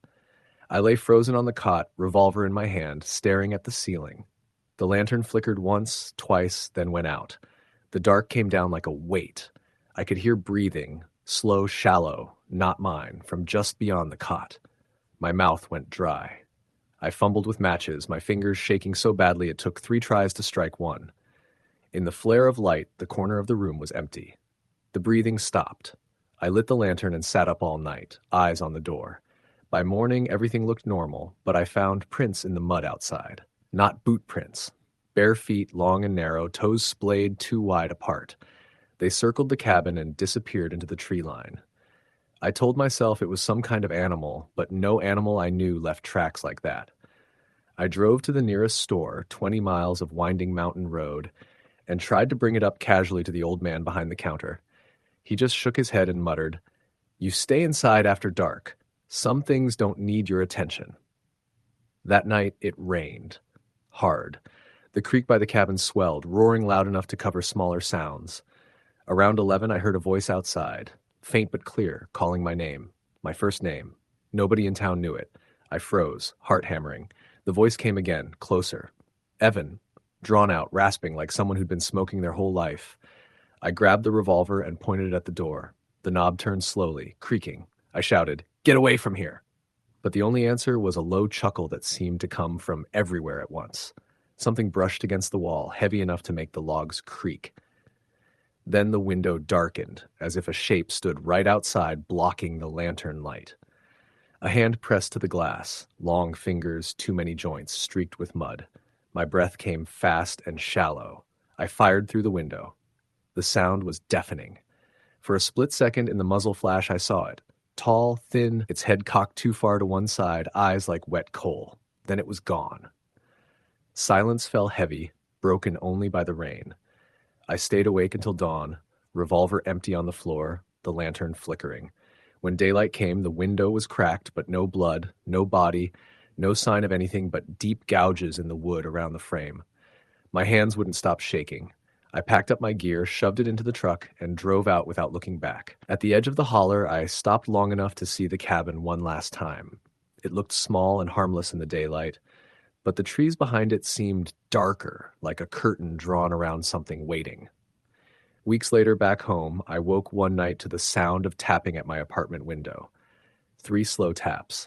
Speaker 1: I lay frozen on the cot, revolver in my hand, staring at the ceiling. The lantern flickered once, twice, then went out. The dark came down like a weight. I could hear breathing, slow, shallow, not mine, from just beyond the cot. My mouth went dry. I fumbled with matches, my fingers shaking so badly it took 3 tries to strike one. In the flare of light, the corner of the room was empty. The breathing stopped. I lit the lantern and sat up all night, eyes on the door. By morning, everything looked normal, but I found prints in the mud outside. Not boot prints. Bare feet, long and narrow, toes splayed too wide apart. They circled the cabin and disappeared into the tree line. I told myself it was some kind of animal, but no animal I knew left tracks like that. I drove to the nearest store, 20 miles of winding mountain road, and tried to bring it up casually to the old man behind the counter. He just shook his head and muttered, "You stay inside after dark. Some things don't need your attention. That night, it rained. Hard. The creek by the cabin swelled, roaring loud enough to cover smaller sounds. Around 11, I heard a voice outside, faint but clear, calling my name. My first name. Nobody in town knew it. I froze, heart hammering. The voice came again, closer. Evan, drawn out, rasping like someone who'd been smoking their whole life. I grabbed the revolver and pointed it at the door. The knob turned slowly, creaking. I shouted, "Get away from here!" But the only answer was a low chuckle that seemed to come from everywhere at once. Something brushed against the wall, heavy enough to make the logs creak. Then the window darkened, as if a shape stood right outside, blocking the lantern light. A hand pressed to the glass, long fingers, too many joints, streaked with mud. My breath came fast and shallow. I fired through the window. The sound was deafening. For a split second in the muzzle flash, I saw it. Tall, thin, its head cocked too far to one side, eyes like wet coal. Then it was gone. Silence fell heavy, broken only by the rain. I stayed awake until dawn, revolver empty on the floor, the lantern flickering. When daylight came, the window was cracked, but no blood, no body, no sign of anything but deep gouges in the wood around the frame. My hands wouldn't stop shaking. I packed up my gear, shoved it into the truck, and drove out without looking back. At the edge of the holler, I stopped long enough to see the cabin one last time. It looked small and harmless in the daylight, but the trees behind it seemed darker, like a curtain drawn around something waiting. Weeks later, back home, I woke one night to the sound of tapping at my apartment window. 3 slow taps.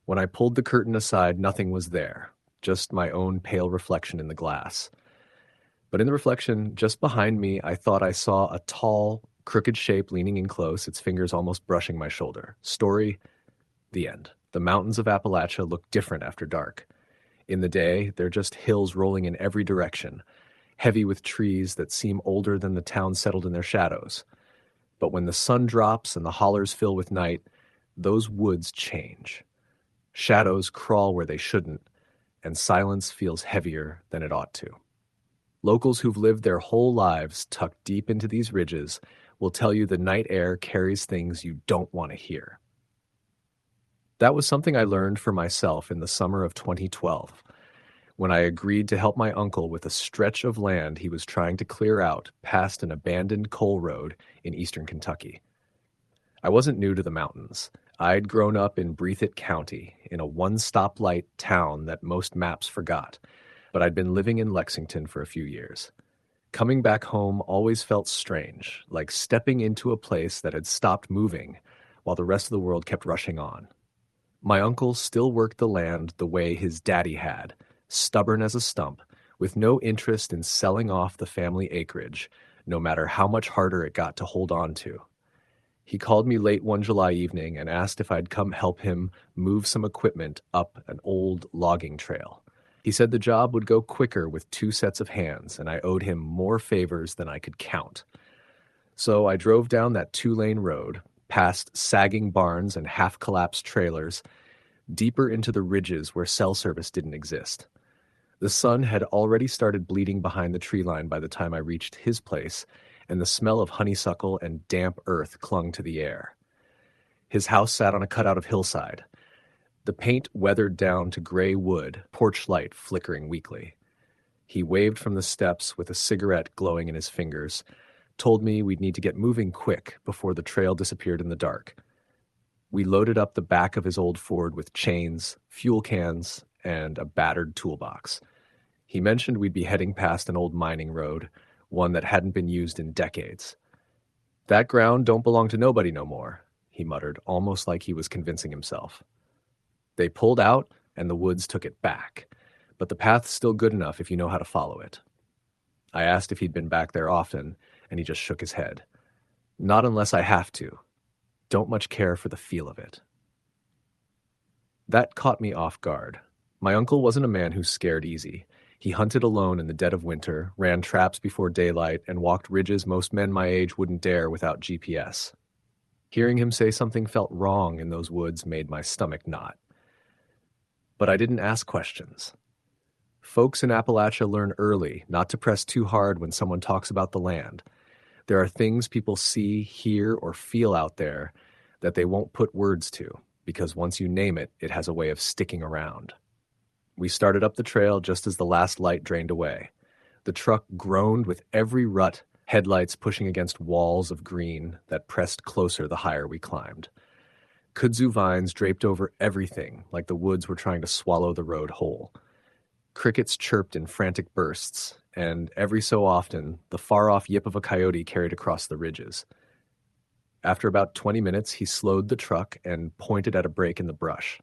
Speaker 1: When I pulled the curtain aside, nothing was there, just my own pale reflection in the glass. But in the reflection, just behind me, I thought I saw a tall, crooked shape leaning in close, its fingers almost brushing my shoulder. Story, the end. The mountains of Appalachia look different after dark. In the day, they're just hills rolling in every direction, heavy with trees that seem older than the town settled in their shadows. But when the sun drops and the hollers fill with night, those woods change. Shadows crawl where they shouldn't, and silence feels heavier than it ought to. Locals who've lived their whole lives tucked deep into these ridges will tell you the night air carries things you don't want to hear. That was something I learned for myself in the summer of 2012, when I agreed to help my uncle with a stretch of land he was trying to clear out past an abandoned coal road in eastern Kentucky. I wasn't new to the mountains. I'd grown up in Breathitt County, in a one-stoplight town that most maps forgot, but I'd been living in Lexington for a few years. Coming back home always felt strange, like stepping into a place that had stopped moving while the rest of the world kept rushing on. My uncle still worked the land the way his daddy had, stubborn as a stump, with no interest in selling off the family acreage, no matter how much harder it got to hold on to. He called me late one July evening and asked if I'd come help him move some equipment up an old logging trail. He said the job would go quicker with 2 sets of hands, and I owed him more favors than I could count. So I drove down that 2-lane road, past sagging barns and half-collapsed trailers, deeper into the ridges where cell service didn't exist. The sun had already started bleeding behind the tree line by the time I reached his place, and the smell of honeysuckle and damp earth clung to the air. His house sat on a cutout of hillside. The paint weathered down to gray wood, porch light flickering weakly. He waved from the steps with a cigarette glowing in his fingers, told me we'd need to get moving quick before the trail disappeared in the dark. We loaded up the back of his old Ford with chains, fuel cans, and a battered toolbox. He mentioned we'd be heading past an old mining road, one that hadn't been used in decades. "That ground don't belong to nobody no more," he muttered, almost like he was convincing himself. They pulled out, and the woods took it back, but the path's still good enough if you know how to follow it. I asked if he'd been back there often, and he just shook his head. "Not unless I have to. Don't much care for the feel of it." That caught me off guard. My uncle wasn't a man who scared easy. He hunted alone in the dead of winter, ran traps before daylight, and walked ridges most men my age wouldn't dare without GPS. Hearing him say something felt wrong in those woods made my stomach knot. But I didn't ask questions. Folks in Appalachia learn early not to press too hard when someone talks about the land. There are things people see, hear, or feel out there that they won't put words to. because once you name it, it has a way of sticking around. We started up the trail just as the last light drained away. The truck groaned with every rut, headlights pushing against walls of green that pressed closer the higher we climbed. Kudzu vines draped over everything like the woods were trying to swallow the road whole. Crickets chirped in frantic bursts, and every so often, the far-off yip of a coyote carried across the ridges. After about 20 minutes, he slowed the truck and pointed at a break in the brush.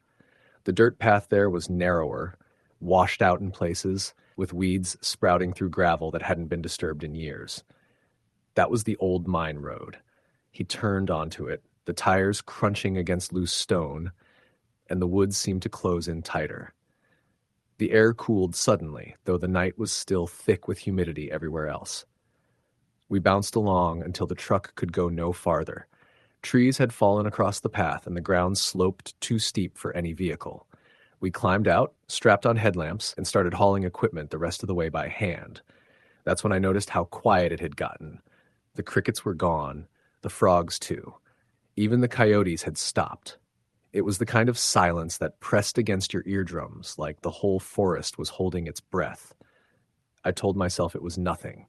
Speaker 1: The dirt path there was narrower, washed out in places, with weeds sprouting through gravel that hadn't been disturbed in years. That was the old mine road. He turned onto it, the tires crunching against loose stone, and the woods seemed to close in tighter. The air cooled suddenly, though the night was still thick with humidity everywhere else. We bounced along until the truck could go no farther. Trees had fallen across the path, and the ground sloped too steep for any vehicle. We climbed out, strapped on headlamps, and started hauling equipment the rest of the way by hand. That's when I noticed how quiet it had gotten. The crickets were gone, the frogs too. Even the coyotes had stopped. It was the kind of silence that pressed against your eardrums, like the whole forest was holding its breath. I told myself it was nothing,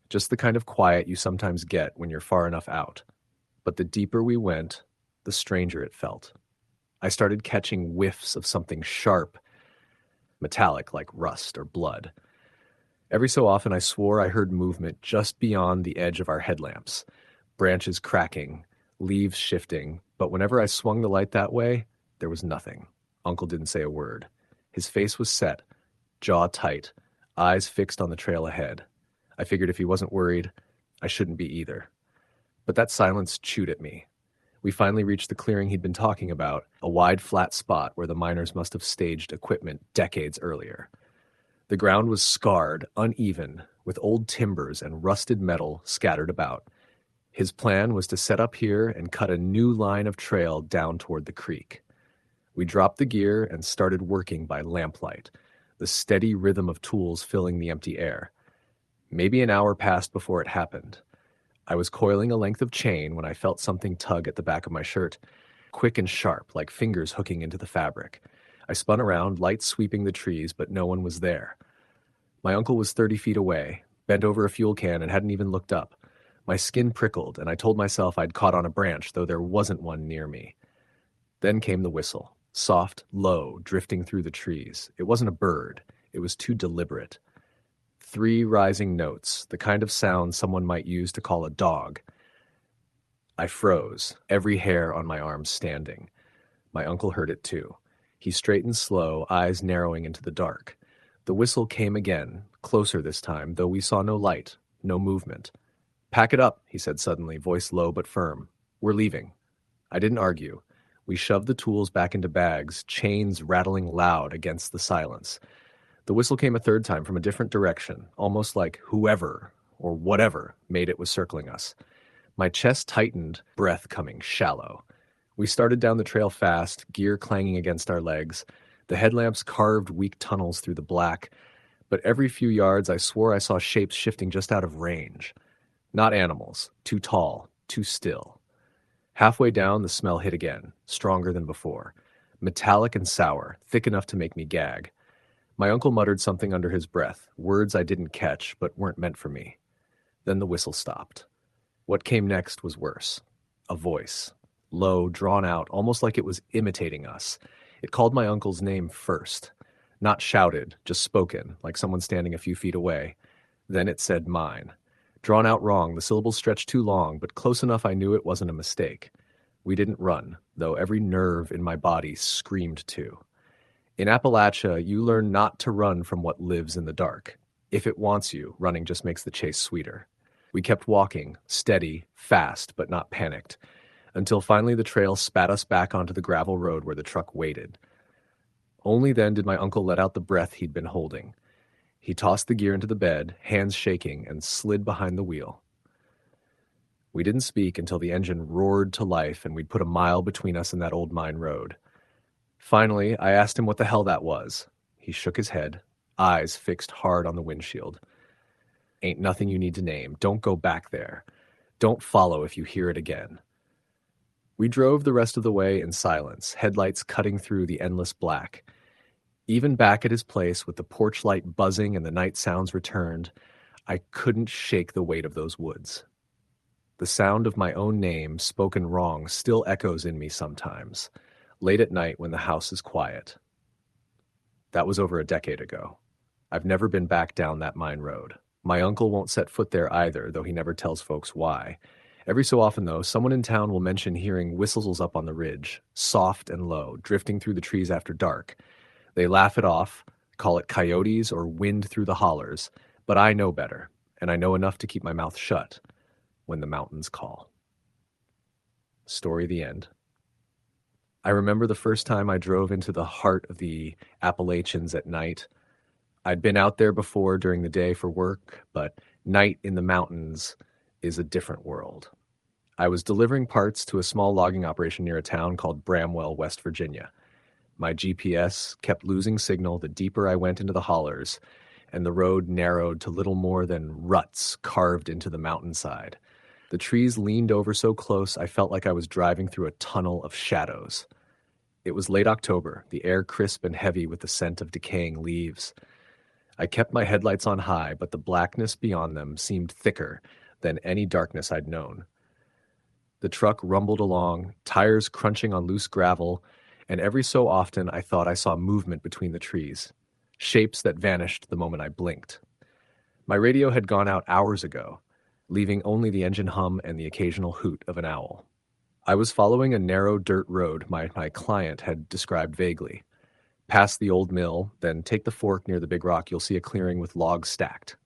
Speaker 1: just the kind of quiet you sometimes get when you're far enough out. But the deeper we went, the stranger it felt. I started catching whiffs of something sharp, metallic like rust or blood. Every so often I swore I heard movement just beyond the edge of our headlamps, branches cracking, leaves shifting, but whenever I swung the light that way, there was nothing. Uncle didn't say a word. His face was set, jaw tight, eyes fixed on the trail ahead. I figured if he wasn't worried, I shouldn't be either. But that silence chewed at me. We finally reached the clearing he'd been talking about, a wide flat spot where the miners must have staged equipment decades earlier. The ground was scarred, uneven, with old timbers and rusted metal scattered about. His plan was to set up here and cut a new line of trail down toward the creek. We dropped the gear and started working by lamplight, the steady rhythm of tools filling the empty air. Maybe an hour passed before it happened. I was coiling a length of chain when I felt something tug at the back of my shirt, quick and sharp, like fingers hooking into the fabric. I spun around, light sweeping the trees, but no one was there. My uncle was 30 feet away, bent over a fuel can and hadn't even looked up. My skin prickled, and I told myself I'd caught on a branch, though there wasn't one near me. Then came the whistle, soft, low, drifting through the trees. It wasn't a bird. It was too deliberate. 3 rising notes, the kind of sound someone might use to call a dog. I froze, every hair on my arm standing. My uncle heard it too. He straightened slow, eyes narrowing into the dark. The whistle came again, closer this time, though we saw no light, no movement. "Pack it up," he said suddenly, voice low but firm. "We're leaving." I didn't argue. We shoved the tools back into bags, chains rattling loud against the silence. The whistle came a third time from a different direction, almost like whoever, or whatever, made it was circling us. My chest tightened, breath coming shallow. We started down the trail fast, gear clanging against our legs. The headlamps carved weak tunnels through the black, but every few yards I swore I saw shapes shifting just out of range. Not animals, too tall, too still. Halfway down, the smell hit again, stronger than before. Metallic and sour, thick enough to make me gag. My uncle muttered something under his breath, words I didn't catch but weren't meant for me. Then the whistle stopped. What came next was worse. A voice, low, drawn out, almost like it was imitating us. It called my uncle's name first. Not shouted, just spoken, like someone standing a few feet away. Then it said mine. Drawn out wrong, the syllables stretched too long, but close enough I knew it wasn't a mistake. We didn't run, though every nerve in my body screamed to. In Appalachia, you learn not to run from what lives in the dark. If it wants you, running just makes the chase sweeter. We kept walking, steady, fast, but not panicked, until finally the trail spat us back onto the gravel road where the truck waited. Only then did my uncle let out the breath he'd been holding. He tossed the gear into the bed, hands shaking, and slid behind the wheel. We didn't speak until the engine roared to life and we'd put a mile between us and that old mine road. Finally, I asked him what the hell that was. He shook his head, eyes fixed hard on the windshield. "Ain't nothing you need to name. Don't go back there. Don't follow if you hear it again." We drove the rest of the way in silence, headlights cutting through the endless black. Even back at his place, with the porch light buzzing and the night sounds returned, I couldn't shake the weight of those woods. The sound of my own name, spoken wrong, still echoes in me sometimes, late at night when the house is quiet. That was over a decade ago. I've never been back down that mine road. My uncle won't set foot there either, though he never tells folks why. Every so often, though, someone in town will mention hearing whistles up on the ridge, soft and low, drifting through the trees after dark. They laugh it off, call it coyotes or wind through the hollers, but I know better, and I know enough to keep my mouth shut when the mountains call. Story the end. I remember the first time I drove into the heart of the Appalachians at night. I'd been out there before during the day for work, but night in the mountains is a different world. I was delivering parts to a small logging operation near a town called Bramwell, West Virginia. My GPS kept losing signal the deeper I went into the hollers, and the road narrowed to little more than ruts carved into the mountainside. The trees leaned over so close I felt like I was driving through a tunnel of shadows. It was late October, the air crisp and heavy with the scent of decaying leaves. I kept my headlights on high, but the blackness beyond them seemed thicker than any darkness I'd known. The truck rumbled along, tires crunching on loose gravel, and every so often I thought I saw movement between the trees, shapes that vanished the moment I blinked. My radio had gone out hours ago, leaving only the engine hum and the occasional hoot of an owl. I was following a narrow dirt road my client had described vaguely. Past the old mill, then take the fork near the big rock, you'll see a clearing with logs stacked.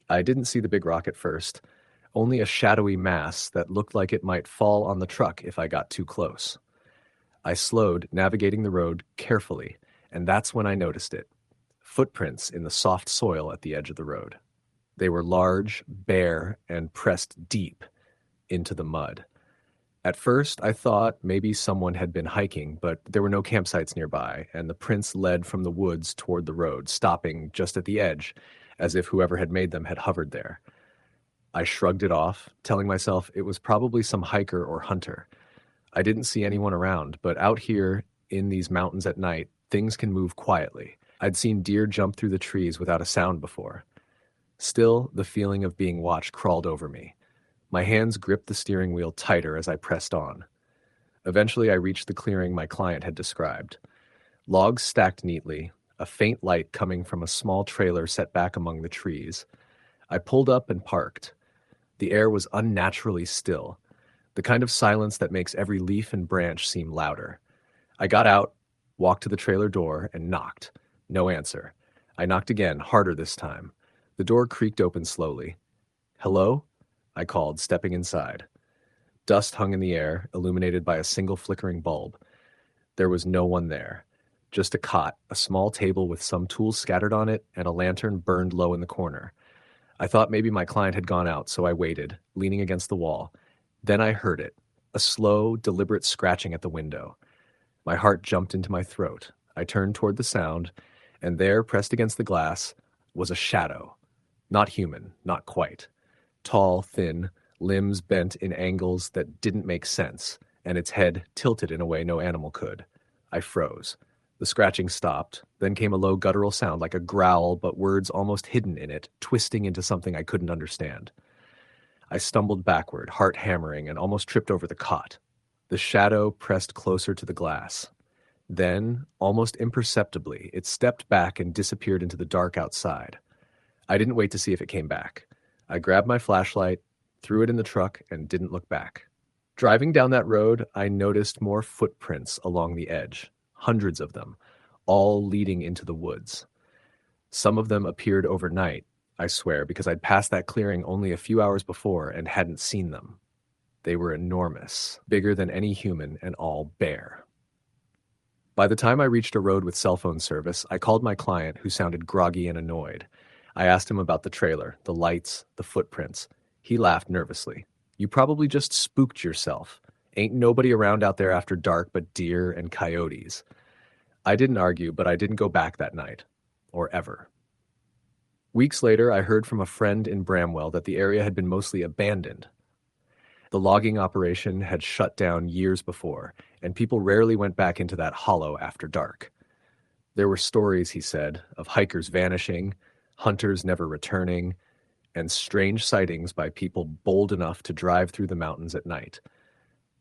Speaker 1: I didn't see the big rock at first, only a shadowy mass that looked like it might fall on the truck if I got too close. I slowed, navigating the road carefully, and that's when I noticed it. Footprints in the soft soil at the edge of the road. They were large, bare, and pressed deep into the mud. At first, I thought maybe someone had been hiking, but there were no campsites nearby, and the prints led from the woods toward the road, stopping just at the edge, as if whoever had made them had hovered there. I shrugged it off, telling myself it was probably some hiker or hunter. I didn't see anyone around, but out here in these mountains at night, things can move quietly. I'd seen deer jump through the trees without a sound before. Still, the feeling of being watched crawled over me. My hands gripped the steering wheel tighter as I pressed on. Eventually, I reached the clearing my client had described. Logs stacked neatly, a faint light coming from a small trailer set back among the trees. I pulled up and parked. The air was unnaturally still, the kind of silence that makes every leaf and branch seem louder. I got out, walked to the trailer door, and knocked. No answer. I knocked again, harder this time. The door creaked open slowly. "Hello?" I called, stepping inside. Dust hung in the air, illuminated by a single flickering bulb. There was no one there. Just a cot, a small table with some tools scattered on it, and a lantern burned low in the corner. I thought maybe my client had gone out, so I waited, leaning against the wall. Then I heard it, a slow, deliberate scratching at the window. My heart jumped into my throat. I turned toward the sound, and there, pressed against the glass, was a shadow. Not human, not quite. Tall, thin, limbs bent in angles that didn't make sense, and its head tilted in a way no animal could. I froze. The scratching stopped, then came a low guttural sound like a growl, but words almost hidden in it, twisting into something I couldn't understand. I stumbled backward, heart hammering, and almost tripped over the cot. The shadow pressed closer to the glass. Then, almost imperceptibly, it stepped back and disappeared into the dark outside. I didn't wait to see if it came back. I grabbed my flashlight, threw it in the truck, and didn't look back. Driving down that road, I noticed more footprints along the edge, hundreds of them, all leading into the woods. Some of them appeared overnight, I swear, because I'd passed that clearing only a few hours before and hadn't seen them. They were enormous, bigger than any human, and all bare. By the time I reached a road with cell phone service, I called my client, who sounded groggy and annoyed. I asked him about the trailer, the lights, the footprints. He laughed nervously. "You probably just spooked yourself. Ain't nobody around out there after dark but deer and coyotes." I didn't argue, but I didn't go back that night. Or ever. Weeks later, I heard from a friend in Bramwell that the area had been mostly abandoned. The logging operation had shut down years before, and people rarely went back into that hollow after dark. There were stories, he said, of hikers vanishing, hunters never returning, and strange sightings by people bold enough to drive through the mountains at night.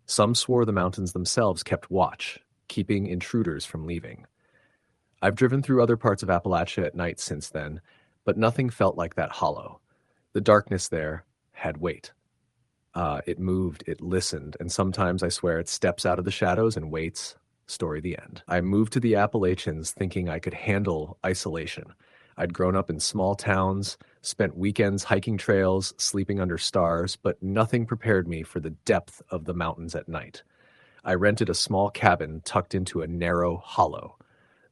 Speaker 1: Some swore the mountains themselves kept watch, keeping intruders from leaving. I've driven through other parts of Appalachia at night since then, but nothing felt like that hollow. The darkness there had weight. It moved, it listened, and sometimes I swear it steps out of the shadows and waits. Story the end. I moved to the Appalachians thinking I could handle isolation. I'd grown up in small towns, spent weekends hiking trails, sleeping under stars, but nothing prepared me for the depth of the mountains at night. I rented a small cabin tucked into a narrow hollow.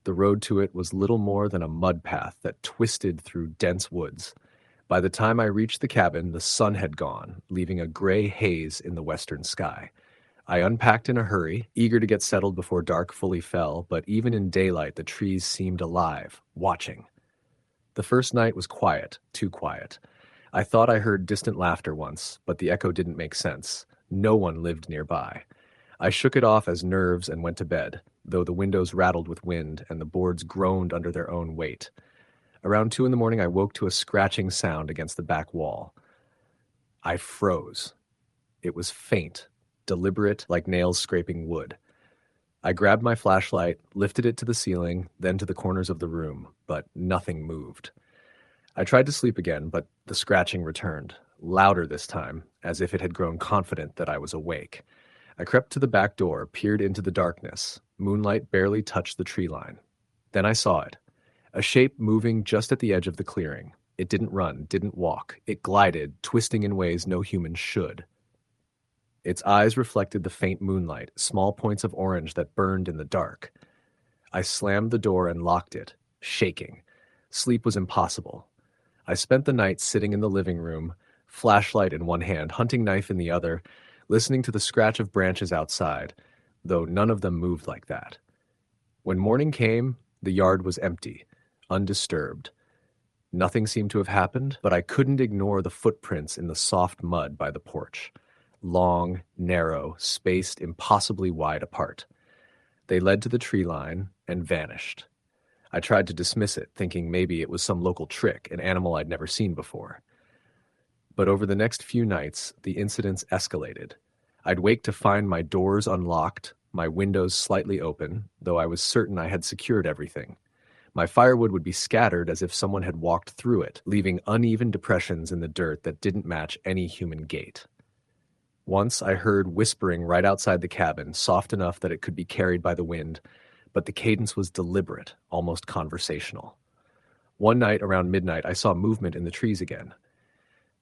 Speaker 1: The road to it was little more than a mud path that twisted through dense woods. By the time I reached the cabin, the sun had gone, leaving a gray haze in the western sky. I unpacked in a hurry, eager to get settled before dark fully fell, but even in daylight the trees seemed alive, watching. The first night was quiet, too quiet. I thought I heard distant laughter once, but the echo didn't make sense. No one lived nearby. I shook it off as nerves and went to bed, though the windows rattled with wind and the boards groaned under their own weight. Around 2 a.m, I woke to a scratching sound against the back wall. I froze. It was faint, deliberate, like nails scraping wood. I grabbed my flashlight, lifted it to the ceiling, then to the corners of the room, but nothing moved. I tried to sleep again, but the scratching returned, louder this time, as if it had grown confident that I was awake. I crept to the back door, peered into the darkness. Moonlight barely touched the tree line. Then I saw it. A shape moving just at the edge of the clearing. It didn't run, didn't walk. It glided, twisting in ways no human should. Its eyes reflected the faint moonlight, small points of orange that burned in the dark. I slammed the door and locked it, shaking. Sleep was impossible. I spent the night sitting in the living room, flashlight in one hand, hunting knife in the other, listening to the scratch of branches outside, though none of them moved like that. When morning came, the yard was empty, undisturbed. Nothing seemed to have happened, but I couldn't ignore the footprints in the soft mud by the porch. Long, narrow, spaced impossibly wide apart. They led to the tree line and vanished. I tried to dismiss it, thinking maybe it was some local trick, an animal I'd never seen before. But over the next few nights, the incidents escalated. I'd wake to find my doors unlocked, my windows slightly open, though I was certain I had secured everything. My firewood would be scattered as if someone had walked through it, leaving uneven depressions in the dirt that didn't match any human gait. Once I heard whispering right outside the cabin, soft enough that it could be carried by the wind, but the cadence was deliberate, almost conversational. One night around midnight, I saw movement in the trees again.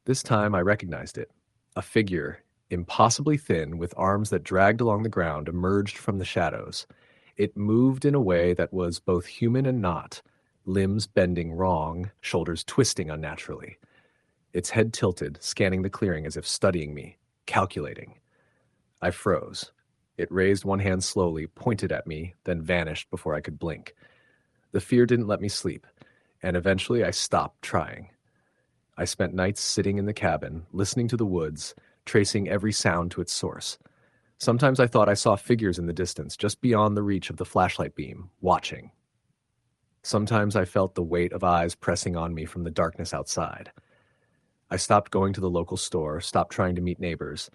Speaker 1: This time I recognized it. A figure, impossibly thin, with arms that dragged along the ground, emerged from the shadows. It moved in a way that was both human and not, limbs bending wrong, shoulders twisting unnaturally. Its head tilted, scanning the clearing as if studying me, calculating. I froze. It raised one hand slowly, pointed at me, then vanished before I could blink. The fear didn't let me sleep, and eventually I stopped trying. I spent nights sitting in the cabin, listening to the woods, tracing every sound to its source. Sometimes I thought I saw figures in the distance, just beyond the reach of the flashlight beam, watching. Sometimes I felt the weight of eyes pressing on me from the darkness outside. I stopped going to the local store, stopped trying to meet neighbors.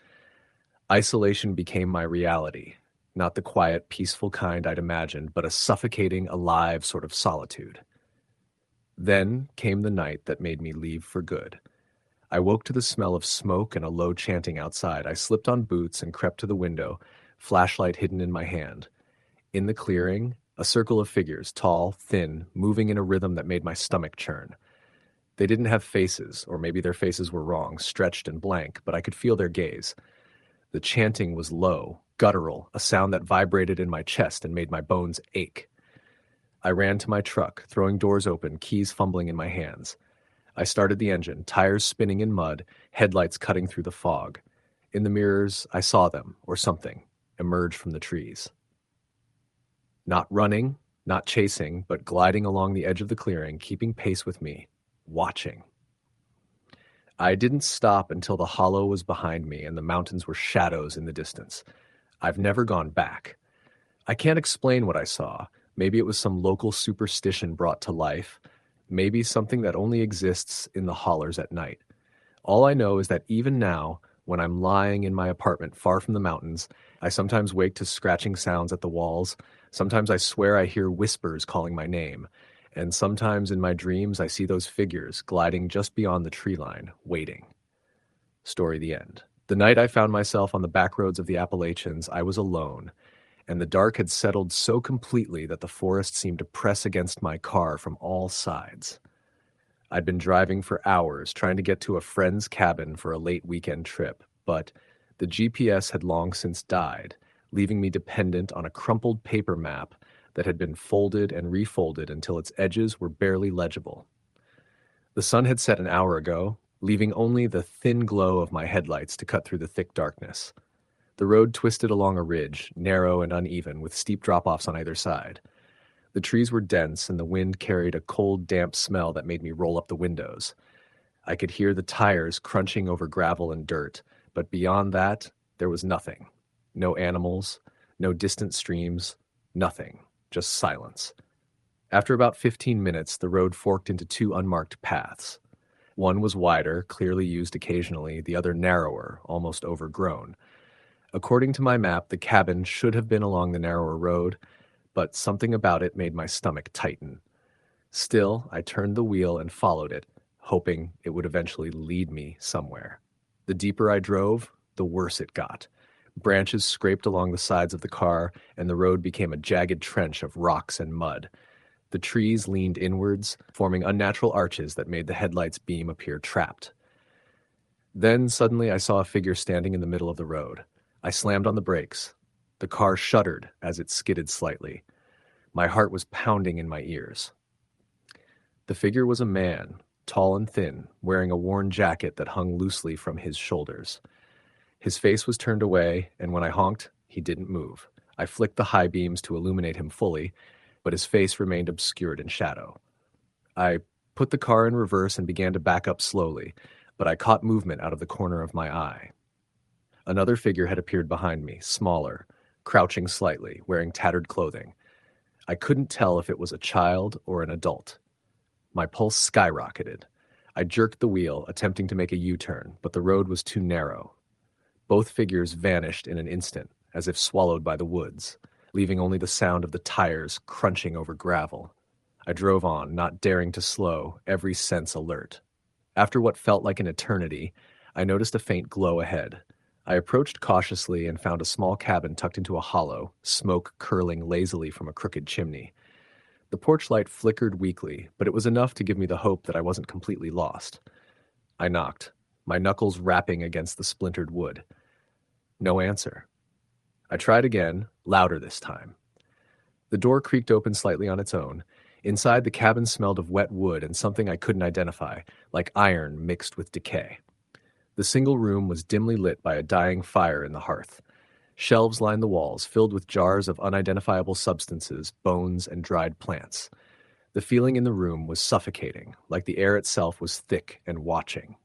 Speaker 1: Isolation became my reality, not the quiet, peaceful kind I'd imagined, but a suffocating, alive sort of solitude. Then came the night that made me leave for good. I woke to the smell of smoke and a low chanting outside. I slipped on boots and crept to the window, flashlight hidden in my hand. In the clearing, a circle of figures, tall, thin, moving in a rhythm that made my stomach churn. They didn't have faces, or maybe their faces were wrong, stretched and blank, but I could feel their gaze. The chanting was low, guttural, a sound that vibrated in my chest and made my bones ache. I ran to my truck, throwing doors open, keys fumbling in my hands. I started the engine, tires spinning in mud, headlights cutting through the fog. In the mirrors, I saw them, or something, emerge from the trees. Not running, not chasing, but gliding along the edge of the clearing, keeping pace with me, watching. I didn't stop until the hollow was behind me and the mountains were shadows in the distance. I've never gone back. I can't explain what I saw. Maybe it was some local superstition brought to life. Maybe something that only exists in the hollers at night. All I know is that even now, when I'm lying in my apartment far from the mountains, I sometimes wake to scratching sounds at the walls. Sometimes I swear I hear whispers calling my name. And sometimes in my dreams, I see those figures gliding just beyond the tree line, waiting. Story the end. The night I found myself on the back roads of the Appalachians, I was alone, and the dark had settled so completely that the forest seemed to press against my car from all sides. I'd been driving for hours trying to get to a friend's cabin for a late weekend trip, but the GPS had long since died, leaving me dependent on a crumpled paper map that had been folded and refolded until its edges were barely legible. The sun had set an hour ago, leaving only the thin glow of my headlights to cut through the thick darkness. The road twisted along a ridge, narrow and uneven, with steep drop-offs on either side. The trees were dense, and the wind carried a cold, damp smell that made me roll up the windows. I could hear the tires crunching over gravel and dirt, but beyond that, there was nothing. No animals, no distant streams, nothing, just silence. After about 15 minutes, the road forked into two unmarked paths. One was wider, clearly used occasionally, the other narrower, almost overgrown. According to my map, the cabin should have been along the narrower road, but something about it made my stomach tighten. Still, I turned the wheel and followed it, hoping it would eventually lead me somewhere. The deeper I drove, the worse it got. Branches scraped along the sides of the car, and the road became a jagged trench of rocks and mud. The trees leaned inwards, forming unnatural arches that made the headlights' beam appear trapped. Then suddenly I saw a figure standing in the middle of the road. I slammed on the brakes. The car shuddered as it skidded slightly. My heart was pounding in my ears. The figure was a man, tall and thin, wearing a worn jacket that hung loosely from his shoulders. His face was turned away, and when I honked, he didn't move. I flicked the high beams to illuminate him fully, but his face remained obscured in shadow. I put the car in reverse and began to back up slowly, but I caught movement out of the corner of my eye. Another figure had appeared behind me, smaller, crouching slightly, wearing tattered clothing. I couldn't tell if it was a child or an adult. My pulse skyrocketed. I jerked the wheel, attempting to make a U-turn, but the road was too narrow. Both figures vanished in an instant, as if swallowed by the woods, leaving only the sound of the tires crunching over gravel. I drove on, not daring to slow, every sense alert. After what felt like an eternity, I noticed a faint glow ahead. I approached cautiously and found a small cabin tucked into a hollow, smoke curling lazily from a crooked chimney. The porch light flickered weakly, but it was enough to give me the hope that I wasn't completely lost. I knocked, my knuckles rapping against the splintered wood. No answer. I tried again, louder this time. The door creaked open slightly on its own. Inside, the cabin smelled of wet wood and something I couldn't identify, like iron mixed with decay. The single room was dimly lit by a dying fire in the hearth. Shelves lined the walls, filled with jars of unidentifiable substances, bones, and dried plants. The feeling in the room was suffocating, like the air itself was thick and watching.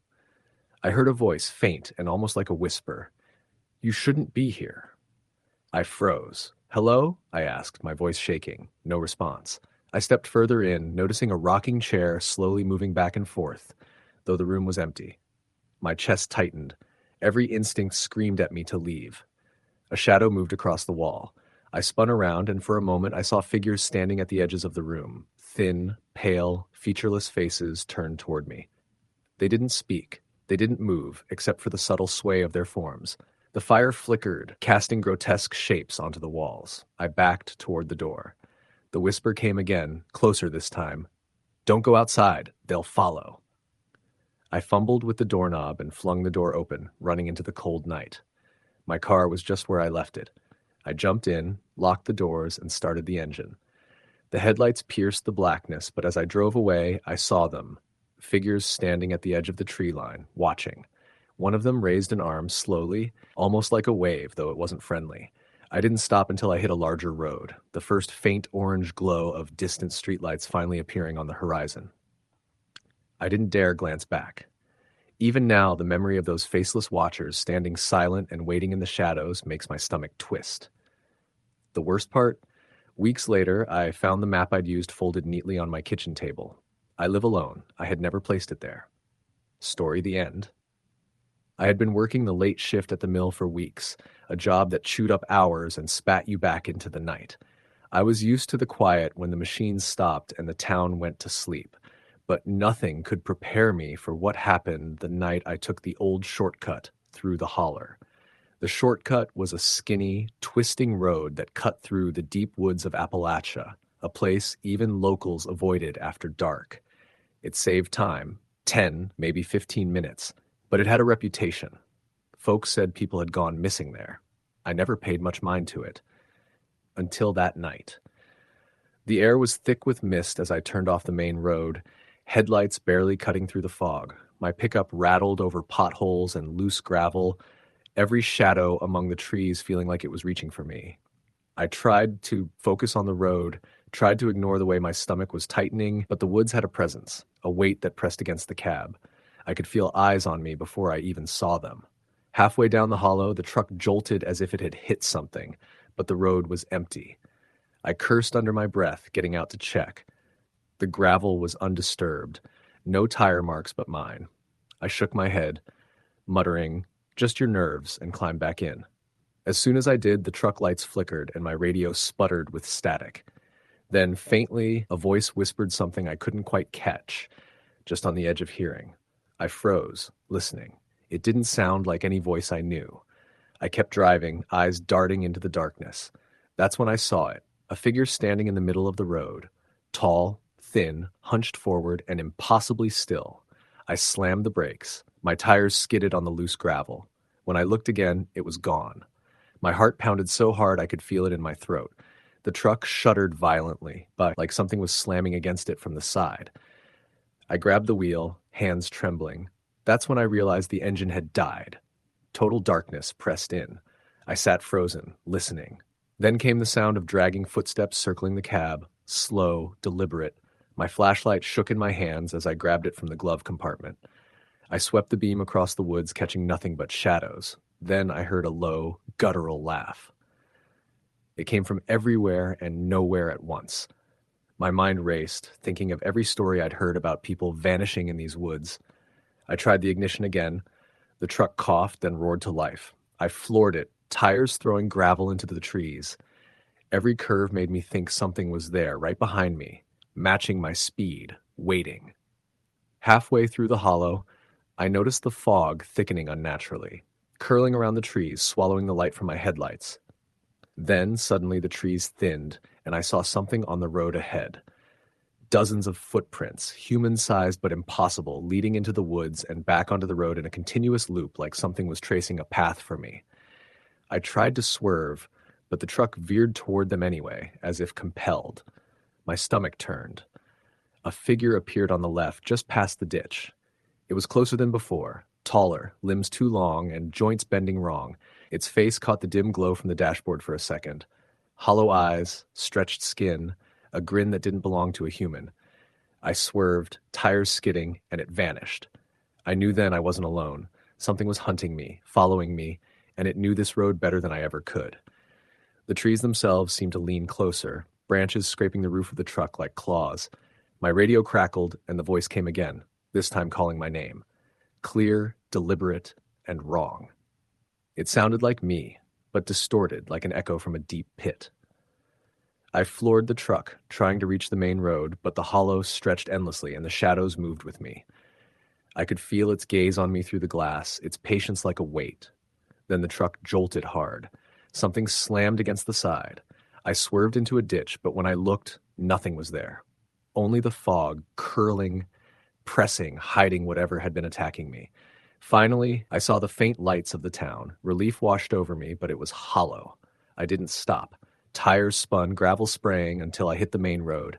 Speaker 1: I heard a voice, faint and almost like a whisper. "You shouldn't be here." I froze. "Hello?" I asked, my voice shaking. No response. I stepped further in, noticing a rocking chair slowly moving back and forth, though the room was empty. My chest tightened. Every instinct screamed at me to leave. A shadow moved across the wall. I spun around, and for a moment I saw figures standing at the edges of the room, thin, pale, featureless faces turned toward me. They didn't speak. They didn't move, except for the subtle sway of their forms. The fire flickered, casting grotesque shapes onto the walls. I backed toward the door. The whisper came again, closer this time. "Don't go outside. They'll follow." I fumbled with the doorknob and flung the door open, running into the cold night. My car was just where I left it. I jumped in, locked the doors, and started the engine. The headlights pierced the blackness, but as I drove away, I saw them. Figures standing at the edge of the tree line, watching. One of them raised an arm slowly, almost like a wave, though it wasn't friendly. I didn't stop until I hit a larger road, the first faint orange glow of distant streetlights finally appearing on the horizon. I didn't dare glance back. Even now, the memory of those faceless watchers standing silent and waiting in the shadows makes my stomach twist. The worst part? Weeks later, I found the map I'd used folded neatly on my kitchen table. I live alone. I had never placed it there. Story the end. I had been working the late shift at the mill for weeks, a job that chewed up hours and spat you back into the night. I was used to the quiet when the machines stopped and the town went to sleep, but nothing could prepare me for what happened the night I took the old shortcut through the holler. The shortcut was a skinny, twisting road that cut through the deep woods of Appalachia, a place even locals avoided after dark. It saved time, 10, maybe 15 minutes, but it had a reputation. Folks said people had gone missing there. I never paid much mind to it. Until that night. The air was thick with mist as I turned off the main road, headlights barely cutting through the fog. My pickup rattled over potholes and loose gravel, every shadow among the trees feeling like it was reaching for me. I tried to focus on the road, tried to ignore the way my stomach was tightening, but the woods had a presence, a weight that pressed against the cab. I could feel eyes on me before I even saw them. Halfway down the hollow, the truck jolted as if it had hit something, but the road was empty. I cursed under my breath, getting out to check. The gravel was undisturbed, no tire marks but mine. I shook my head, muttering, "Just your nerves," and climbed back in. As soon as I did, the truck lights flickered and my radio sputtered with static. Then, faintly, a voice whispered something I couldn't quite catch, just on the edge of hearing. I froze, listening. It didn't sound like any voice I knew. I kept driving, eyes darting into the darkness. That's when I saw it, a figure standing in the middle of the road. Tall, thin, hunched forward, and impossibly still. I slammed the brakes. My tires skidded on the loose gravel. When I looked again, it was gone. My heart pounded so hard I could feel it in my throat. The truck shuddered violently, but like something was slamming against it from the side. I grabbed the wheel, hands trembling. That's when I realized the engine had died. Total darkness pressed in. I sat frozen, listening. Then came the sound of dragging footsteps circling the cab, slow, deliberate. My flashlight shook in my hands as I grabbed it from the glove compartment. I swept the beam across the woods, catching nothing but shadows. Then I heard a low, guttural laugh. It came from everywhere and nowhere at once. My mind raced, thinking of every story I'd heard about people vanishing in these woods. I tried the ignition again. The truck coughed, then roared to life. I floored it, tires throwing gravel into the trees. Every curve made me think something was there, right behind me, matching my speed, waiting. Halfway through the hollow, I noticed the fog thickening unnaturally, curling around the trees, swallowing the light from my headlights. Then, suddenly, the trees thinned, and I saw something on the road ahead. Dozens of footprints, human-sized but impossible, leading into the woods and back onto the road in a continuous loop like something was tracing a path for me. I tried to swerve, but the truck veered toward them anyway, as if compelled. My stomach turned. A figure appeared on the left, just past the ditch. It was closer than before, taller, limbs too long, and joints bending wrong. Its face caught the dim glow from the dashboard for a second. Hollow eyes, stretched skin, a grin that didn't belong to a human. I swerved, tires skidding, and it vanished. I knew then I wasn't alone. Something was hunting me, following me, and it knew this road better than I ever could. The trees themselves seemed to lean closer, branches scraping the roof of the truck like claws. My radio crackled, and the voice came again, this time calling my name. Clear, deliberate, and wrong. It sounded like me, but distorted like an echo from a deep pit. I floored the truck, trying to reach the main road, but the hollow stretched endlessly and the shadows moved with me. I could feel its gaze on me through the glass, its patience like a weight. Then the truck jolted hard. Something slammed against the side. I swerved into a ditch, but when I looked, nothing was there. Only the fog, curling, pressing, hiding whatever had been attacking me. Finally, I saw the faint lights of the town. Relief washed over me, but it was hollow. I didn't stop. Tires spun, gravel spraying, until I hit the main road.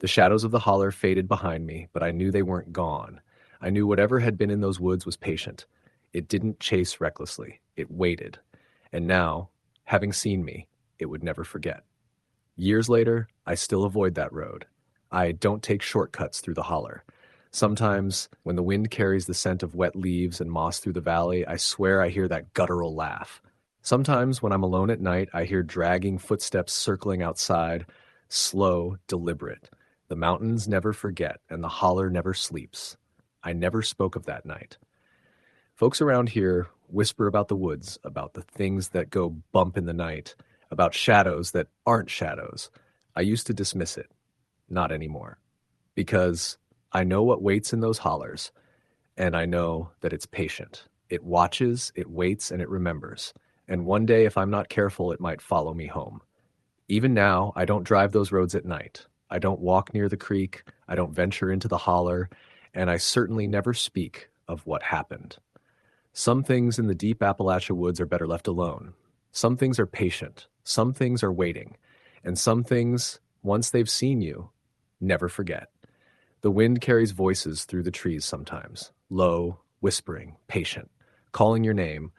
Speaker 1: The shadows of the holler faded behind me, but I knew they weren't gone. I knew whatever had been in those woods was patient. It didn't chase recklessly. It waited. And now, having seen me, it would never forget. Years later, I still avoid that road. I don't take shortcuts through the holler. Sometimes, when the wind carries the scent of wet leaves and moss through the valley, I swear I hear that guttural laugh. Sometimes, when I'm alone at night, I hear dragging footsteps circling outside, slow, deliberate. The mountains never forget, and the holler never sleeps. I never spoke of that night. Folks around here whisper about the woods, about the things that go bump in the night, about shadows that aren't shadows. I used to dismiss it. Not anymore. Because I know what waits in those hollers, and I know that it's patient. It watches, it waits, and it remembers. And one day, if I'm not careful, it might follow me home. Even now, I don't drive those roads at night. I don't walk near the creek. I don't venture into the holler. And I certainly never speak of what happened. Some things in the deep Appalachia woods are better left alone. Some things are patient. Some things are waiting. And some things, once they've seen you, never forget. The wind carries voices through the trees sometimes, low, whispering, patient, calling your name,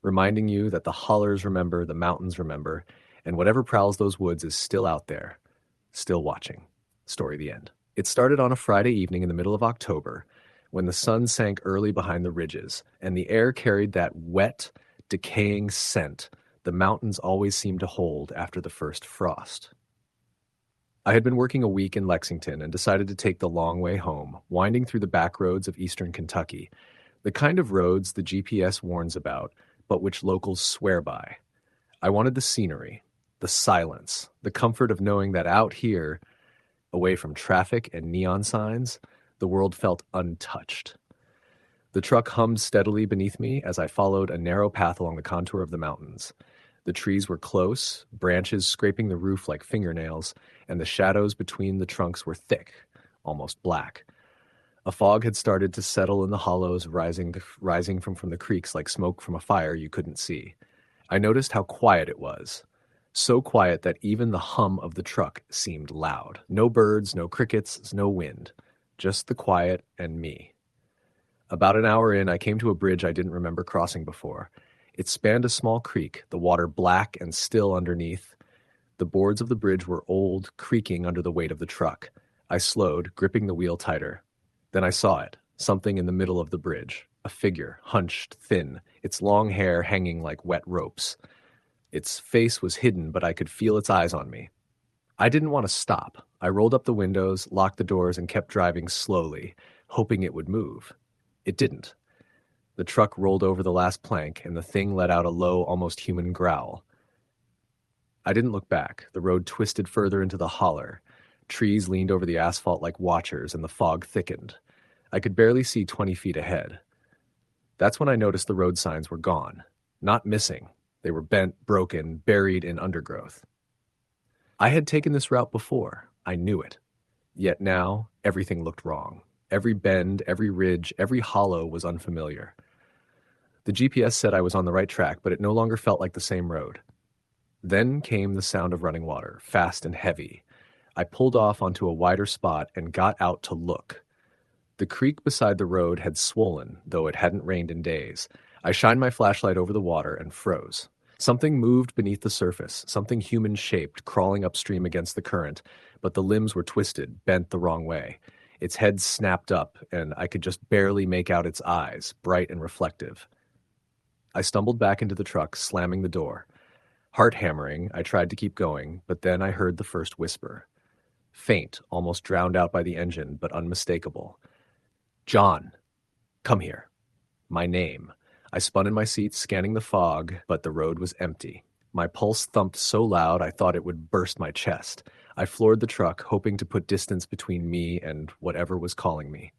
Speaker 1: reminding you that the hollers remember, the mountains remember, and whatever prowls those woods is still out there, still watching. Story the end. It started on a Friday evening in the middle of October, when the sun sank early behind the ridges, and the air carried that wet, decaying scent the mountains always seem to hold after the first frost. I had been working a week in Lexington and decided to take the long way home, winding through the back roads of eastern Kentucky, the kind of roads the GPS warns about, but which locals swear by. I wanted the scenery, the silence, the comfort of knowing that out here, away from traffic and neon signs, the world felt untouched. The truck hummed steadily beneath me as I followed a narrow path along the contour of the mountains. The trees were close, branches scraping the roof like fingernails, and the shadows between the trunks were thick, almost black. A fog had started to settle in the hollows, rising from the creeks like smoke from a fire you couldn't see. I noticed how quiet it was. So quiet that even the hum of the truck seemed loud. No birds, no crickets, no wind. Just the quiet and me. About an hour in, I came to a bridge I didn't remember crossing before. It spanned a small creek, the water black and still underneath. The boards of the bridge were old, creaking under the weight of the truck. I slowed, gripping the wheel tighter. Then I saw it, something in the middle of the bridge. A figure, hunched, thin, its long hair hanging like wet ropes. Its face was hidden, but I could feel its eyes on me. I didn't want to stop. I rolled up the windows, locked the doors, and kept driving slowly, hoping it would move. It didn't. The truck rolled over the last plank, and the thing let out a low, almost human growl. I didn't look back. The road twisted further into the holler. Trees leaned over the asphalt like watchers, and the fog thickened. I could barely see 20 feet ahead. That's when I noticed the road signs were gone. Not missing. They were bent, broken, buried in undergrowth. I had taken this route before. I knew it. Yet now, everything looked wrong. Every bend, every ridge, every hollow was unfamiliar. The GPS said I was on the right track, but it no longer felt like the same road. Then came the sound of running water, fast and heavy. I pulled off onto a wider spot and got out to look. The creek beside the road had swollen, though it hadn't rained in days. I shined my flashlight over the water and froze. Something moved beneath the surface, something human-shaped, crawling upstream against the current, but the limbs were twisted, bent the wrong way. Its head snapped up, and I could just barely make out its eyes, bright and reflective. I stumbled back into the truck, slamming the door. Heart hammering, I tried to keep going, but then I heard the first whisper. Faint, almost drowned out by the engine, but unmistakable. John, come here. My name. I spun in my seat, scanning the fog, but the road was empty. My pulse thumped so loud I thought it would burst my chest. I floored the truck, hoping to put distance between me and whatever was calling me.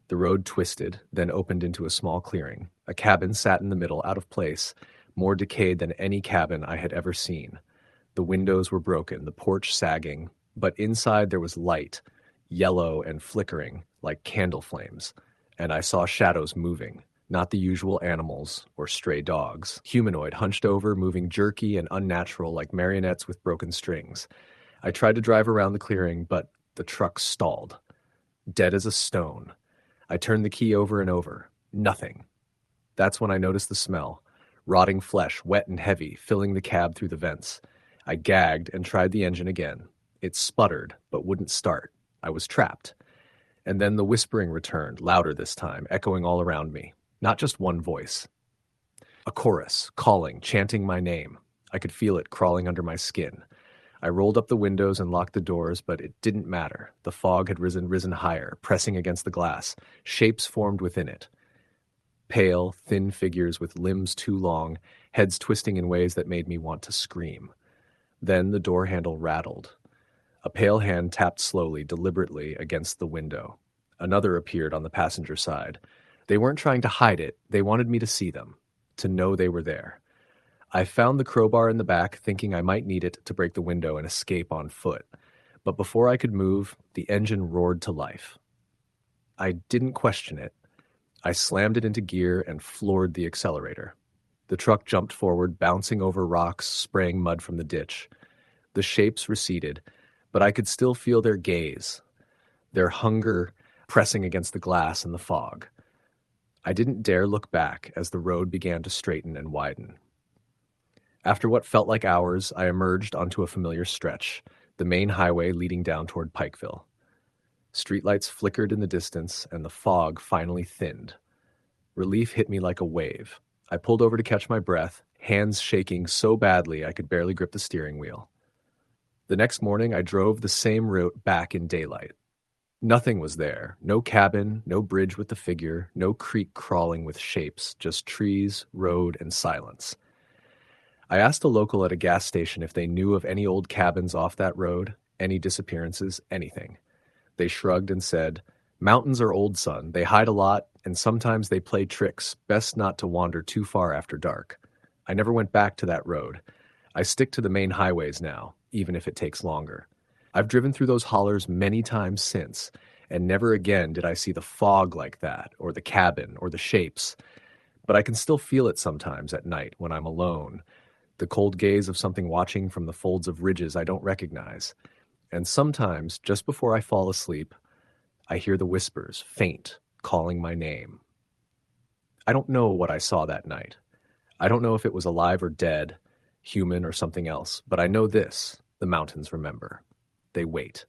Speaker 1: The road twisted, then opened into a small clearing. A cabin sat in the middle, out of place, more decayed than any cabin I had ever seen. The windows were broken, the porch sagging, but inside there was light, yellow and flickering, like candle flames, and I saw shadows moving. Not the usual animals or stray dogs. Humanoid, hunched over, moving jerky and unnatural like marionettes with broken strings. I tried to drive around the clearing, but the truck stalled. Dead as a stone. I turned the key over and over. Nothing. That's when I noticed the smell. Rotting flesh, wet and heavy, filling the cab through the vents. I gagged and tried the engine again. It sputtered, but wouldn't start. I was trapped. And then the whispering returned, louder this time, echoing all around me. Not just one voice. A chorus, calling, chanting my name. I could feel it crawling under my skin. I rolled up the windows and locked the doors, but it didn't matter. The fog had risen higher, pressing against the glass. Shapes formed within it. Pale, thin figures with limbs too long, heads twisting in ways that made me want to scream. Then the door handle rattled. A pale hand tapped slowly, deliberately, against the window. Another appeared on the passenger side. They weren't trying to hide it. They wanted me to see them, to know they were there. I found the crowbar in the back, thinking I might need it to break the window and escape on foot. But before I could move, the engine roared to life. I didn't question it. I slammed it into gear and floored the accelerator. The truck jumped forward, bouncing over rocks, spraying mud from the ditch. The shapes receded, but I could still feel their gaze, their hunger pressing against the glass and the fog. I didn't dare look back as the road began to straighten and widen. After what felt like hours, I emerged onto a familiar stretch, the main highway leading down toward Pikeville. Streetlights flickered in the distance, and the fog finally thinned. Relief hit me like a wave. I pulled over to catch my breath, hands shaking so badly I could barely grip the steering wheel. The next morning, I drove the same route back in daylight. Nothing was there. No cabin, no bridge with the figure, no creek crawling with shapes, just trees, road, and silence. I asked a local at a gas station if they knew of any old cabins off that road, any disappearances, anything. They shrugged and said, "Mountains are old, son. They hide a lot, and sometimes they play tricks. Best not to wander too far after dark." I never went back to that road. I stick to the main highways now, even if it takes longer. I've driven through those hollers many times since, and never again did I see the fog like that, or the cabin, or the shapes. But I can still feel it sometimes at night when I'm alone, the cold gaze of something watching from the folds of ridges I don't recognize. And sometimes, just before I fall asleep, I hear the whispers, faint, calling my name. I don't know what I saw that night. I don't know if it was alive or dead, human or something else, but I know this: the mountains remember. They wait,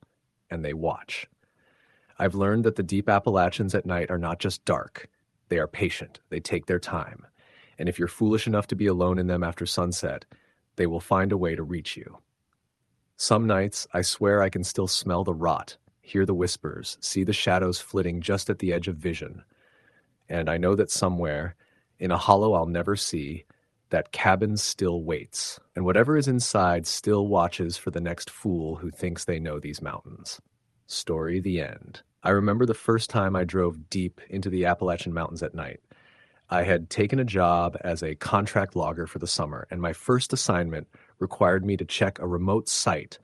Speaker 1: and they watch. I've learned that the deep Appalachians at night are not just dark. They are patient. They take their time. And if you're foolish enough to be alone in them after sunset, they will find a way to reach you. Some nights, I swear I can still smell the rot, hear the whispers, see the shadows flitting just at the edge of vision. And I know that somewhere, in a hollow I'll never see, that cabin still waits, and whatever is inside still watches for the next fool who thinks they know these mountains. Story the end. I remember the first time I drove deep into the Appalachian Mountains at night. I had taken a job as a contract logger for the summer, and my first assignment required me to check a remote site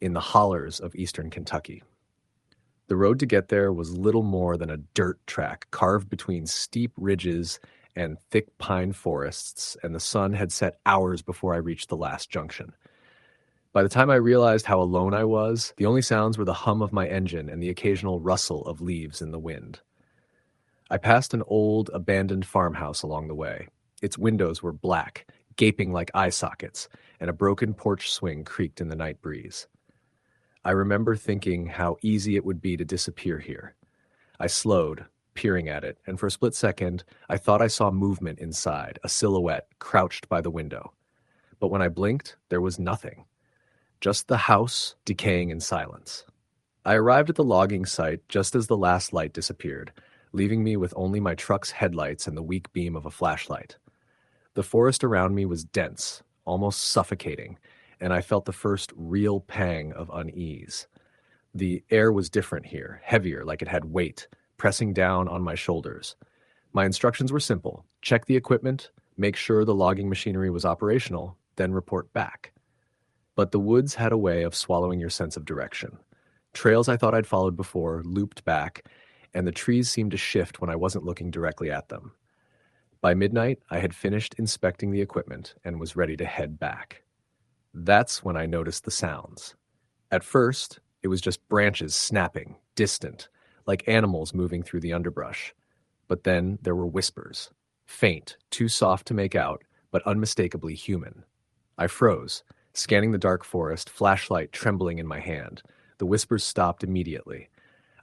Speaker 1: in the hollers of eastern Kentucky. The road to get there was little more than a dirt track carved between steep ridges and thick pine forests, and the sun had set hours before I reached the last junction. By the time I realized how alone I was, the only sounds were the hum of my engine and the occasional rustle of leaves in the wind. I passed an old, abandoned farmhouse along the way. Its windows were black, gaping like eye sockets, and a broken porch swing creaked in the night breeze. I remember thinking how easy it would be to disappear here. I slowed, peering at it, and for a split second, I thought I saw movement inside, a silhouette crouched by the window. But when I blinked, there was nothing. Just the house decaying in silence. I arrived at the logging site just as the last light disappeared, leaving me with only my truck's headlights and the weak beam of a flashlight. The forest around me was dense, almost suffocating, and I felt the first real pang of unease. The air was different here, heavier, like it had weight, pressing down on my shoulders. My instructions were simple: check the equipment, make sure the logging machinery was operational, then report back. But the woods had a way of swallowing your sense of direction. Trails I thought I'd followed before looped back, and the trees seemed to shift when I wasn't looking directly at them. By midnight, I had finished inspecting the equipment and was ready to head back. That's when I noticed the sounds. At first, it was just branches snapping, distant, like animals moving through the underbrush. But then there were whispers, faint, too soft to make out, but unmistakably human. I froze, scanning the dark forest, flashlight trembling in my hand. The whispers stopped immediately.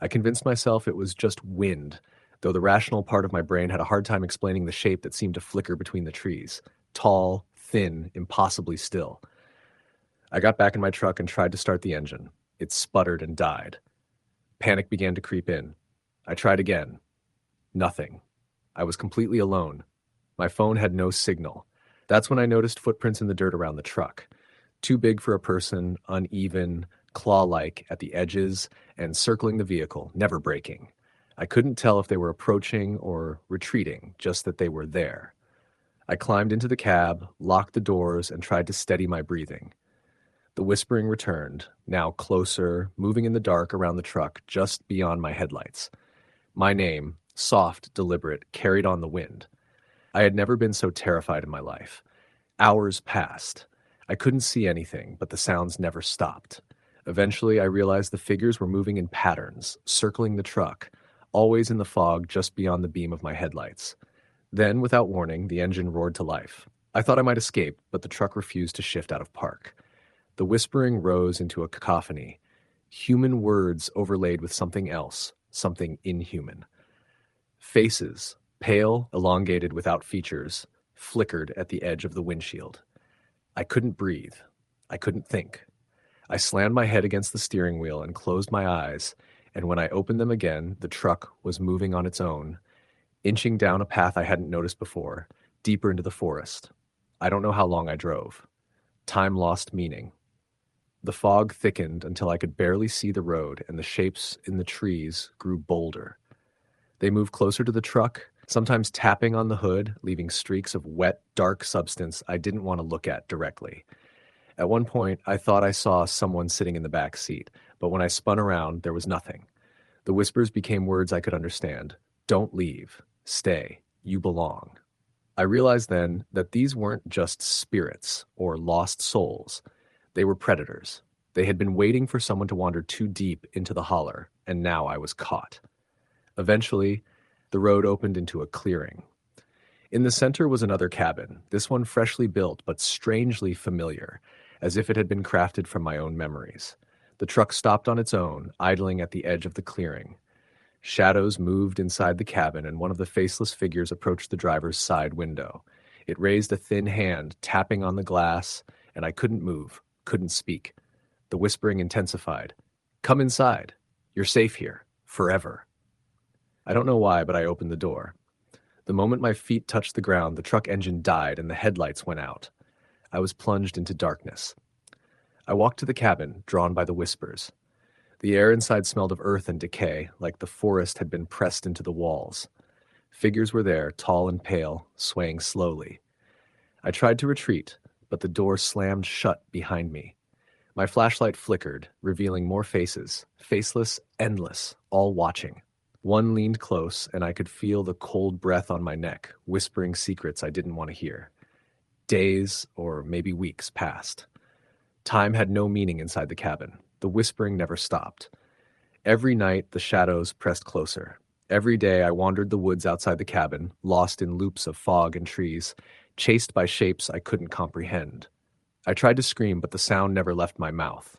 Speaker 1: I convinced myself it was just wind, though the rational part of my brain had a hard time explaining the shape that seemed to flicker between the trees. Tall, thin, impossibly still. I got back in my truck and tried to start the engine. It sputtered and died. Panic began to creep in. I tried again. Nothing. I was completely alone. My phone had no signal. That's when I noticed footprints in the dirt around the truck. Too big for a person, uneven, claw-like at the edges, and circling the vehicle, never braking. I couldn't tell if they were approaching or retreating, just that they were there. I climbed into the cab, locked the doors, and tried to steady my breathing. The whispering returned, now closer, moving in the dark around the truck just beyond my headlights. My name, soft, deliberate, carried on the wind. I had never been so terrified in my life. Hours passed. I couldn't see anything, but the sounds never stopped. Eventually, I realized the figures were moving in patterns, circling the truck, always in the fog just beyond the beam of my headlights. Then, without warning, the engine roared to life. I thought I might escape, but the truck refused to shift out of park. The whispering rose into a cacophony, human words overlaid with something else, something inhuman. Faces, pale, elongated without features, flickered at the edge of the windshield. I couldn't breathe. I couldn't think. I slammed my head against the steering wheel and closed my eyes, and when I opened them again, the truck was moving on its own, inching down a path I hadn't noticed before, deeper into the forest. I don't know how long I drove. Time lost meaning. The fog thickened until I could barely see the road, and the shapes in the trees grew bolder. They moved closer to the truck, sometimes tapping on the hood, leaving streaks of wet, dark substance I didn't want to look at directly. At one point, I thought I saw someone sitting in the back seat, but when I spun around, there was nothing. The whispers became words I could understand. Don't leave. Stay. You belong. I realized then that these weren't just spirits or lost souls. They were predators. They had been waiting for someone to wander too deep into the holler, and now I was caught. Eventually, the road opened into a clearing. In the center was another cabin, this one freshly built but strangely familiar, as if it had been crafted from my own memories. The truck stopped on its own, idling at the edge of the clearing. Shadows moved inside the cabin, and one of the faceless figures approached the driver's side window. It raised a thin hand, tapping on the glass, and I couldn't move, couldn't speak. The whispering intensified. Come inside. You're safe here. Forever. I don't know why, but I opened the door. The moment my feet touched the ground, the truck engine died and the headlights went out. I was plunged into darkness. I walked to the cabin, drawn by the whispers. The air inside smelled of earth and decay, like the forest had been pressed into the walls. Figures were there, tall and pale, swaying slowly. I tried to retreat, but the door slammed shut behind me. My flashlight flickered, revealing more faces, faceless, endless, all watching. One leaned close, and I could feel the cold breath on my neck, whispering secrets I didn't want to hear. Days, or maybe weeks, passed. Time had no meaning inside the cabin. The whispering never stopped. Every night, the shadows pressed closer. Every day, I wandered the woods outside the cabin, lost in loops of fog and trees, chased by shapes I couldn't comprehend. I tried to scream, but the sound never left my mouth.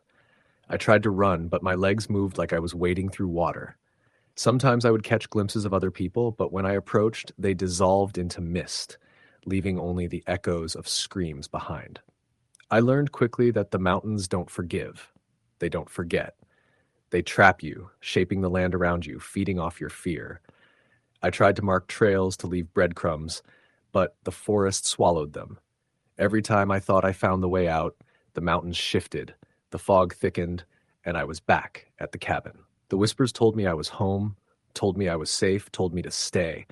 Speaker 1: I tried to run, but my legs moved like I was wading through water. Sometimes I would catch glimpses of other people, but when I approached, they dissolved into mist, leaving only the echoes of screams behind. I learned quickly that the mountains don't forgive. They don't forget. They trap you, shaping the land around you, feeding off your fear. I tried to mark trails to leave breadcrumbs, but the forest swallowed them. Every time I thought I found the way out, the mountains shifted, the fog thickened, and I was back at the cabin. The whispers told me I was home, told me I was safe, told me to stay.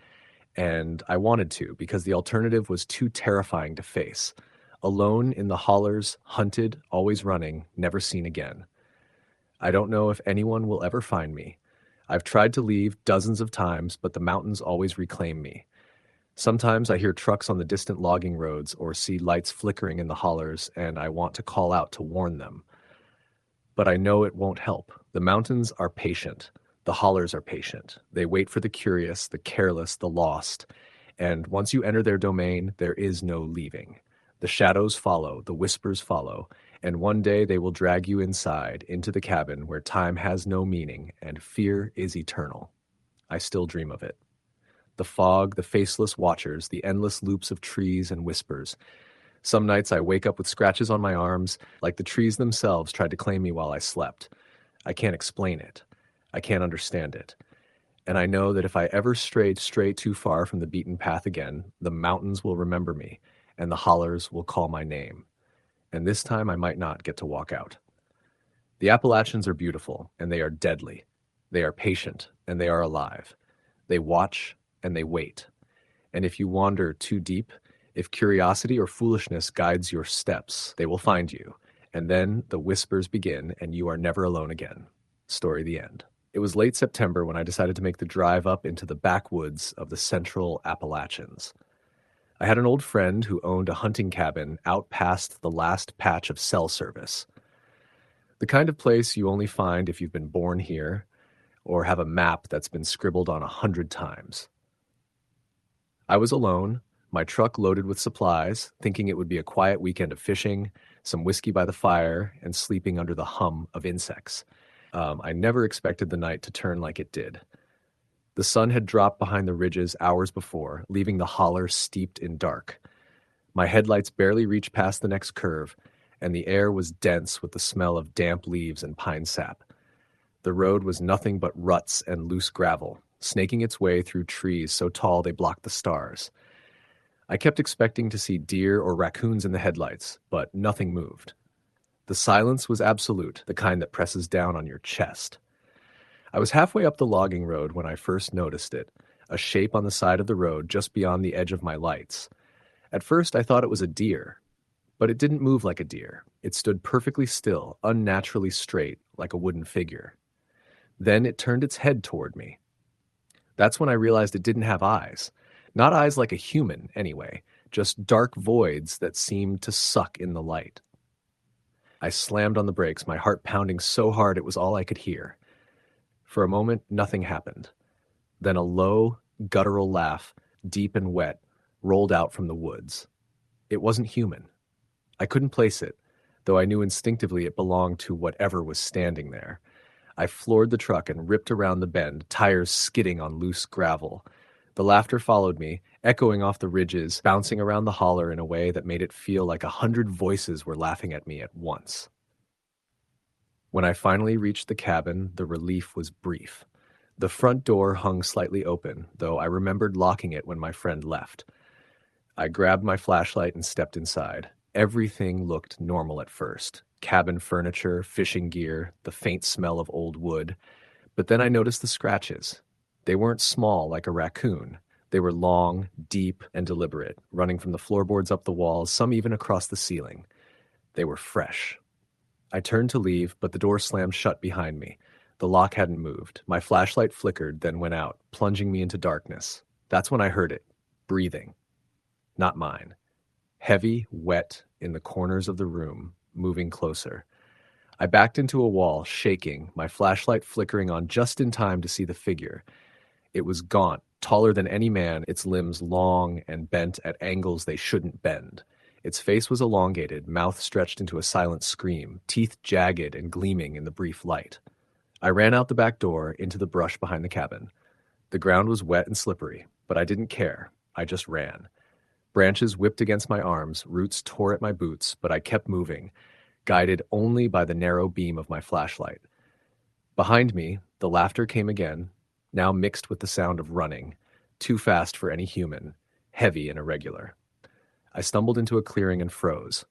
Speaker 1: And I wanted to, because the alternative was too terrifying to face. Alone in the hollers, hunted, always running, never seen again. I don't know if anyone will ever find me. I've tried to leave dozens of times, but the mountains always reclaim me. Sometimes I hear trucks on the distant logging roads or see lights flickering in the hollers, and I want to call out to warn them. But I know it won't help. The mountains are patient. The hollers are patient. They wait for the curious, the careless, the lost. And once you enter their domain, there is no leaving. The shadows follow, the whispers follow, And one day they will drag you inside, into the cabin where time has no meaning and fear is eternal. I still dream of it. The fog, the faceless watchers, the endless loops of trees and whispers. Some nights I wake up with scratches on my arms, like the trees themselves tried to claim me while I slept. I can't explain it. I can't understand it. And I know that if I ever stray too far from the beaten path again, the mountains will remember me, and the hollers will call my name. And this time I might not get to walk out. The Appalachians are beautiful, and they are deadly. They are patient, and they are alive. They watch, and they wait. And if you wander too deep, if curiosity or foolishness guides your steps, they will find you. And then the whispers begin, and you are never alone again. Story the end. It was late September when I decided to make the drive up into the backwoods of the central Appalachians. I had an old friend who owned a hunting cabin out past the last patch of cell service. The kind of place you only find if you've been born here or have a map that's been scribbled on 100 times. I was alone, my truck loaded with supplies, thinking it would be a quiet weekend of fishing, some whiskey by the fire, and sleeping under the hum of insects. I never expected the night to turn like it did. The sun had dropped behind the ridges hours before, leaving the holler steeped in dark. My headlights barely reached past the next curve, and the air was dense with the smell of damp leaves and pine sap. The road was nothing but ruts and loose gravel, snaking its way through trees so tall they blocked the stars. I kept expecting to see deer or raccoons in the headlights, but nothing moved. The silence was absolute, the kind that presses down on your chest. I was halfway up the logging road when I first noticed it, a shape on the side of the road just beyond the edge of my lights. At first I thought it was a deer, but it didn't move like a deer. It stood perfectly still, unnaturally straight, like a wooden figure. Then it turned its head toward me. That's when I realized it didn't have eyes. Not eyes like a human, anyway, just dark voids that seemed to suck in the light. I slammed on the brakes, my heart pounding so hard it was all I could hear. For a moment, nothing happened. Then a low, guttural laugh, deep and wet, rolled out from the woods. It wasn't human. I couldn't place it, though I knew instinctively it belonged to whatever was standing there. I floored the truck and ripped around the bend, tires skidding on loose gravel. The laughter followed me, echoing off the ridges, bouncing around the holler in a way that made it feel like 100 voices were laughing at me at once. When I finally reached the cabin, the relief was brief. The front door hung slightly open, though I remembered locking it when my friend left. I grabbed my flashlight and stepped inside. Everything looked normal at first. Cabin furniture, fishing gear, the faint smell of old wood. But then I noticed the scratches. They weren't small like a raccoon. They were long, deep, and deliberate, running from the floorboards up the walls, some even across the ceiling. They were fresh. I turned to leave, but the door slammed shut behind me. The lock hadn't moved. My flashlight flickered, then went out, plunging me into darkness. That's when I heard it. Breathing. Not mine. Heavy, wet, in the corners of the room, moving closer. I backed into a wall, shaking, my flashlight flickering on just in time to see the figure. It was gaunt, taller than any man, its limbs long and bent at angles they shouldn't bend. Its face was elongated, mouth stretched into a silent scream, teeth jagged and gleaming in the brief light. I ran out the back door, into the brush behind the cabin. The ground was wet and slippery, but I didn't care. I just ran. Branches whipped against my arms, roots tore at my boots, but I kept moving, guided only by the narrow beam of my flashlight. Behind me, the laughter came again, now mixed with the sound of running, too fast for any human, heavy and irregular. I stumbled into a clearing and froze.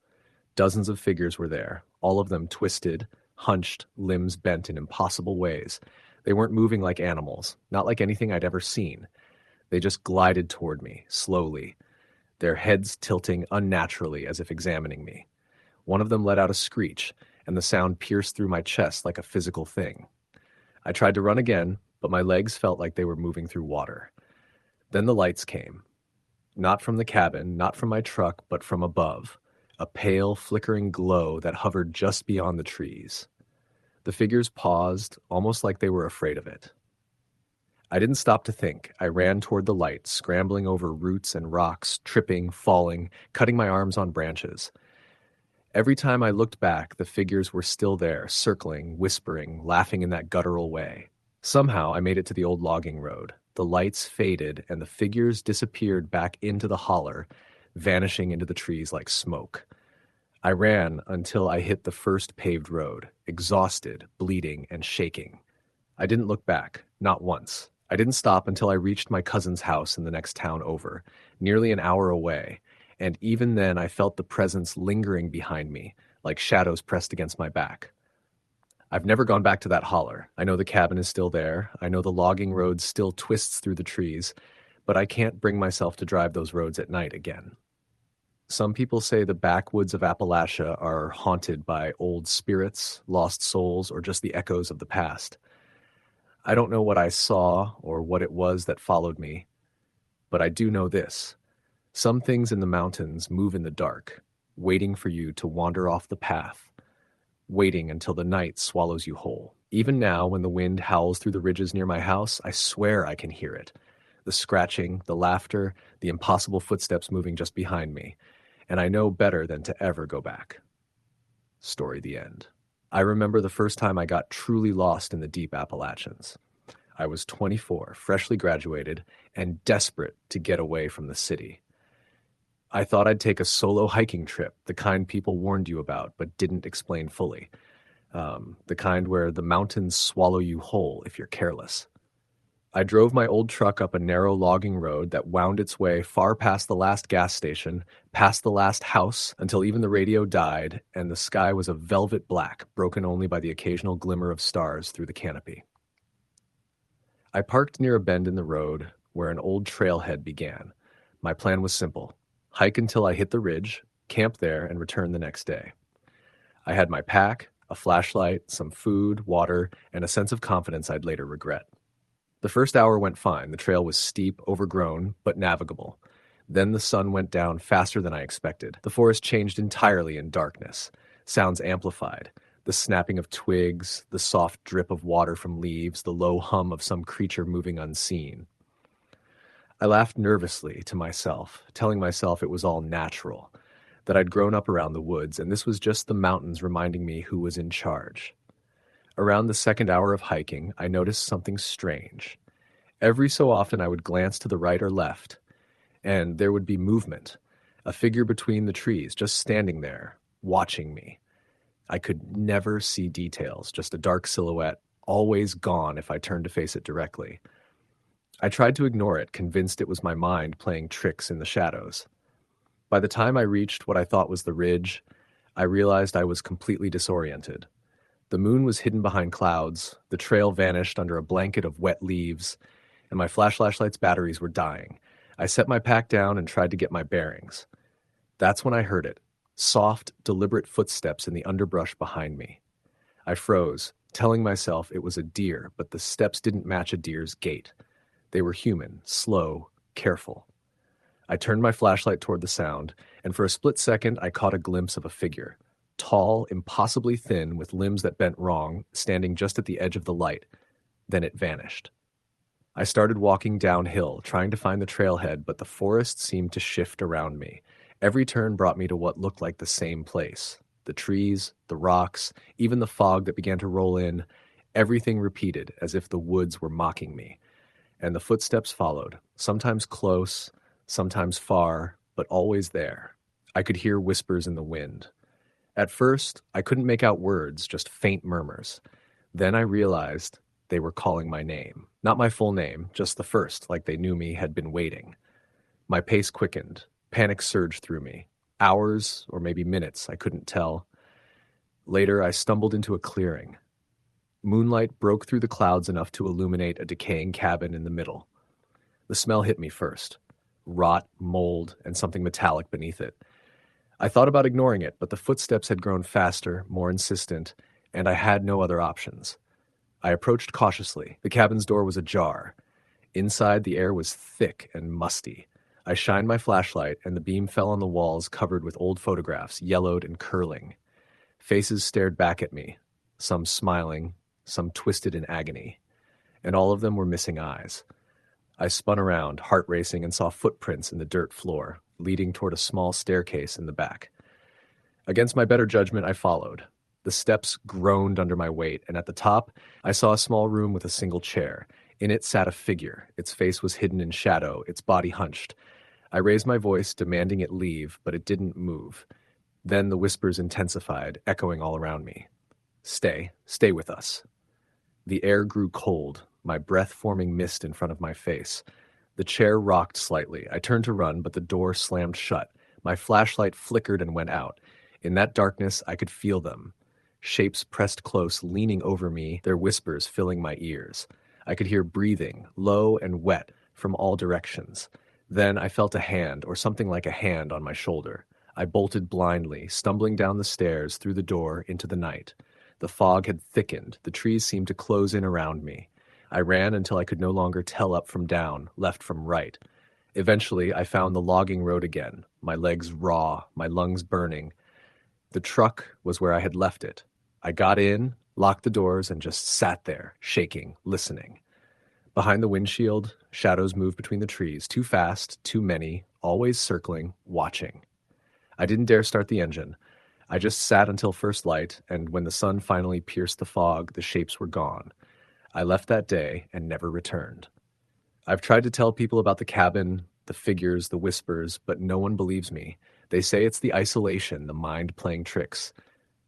Speaker 1: Dozens of figures were there, all of them twisted, hunched, limbs bent in impossible ways. They weren't moving like animals, not like anything I'd ever seen. They just glided toward me, slowly, their heads tilting unnaturally as if examining me. One of them let out a screech, and the sound pierced through my chest like a physical thing. I tried to run again, but my legs felt like they were moving through water. Then the lights came. Not from the cabin, not from my truck, but from above, a pale, flickering glow that hovered just beyond the trees. The figures paused, almost like they were afraid of it. I didn't stop to think. I ran toward the light, scrambling over roots and rocks, tripping, falling, cutting my arms on branches. Every time I looked back, the figures were still there, circling, whispering, laughing in that guttural way. Somehow, I made it to the old logging road. The lights faded, and the figures disappeared back into the holler, vanishing into the trees like smoke. I ran until I hit the first paved road, exhausted, bleeding, and shaking. I didn't look back, not once. I didn't stop until I reached my cousin's house in the next town over, nearly an hour away, and even then I felt the presence lingering behind me, like shadows pressed against my back. I've never gone back to that holler. I know the cabin is still there. I know the logging road still twists through the trees, but I can't bring myself to drive those roads at night again. Some people say the backwoods of Appalachia are haunted by old spirits, lost souls, or just the echoes of the past. I don't know what I saw or what it was that followed me, but I do know this. Some things in the mountains move in the dark, waiting for you to wander off the path, waiting until the night swallows you whole. Even now, when the wind howls through the ridges near my house, I swear I can hear it. The scratching, the laughter, the impossible footsteps moving just behind me, and I know better than to ever go back. Story the end. I remember the first time I got truly lost in the deep Appalachians. I was 24, freshly graduated, and desperate to get away from the city. I thought I'd take a solo hiking trip, the kind people warned you about but didn't explain fully. The kind where the mountains swallow you whole if you're careless. I drove my old truck up a narrow logging road that wound its way far past the last gas station, past the last house, until even the radio died, and the sky was a velvet black, broken only by the occasional glimmer of stars through the canopy. I parked near a bend in the road where an old trailhead began. My plan was simple: hike until I hit the ridge, camp there, and return the next day. I had my pack, a flashlight, some food, water, and a sense of confidence I'd later regret. The first hour went fine. The trail was steep, overgrown, but navigable. Then the sun went down faster than I expected. The forest changed entirely in darkness. Sounds amplified. The snapping of twigs, the soft drip of water from leaves, the low hum of some creature moving unseen. I laughed nervously to myself, telling myself it was all natural, that I'd grown up around the woods, and this was just the mountains reminding me who was in charge. Around the second hour of hiking, I noticed something strange. Every so often I would glance to the right or left, and there would be movement, a figure between the trees, just standing there, watching me. I could never see details, just a dark silhouette, always gone if I turned to face it directly. I tried to ignore it, convinced it was my mind playing tricks in the shadows. By the time I reached what I thought was the ridge, I realized I was completely disoriented. The moon was hidden behind clouds, the trail vanished under a blanket of wet leaves, and my flashlight's batteries were dying. I set my pack down and tried to get my bearings. That's when I heard it, soft, deliberate footsteps in the underbrush behind me. I froze, telling myself it was a deer, but the steps didn't match a deer's gait. They were human, slow, careful. I turned my flashlight toward the sound, and for a split second I caught a glimpse of a figure. Tall, impossibly thin, with limbs that bent wrong, standing just at the edge of the light. Then it vanished. I started walking downhill, trying to find the trailhead, but the forest seemed to shift around me. Every turn brought me to what looked like the same place. The trees, the rocks, even the fog that began to roll in, everything repeated as if the woods were mocking me. And the footsteps followed, sometimes close, sometimes far, but always there. I could hear whispers in the wind. At first, I couldn't make out words, just faint murmurs. Then I realized they were calling my name. Not my full name, just the first, like they knew me, had been waiting. My pace quickened. Panic surged through me. Hours, or maybe minutes, I couldn't tell. Later, I stumbled into a clearing. Moonlight broke through the clouds enough to illuminate a decaying cabin in the middle. The smell hit me first. Rot, mold, and something metallic beneath it. I thought about ignoring it, but the footsteps had grown faster, more insistent, and I had no other options. I approached cautiously. The cabin's door was ajar. Inside, the air was thick and musty. I shined my flashlight, and the beam fell on the walls covered with old photographs, yellowed and curling. Faces stared back at me, some smiling, some twisted in agony, and all of them were missing eyes. I spun around, heart racing, and saw footprints in the dirt floor, leading toward a small staircase in the back. Against my better judgment, I followed. The steps groaned under my weight, and at the top, I saw a small room with a single chair. In it sat a figure. Its face was hidden in shadow, its body hunched. I raised my voice, demanding it leave, but it didn't move. Then the whispers intensified, echoing all around me. Stay, stay with us. The air grew cold, my breath forming mist in front of my face. The chair rocked slightly. I turned to run, but the door slammed shut. My flashlight flickered and went out. In that darkness, I could feel them. Shapes pressed close, leaning over me, their whispers filling my ears. I could hear breathing, low and wet, from all directions. Then I felt a hand, or something like a hand, on my shoulder. I bolted blindly, stumbling down the stairs, through the door, into the night. The fog had thickened. The trees seemed to close in around me. I ran until I could no longer tell up from down, left from right. Eventually, I found the logging road again, my legs raw, my lungs burning. The truck was where I had left it. I got in, locked the doors, and just sat there, shaking, listening. Behind the windshield, shadows moved between the trees, too fast, too many, always circling, watching. I didn't dare start the engine. I just sat until first light, and when the sun finally pierced the fog, the shapes were gone. I left that day and never returned. I've tried to tell people about the cabin, the figures, the whispers, but no one believes me. They say it's the isolation, the mind playing tricks.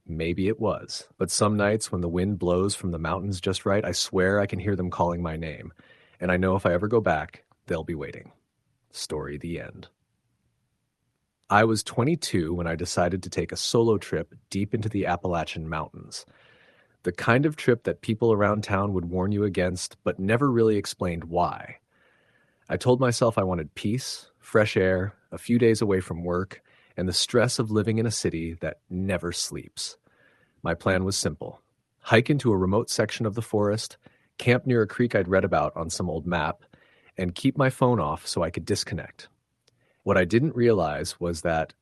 Speaker 1: Maybe it was, but some nights when the wind blows from the mountains just right, I swear I can hear them calling my name. And I know if I ever go back, they'll be waiting. Story the end. I was 22 when I decided to take a solo trip deep into the Appalachian Mountains. The kind of trip that people around town would warn you against, but never really explained why. I told myself I wanted peace, fresh air, a few days away from work, and the stress of living in a city that never sleeps. My plan was simple. Hike into a remote section of the forest, camp near a creek I'd read about on some old map, and keep my phone off so I could disconnect. What I didn't realize was that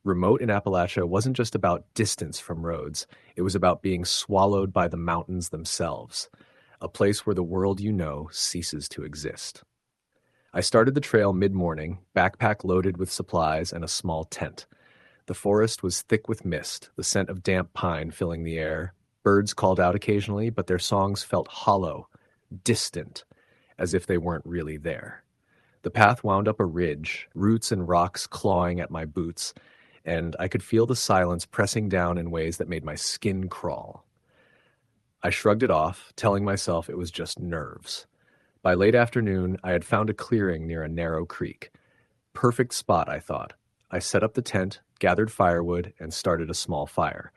Speaker 1: remote in Appalachia wasn't just about distance from roads. It was about being swallowed by the mountains themselves, a place where the world you know ceases to exist. I started the trail mid-morning, backpack loaded with supplies and a small tent. The forest was thick with mist, the scent of damp pine filling the air. Birds called out occasionally, but their songs felt hollow, distant, as if they weren't really there. The path wound up a ridge, roots and rocks clawing at my boots, and I could feel the silence pressing down in ways that made my skin crawl. I shrugged it off, telling myself it was just nerves. By late afternoon, I had found a clearing near a narrow creek. Perfect spot, I thought. I set up the tent, gathered firewood, and started a small fire.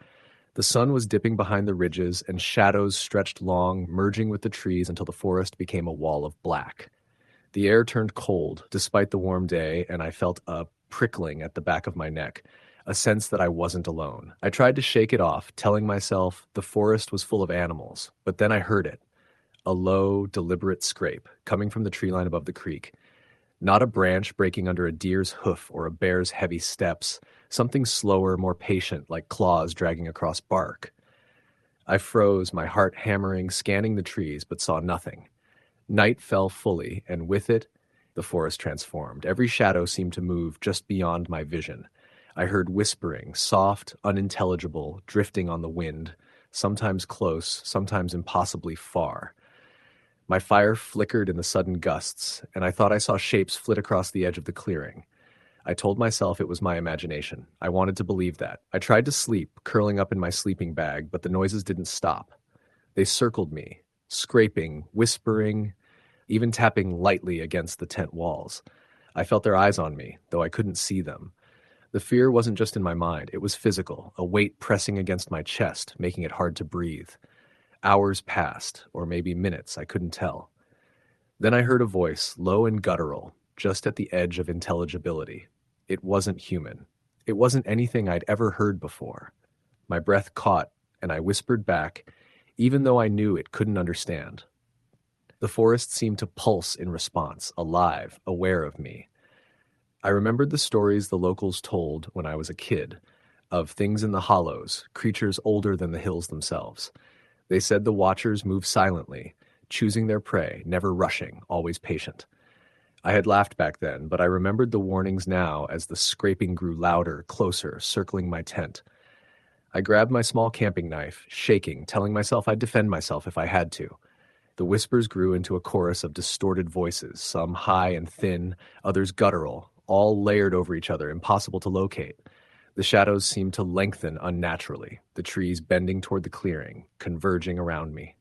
Speaker 1: The sun was dipping behind the ridges, and shadows stretched long, merging with the trees until the forest became a wall of black. The air turned cold, despite the warm day, and I felt a prickling at the back of my neck, a sense that I wasn't alone. I tried to shake it off, telling myself the forest was full of animals, but then I heard it. A low, deliberate scrape, coming from the tree line above the creek. Not a branch breaking under a deer's hoof or a bear's heavy steps, something slower, more patient, like claws dragging across bark. I froze, my heart hammering, scanning the trees, but saw nothing. Night fell fully, and with it, the forest transformed. Every shadow seemed to move just beyond my vision. I heard whispering, soft, unintelligible, drifting on the wind, sometimes close, sometimes impossibly far. My fire flickered in the sudden gusts, and I thought I saw shapes flit across the edge of the clearing. I told myself it was my imagination. I wanted to believe that. I tried to sleep, curling up in my sleeping bag, but the noises didn't stop. They circled me, scraping, whispering, even tapping lightly against the tent walls. I felt their eyes on me, though I couldn't see them. The fear wasn't just in my mind, it was physical, a weight pressing against my chest, making it hard to breathe. Hours passed, or maybe minutes, I couldn't tell. Then I heard a voice, low and guttural, just at the edge of intelligibility. It wasn't human. It wasn't anything I'd ever heard before. My breath caught, and I whispered back, even though I knew it couldn't understand. The forest seemed to pulse in response, alive, aware of me. I remembered the stories the locals told when I was a kid, of things in the hollows, creatures older than the hills themselves. They said the watchers move silently, choosing their prey, never rushing, always patient. I had laughed back then, but I remembered the warnings now as the scraping grew louder, closer, circling my tent. I grabbed my small camping knife, shaking, telling myself I'd defend myself if I had to. The whispers grew into a chorus of distorted voices, some high and thin, others guttural, all layered over each other, impossible to locate. The shadows seemed to lengthen unnaturally, the trees bending toward the clearing, converging around me.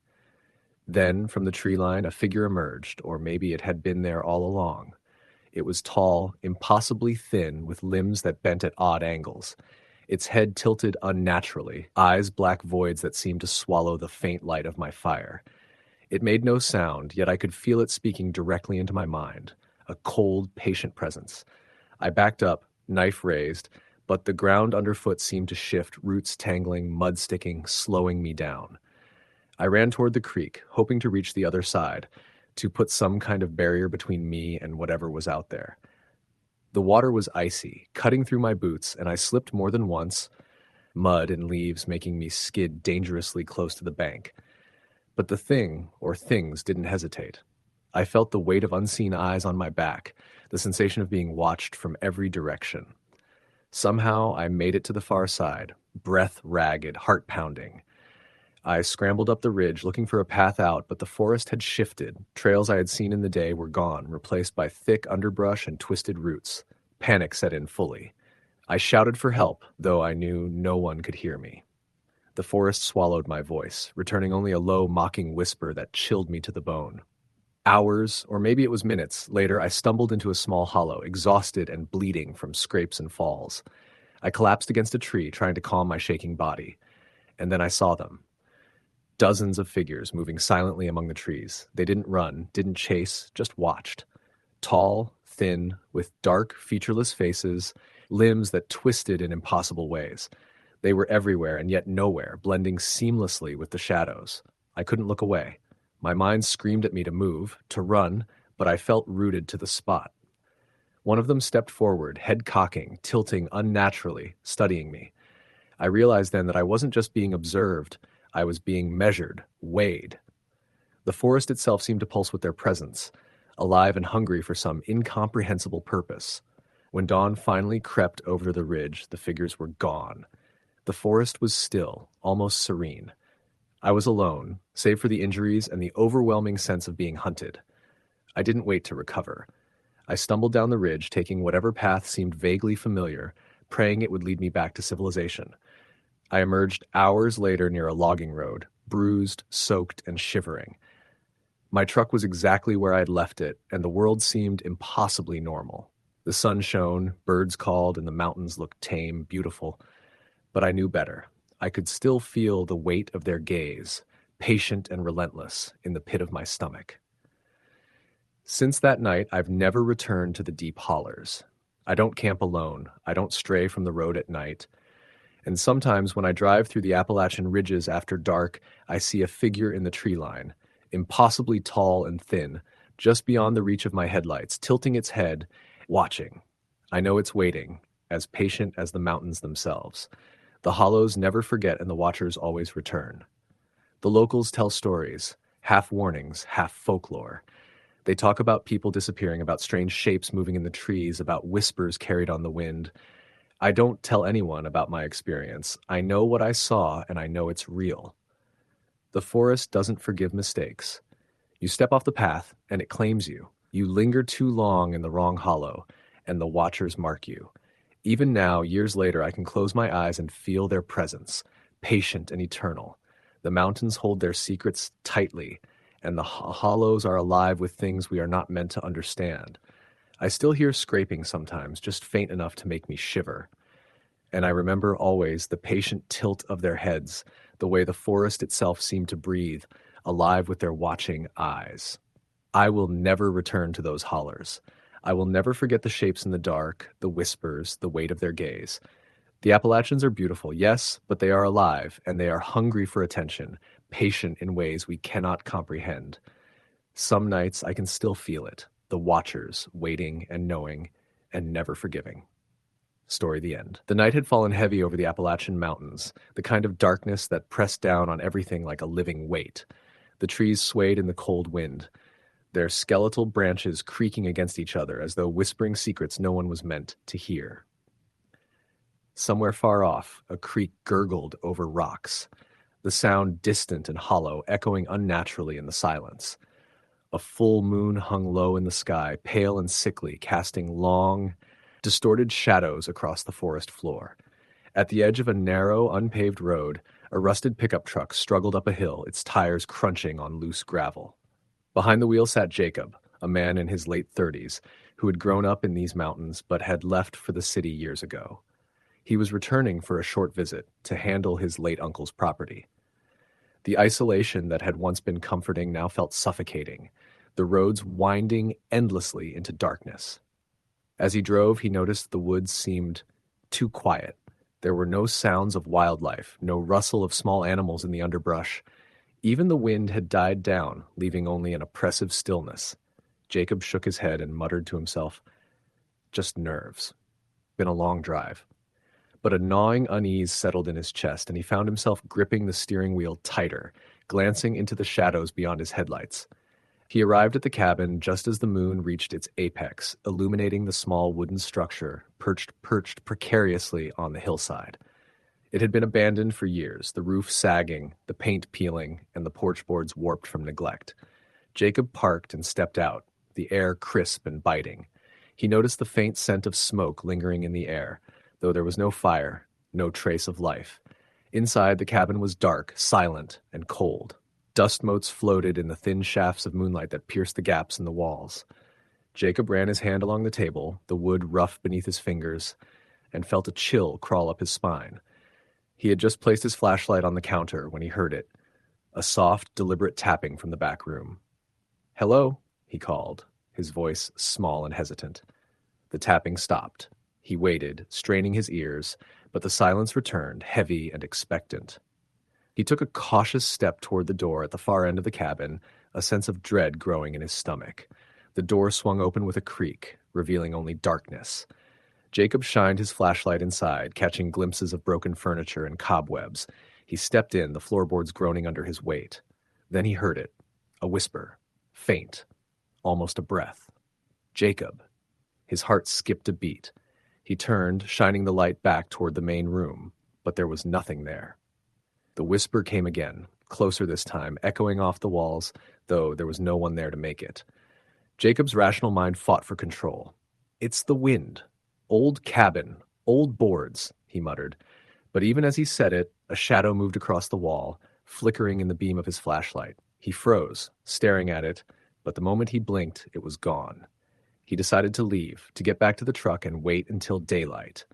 Speaker 1: Then, from the tree line, a figure emerged, or maybe it had been there all along. It was tall, impossibly thin, with limbs that bent at odd angles. Its head tilted unnaturally, eyes black voids that seemed to swallow the faint light of my fire. It made no sound, yet I could feel it speaking directly into my mind, a cold, patient presence. I backed up, knife raised, but the ground underfoot seemed to shift, roots tangling, mud sticking, slowing me down. I ran toward the creek, hoping to reach the other side, to put some kind of barrier between me and whatever was out there. The water was icy, cutting through my boots, and I slipped more than once, mud and leaves making me skid dangerously close to the bank. But the thing, or things, didn't hesitate. I felt the weight of unseen eyes on my back, the sensation of being watched from every direction. Somehow I made it to the far side, breath ragged, heart pounding. I scrambled up the ridge looking for a path out, but the forest had shifted. Trails I had seen in the day were gone, replaced by thick underbrush and twisted roots. Panic set in fully. I shouted for help, though I knew no one could hear me. The forest swallowed my voice, returning only a low, mocking whisper that chilled me to the bone. Hours, or maybe it was minutes, later I stumbled into a small hollow, exhausted and bleeding from scrapes and falls. I collapsed against a tree, trying to calm my shaking body. And then I saw them. Dozens of figures moving silently among the trees. They didn't run, didn't chase, just watched. Tall, thin, with dark, featureless faces, limbs that twisted in impossible ways. They were everywhere and yet nowhere, blending seamlessly with the shadows. I couldn't look away. My mind screamed at me to move, to run, but I felt rooted to the spot. One of them stepped forward, head cocking, tilting unnaturally, studying me. I realized then that I wasn't just being observed, I was being measured, weighed. The forest itself seemed to pulse with their presence, alive and hungry for some incomprehensible purpose. When dawn finally crept over the ridge, the figures were gone. The forest was still, almost serene. I was alone, save for the injuries and the overwhelming sense of being hunted. I didn't wait to recover. I stumbled down the ridge, taking whatever path seemed vaguely familiar, praying it would lead me back to civilization. I emerged hours later near a logging road, bruised, soaked, and shivering. My truck was exactly where I had left it, and the world seemed impossibly normal. The sun shone, birds called, and the mountains looked tame, beautiful. But I knew better. I could still feel the weight of their gaze, patient and relentless, in the pit of my stomach. Since that night, I've never returned to the deep hollers. I don't camp alone. I don't stray from the road at night. And sometimes when I drive through the Appalachian ridges after dark, I see a figure in the tree line, impossibly tall and thin, just beyond the reach of my headlights, tilting its head, watching. I know it's waiting, as patient as the mountains themselves. The hollows never forget and the watchers always return. The locals tell stories, half warnings, half folklore. They talk about people disappearing, about strange shapes moving in the trees, about whispers carried on the wind. I don't tell anyone about my experience. I know what I saw, and I know it's real. The forest doesn't forgive mistakes. You step off the path, and it claims you. You linger too long in the wrong hollow, and the watchers mark you. Even now, years later, I can close my eyes and feel their presence, patient and eternal. The mountains hold their secrets tightly, and the hollows are alive with things we are not meant to understand. I still hear scraping sometimes, just faint enough to make me shiver. And I remember always the patient tilt of their heads, the way the forest itself seemed to breathe, alive with their watching eyes. I will never return to those hollers. I will never forget the shapes in the dark, the whispers, the weight of their gaze. The Appalachians are beautiful, yes, but they are alive, and they are hungry for attention, patient in ways we cannot comprehend. Some nights I can still feel it, the watchers waiting and knowing and never forgiving. Story the end. The night had fallen heavy over the Appalachian Mountains, the kind of darkness that pressed down on everything like a living weight. The trees swayed in the cold wind, their skeletal branches creaking against each other as though whispering secrets no one was meant to hear. Somewhere far off, a creek gurgled over rocks, the sound distant and hollow, echoing unnaturally in the silence. A full moon hung low in the sky, pale and sickly, casting long, distorted shadows across the forest floor. At the edge of a narrow, unpaved road, a rusted pickup truck struggled up a hill, its tires crunching on loose gravel. Behind the wheel sat Jacob, a man in his late 30s, who had grown up in these mountains but had left for the city years ago. He was returning for a short visit to handle his late uncle's property. The isolation that had once been comforting now felt suffocating, the roads winding endlessly into darkness. As he drove, he noticed the woods seemed too quiet. There were no sounds of wildlife, no rustle of small animals in the underbrush. Even the wind had died down, leaving only an oppressive stillness. Jacob shook his head and muttered to himself, "Just nerves. Been a long drive." But a gnawing unease settled in his chest, and he found himself gripping the steering wheel tighter, glancing into the shadows beyond his headlights. He arrived at the cabin just as the moon reached its apex, illuminating the small wooden structure perched precariously on the hillside. It had been abandoned for years, the roof sagging, the paint peeling, and the porch boards warped from neglect. Jacob parked and stepped out, the air crisp and biting. He noticed the faint scent of smoke lingering in the air, though there was no fire, no trace of life. Inside, the cabin was dark, silent, and cold. Dust motes floated in the thin shafts of moonlight that pierced the gaps in the walls. Jacob ran his hand along the table, the wood rough beneath his fingers, and felt a chill crawl up his spine. He had just placed his flashlight on the counter when he heard it, a soft, deliberate tapping from the back room. "Hello," he called, his voice small and hesitant. The tapping stopped. He waited, straining his ears, but the silence returned, heavy and expectant. He took a cautious step toward the door at the far end of the cabin, a sense of dread growing in his stomach. The door swung open with a creak, revealing only darkness. Jacob shined his flashlight inside, catching glimpses of broken furniture and cobwebs. He stepped in, the floorboards groaning under his weight. Then he heard it, a whisper, faint, almost a breath. Jacob. His heart skipped a beat. He turned, shining the light back toward the main room, but there was nothing there. The whisper came again, closer this time, echoing off the walls, though there was no one there to make it. Jacob's rational mind fought for control. "It's the wind. Old cabin. Old boards," he muttered. But even as he said it, a shadow moved across the wall, flickering in the beam of his flashlight. He froze, staring at it, but the moment he blinked, it was gone. He decided to leave, to get back to the truck and wait until daylight.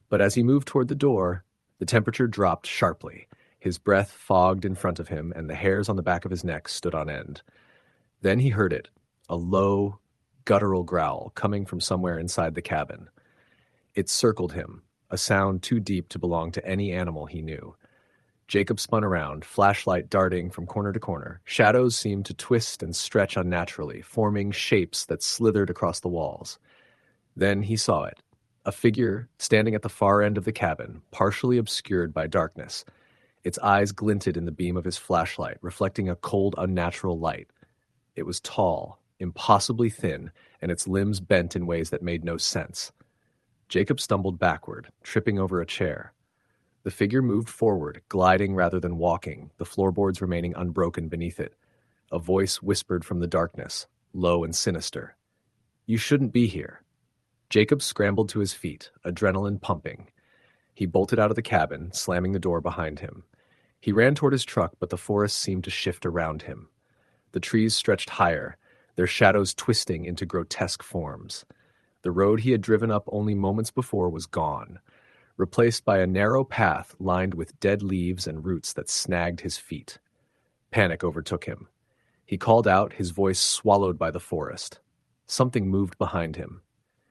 Speaker 1: But as he moved toward the door, the temperature dropped sharply. His breath fogged in front of him, and the hairs on the back of his neck stood on end. Then he heard it, a low, guttural growl coming from somewhere inside the cabin. It circled him, a sound too deep to belong to any animal he knew. Jacob spun around, flashlight darting from corner to corner. Shadows seemed to twist and stretch unnaturally, forming shapes that slithered across the walls. Then he saw it, a figure standing at the far end of the cabin, partially obscured by darkness. Its eyes glinted in the beam of his flashlight, reflecting a cold, unnatural light. It was tall, impossibly thin, and its limbs bent in ways that made no sense. Jacob stumbled backward, tripping over a chair. The figure moved forward, gliding rather than walking, the floorboards remaining unbroken beneath it. A voice whispered from the darkness, low and sinister. "You shouldn't be here." Jacob scrambled to his feet, adrenaline pumping. He bolted out of the cabin, slamming the door behind him. He ran toward his truck, but the forest seemed to shift around him. The trees stretched higher, their shadows twisting into grotesque forms. The road he had driven up only moments before was gone, replaced by a narrow path lined with dead leaves and roots that snagged his feet. Panic overtook him. He called out, his voice swallowed by the forest. Something moved behind him,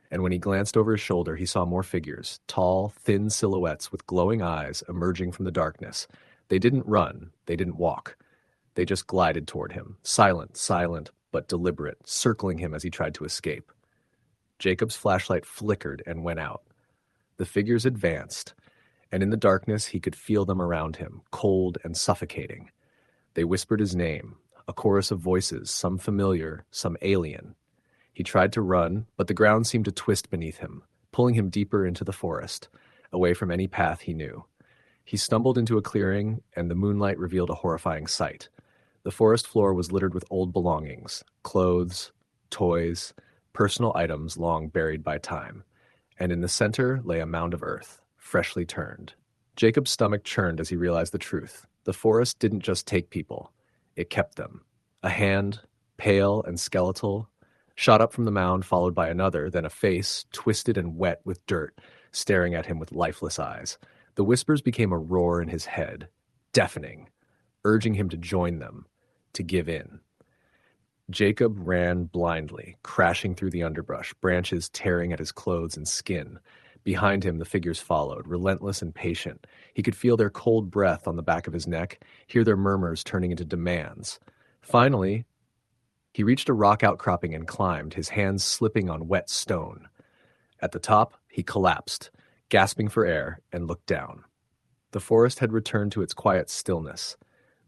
Speaker 1: and when he glanced over his shoulder, he saw more figures, tall, thin silhouettes with glowing eyes emerging from the darkness. They didn't run, they didn't walk. They just glided toward him, silent, but deliberate, circling him as he tried to escape. Jacob's flashlight flickered and went out. The figures advanced, and in the darkness he could feel them around him, cold and suffocating. They whispered his name, a chorus of voices, some familiar, some alien. He tried to run, but the ground seemed to twist beneath him, pulling him deeper into the forest. away from any path he knew. He stumbled into a clearing, and the moonlight revealed a horrifying sight. The forest floor was littered with old belongings, clothes, toys, personal items long buried by time, and in the center lay a mound of earth, freshly turned. Jacob's stomach churned as he realized the truth. The forest didn't just take people, it kept them. A hand, pale and skeletal, shot up from the mound, followed by another, then a face, twisted and wet with dirt, staring at him with lifeless eyes. The whispers became a roar in his head, deafening, urging him to join them, to give in. Jacob ran blindly, crashing through the underbrush, branches tearing at his clothes and skin. Behind him, the figures followed, relentless and patient. He could feel their cold breath on the back of his neck, hear their murmurs turning into demands. Finally, he reached a rock outcropping and climbed, his hands slipping on wet stone. At the top, he collapsed, gasping for air, and looked down. The forest had returned to its quiet stillness.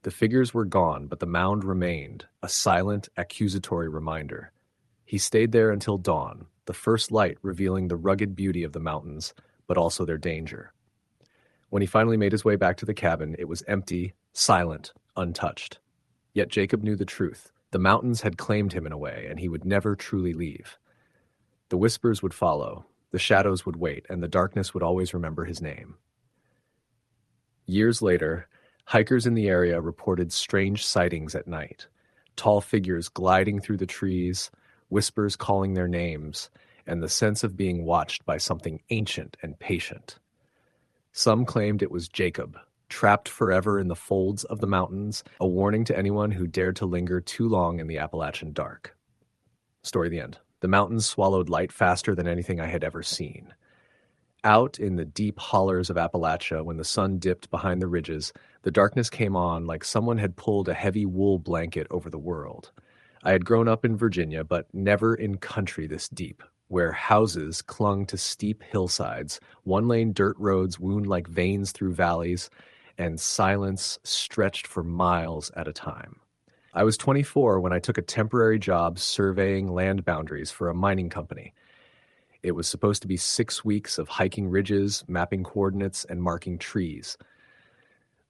Speaker 1: The figures were gone, but the mound remained, a silent, accusatory reminder. He stayed there until dawn, the first light revealing the rugged beauty of the mountains, but also their danger. When he finally made his way back to the cabin, it was empty, silent, untouched. Yet Jacob knew the truth. The mountains had claimed him in a way, and he would never truly leave. The whispers would follow, the shadows would wait, and the darkness would always remember his name. Years later, hikers in the area reported strange sightings at night. Tall figures gliding through the trees, whispers calling their names, and the sense of being watched by something ancient and patient. Some claimed it was Jacob, trapped forever in the folds of the mountains, a warning to anyone who dared to linger too long in the Appalachian dark. Story the end. The mountains swallowed light faster than anything I had ever seen. Out in the deep hollers of Appalachia, when the sun dipped behind the ridges, the darkness came on like someone had pulled a heavy wool blanket over the world. I had grown up in Virginia, but never in country this deep, where houses clung to steep hillsides, one-lane dirt roads wound like veins through valleys, and silence stretched for miles at a time. I was 24 when I took a temporary job surveying land boundaries for a mining company. It was supposed to be 6 weeks of hiking ridges, mapping coordinates, and marking trees.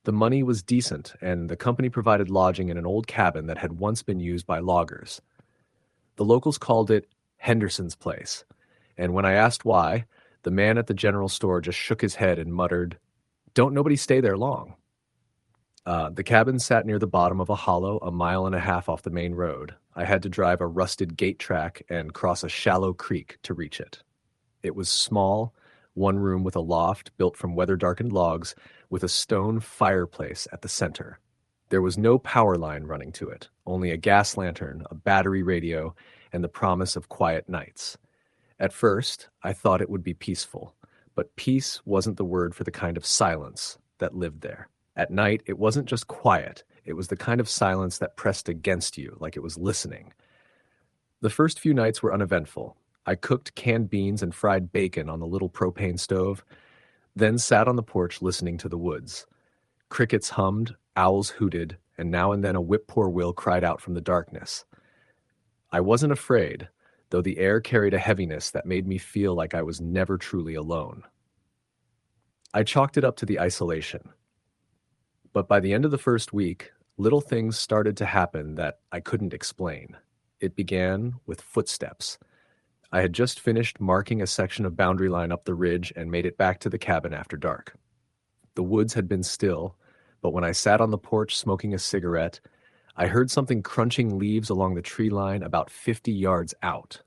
Speaker 1: The money was decent, and the company provided lodging in an old cabin that had once been used by loggers. The locals called it Henderson's Place, and when I asked why, the man at the general store just shook his head and muttered, "Don't nobody stay there long." The cabin sat near the bottom of a hollow 1.5 miles off the main road. I had to drive a rusted gate track and cross a shallow creek to reach it. It was small, one room with a loft built from weather-darkened logs with a stone fireplace at the center. There was no power line running to it, only a gas lantern, a battery radio, and the promise of quiet nights. At first, I thought it would be peaceful, but peace wasn't the word for the kind of silence that lived there. At night, it wasn't just quiet, it was the kind of silence that pressed against you like it was listening. The first few nights were uneventful. I cooked canned beans and fried bacon on the little propane stove, then sat on the porch listening to the woods. Crickets hummed, owls hooted, and now and then a whippoorwill cried out from the darkness. I wasn't afraid, though the air carried a heaviness that made me feel like I was never truly alone. I chalked it up to the isolation. But by the end of the first week, little things started to happen that I couldn't explain. It began with footsteps. I had just finished marking a section of boundary line up the ridge and made it back to the cabin after dark. The woods had been still, but when I sat on the porch smoking a cigarette, I heard something crunching leaves along the tree line about 50 yards out.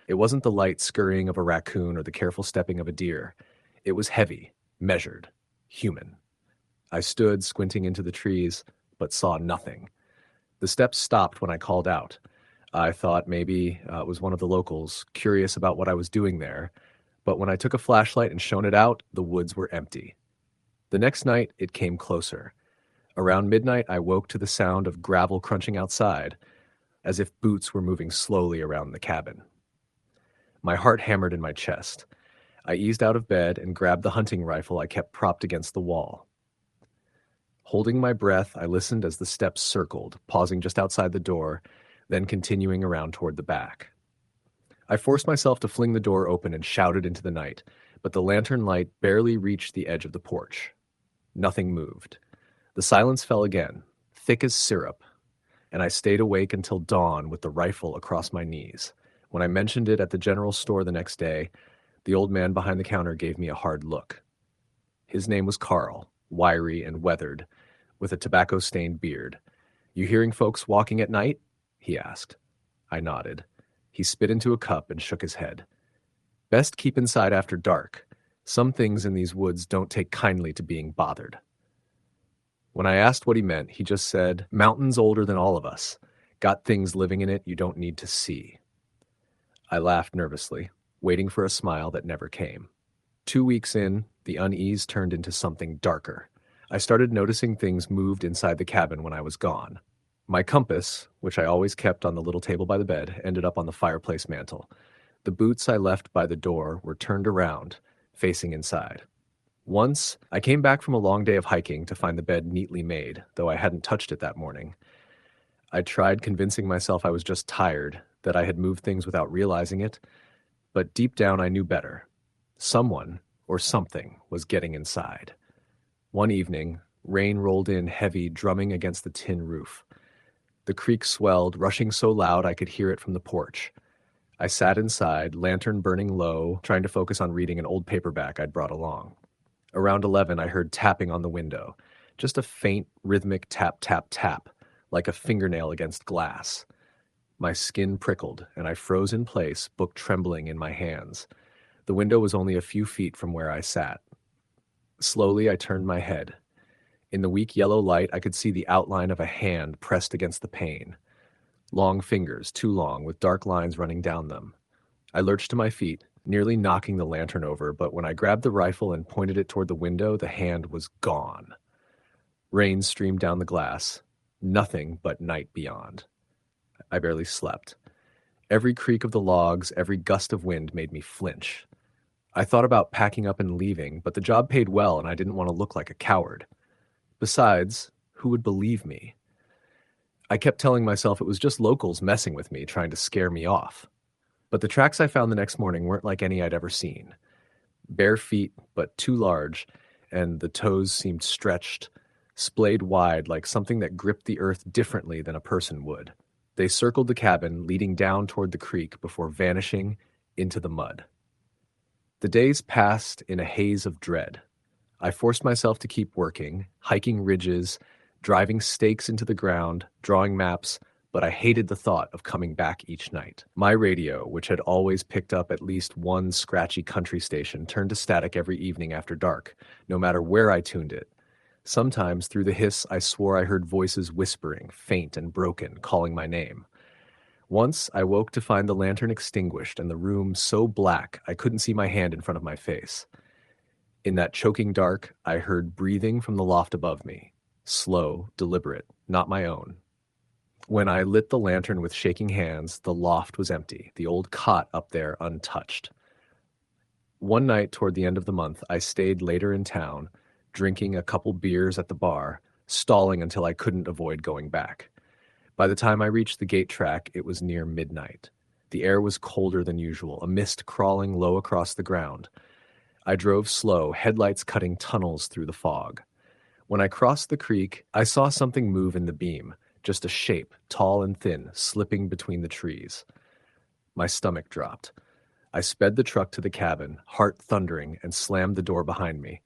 Speaker 1: It wasn't the light scurrying of a raccoon or the careful stepping of a deer. It was heavy, measured, human. I stood squinting into the trees, but saw nothing. The steps stopped when I called out. I thought maybe it was one of the locals, curious about what I was doing there, but when I took a flashlight and shone it out, the woods were empty. The next night, it came closer. Around midnight, I woke to the sound of gravel crunching outside, as if boots were moving slowly around the cabin. My heart hammered in my chest. I eased out of bed and grabbed the hunting rifle I kept propped against the wall. Holding my breath, I listened as the steps circled, pausing just outside the door, then continuing around toward the back. I forced myself to fling the door open and shouted into the night, but the lantern light barely reached the edge of the porch. Nothing moved. The silence fell again, thick as syrup, and I stayed awake until dawn with the rifle across my knees. When I mentioned it at the general store the next day, the old man behind the counter gave me a hard look. His name was Carl, wiry and weathered, with a tobacco-stained beard. "You hearing folks walking at night?" he asked. I nodded. He spit into a cup and shook his head. "Best keep inside after dark. Some things in these woods don't take kindly to being bothered." When I asked what he meant, he just said, "Mountain's older than all of us. Got things living in it you don't need to see." I laughed nervously, waiting for a smile that never came. 2 weeks in, the unease turned into something darker. I started noticing things moved inside the cabin when I was gone. My compass, which I always kept on the little table by the bed, ended up on the fireplace mantel. The boots I left by the door were turned around, facing inside. Once, I came back from a long day of hiking to find the bed neatly made, though I hadn't touched it that morning. I tried convincing myself I was just tired, that I had moved things without realizing it, but deep down I knew better. Someone, or something, was getting inside. One evening, rain rolled in heavy, drumming against the tin roof. The creek swelled, rushing so loud I could hear it from the porch. I sat inside, lantern burning low, trying to focus on reading an old paperback I'd brought along. Around 11, I heard tapping on the window, just a faint, rhythmic tap, tap, tap, like a fingernail against glass. My skin prickled, and I froze in place, book trembling in my hands. The window was only a few feet from where I sat. Slowly, I turned my head. In the weak yellow light, I could see the outline of a hand pressed against the pane. Long fingers, too long, with dark lines running down them. I lurched to my feet, nearly knocking the lantern over, but when I grabbed the rifle and pointed it toward the window, the hand was gone. Rain streamed down the glass. Nothing but night beyond. I barely slept. Every creak of the logs, every gust of wind made me flinch. I thought about packing up and leaving, but the job paid well and I didn't want to look like a coward. Besides, who would believe me? I kept telling myself it was just locals messing with me, trying to scare me off. But the tracks I found the next morning weren't like any I'd ever seen. Bare feet, but too large, and the toes seemed stretched, splayed wide like something that gripped the earth differently than a person would. They circled the cabin, leading down toward the creek before vanishing into the mud. The days passed in a haze of dread. I forced myself to keep working, hiking ridges, driving stakes into the ground, drawing maps, but I hated the thought of coming back each night. My radio, which had always picked up at least one scratchy country station, turned to static every evening after dark, no matter where I tuned it. Sometimes, through the hiss, I swore I heard voices whispering, faint and broken, calling my name. Once, I woke to find the lantern extinguished and the room so black I couldn't see my hand in front of my face. In that choking dark, I heard breathing from the loft above me. Slow, deliberate, not my own. When I lit the lantern with shaking hands, the loft was empty, the old cot up there untouched. One night toward the end of the month, I stayed later in town, drinking a couple beers at the bar, stalling until I couldn't avoid going back. By the time I reached the gate track, it was near midnight. The air was colder than usual, a mist crawling low across the ground. I drove slow, headlights cutting tunnels through the fog. When I crossed the creek, I saw something move in the beam, just a shape, tall and thin, slipping between the trees. My stomach dropped. I sped the truck to the cabin, heart thundering, and slammed the door behind me.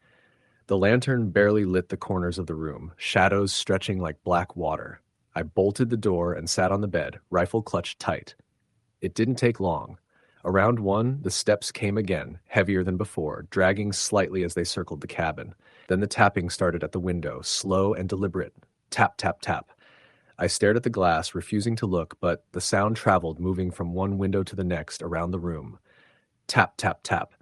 Speaker 1: The lantern barely lit the corners of the room, shadows stretching like black water. I bolted the door and sat on the bed, rifle clutched tight. It didn't take long. Around 1, the steps came again, heavier than before, dragging slightly as they circled the cabin. Then the tapping started at the window, slow and deliberate. Tap, tap, tap. I stared at the glass, refusing to look, but the sound traveled, moving from one window to the next around the room. Tap, tap, tap.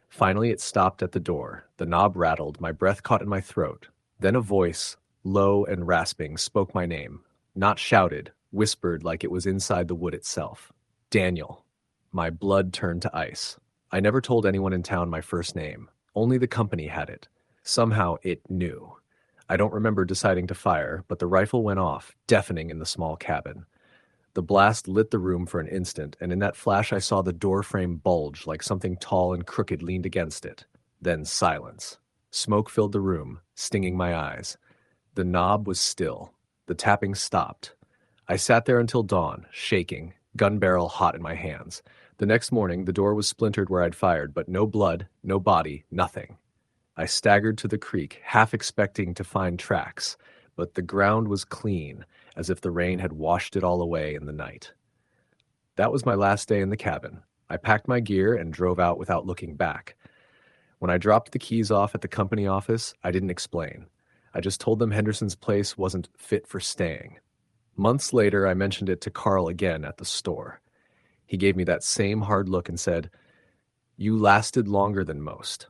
Speaker 1: Finally, it stopped at the door. The knob rattled, my breath caught in my throat. Then a voice, low and rasping, spoke my name. Not shouted, whispered like it was inside the wood itself. Daniel. My blood turned to ice. I never told anyone in town my first name. Only the company had it. Somehow it knew. I don't remember deciding to fire, but the rifle went off, deafening in the small cabin. The blast lit the room for an instant, and in that flash I saw the door frame bulge like something tall and crooked leaned against it. Then silence. Smoke filled the room, stinging my eyes. The knob was still. The tapping stopped. I sat there until dawn, shaking, gun barrel hot in my hands. The next morning, the door was splintered where I'd fired, but no blood, no body, nothing. I staggered to the creek, half expecting to find tracks, but the ground was clean, as if the rain had washed it all away in the night. That was my last day in the cabin. I packed my gear and drove out without looking back. When I dropped the keys off at the company office, I didn't explain. I just told them Henderson's place wasn't fit for staying. Months later, I mentioned it to Carl again at the store. He gave me that same hard look and said, "You lasted longer than most."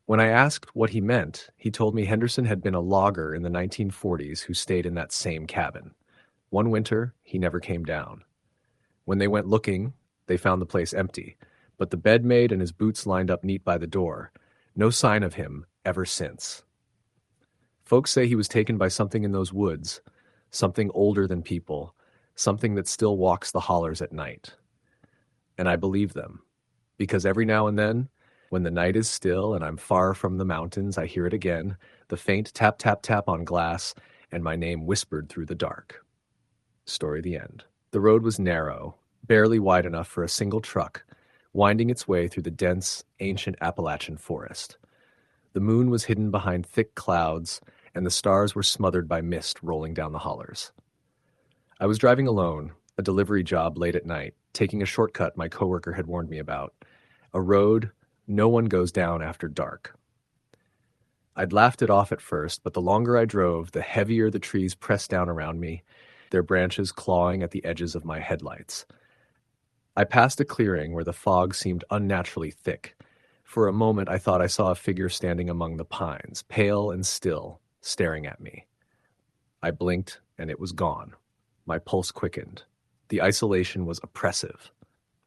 Speaker 1: When I asked what he meant, he told me Henderson had been a logger in the 1940s who stayed in that same cabin. One winter, he never came down. When they went looking, they found the place empty, but the bedmaid and his boots lined up neat by the door. No sign of him ever since. Folks say he was taken by something in those woods, something older than people, something that still walks the hollers at night. And I believe them, because every now and then, when the night is still and I'm far from the mountains, I hear it again, the faint tap, tap, tap on glass, and my name whispered through the dark. Story the end. The road was narrow, barely wide enough for a single truck, winding its way through the dense, ancient Appalachian forest. The moon was hidden behind thick clouds, and the stars were smothered by mist rolling down the hollers. I was driving alone, a delivery job late at night, taking a shortcut my coworker had warned me about, a road no one goes down after dark. I'd laughed it off at first, but the longer I drove, the heavier the trees pressed down around me, their branches clawing at the edges of my headlights. I passed a clearing where the fog seemed unnaturally thick. For a moment, I thought I saw a figure standing among the pines, pale and still, staring at me. I blinked, and it was gone. My pulse quickened. The isolation was oppressive.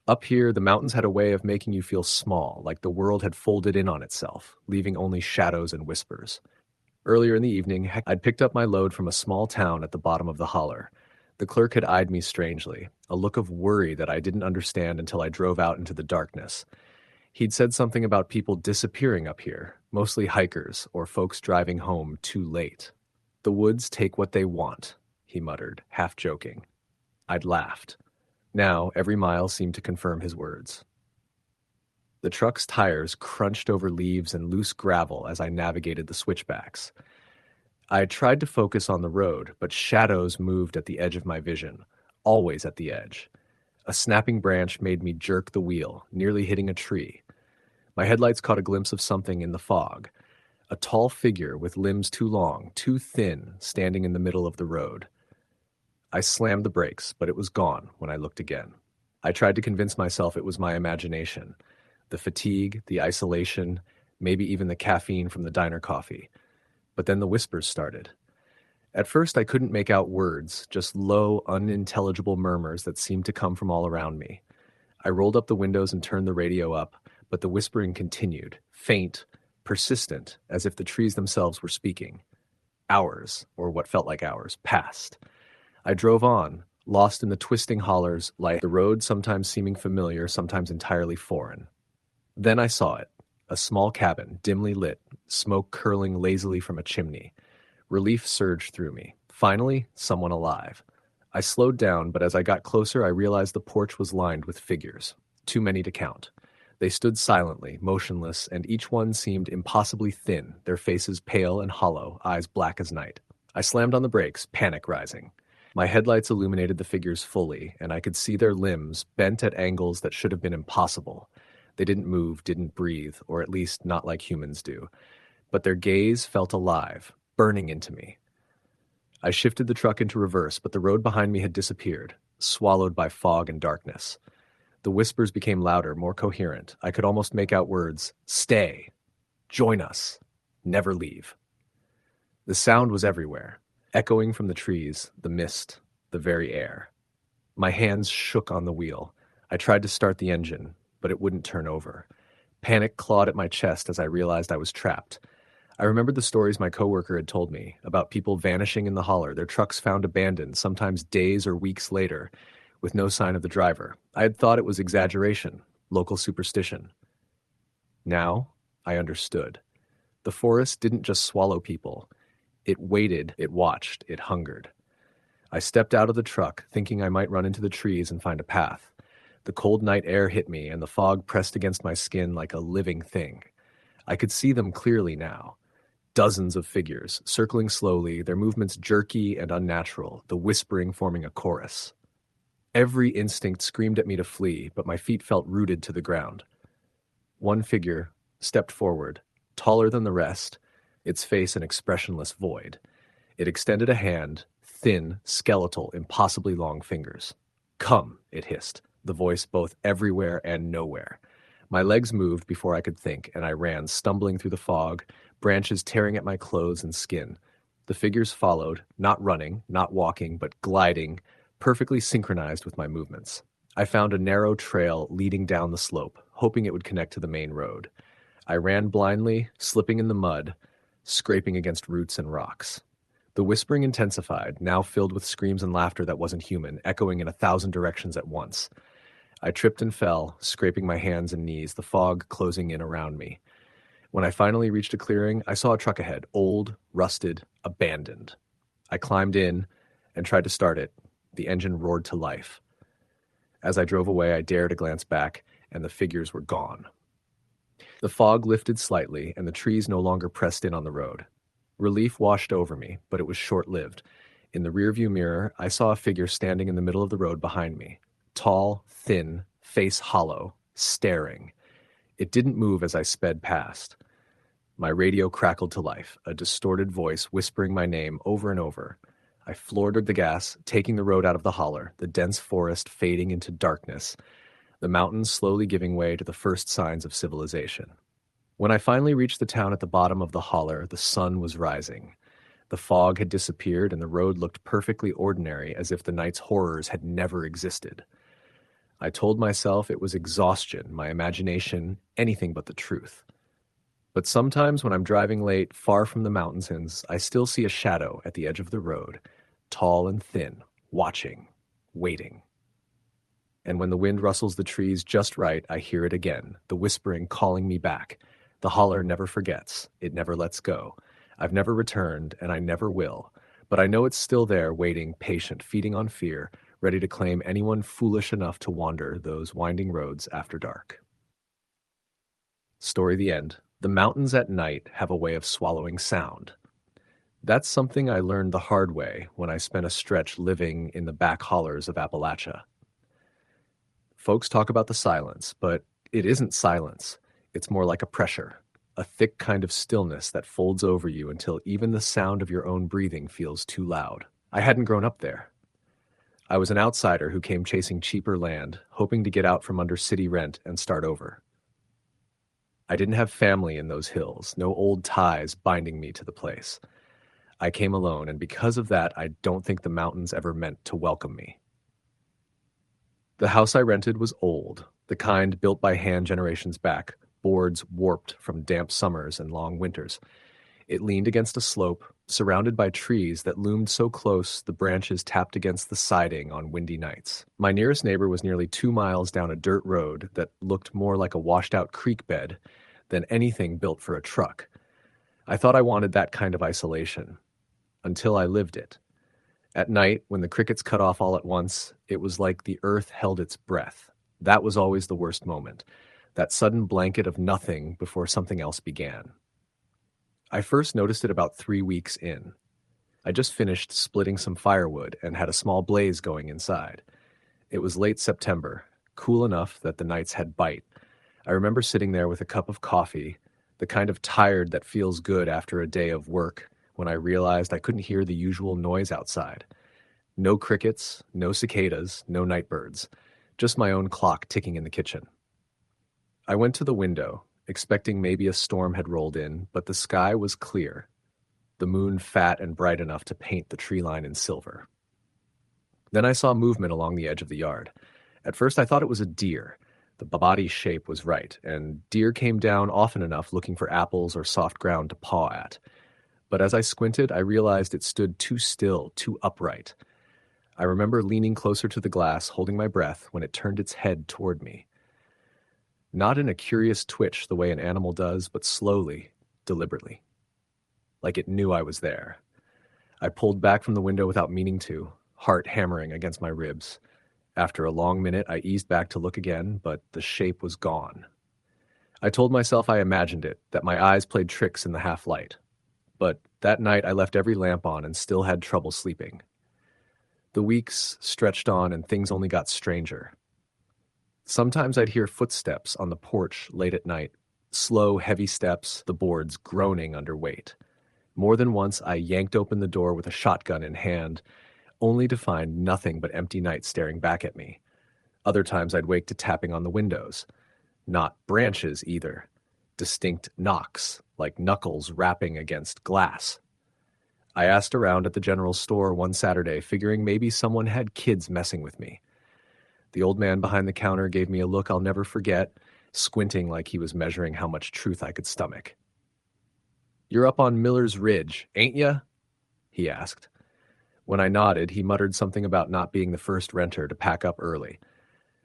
Speaker 1: Up here, the mountains had a way of making you feel small, like the world had folded in on itself, leaving only shadows and whispers. Earlier in the evening, I'd picked up my load from a small town at the bottom of the holler. The clerk had eyed me strangely, a look of worry that I didn't understand until I drove out into the darkness. He'd said something about people disappearing up here, mostly hikers or folks driving home too late. "The woods take what they want," he muttered, half joking. I'd laughed. Now, every mile seemed to confirm his words. The truck's tires crunched over leaves and loose gravel as I navigated the switchbacks. I tried to focus on the road, but shadows moved at the edge of my vision, always at the edge. A snapping branch made me jerk the wheel, nearly hitting a tree. My headlights caught a glimpse of something in the fog. A tall figure with limbs too long, too thin, standing in the middle of the road. I slammed the brakes, but it was gone when I looked again. I tried to convince myself it was my imagination. The fatigue, the isolation, maybe even the caffeine from the diner coffee. But then the whispers started. At first I couldn't make out words, just low, unintelligible murmurs that seemed to come from all around me. I rolled up the windows and turned the radio up, but the whispering continued, faint, persistent, as if the trees themselves were speaking. Hours, or what felt like hours, passed. I drove on, lost in the twisting hollers, like the road sometimes seeming familiar, sometimes entirely foreign. Then I saw it, a small cabin, dimly lit, smoke curling lazily from a chimney. Relief surged through me. Finally, someone alive. I slowed down, but as I got closer, I realized the porch was lined with figures, too many to count. They stood silently, motionless, and each one seemed impossibly thin, their faces pale and hollow, eyes black as night. I slammed on the brakes, panic rising. My headlights illuminated the figures fully, and I could see their limbs, bent at angles that should have been impossible. They didn't move, didn't breathe, or at least not like humans do. But their gaze felt alive, burning into me. I shifted the truck into reverse, but the road behind me had disappeared, swallowed by fog and darkness. The whispers became louder, more coherent. I could almost make out words, "Stay, join us, never leave." The sound was everywhere, echoing from the trees, the mist, the very air. My hands shook on the wheel. I tried to start the engine, but it wouldn't turn over. Panic clawed at my chest as I realized I was trapped. I remembered the stories my coworker had told me about people vanishing in the holler, their trucks found abandoned, sometimes days or weeks later, with no sign of the driver. I had thought it was exaggeration, local superstition. Now, I understood. The forest didn't just swallow people. It waited, it watched, it hungered. I stepped out of the truck, thinking I might run into the trees and find a path. The cold night air hit me, and the fog pressed against my skin like a living thing. I could see them clearly now. Dozens of figures, circling slowly, their movements jerky and unnatural, the whispering forming a chorus. Every instinct screamed at me to flee, but my feet felt rooted to the ground. One figure stepped forward, taller than the rest, its face an expressionless void. It extended a hand, thin, skeletal, impossibly long fingers. "Come," it hissed, the voice both everywhere and nowhere. My legs moved before I could think, and I ran, stumbling through the fog, branches tearing at my clothes and skin. The figures followed, not running, not walking, but gliding, perfectly synchronized with my movements. I found a narrow trail leading down the slope, hoping it would connect to the main road. I ran blindly, slipping in the mud, scraping against roots and rocks. The whispering intensified, now filled with screams and laughter that wasn't human, echoing in 1,000 directions at once. I tripped and fell, scraping my hands and knees, the fog closing in around me. When I finally reached a clearing, I saw a truck ahead, old, rusted, abandoned. I climbed in and tried to start it. The engine roared to life. As I drove away, I dared a glance back, and the figures were gone. The fog lifted slightly, and the trees no longer pressed in on the road. Relief washed over me, but it was short-lived. In the rearview mirror, I saw a figure standing in the middle of the road behind me. Tall, thin, face hollow, staring. It didn't move as I sped past. My radio crackled to life, a distorted voice whispering my name over and over. I floored the gas, taking the road out of the holler, the dense forest fading into darkness, the mountains slowly giving way to the first signs of civilization. When I finally reached the town at the bottom of the holler, the sun was rising. The fog had disappeared, and the road looked perfectly ordinary, as if the night's horrors had never existed. I told myself it was exhaustion, my imagination, anything but the truth. But sometimes when I'm driving late, far from the mountains, I still see a shadow at the edge of the road, tall and thin, watching, waiting. And when the wind rustles the trees just right, I hear it again, the whispering calling me back. The holler never forgets, it never lets go. I've never returned, and I never will, but I know it's still there, waiting, patient, feeding on fear, ready to claim anyone foolish enough to wander those winding roads after dark. Story the end. The mountains at night have a way of swallowing sound. That's something I learned the hard way when I spent a stretch living in the back hollers of Appalachia. Folks talk about the silence, but it isn't silence. It's more like a pressure, a thick kind of stillness that folds over you until even the sound of your own breathing feels too loud. I hadn't grown up there. I was an outsider who came chasing cheaper land, hoping to get out from under city rent and start over. I didn't have family in those hills, no old ties binding me to the place. I came alone, and because of that, I don't think the mountains ever meant to welcome me. The house I rented was old, the kind built by hand generations back, boards warped from damp summers and long winters. It leaned against a slope, surrounded by trees that loomed so close the branches tapped against the siding on windy nights. My nearest neighbor was nearly 2 miles down a dirt road that looked more like a washed-out creek bed than anything built for a truck. I thought I wanted that kind of isolation, until I lived it. At night, when the crickets cut off all at once, it was like the earth held its breath. That was always the worst moment, that sudden blanket of nothing before something else began. I first noticed it about 3 weeks in. I just finished splitting some firewood and had a small blaze going inside. It was late September, cool enough that the nights had bite. I remember sitting there with a cup of coffee, the kind of tired that feels good after a day of work, when I realized I couldn't hear the usual noise outside. No crickets, no cicadas, no night birds, just my own clock ticking in the kitchen. I went to the window, expecting maybe a storm had rolled in, but the sky was clear, the moon fat and bright enough to paint the tree line in silver. Then I saw movement along the edge of the yard. At first I thought it was a deer. The body shape was right, and deer came down often enough looking for apples or soft ground to paw at. But as I squinted, I realized it stood too still, too upright. I remember leaning closer to the glass, holding my breath, when it turned its head toward me. Not in a curious twitch the way an animal does, but slowly, deliberately, like it knew I was there. I pulled back from the window without meaning to, heart hammering against my ribs. After a long minute, I eased back to look again, but the shape was gone. I told myself I imagined it, that my eyes played tricks in the half-light. But that night I left every lamp on and still had trouble sleeping. The weeks stretched on and things only got stranger. Sometimes I'd hear footsteps on the porch late at night, slow, heavy steps, the boards groaning under weight. More than once I yanked open the door with a shotgun in hand, only to find nothing but empty night staring back at me. Other times I'd wake to tapping on the windows. Not branches either. Distinct knocks, like knuckles rapping against glass. I asked around at the general store one Saturday, figuring maybe someone had kids messing with me. The old man behind the counter gave me a look I'll never forget, squinting like he was measuring how much truth I could stomach. "You're up on Miller's Ridge, ain't ya?" he asked. When I nodded, he muttered something about not being the first renter to pack up early.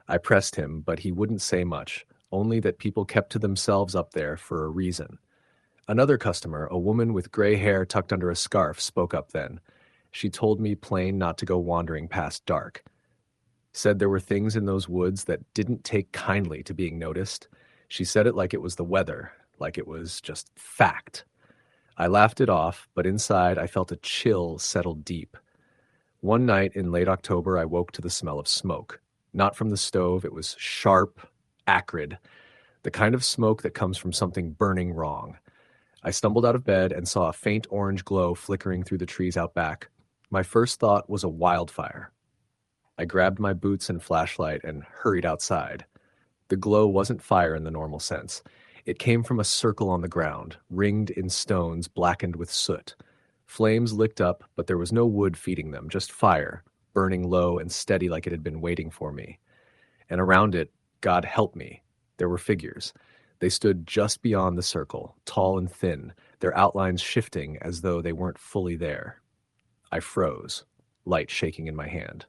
Speaker 1: I pressed him, but he wouldn't say much, only that people kept to themselves up there for a reason. Another customer, a woman with gray hair tucked under a scarf, spoke up then. She told me plain not to go wandering past dark. Said there were things in those woods that didn't take kindly to being noticed. She said it like it was the weather, like it was just fact. I laughed it off, but inside I felt a chill settle deep. One night in late October, I woke to the smell of smoke. Not from the stove, it was sharp, acrid, the kind of smoke that comes from something burning wrong. I stumbled out of bed and saw a faint orange glow flickering through the trees out back. My first thought was a wildfire. I grabbed my boots and flashlight and hurried outside. The glow wasn't fire in the normal sense. It came from a circle on the ground, ringed in stones blackened with soot. Flames licked up, but there was no wood feeding them, just fire, burning low and steady like it had been waiting for me. And around it, God help me, there were figures. They stood just beyond the circle, tall and thin, their outlines shifting as though they weren't fully there. I froze, light shaking in my hand.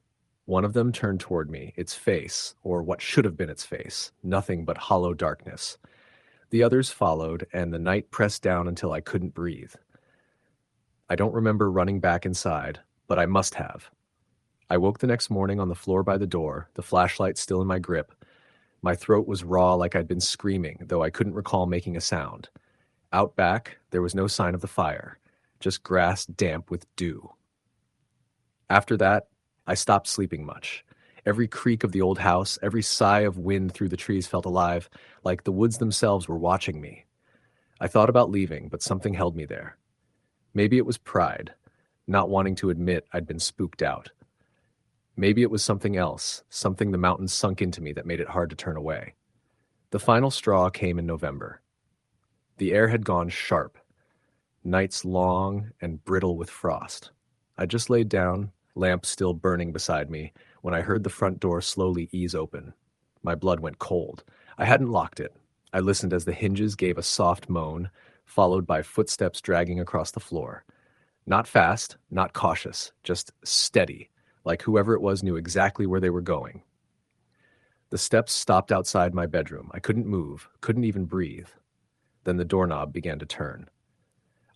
Speaker 1: One of them turned toward me, its face, or what should have been its face, nothing but hollow darkness. The others followed, and the night pressed down until I couldn't breathe. I don't remember running back inside, but I must have. I woke the next morning on the floor by the door, the flashlight still in my grip. My throat was raw like I'd been screaming, though I couldn't recall making a sound. Out back, there was no sign of the fire, just grass damp with dew. After that, I stopped sleeping much. Every creak of the old house, every sigh of wind through the trees felt alive, like the woods themselves were watching me. I thought about leaving, but something held me there. Maybe it was pride, not wanting to admit I'd been spooked out. Maybe it was something else, something the mountains sunk into me that made it hard to turn away. The final straw came in November. The air had gone sharp, nights long and brittle with frost. I just laid down, lamp still burning beside me, when I heard the front door slowly ease open. My blood went cold. I hadn't locked it. I listened as the hinges gave a soft moan, followed by footsteps dragging across the floor. Not fast, not cautious, just steady, like whoever it was knew exactly where they were going. The steps stopped outside my bedroom. I couldn't move, couldn't even breathe. Then the doorknob began to turn.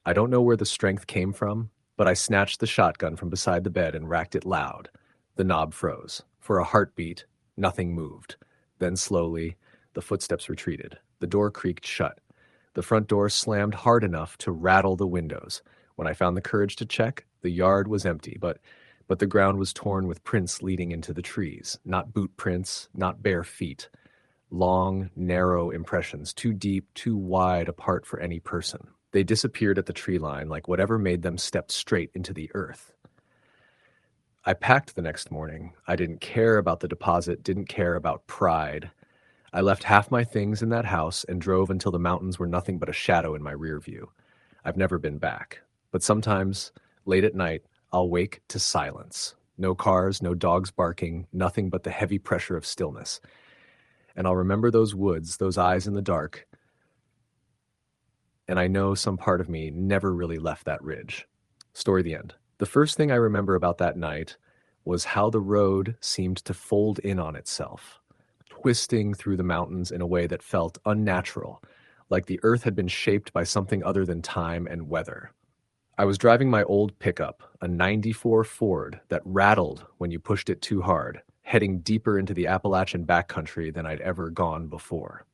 Speaker 1: I don't know where the strength came from, but I snatched the shotgun from beside the bed and racked it loud. The knob froze. For a heartbeat, nothing moved. Then slowly, the footsteps retreated. The door creaked shut. The front door slammed hard enough to rattle the windows. When I found the courage to check, the yard was empty, but the ground was torn with prints leading into the trees. Not boot prints, not bare feet. Long, narrow impressions, too deep, too wide apart for any person. They disappeared at the tree line like whatever made them step straight into the earth. I packed the next morning. I didn't care about the deposit, didn't care about pride. I left half my things in that house and drove until the mountains were nothing but a shadow in my rear view. I've never been back. But sometimes, late at night, I'll wake to silence. No cars, no dogs barking, nothing but the heavy pressure of stillness. And I'll remember those woods, those eyes in the dark. And I know some part of me never really left that ridge. Story the end. The first thing I remember about that night was how the road seemed to fold in on itself, twisting through the mountains in a way that felt unnatural, like the earth had been shaped by something other than time and weather. I was driving my old pickup, a '94 Ford that rattled when you pushed it too hard, heading deeper into the Appalachian backcountry than I'd ever gone before.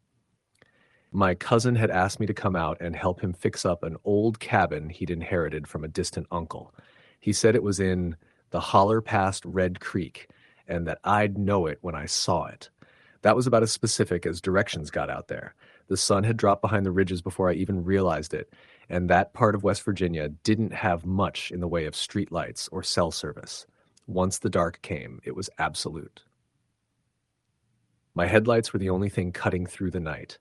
Speaker 1: My cousin had asked me to come out and help him fix up an old cabin he'd inherited from a distant uncle. He said it was in the holler past Red Creek, and that I'd know it when I saw it. That was about as specific as directions got out there. The sun had dropped behind the ridges before I even realized it, and that part of West Virginia didn't have much in the way of streetlights or cell service. Once the dark came, it was absolute. My headlights were the only thing cutting through the night,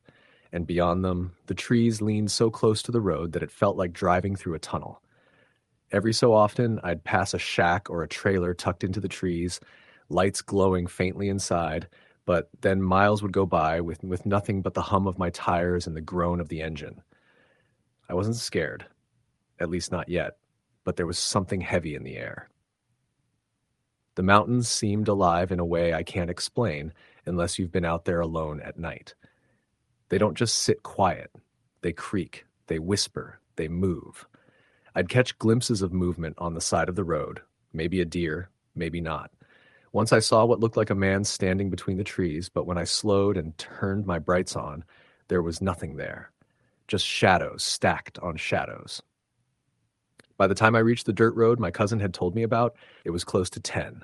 Speaker 1: and beyond them, the trees leaned so close to the road that it felt like driving through a tunnel. Every so often, I'd pass a shack or a trailer tucked into the trees, lights glowing faintly inside, but then miles would go by with nothing but the hum of my tires and the groan of the engine. I wasn't scared, at least not yet, but there was something heavy in the air. The mountains seemed alive in a way I can't explain unless you've been out there alone at night. They don't just sit quiet. They creak, they whisper, they move. I'd catch glimpses of movement on the side of the road, maybe a deer, maybe not. Once I saw what looked like a man standing between the trees, but when I slowed and turned my brights on, there was nothing there. Just shadows stacked on shadows. By the time I reached the dirt road my cousin had told me about, it was close to 10.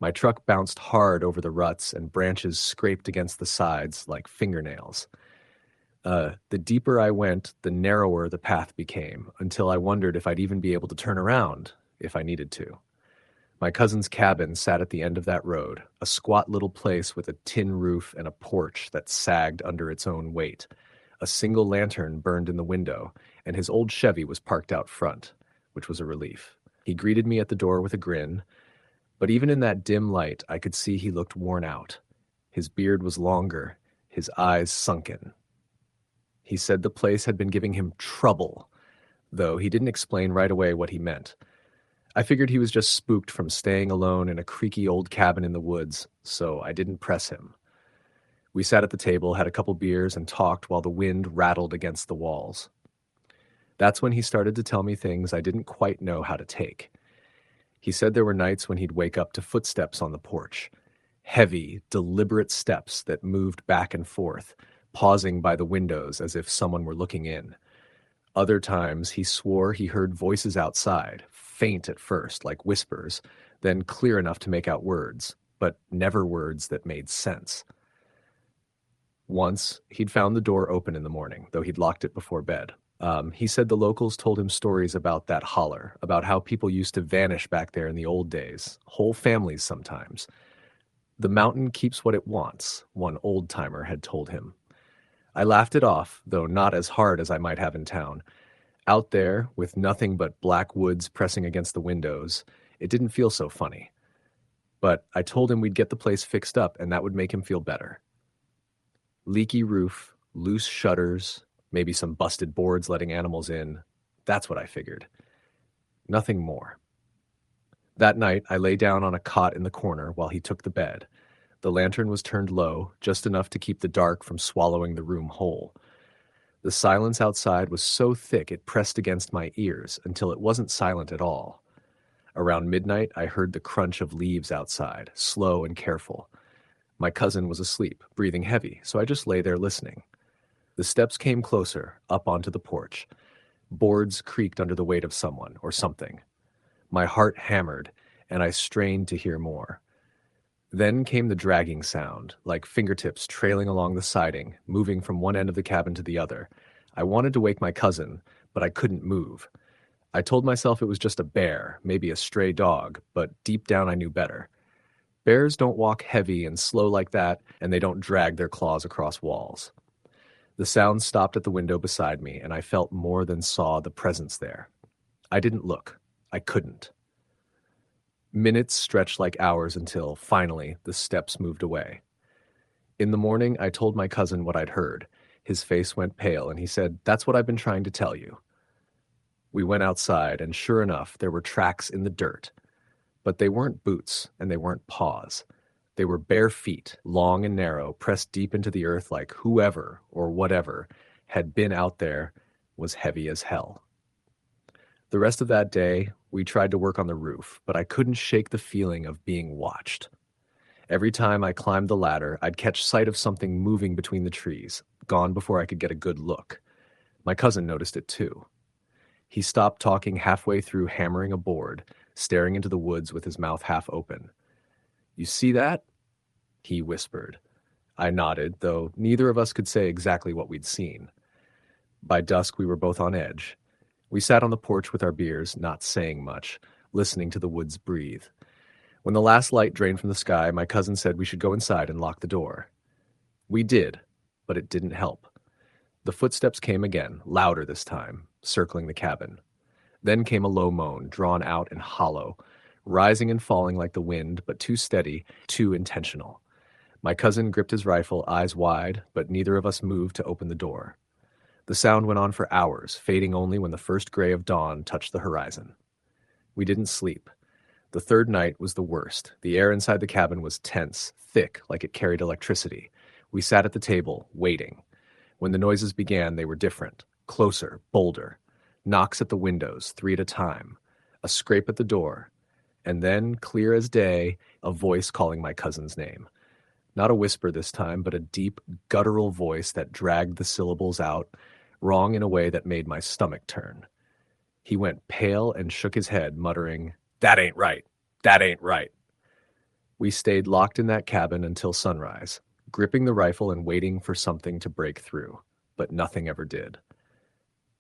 Speaker 1: My truck bounced hard over the ruts and branches scraped against the sides like fingernails. The deeper I went, the narrower the path became, until I wondered if I'd even be able to turn around if I needed to. My cousin's cabin sat at the end of that road, a squat little place with a tin roof and a porch that sagged under its own weight. A single lantern burned in the window, and his old Chevy was parked out front, which was a relief. He greeted me at the door with a grin, but even in that dim light, I could see he looked worn out. His beard was longer, his eyes sunken. He said the place had been giving him trouble, though he didn't explain right away what he meant. I figured he was just spooked from staying alone in a creaky old cabin in the woods, so I didn't press him. We sat at the table, had a couple beers, and talked while the wind rattled against the walls. That's when he started to tell me things I didn't quite know how to take. He said there were nights when he'd wake up to footsteps on the porch. Heavy, deliberate steps that moved back and forth, pausing by the windows as if someone were looking in. Other times he swore he heard voices outside, faint at first, like whispers, then clear enough to make out words, but never words that made sense. Once, he'd found the door open in the morning, though he'd locked it before bed. He said the locals told him stories about that holler, about how people used to vanish back there in the old days, whole families sometimes. The mountain keeps what it wants, one old-timer had told him. I laughed it off, though not as hard as I might have in town. Out there, with nothing but black woods pressing against the windows, it didn't feel so funny. But I told him we'd get the place fixed up, and that would make him feel better. Leaky roof, loose shutters, maybe some busted boards letting animals in. That's what I figured. Nothing more. That night, I lay down on a cot in the corner while he took the bed. The lantern was turned low, just enough to keep the dark from swallowing the room whole. The silence outside was so thick it pressed against my ears until it wasn't silent at all. Around midnight, I heard the crunch of leaves outside, slow and careful. My cousin was asleep, breathing heavy, so I just lay there listening. The steps came closer, up onto the porch. Boards creaked under the weight of someone or something. My heart hammered, and I strained to hear more. Then came the dragging sound, like fingertips trailing along the siding, moving from one end of the cabin to the other. I wanted to wake my cousin, but I couldn't move. I told myself it was just a bear, maybe a stray dog, but deep down I knew better. Bears don't walk heavy and slow like that, and they don't drag their claws across walls. The sound stopped at the window beside me, and I felt more than saw the presence there. I didn't look. I couldn't. Minutes stretched like hours until, finally, the steps moved away. In the morning, I told my cousin what I'd heard. His face went pale, and he said, "That's what I've been trying to tell you." We went outside, and sure enough, there were tracks in the dirt. But they weren't boots, and they weren't paws. They were bare feet, long and narrow, pressed deep into the earth like whoever or whatever had been out there was heavy as hell. The rest of that day, we tried to work on the roof, but I couldn't shake the feeling of being watched. Every time I climbed the ladder, I'd catch sight of something moving between the trees, gone before I could get a good look. My cousin noticed it too. He stopped talking halfway through hammering a board, staring into the woods with his mouth half open. "You see that?" he whispered. I nodded, though neither of us could say exactly what we'd seen. By dusk, we were both on edge. We sat on the porch with our beers, not saying much, listening to the woods breathe. When the last light drained from the sky, my cousin said we should go inside and lock the door. We did, but it didn't help. The footsteps came again, louder this time, circling the cabin. Then came a low moan, drawn out and hollow, rising and falling like the wind, but too steady, too intentional. My cousin gripped his rifle, eyes wide, but neither of us moved to open the door. The sound went on for hours, fading only when the first gray of dawn touched the horizon. We didn't sleep. The third night was the worst. The air inside the cabin was tense, thick, like it carried electricity. We sat at the table, waiting. When the noises began, they were different, closer, bolder. Knocks at the windows, 3 at a time. A scrape at the door. And then, clear as day, a voice calling my cousin's name. Not a whisper this time, but a deep, guttural voice that dragged the syllables out, wrong in a way that made my stomach turn. He went pale and shook his head, muttering, "That ain't right. That ain't right." We stayed locked in that cabin until sunrise, gripping the rifle and waiting for something to break through, but nothing ever did.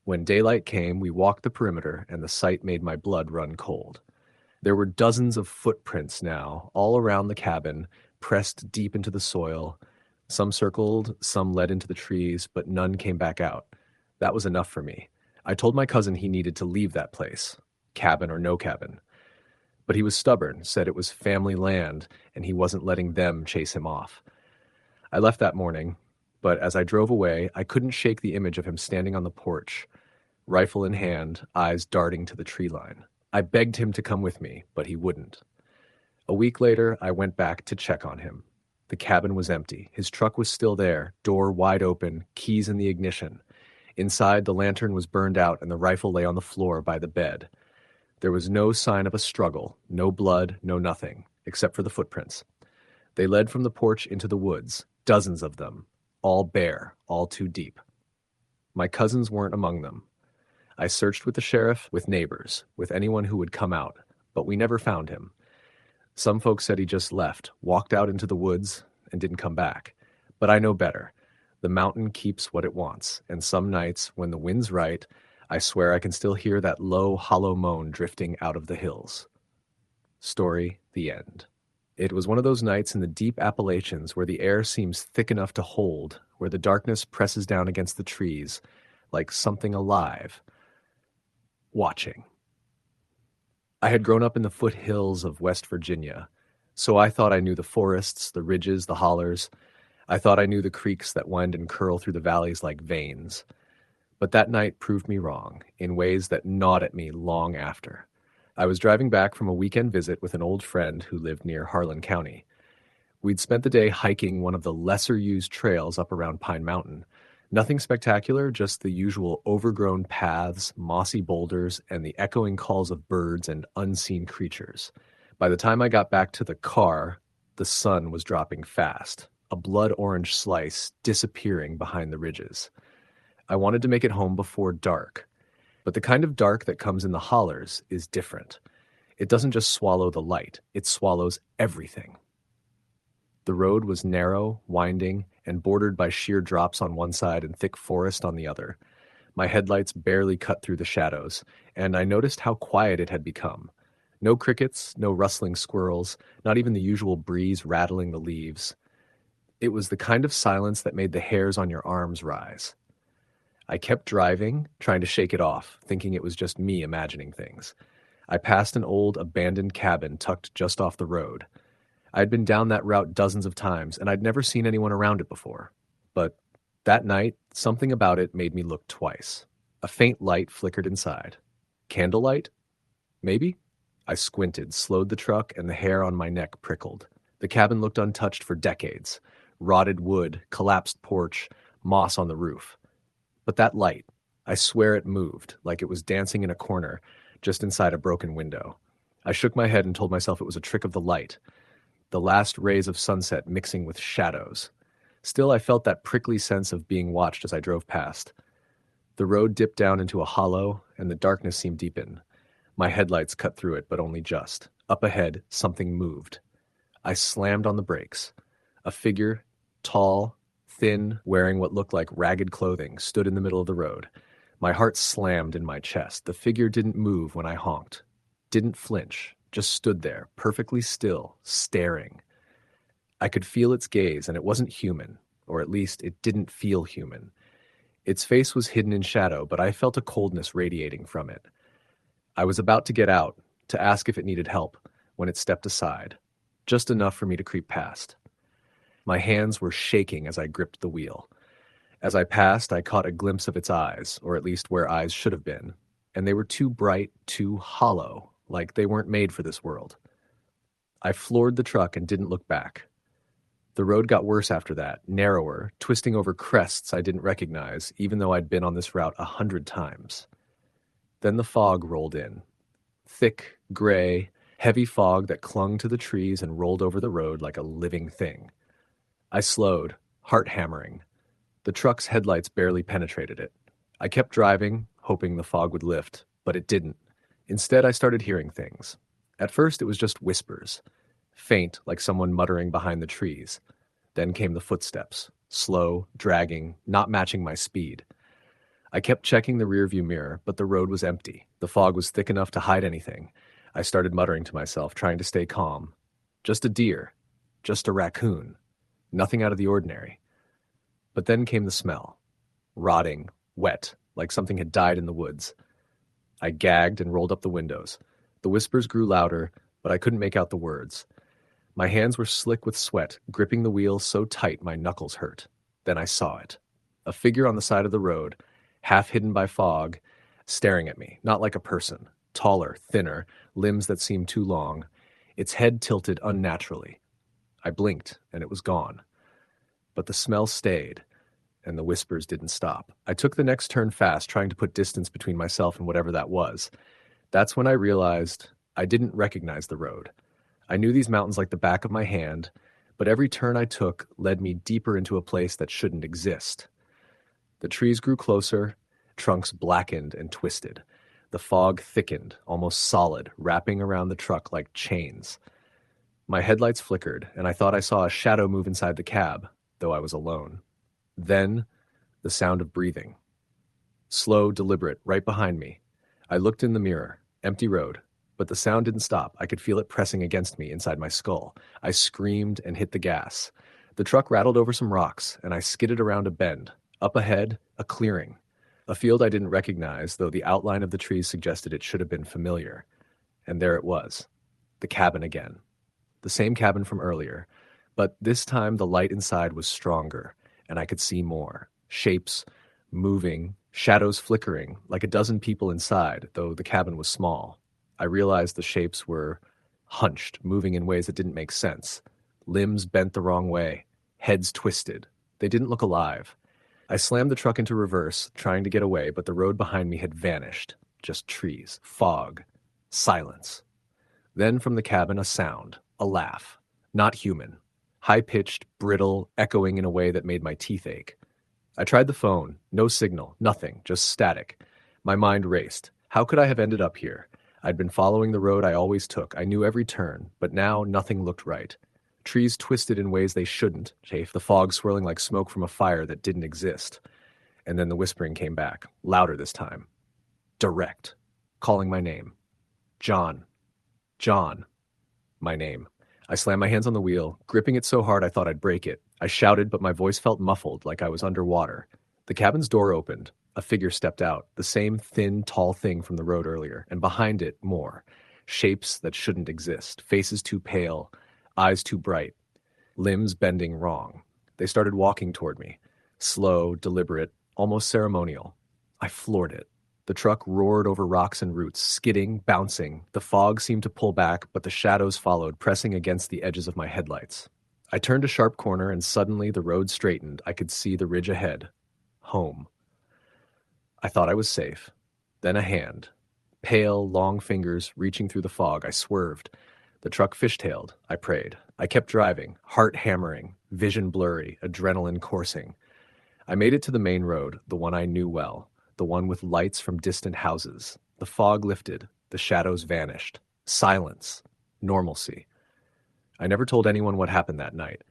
Speaker 1: When daylight came, we walked the perimeter, and the sight made my blood run cold. There were dozens of footprints now, all around the cabin, pressed deep into the soil. Some circled, some led into the trees, but none came back out. That was enough for me. I told my cousin he needed to leave that place, cabin or no cabin. But he was stubborn, said it was family land, and he wasn't letting them chase him off. I left that morning, but as I drove away, I couldn't shake the image of him standing on the porch, rifle in hand, eyes darting to the tree line. I begged him to come with me, but he wouldn't. A week later, I went back to check on him. The cabin was empty. His truck was still there, door wide open, keys in the ignition. Inside, the lantern was burned out and the rifle lay on the floor by the bed. There was no sign of a struggle, no blood, no nothing, except for the footprints. They led from the porch into the woods, dozens of them, all bare, all too deep. My cousins weren't among them. I searched with the sheriff, with neighbors, with anyone who would come out, but we never found him. Some folks said he just left, walked out into the woods, and didn't come back. But I know better. The mountain keeps what it wants, and some nights, when the wind's right, I swear I can still hear that low, hollow moan drifting out of the hills. Story, the end. It was one of those nights in the deep Appalachians where the air seems thick enough to hold, where the darkness presses down against the trees, like something alive, watching. I had grown up in the foothills of West Virginia, so I thought I knew the forests, the ridges, the hollers. I thought I knew the creeks that wind and curl through the valleys like veins. But that night proved me wrong, in ways that gnawed at me long after. I was driving back from a weekend visit with an old friend who lived near Harlan County. We'd spent the day hiking one of the lesser-used trails up around Pine Mountain. Nothing spectacular, just the usual overgrown paths, mossy boulders, and the echoing calls of birds and unseen creatures. By the time I got back to the car, the sun was dropping fast, a blood-orange slice disappearing behind the ridges. I wanted to make it home before dark, but the kind of dark that comes in the hollers is different. It doesn't just swallow the light, it swallows everything. The road was narrow, winding, and bordered by sheer drops on one side and thick forest on the other. My headlights barely cut through the shadows, and I noticed how quiet it had become. No crickets, no rustling squirrels, not even the usual breeze rattling the leaves. It was the kind of silence that made the hairs on your arms rise. I kept driving, trying to shake it off, thinking it was just me imagining things. I passed an old, abandoned cabin tucked just off the road. I'd been down that route dozens of times, and I'd never seen anyone around it before. But that night, something about it made me look twice. A faint light flickered inside. Candlelight? Maybe? I squinted, slowed the truck, and the hair on my neck prickled. The cabin looked untouched for decades. Rotted wood, collapsed porch, moss on the roof. But that light, I swear it moved, like it was dancing in a corner, just inside a broken window. I shook my head and told myself it was a trick of the light, the last rays of sunset mixing with shadows. Still, I felt that prickly sense of being watched as I drove past. The road dipped down into a hollow, and the darkness seemed deepen. My headlights cut through it, but only just. Up ahead, something moved. I slammed on the brakes. A figure, tall, thin, wearing what looked like ragged clothing, stood in the middle of the road. My heart slammed in my chest. The figure didn't move when I honked. Didn't flinch, just stood there, perfectly still, staring. I could feel its gaze, and it wasn't human, or at least it didn't feel human. Its face was hidden in shadow, but I felt a coldness radiating from it. I was about to get out, to ask if it needed help, when it stepped aside, just enough for me to creep past. My hands were shaking as I gripped the wheel. As I passed, I caught a glimpse of its eyes, or at least where eyes should have been, and they were too bright, too hollow, like they weren't made for this world. I floored the truck and didn't look back. The road got worse after that, narrower, twisting over crests I didn't recognize, even though I'd been on this route 100 times. Then the fog rolled in. Thick, gray, heavy fog that clung to the trees and rolled over the road like a living thing. I slowed, heart hammering. The truck's headlights barely penetrated it. I kept driving, hoping the fog would lift, but it didn't. Instead, I started hearing things. At first, it was just whispers, faint like someone muttering behind the trees. Then came the footsteps, slow, dragging, not matching my speed. I kept checking the rearview mirror, but the road was empty. The fog was thick enough to hide anything. I started muttering to myself, trying to stay calm. Just a deer. Just a raccoon. Nothing out of the ordinary. But then came the smell. Rotting, wet, like something had died in the woods. I gagged and rolled up the windows. The whispers grew louder, but I couldn't make out the words. My hands were slick with sweat, gripping the wheel so tight my knuckles hurt. Then I saw it. A figure on the side of the road, half hidden by fog, staring at me, not like a person. Taller, thinner, limbs that seemed too long. Its head tilted unnaturally. I blinked, and it was gone. But the smell stayed, and the whispers didn't stop. I took the next turn fast, trying to put distance between myself and whatever that was. That's when I realized I didn't recognize the road. I knew these mountains like the back of my hand, but every turn I took led me deeper into a place that shouldn't exist. The trees grew closer, trunks blackened and twisted. The fog thickened, almost solid, wrapping around the truck like chains. My headlights flickered, and I thought I saw a shadow move inside the cab, though I was alone. Then, the sound of breathing. Slow, deliberate, right behind me. I looked in the mirror. Empty road. But the sound didn't stop. I could feel it pressing against me inside my skull. I screamed and hit the gas. The truck rattled over some rocks, and I skidded around a bend. Up ahead, a clearing. A field I didn't recognize, though the outline of the trees suggested it should have been familiar. And there it was. The cabin again. The same cabin from earlier. But this time the light inside was stronger, and I could see more. Shapes, moving, shadows flickering, like a dozen people inside, though the cabin was small. I realized the shapes were hunched, moving in ways that didn't make sense. Limbs bent the wrong way, heads twisted. They didn't look alive. I slammed the truck into reverse, trying to get away, but the road behind me had vanished. Just trees, fog, silence. Then from the cabin, a sound, a laugh. Not human. High-pitched, brittle, echoing in a way that made my teeth ache. I tried the phone. No signal, nothing, just static. My mind raced. How could I have ended up here? I'd been following the road I always took. I knew every turn, but now nothing looked right. Trees twisted in ways they shouldn't, chafe, the fog swirling like smoke from a fire that didn't exist. And then the whispering came back, louder this time. Direct. Calling my name. John. John. My name. I slammed my hands on the wheel, gripping it so hard I thought I'd break it. I shouted, but my voice felt muffled, like I was underwater. The cabin's door opened. A figure stepped out, the same thin, tall thing from the road earlier, and behind it, more. Shapes that shouldn't exist, faces too pale, eyes too bright, limbs bending wrong. They started walking toward me, slow, deliberate, almost ceremonial. I floored it. The truck roared over rocks and roots, skidding, bouncing. The fog seemed to pull back, but the shadows followed, pressing against the edges of my headlights. I turned a sharp corner, and suddenly the road straightened. I could see the ridge ahead. Home. I thought I was safe. Then a hand. Pale, long fingers reaching through the fog. I swerved. The truck fishtailed. I prayed. I kept driving, heart hammering, vision blurry, adrenaline coursing. I made it to the main road, the one I knew well, the one with lights from distant houses. The fog lifted. The shadows vanished. Silence. Normalcy. I never told anyone what happened that night.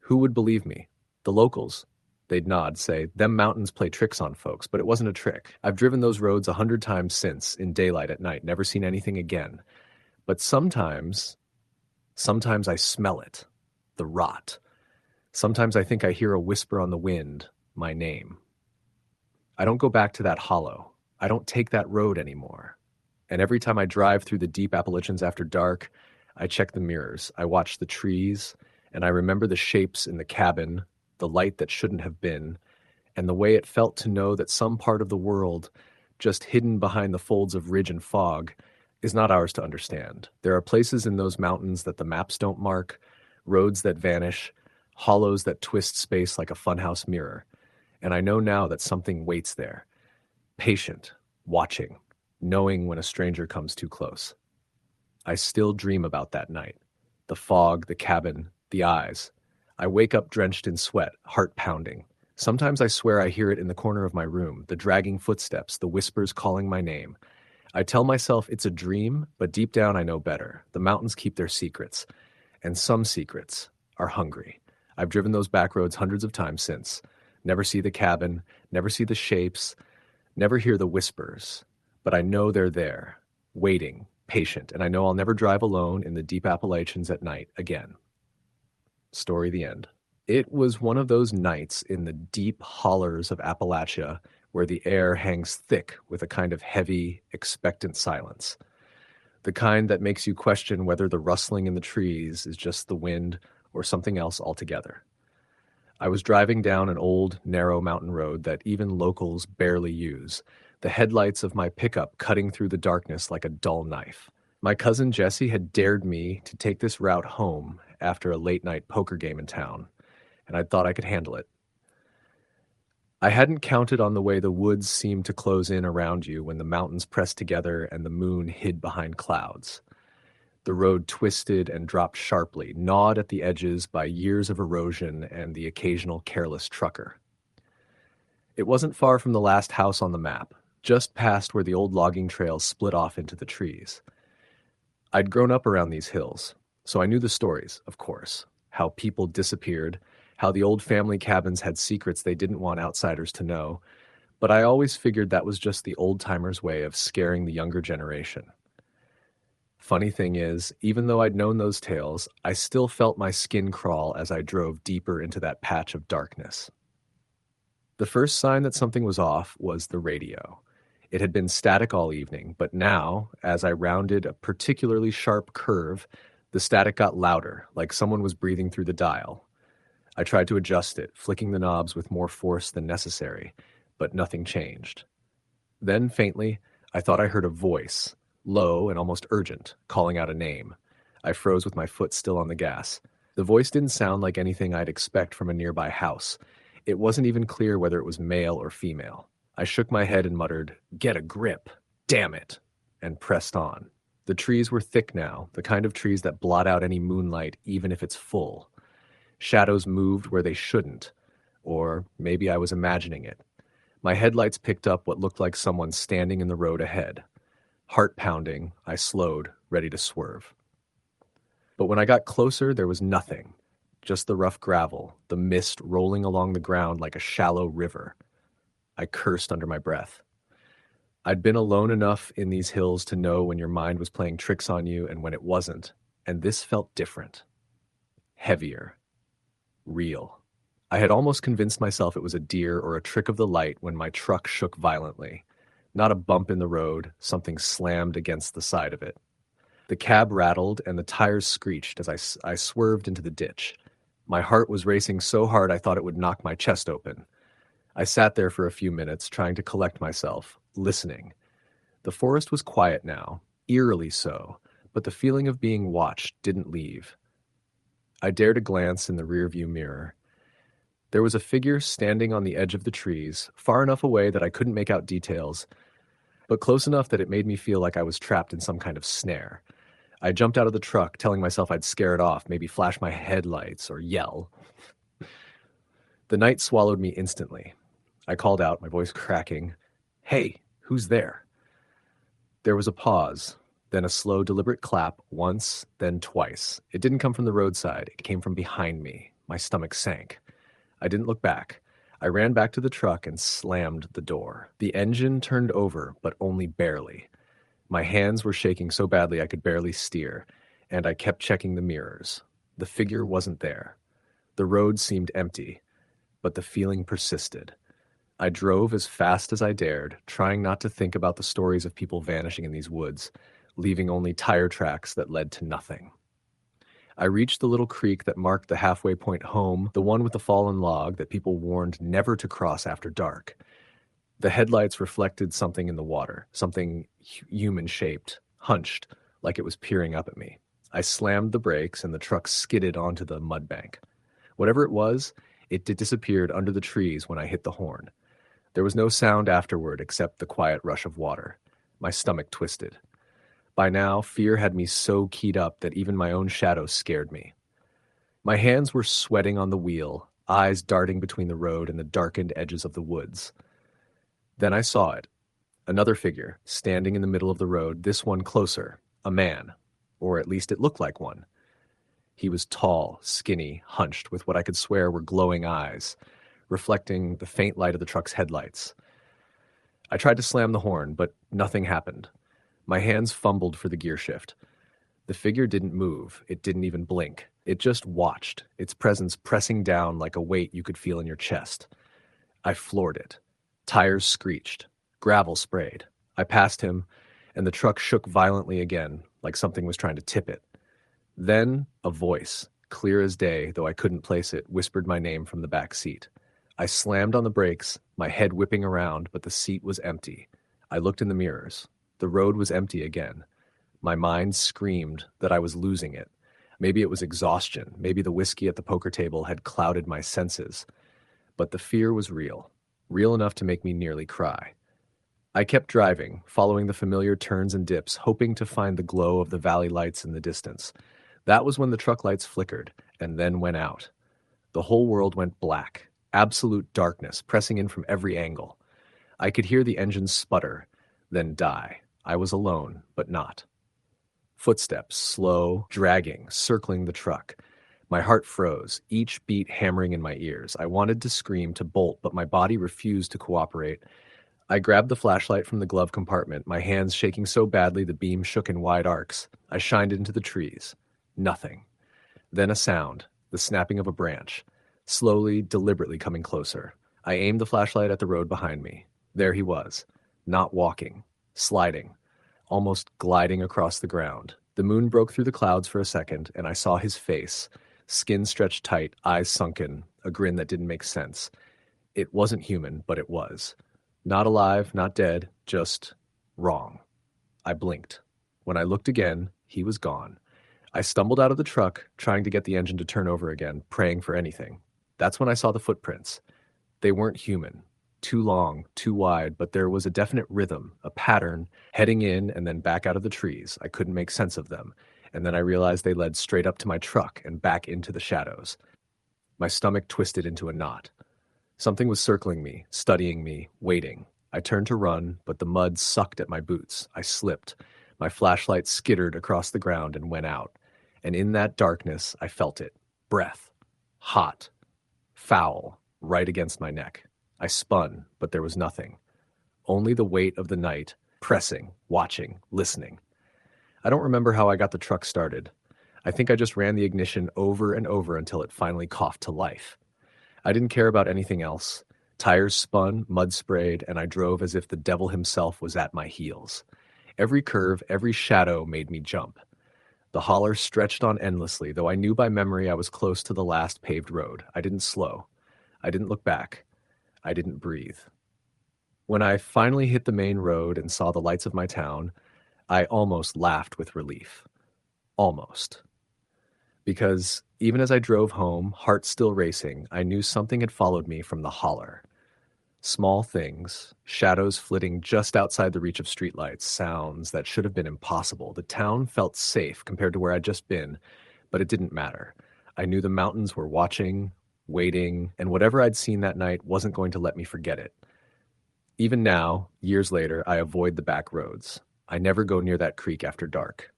Speaker 1: Who would believe me? The locals. They'd nod, say, "Them mountains play tricks on folks," but it wasn't a trick. I've driven those roads 100 times since, in daylight at night, never seen anything again. But sometimes I smell it, the rot. Sometimes I think I hear a whisper on the wind, my name. I don't go back to that hollow. I don't take that road anymore. And every time I drive through the deep Appalachians after dark, I check the mirrors, I watch the trees, and I remember the shapes in the cabin, the light that shouldn't have been, and the way it felt to know that some part of the world, just hidden behind the folds of ridge and fog, is not ours to understand. There are places in those mountains that the maps don't mark, roads that vanish, hollows that twist space like a funhouse mirror. And I know now that something waits there, patient, watching, knowing when a stranger comes too close. I still dream about that night. The fog, the cabin, the eyes. I wake up drenched in sweat, heart pounding. Sometimes I swear I hear it in the corner of my room, the dragging footsteps, the whispers calling my name. I tell myself it's a dream, but deep down I know better. The mountains keep their secrets, and some secrets are hungry. I've driven those back roads hundreds of times since. Never see the cabin, never see the shapes, never hear the whispers. But I know they're there, waiting, patient, and I know I'll never drive alone in the deep Appalachians at night again. Story the end. It was one of those nights in the deep hollers of Appalachia where the air hangs thick with a kind of heavy, expectant silence. The kind that makes you question whether the rustling in the trees is just the wind or something else altogether. I was driving down an old, narrow mountain road that even locals barely use, the headlights of my pickup cutting through the darkness like a dull knife. My cousin Jesse had dared me to take this route home after a late-night poker game in town, and I thought I could handle it. I hadn't counted on the way the woods seemed to close in around you when the mountains pressed together and the moon hid behind clouds. The road twisted and dropped sharply, gnawed at the edges by years of erosion and the occasional careless trucker. It wasn't far from the last house on the map, just past where the old logging trail split off into the trees. I'd grown up around these hills, so I knew the stories, of course, how people disappeared, how the old family cabins had secrets they didn't want outsiders to know, but I always figured that was just the old-timers' way of scaring the younger generation. Funny thing is, even though I'd known those tales, I still felt my skin crawl as I drove deeper into that patch of darkness. The first sign that something was off was the radio. It had been static all evening, but now, as I rounded a particularly sharp curve, the static got louder, like someone was breathing through the dial. I tried to adjust it, flicking the knobs with more force than necessary, but nothing changed. Then, faintly, I thought I heard a voice, low and almost urgent, calling out a name. I froze with my foot still on the gas. The voice didn't sound like anything I'd expect from a nearby house. It wasn't even clear whether it was male or female. I shook my head and muttered, "Get a grip! Damn it!" and pressed on. The trees were thick now, the kind of trees that blot out any moonlight even if it's full. Shadows moved where they shouldn't, or maybe I was imagining it. My headlights picked up what looked like someone standing in the road ahead. Heart pounding, I slowed, ready to swerve. But when I got closer, there was nothing. Just the rough gravel, the mist rolling along the ground like a shallow river. I cursed under my breath. I'd been alone enough in these hills to know when your mind was playing tricks on you and when it wasn't, and this felt different. Heavier. Real. I had almost convinced myself it was a deer or a trick of the light when my truck shook violently. Not a bump in the road, something slammed against the side of it. The cab rattled and the tires screeched as I swerved into the ditch. My heart was racing so hard I thought it would knock my chest open. I sat there for a few minutes, trying to collect myself, listening. The forest was quiet now, eerily so, but the feeling of being watched didn't leave. I dared a glance in the rearview mirror. There was a figure standing on the edge of the trees, far enough away that I couldn't make out details, but close enough that it made me feel like I was trapped in some kind of snare. I jumped out of the truck, telling myself I'd scare it off, maybe flash my headlights or yell. The night swallowed me instantly. I called out, my voice cracking, "Hey, who's there?" There was a pause, then a slow, deliberate clap, once, then twice. It didn't come from the roadside. It came from behind me. My stomach sank. I didn't look back. I ran back to the truck and slammed the door. The engine turned over, but only barely. My hands were shaking so badly I could barely steer, and I kept checking the mirrors. The figure wasn't there. The road seemed empty, but the feeling persisted. I drove as fast as I dared, trying not to think about the stories of people vanishing in these woods, leaving only tire tracks that led to nothing. I reached the little creek that marked the halfway point home, the one with the fallen log that people warned never to cross after dark. The headlights reflected something in the water, something human-shaped, hunched, like it was peering up at me. I slammed the brakes and the truck skidded onto the mud bank. Whatever it was, it disappeared under the trees when I hit the horn. There was no sound afterward except the quiet rush of water. My stomach twisted. By now, fear had me so keyed up that even my own shadow scared me. My hands were sweating on the wheel, eyes darting between the road and the darkened edges of the woods. Then I saw it. Another figure, standing in the middle of the road, this one closer, a man, or at least it looked like one. He was tall, skinny, hunched, with what I could swear were glowing eyes, reflecting the faint light of the truck's headlights. I tried to slam the horn, but nothing happened. My hands fumbled for the gear shift. The figure didn't move. It didn't even blink. It just watched, its presence pressing down like a weight you could feel in your chest. I floored it. Tires screeched. Gravel sprayed. I passed him, and the truck shook violently again, like something was trying to tip it. Then a voice, clear as day, though I couldn't place it, whispered my name from the back seat. I slammed on the brakes, my head whipping around, but the seat was empty. I looked in the mirrors. The road was empty again. My mind screamed that I was losing it. Maybe it was exhaustion. Maybe the whiskey at the poker table had clouded my senses. But the fear was real enough to make me nearly cry. I kept driving, following the familiar turns and dips, hoping to find the glow of the valley lights in the distance. That was when the truck lights flickered, and then went out. The whole world went black, absolute darkness, pressing in from every angle. I could hear the engine sputter, then die. I was alone, but not. Footsteps, slow, dragging, circling the truck. My heart froze, each beat hammering in my ears. I wanted to scream, to bolt, but my body refused to cooperate. I grabbed the flashlight from the glove compartment, my hands shaking so badly the beam shook in wide arcs. I shined it into the trees. Nothing. Then a sound, the snapping of a branch, slowly, deliberately coming closer. I aimed the flashlight at the road behind me. There he was, not walking, sliding, almost gliding across the ground. The moon broke through the clouds for a second, and I saw his face, skin stretched tight, eyes sunken, a grin that didn't make sense. It wasn't human, but it was. Not alive, not dead, just wrong. I blinked. When I looked again, he was gone. I stumbled out of the truck, trying to get the engine to turn over again, praying for anything. That's when I saw the footprints. They weren't human. Too long, too wide, but there was a definite rhythm, a pattern, heading in and then back out of the trees. I couldn't make sense of them. And then I realized they led straight up to my truck and back into the shadows. My stomach twisted into a knot. Something was circling me, studying me, waiting. I turned to run, but the mud sucked at my boots. I slipped. My flashlight skittered across the ground and went out. And in that darkness, I felt it. Breath. Hot. Foul. Right against my neck. I spun, but there was nothing. Only the weight of the night, pressing, watching, listening. I don't remember how I got the truck started. I think I just ran the ignition over and over until it finally coughed to life. I didn't care about anything else. Tires spun, mud sprayed, and I drove as if the devil himself was at my heels. Every curve, every shadow made me jump. The holler stretched on endlessly, though I knew by memory I was close to the last paved road. I didn't slow. I didn't look back. I didn't breathe. When I finally hit the main road and saw the lights of my town, I almost laughed with relief. Almost. Because even as I drove home, heart still racing, I knew something had followed me from the holler. Small things, shadows flitting just outside the reach of streetlights, sounds that should have been impossible. The town felt safe compared to where I'd just been, but it didn't matter. I knew the mountains were watching, waiting, and whatever I'd seen that night wasn't going to let me forget it. Even now, years later, I avoid the back roads. I never go near that creek after dark.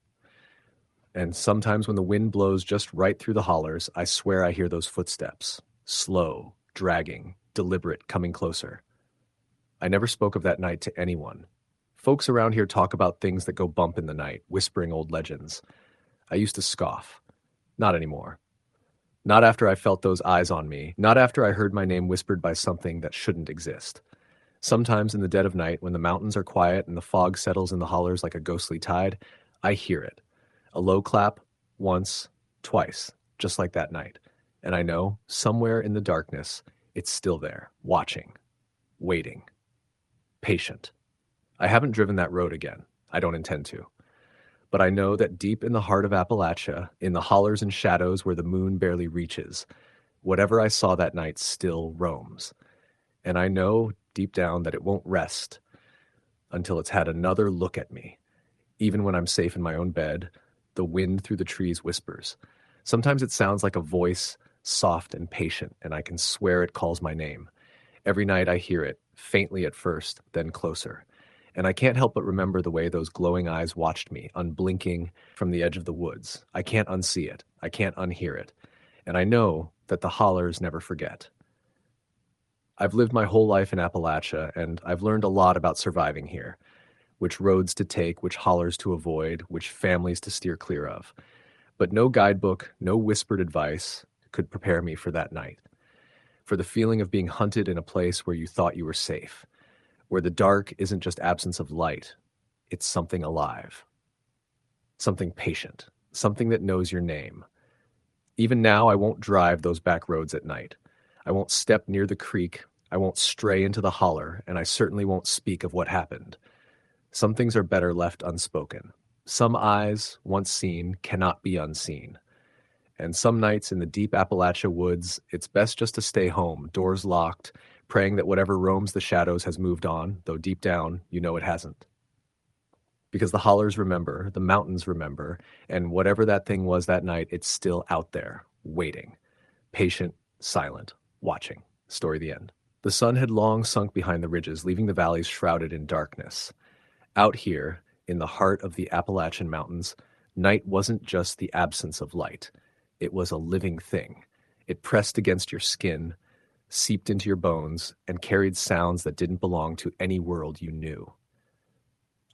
Speaker 1: And sometimes when the wind blows just right through the hollers, I swear I hear those footsteps. Slow, dragging, deliberate, coming closer. I never spoke of that night to anyone. Folks around here talk about things that go bump in the night, whispering old legends. I used to scoff. Not anymore. Not after I felt those eyes on me. Not after I heard my name whispered by something that shouldn't exist. Sometimes in the dead of night, when the mountains are quiet and the fog settles in the hollers like a ghostly tide, I hear it. A low clap, once, twice, just like that night. And I know, somewhere in the darkness, it's still there, watching, waiting, patient. I haven't driven that road again. I don't intend to. But I know that deep in the heart of Appalachia, in the hollers and shadows where the moon barely reaches, whatever I saw that night still roams. And I know deep down that it won't rest until it's had another look at me. Even when I'm safe in my own bed, the wind through the trees whispers. Sometimes it sounds like a voice, soft and patient, and I can swear it calls my name. Every night I hear it, faintly at first, then closer. And I can't help but remember the way those glowing eyes watched me, unblinking, from the edge of the woods. I can't unsee it. I can't unhear it. And I know that the hollers never forget. I've lived my whole life in Appalachia, and I've learned a lot about surviving here. Which roads to take, which hollers to avoid, which families to steer clear of. But no guidebook, no whispered advice could prepare me for that night. For the feeling of being hunted in a place where you thought you were safe. Where the dark isn't just absence of light, it's something alive. Something patient. Something that knows your name. Even now, I won't drive those back roads at night. I won't step near the creek. I won't stray into the holler, and I certainly won't speak of what happened. Some things are better left unspoken. Some eyes, once seen, cannot be unseen. And some nights in the deep Appalachia woods, it's best just to stay home, doors locked, praying that whatever roams the shadows has moved on, though deep down, you know it hasn't. Because the hollers remember, the mountains remember, and whatever that thing was that night, it's still out there, waiting. Patient, silent, watching. Story the end. The sun had long sunk behind the ridges, leaving the valleys shrouded in darkness. Out here, in the heart of the Appalachian Mountains, night wasn't just the absence of light. It was a living thing. It pressed against your skin, seeped into your bones, and carried sounds that didn't belong to any world you knew.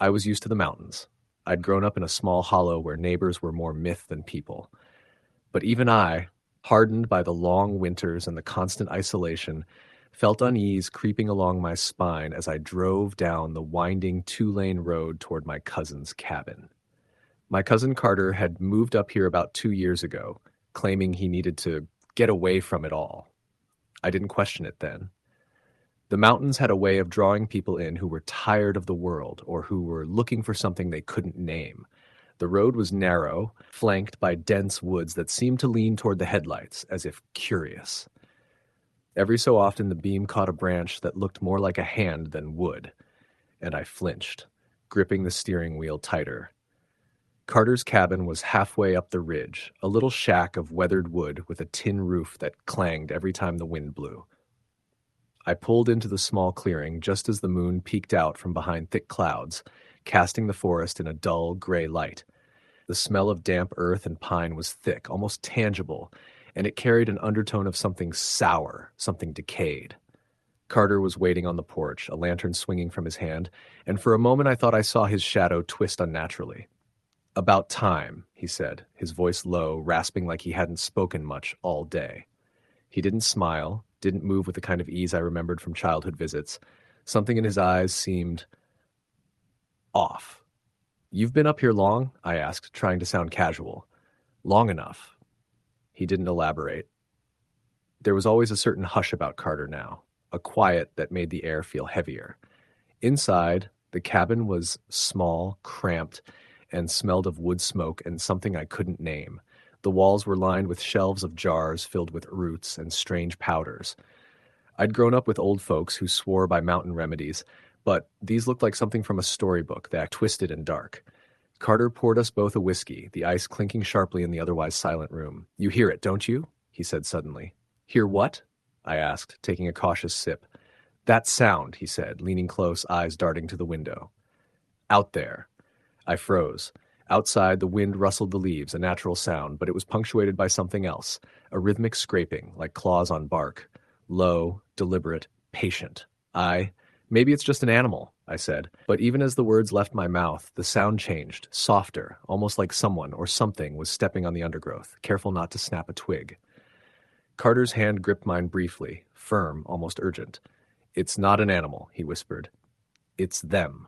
Speaker 1: I was used to the mountains. I'd grown up in a small hollow where neighbors were more myth than people. But even I, hardened by the long winters and the constant isolation, felt unease creeping along my spine as I drove down the winding two-lane road toward my cousin's cabin. My cousin Carter had moved up here about 2 years ago, claiming he needed to get away from it all. I didn't question it then. The mountains had a way of drawing people in who were tired of the world or who were looking for something they couldn't name. The road was narrow, flanked by dense woods that seemed to lean toward the headlights, as if curious. Every so often the beam caught a branch that looked more like a hand than wood, and I flinched, gripping the steering wheel tighter. Carter's cabin was halfway up the ridge, a little shack of weathered wood with a tin roof that clanged every time the wind blew. I pulled into the small clearing just as the moon peeked out from behind thick clouds, casting the forest in a dull, gray light. The smell of damp earth and pine was thick, almost tangible, and it carried an undertone of something sour, something decayed. Carter was waiting on the porch, a lantern swinging from his hand, and for a moment I thought I saw his shadow twist unnaturally. "About time," he said, his voice low, rasping like he hadn't spoken much all day. He didn't smile, didn't move with the kind of ease I remembered from childhood visits. Something in his eyes seemed off. "You've been up here long?" I asked, trying to sound casual. "Long enough." He didn't elaborate. There was always a certain hush about Carter now, a quiet that made the air feel heavier. Inside, the cabin was small, cramped, and smelled of wood smoke and something I couldn't name. The walls were lined with shelves of jars filled with roots and strange powders. I'd grown up with old folks who swore by mountain remedies, but these looked like something from a storybook that twisted and dark. Carter poured us both a whiskey, the ice clinking sharply in the otherwise silent room. "You hear it, don't you?" he said suddenly. "Hear what?" I asked, taking a cautious sip. "That sound," he said, leaning close, eyes darting to the window. "Out there." I froze. Outside, the wind rustled the leaves, a natural sound, but it was punctuated by something else, a rhythmic scraping, like claws on bark. Low, deliberate, patient. Maybe it's just an animal, I said. But even as the words left my mouth, the sound changed, softer, almost like someone or something was stepping on the undergrowth, careful not to snap a twig. Carter's hand gripped mine briefly, firm, almost urgent. "It's not an animal," he whispered. "It's them."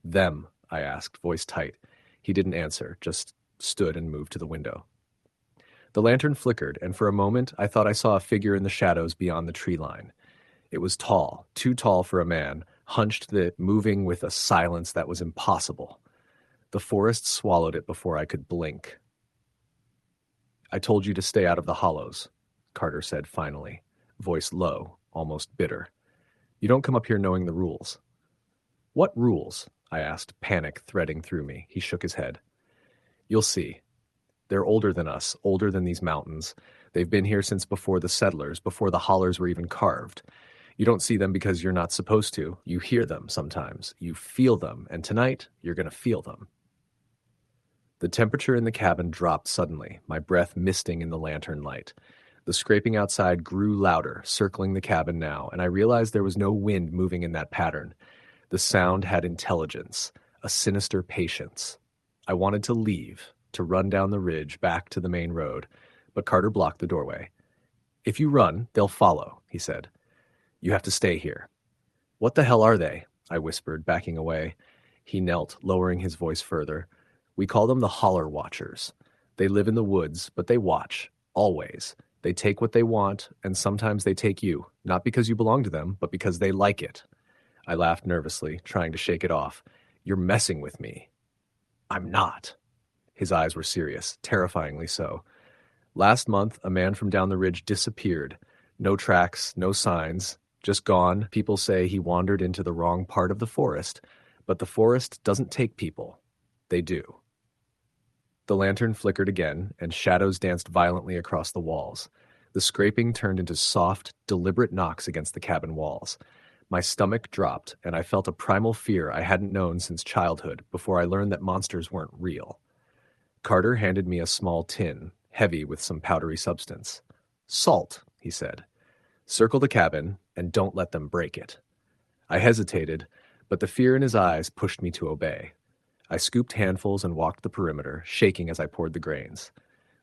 Speaker 1: "Them?" I asked, voice tight. He didn't answer, just stood and moved to the window. The lantern flickered, and for a moment I thought I saw a figure in the shadows beyond the tree line. It was tall, too tall for a man, hunched, moving with a silence that was impossible. The forest swallowed it before I could blink. "I told you to stay out of the hollows," Carter said finally, voice low, almost bitter. "You don't come up here knowing the rules." "What rules?" I asked, panic threading through me. He shook his head. "You'll see. They're older than us, older than these mountains. They've been here since before the settlers, before the hollers were even carved. You don't see them because you're not supposed to. You hear them sometimes. You feel them, and tonight, you're going to feel them." The temperature in the cabin dropped suddenly, my breath misting in the lantern light. The scraping outside grew louder, circling the cabin now, and I realized there was no wind moving in that pattern. The sound had intelligence, a sinister patience. I wanted to leave, to run down the ridge back to the main road, but Carter blocked the doorway. "If you run, they'll follow," he said. "You have to stay here." "What the hell are they?" I whispered, backing away. He knelt, lowering his voice further. "We call them the holler watchers. They live in the woods, but they watch, always. They take what they want, and sometimes they take you, not because you belong to them, but because they like it." I laughed nervously, trying to shake it off. "You're messing with me." "I'm not." His eyes were serious, terrifyingly so. "Last month, a man from down the ridge disappeared. No tracks, no signs, just gone. People say he wandered into the wrong part of the forest, but the forest doesn't take people. They do." The lantern flickered again, and shadows danced violently across the walls. The scraping turned into soft, deliberate knocks against the cabin walls. My stomach dropped, and I felt a primal fear I hadn't known since childhood, before I learned that monsters weren't real. Carter handed me a small tin, heavy with some powdery substance. "Salt," he said. "Circle the cabin, and don't let them break it." I hesitated, but the fear in his eyes pushed me to obey. I scooped handfuls and walked the perimeter, shaking as I poured the grains.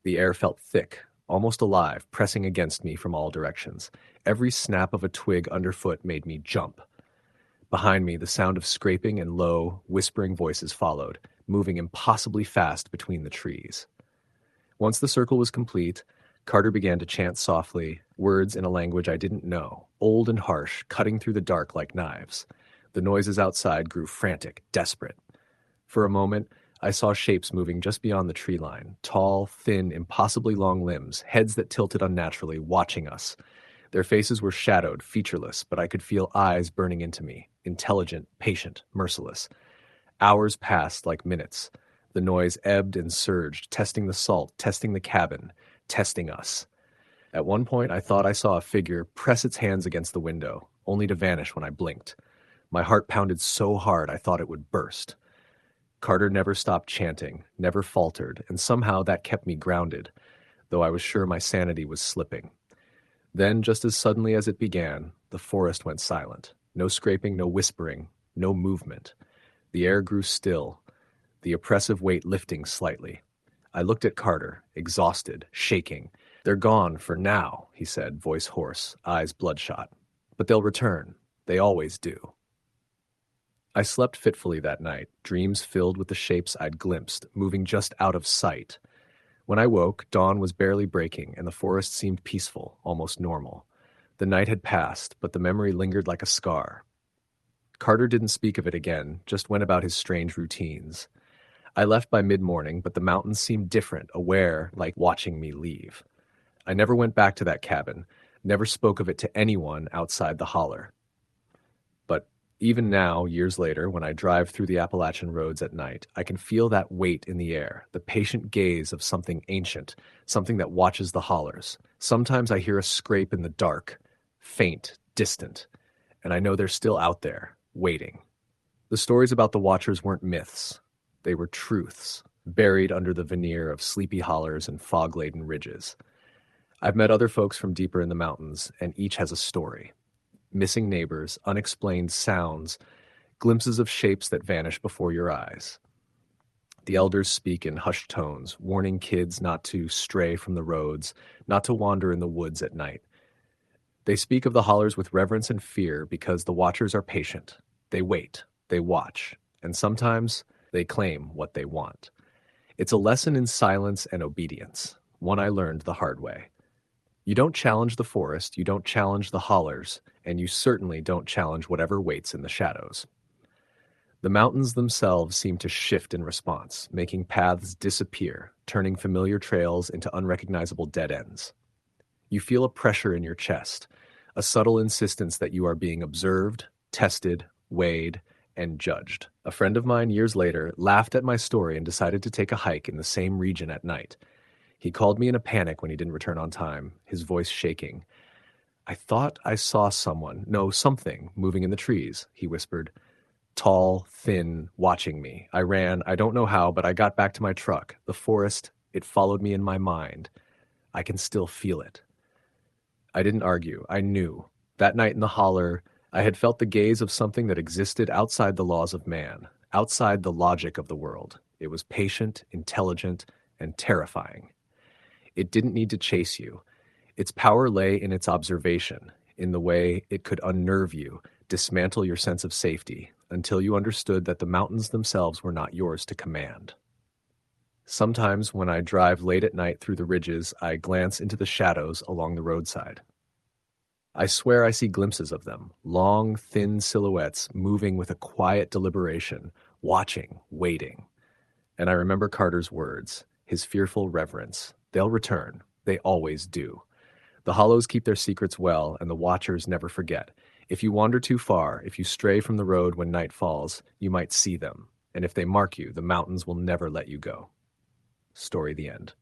Speaker 1: The air felt thick, almost alive, pressing against me from all directions. Every snap of a twig underfoot made me jump. Behind me, the sound of scraping and low, whispering voices followed, moving impossibly fast between the trees. Once the circle was complete, Carter began to chant softly, words in a language I didn't know, old and harsh, cutting through the dark like knives. The noises outside grew frantic, desperate. For a moment, I saw shapes moving just beyond the tree line, tall, thin, impossibly long limbs, heads that tilted unnaturally, watching us. Their faces were shadowed, featureless, but I could feel eyes burning into me, intelligent, patient, merciless. Hours passed like minutes. The noise ebbed and surged, testing the salt, testing the cabin, testing us. At one point, I thought I saw a figure press its hands against the window, only to vanish when I blinked. My heart pounded so hard I thought it would burst. Carter never stopped chanting, never faltered, and somehow that kept me grounded, though I was sure my sanity was slipping. Then, just as suddenly as it began, the forest went silent. No scraping, no whispering, no movement. The air grew still, the oppressive weight lifting slightly. I looked at Carter, exhausted, shaking. "They're gone for now," he said, voice hoarse, eyes bloodshot. "But they'll return. They always do." I slept fitfully that night, dreams filled with the shapes I'd glimpsed, moving just out of sight. When I woke, dawn was barely breaking, and the forest seemed peaceful, almost normal. The night had passed, but the memory lingered like a scar. Carter didn't speak of it again, just went about his strange routines. I left by mid-morning, but the mountains seemed different, aware, like watching me leave. I never went back to that cabin, never spoke of it to anyone outside the holler. But even now, years later, when I drive through the Appalachian roads at night, I can feel that weight in the air, the patient gaze of something ancient, something that watches the hollers. Sometimes I hear a scrape in the dark, faint, distant, and I know they're still out there, waiting. The stories about the Watchers weren't myths. They were truths, buried under the veneer of sleepy hollers and fog-laden ridges. I've met other folks from deeper in the mountains, and each has a story. Missing neighbors, unexplained sounds, glimpses of shapes that vanish before your eyes. The elders speak in hushed tones, warning kids not to stray from the roads, not to wander in the woods at night. They speak of the hollers with reverence and fear because the Watchers are patient. They wait, they watch, and sometimes they claim what they want. It's a lesson in silence and obedience, one I learned the hard way. You don't challenge the forest, you don't challenge the hollers, and you certainly don't challenge whatever waits in the shadows. The mountains themselves seem to shift in response, making paths disappear, turning familiar trails into unrecognizable dead ends. You feel a pressure in your chest, a subtle insistence that you are being observed, tested, weighed, and judged. A friend of mine years later laughed at my story and decided to take a hike in the same region at night. He called me in a panic when he didn't return on time, his voice shaking. "I thought I saw something moving in the trees," he whispered. Tall, thin, watching me. I ran, I don't know how, but I got back to my truck. The forest, it followed me in my mind. I can still feel it. I didn't argue. I knew. That night in the holler, I had felt the gaze of something that existed outside the laws of man, outside the logic of the world. It was patient, intelligent, and terrifying. It didn't need to chase you. Its power lay in its observation, in the way it could unnerve you, dismantle your sense of safety, until you understood that the mountains themselves were not yours to command. Sometimes when I drive late at night through the ridges, I glance into the shadows along the roadside. I swear I see glimpses of them, long, thin silhouettes moving with a quiet deliberation, watching, waiting. And I remember Carter's words, his fearful reverence. They'll return. They always do. The hollows keep their secrets well, and the Watchers never forget. If you wander too far, if you stray from the road when night falls, you might see them. And if they mark you, the mountains will never let you go. Story the end.